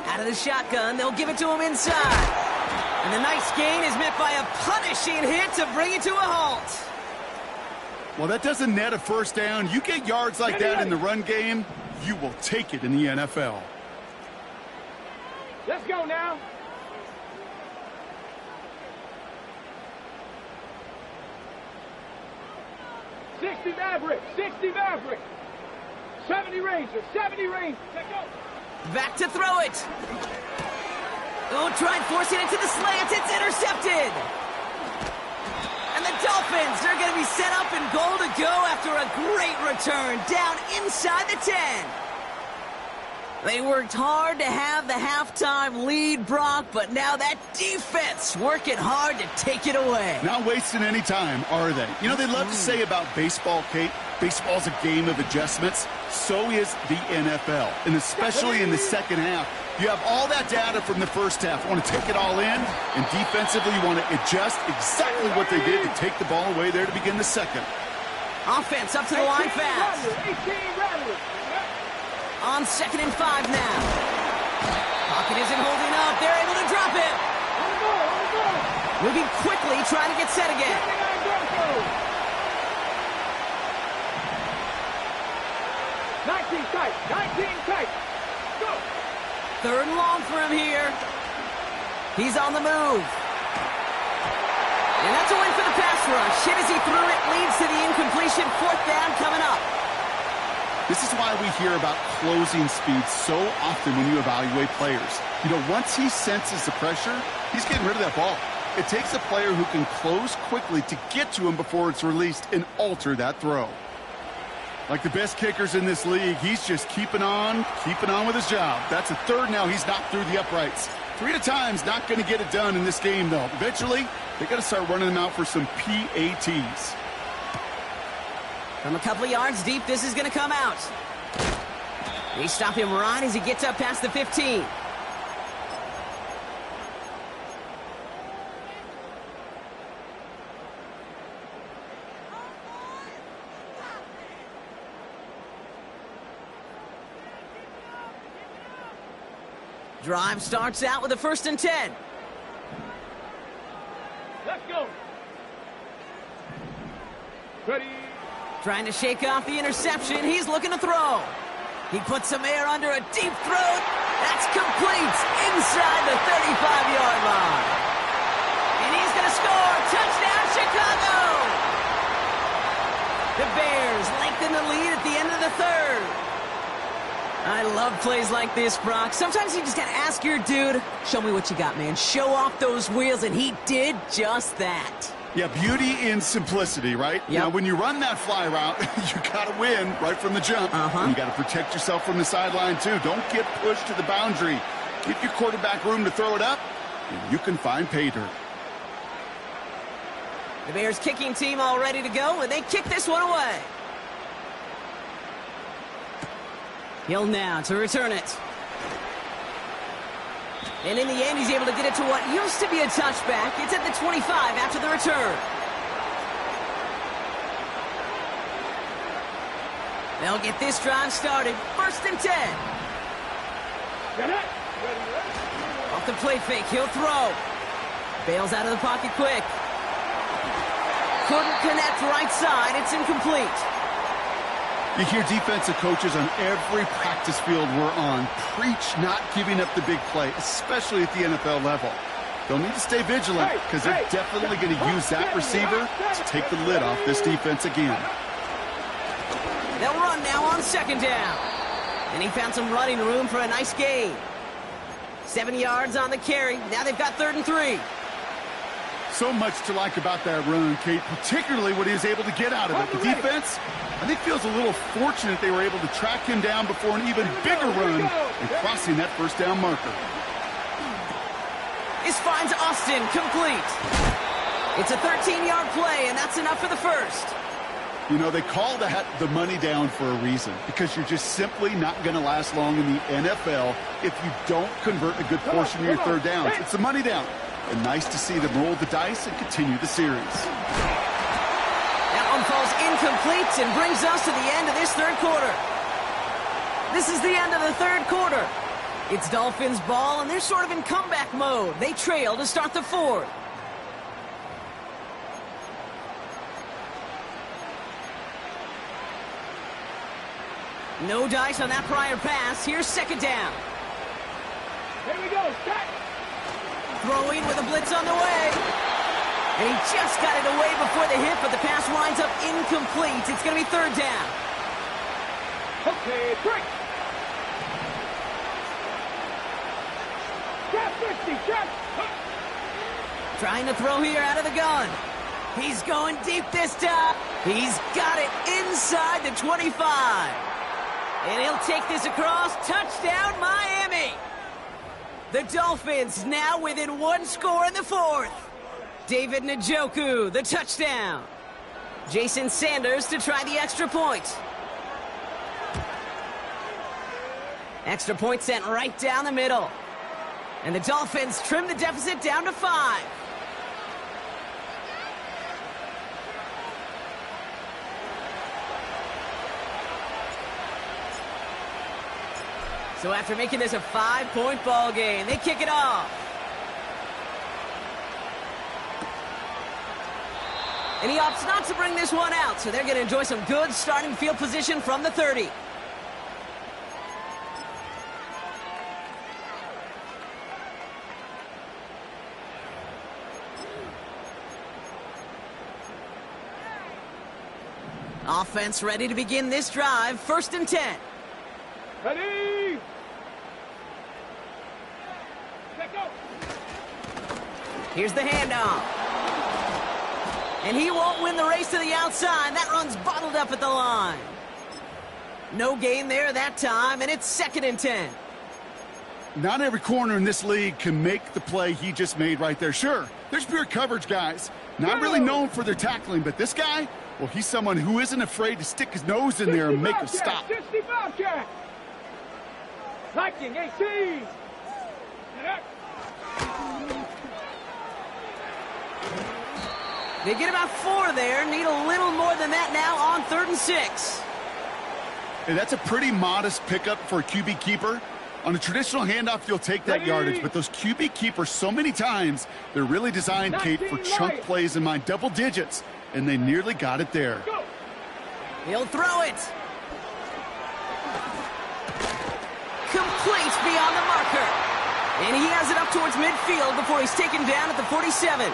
Out of the shotgun, they'll give it to him inside. And the nice gain is met by a punishing hit to bring it to a halt. Well, that doesn't net a 1st down. You get yards like that in the run game, you will take it in the NFL. Let's go now. $60 Maverick, 60 Maverick. 70 Ranger, 70 Ranger. Let's go. Back to throw it. Oh, tried forcing it to the slant. It's intercepted. And the Dolphins are going to be set up in goal to go after a great return down inside the 10. They worked hard to have the halftime lead, Brock, but now that defense working hard to take it away. Not wasting any time, are they? You know, they love to say about baseball, Kate, baseball's a game of adjustments. So is the NFL, and especially in the second half. You have all that data from the first half. You want to take it all in, and defensively you want to adjust exactly what they did to take the ball away there to begin the second. Offense up to the line fast. 18 Rattler. On 2nd and 5 now. Pocket isn't holding up. They're able to drop it. Moving quickly, trying to get set again. 19 tight, 19 tight. Go. 3rd and long for him here. He's on the move. And that's a win for the pass rush. Hit as he threw it, leads to the incompletion. 4th down coming up. This is why we hear about closing speed so often when you evaluate players. You know, once he senses the pressure, he's getting rid of that ball. It takes a player who can close quickly to get to him before it's released and alter that throw. Like the best kickers in this league, he's just keeping on with his job. That's a 3rd now. He's knocked through the uprights. 3 at a time's not going to get it done in this game, though. Eventually, they got to start running them out for some PATs. From a couple of yards deep, this is going to come out. They stop him right as he gets up past the 15. Drive starts out with a 1st and 10. Let's go. Ready. Trying to shake off the interception. He's looking to throw. He puts some air under a deep throat. That's complete inside the 35-yard line. And he's going to score. Touchdown, Chicago. The Bears lengthen the lead at the end of the 3rd. I love plays like this, Brock. Sometimes you just got to ask your dude, show me what you got, man. Show off those wheels, and he did just that. Yeah, beauty in simplicity, right? Yep. Now, when you run that fly route, you got to win right from the jump. And you got to protect yourself from the sideline, too. Don't get pushed to the boundary. Give your quarterback room to throw it up, and you can find pay dirt. The Bears kicking team all ready to go, and they kick this one away. Hill now to return it. And in the end, he's able to get it to what used to be a touchback. It's at the 25 after the return. They'll get this drive started. 1st and 10. Off the play fake, he'll throw. Bails out of the pocket quick. Couldn't connect right side. It's incomplete. You hear defensive coaches on every practice field we're on preach not giving up the big play, especially at the NFL level. They'll need to stay vigilant because they're definitely going to use that receiver to take the lid off this defense again. They'll run now on second down. And he found some running room for a nice gain. 7 yards on the carry. Now they've got 3rd and 3. So much to like about that run, Kate, particularly what he was able to get out of it. The defense, I think, feels a little fortunate they were able to track him down before an even bigger run and crossing that first down marker. This finds Austin complete. It's a 13-yard play, and that's enough for the first. You know, they call that the money down for a reason, because you're just simply not going to last long in the NFL if you don't convert a good portion of your third downs. It's the money down. And nice to see them roll the dice and continue the series. That one falls incomplete and brings us to the end of this third quarter. This is the end of the third quarter. It's Dolphins ball, and they're sort of in comeback mode. They trail to start the fourth. No dice on that prior pass. Here's second down. Here we go. Set. Throwing with a blitz on the way. And he just got it away before the hit, but the pass winds up incomplete. It's going to be third down. Okay, break. Check 50, check. Trying to throw here out of the gun. He's going deep this time. He's got it inside the 25. And he'll take this across. Touchdown, Miami. The Dolphins now within one score in the fourth. David Njoku, the touchdown. Jason Sanders to try the extra point. Extra point sent right down the middle. And the Dolphins trim the deficit down to 5. So after making this a 5-point ball game, they kick it off. And he opts not to bring this one out, so they're going to enjoy some good starting field position from the 30. Offense ready to begin this drive. 1st and 10. Ready. Let go. Here's the handoff. And he won't win the race to the outside. That run's bottled up at the line. No gain there that time, and it's 2nd and 10. Not every corner in this league can make the play he just made right there. Sure, there's pure coverage guys. Not really known for their tackling, but this guy, well, he's someone who isn't afraid to stick his nose in there and make a stop. 65 check. Liking 18. They get about 4 there. Need a little more than that now on 3rd and 6. And that's a pretty modest pickup for a QB keeper. On a traditional handoff, you'll take that yardage, but those QB keepers, so many times, they're really designed, Kate, for chunk plays in mind, double digits, and they nearly got it there. He'll throw it. Complete beyond the marker. And he has it up towards midfield before he's taken down at the 47.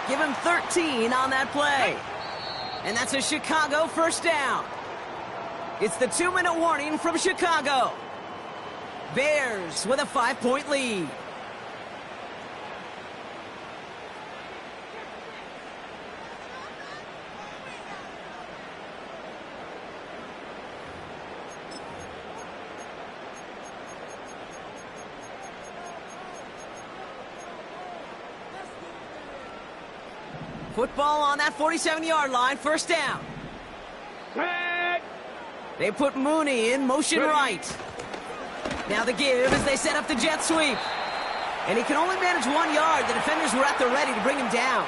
Give him 13 on that play. And that's a Chicago first down. It's the 2-minute warning from Chicago. Bears with a 5-point lead. Football on that 47-yard line, first down. They put Mooney in motion right. Now the give as they set up the jet sweep. And he can only manage 1 yard. The defenders were at the ready to bring him down.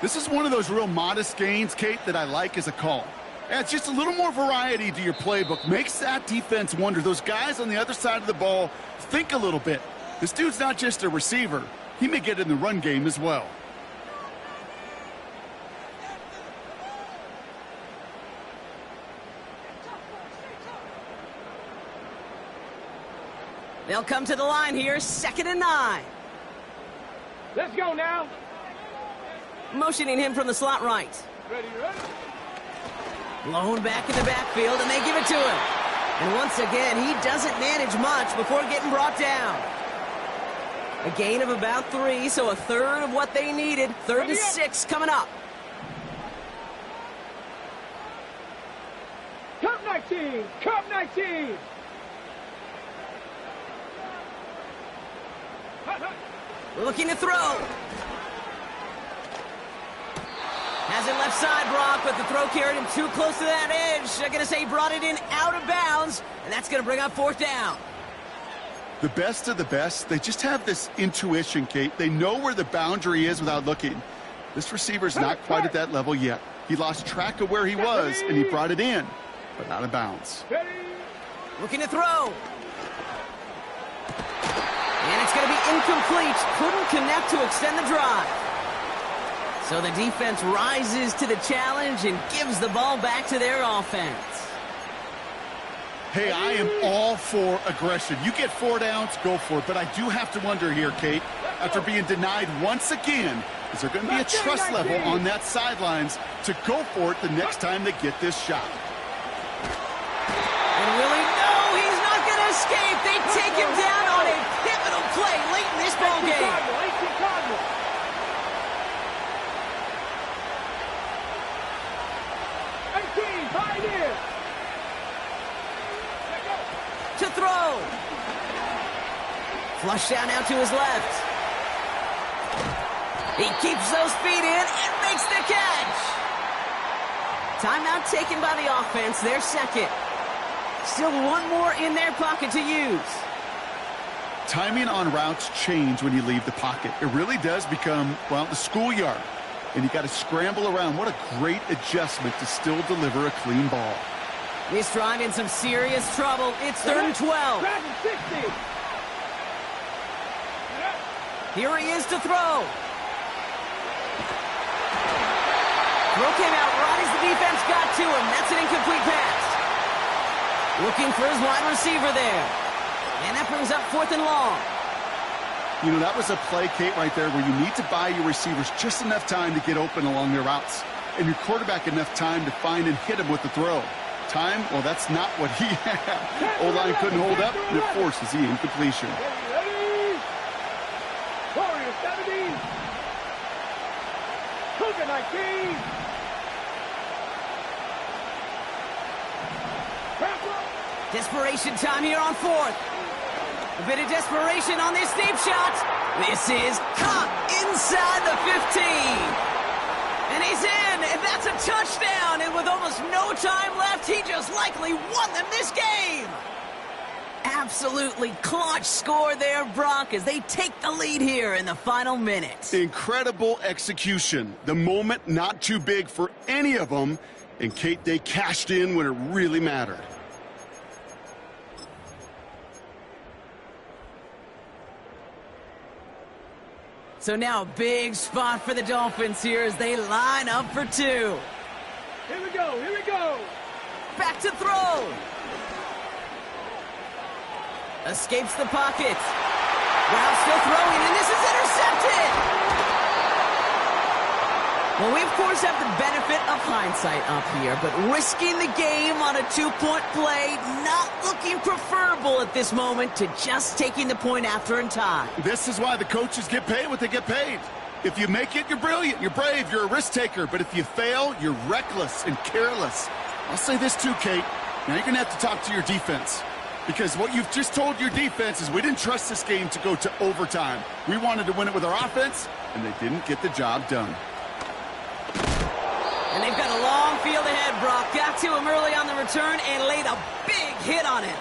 This is one of those real modest gains, Kate, that I like as a call. Adds just a little more variety to your playbook. Makes that defense wonder. Those guys on the other side of the ball think a little bit. This dude's not just a receiver. He may get in the run game as well. They'll come to the line here, 2nd and 9. Let's go now. Motioning him from the slot right. Ready, ready. Blown back in the backfield, and they give it to him. And once again, he doesn't manage much before getting brought down. A gain of about 3, so a third of what they needed. 3rd and 6 coming up. Cup 19, Cup 19. Looking to throw. Has it left side, Brock, but the throw carried him too close to that edge. They're going to say he brought it in out of bounds, and that's going to bring up 4th down. The best of the best, they just have this intuition, Kate. They know where the boundary is without looking. This receiver's not quite at that level yet. He lost track of where he was, and he brought it in, but out of bounds. Looking to throw. And it's going to be incomplete. Couldn't connect to extend the drive. So the defense rises to the challenge and gives the ball back to their offense. Hey, I am all for aggression. You get 4 downs, go for it. But I do have to wonder here, Kate, after being denied once again, is there going to be a trust level on that sidelines to go for it the next time they get this shot? And Willie, no, he's not going to escape. They take him down on a pivotal play late in this ball game. 18, pioneer. To throw. Flush down out to his left. He keeps those feet in and makes the catch. Timeout taken by the offense, their 2nd. Still 1 more in their pocket to use. Timing on routes change when you leave the pocket. It really does become, well, the schoolyard. And you got to scramble around. What a great adjustment to still deliver a clean ball. This drive in some serious trouble. It's 3rd and 12. Here he is to throw. Throw came out right as the defense got to him. That's an incomplete pass. Looking for his wide receiver there. And that brings up 4th and long. You know, that was a play, Kate, right there where you need to buy your receivers just enough time to get open along their routes. And your quarterback enough time to find and hit him with the throw. Time, well, that's not what he had. O-line couldn't hold up, and it forces the incompletion. Warrior 70. Cougar 19. Desperation time here on 4th. A bit of desperation on this deep shot. This is caught inside the 15. And he's in, and that's a touchdown. And with almost no time left, he just likely won them this game. Absolutely clutch score there, Brock, as they take the lead here in the final minute. Incredible execution. The moment not too big for any of them. And, Kate, they cashed in when it really mattered. So now a big spot for the Dolphins here as they line up for 2. Here we go, here we go. Back to throw. Escapes the pocket. Brown still throwing, and this is intercepted. Well, we, of course, have the benefit of hindsight up here, but risking the game on a 2-point play, not looking preferable at this moment to just taking the point after in time. This is why the coaches get paid what they get paid. If you make it, you're brilliant, you're brave, you're a risk taker. But if you fail, you're reckless and careless. I'll say this too, Kate. Now you're going to have to talk to your defense. Because what you've just told your defense is we didn't trust this game to go to overtime. We wanted to win it with our offense, and they didn't get the job done. And they've got a long field ahead, Brock. Got to him early on the return and laid a big hit on him.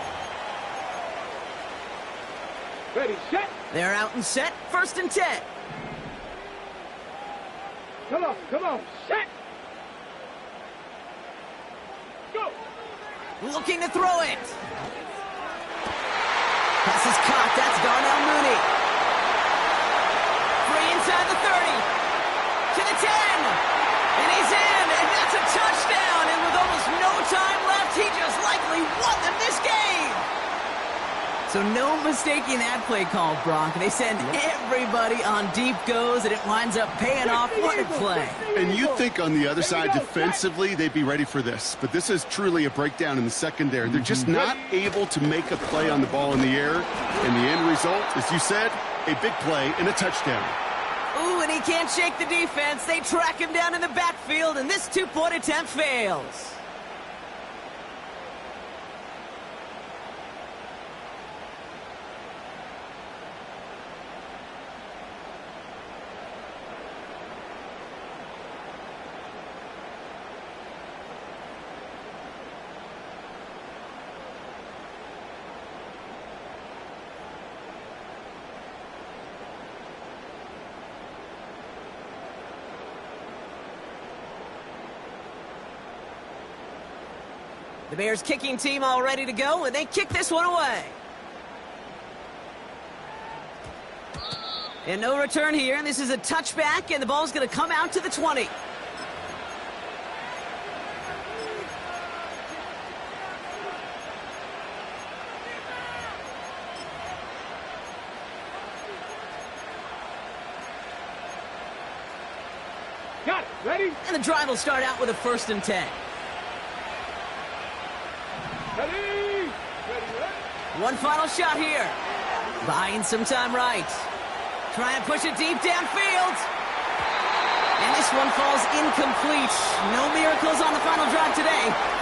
Ready, set. They're out and set. 1st and 10. Come on, set. Go. Looking to throw it. Pass is caught. That's Darnell Mooney. Free inside the 30. To the 10. And he's in, and that's a touchdown. And with almost no time left, he just likely won them this game. So no mistaking that play call, Brock. They send everybody on deep goes, and it winds up paying off. What a play. And you think on the other side defensively they'd be ready for this, but this is truly a breakdown in the secondary. They're just not able to make a play on the ball in the air, and the end result, as you said, a big play and a touchdown. Ooh, and he can't shake the defense. They track him down in the backfield, and this two-point attempt fails. The Bears kicking team all ready to go, and they kick this one away. And no return here. This is a touchback, and the ball's going to come out to the 20. Got it. Ready? And the drive will start out with a 1st and 10. Ready? One final shot here. Buying some time right. Trying to push it deep downfield. And this one falls incomplete. No miracles on the final drive today.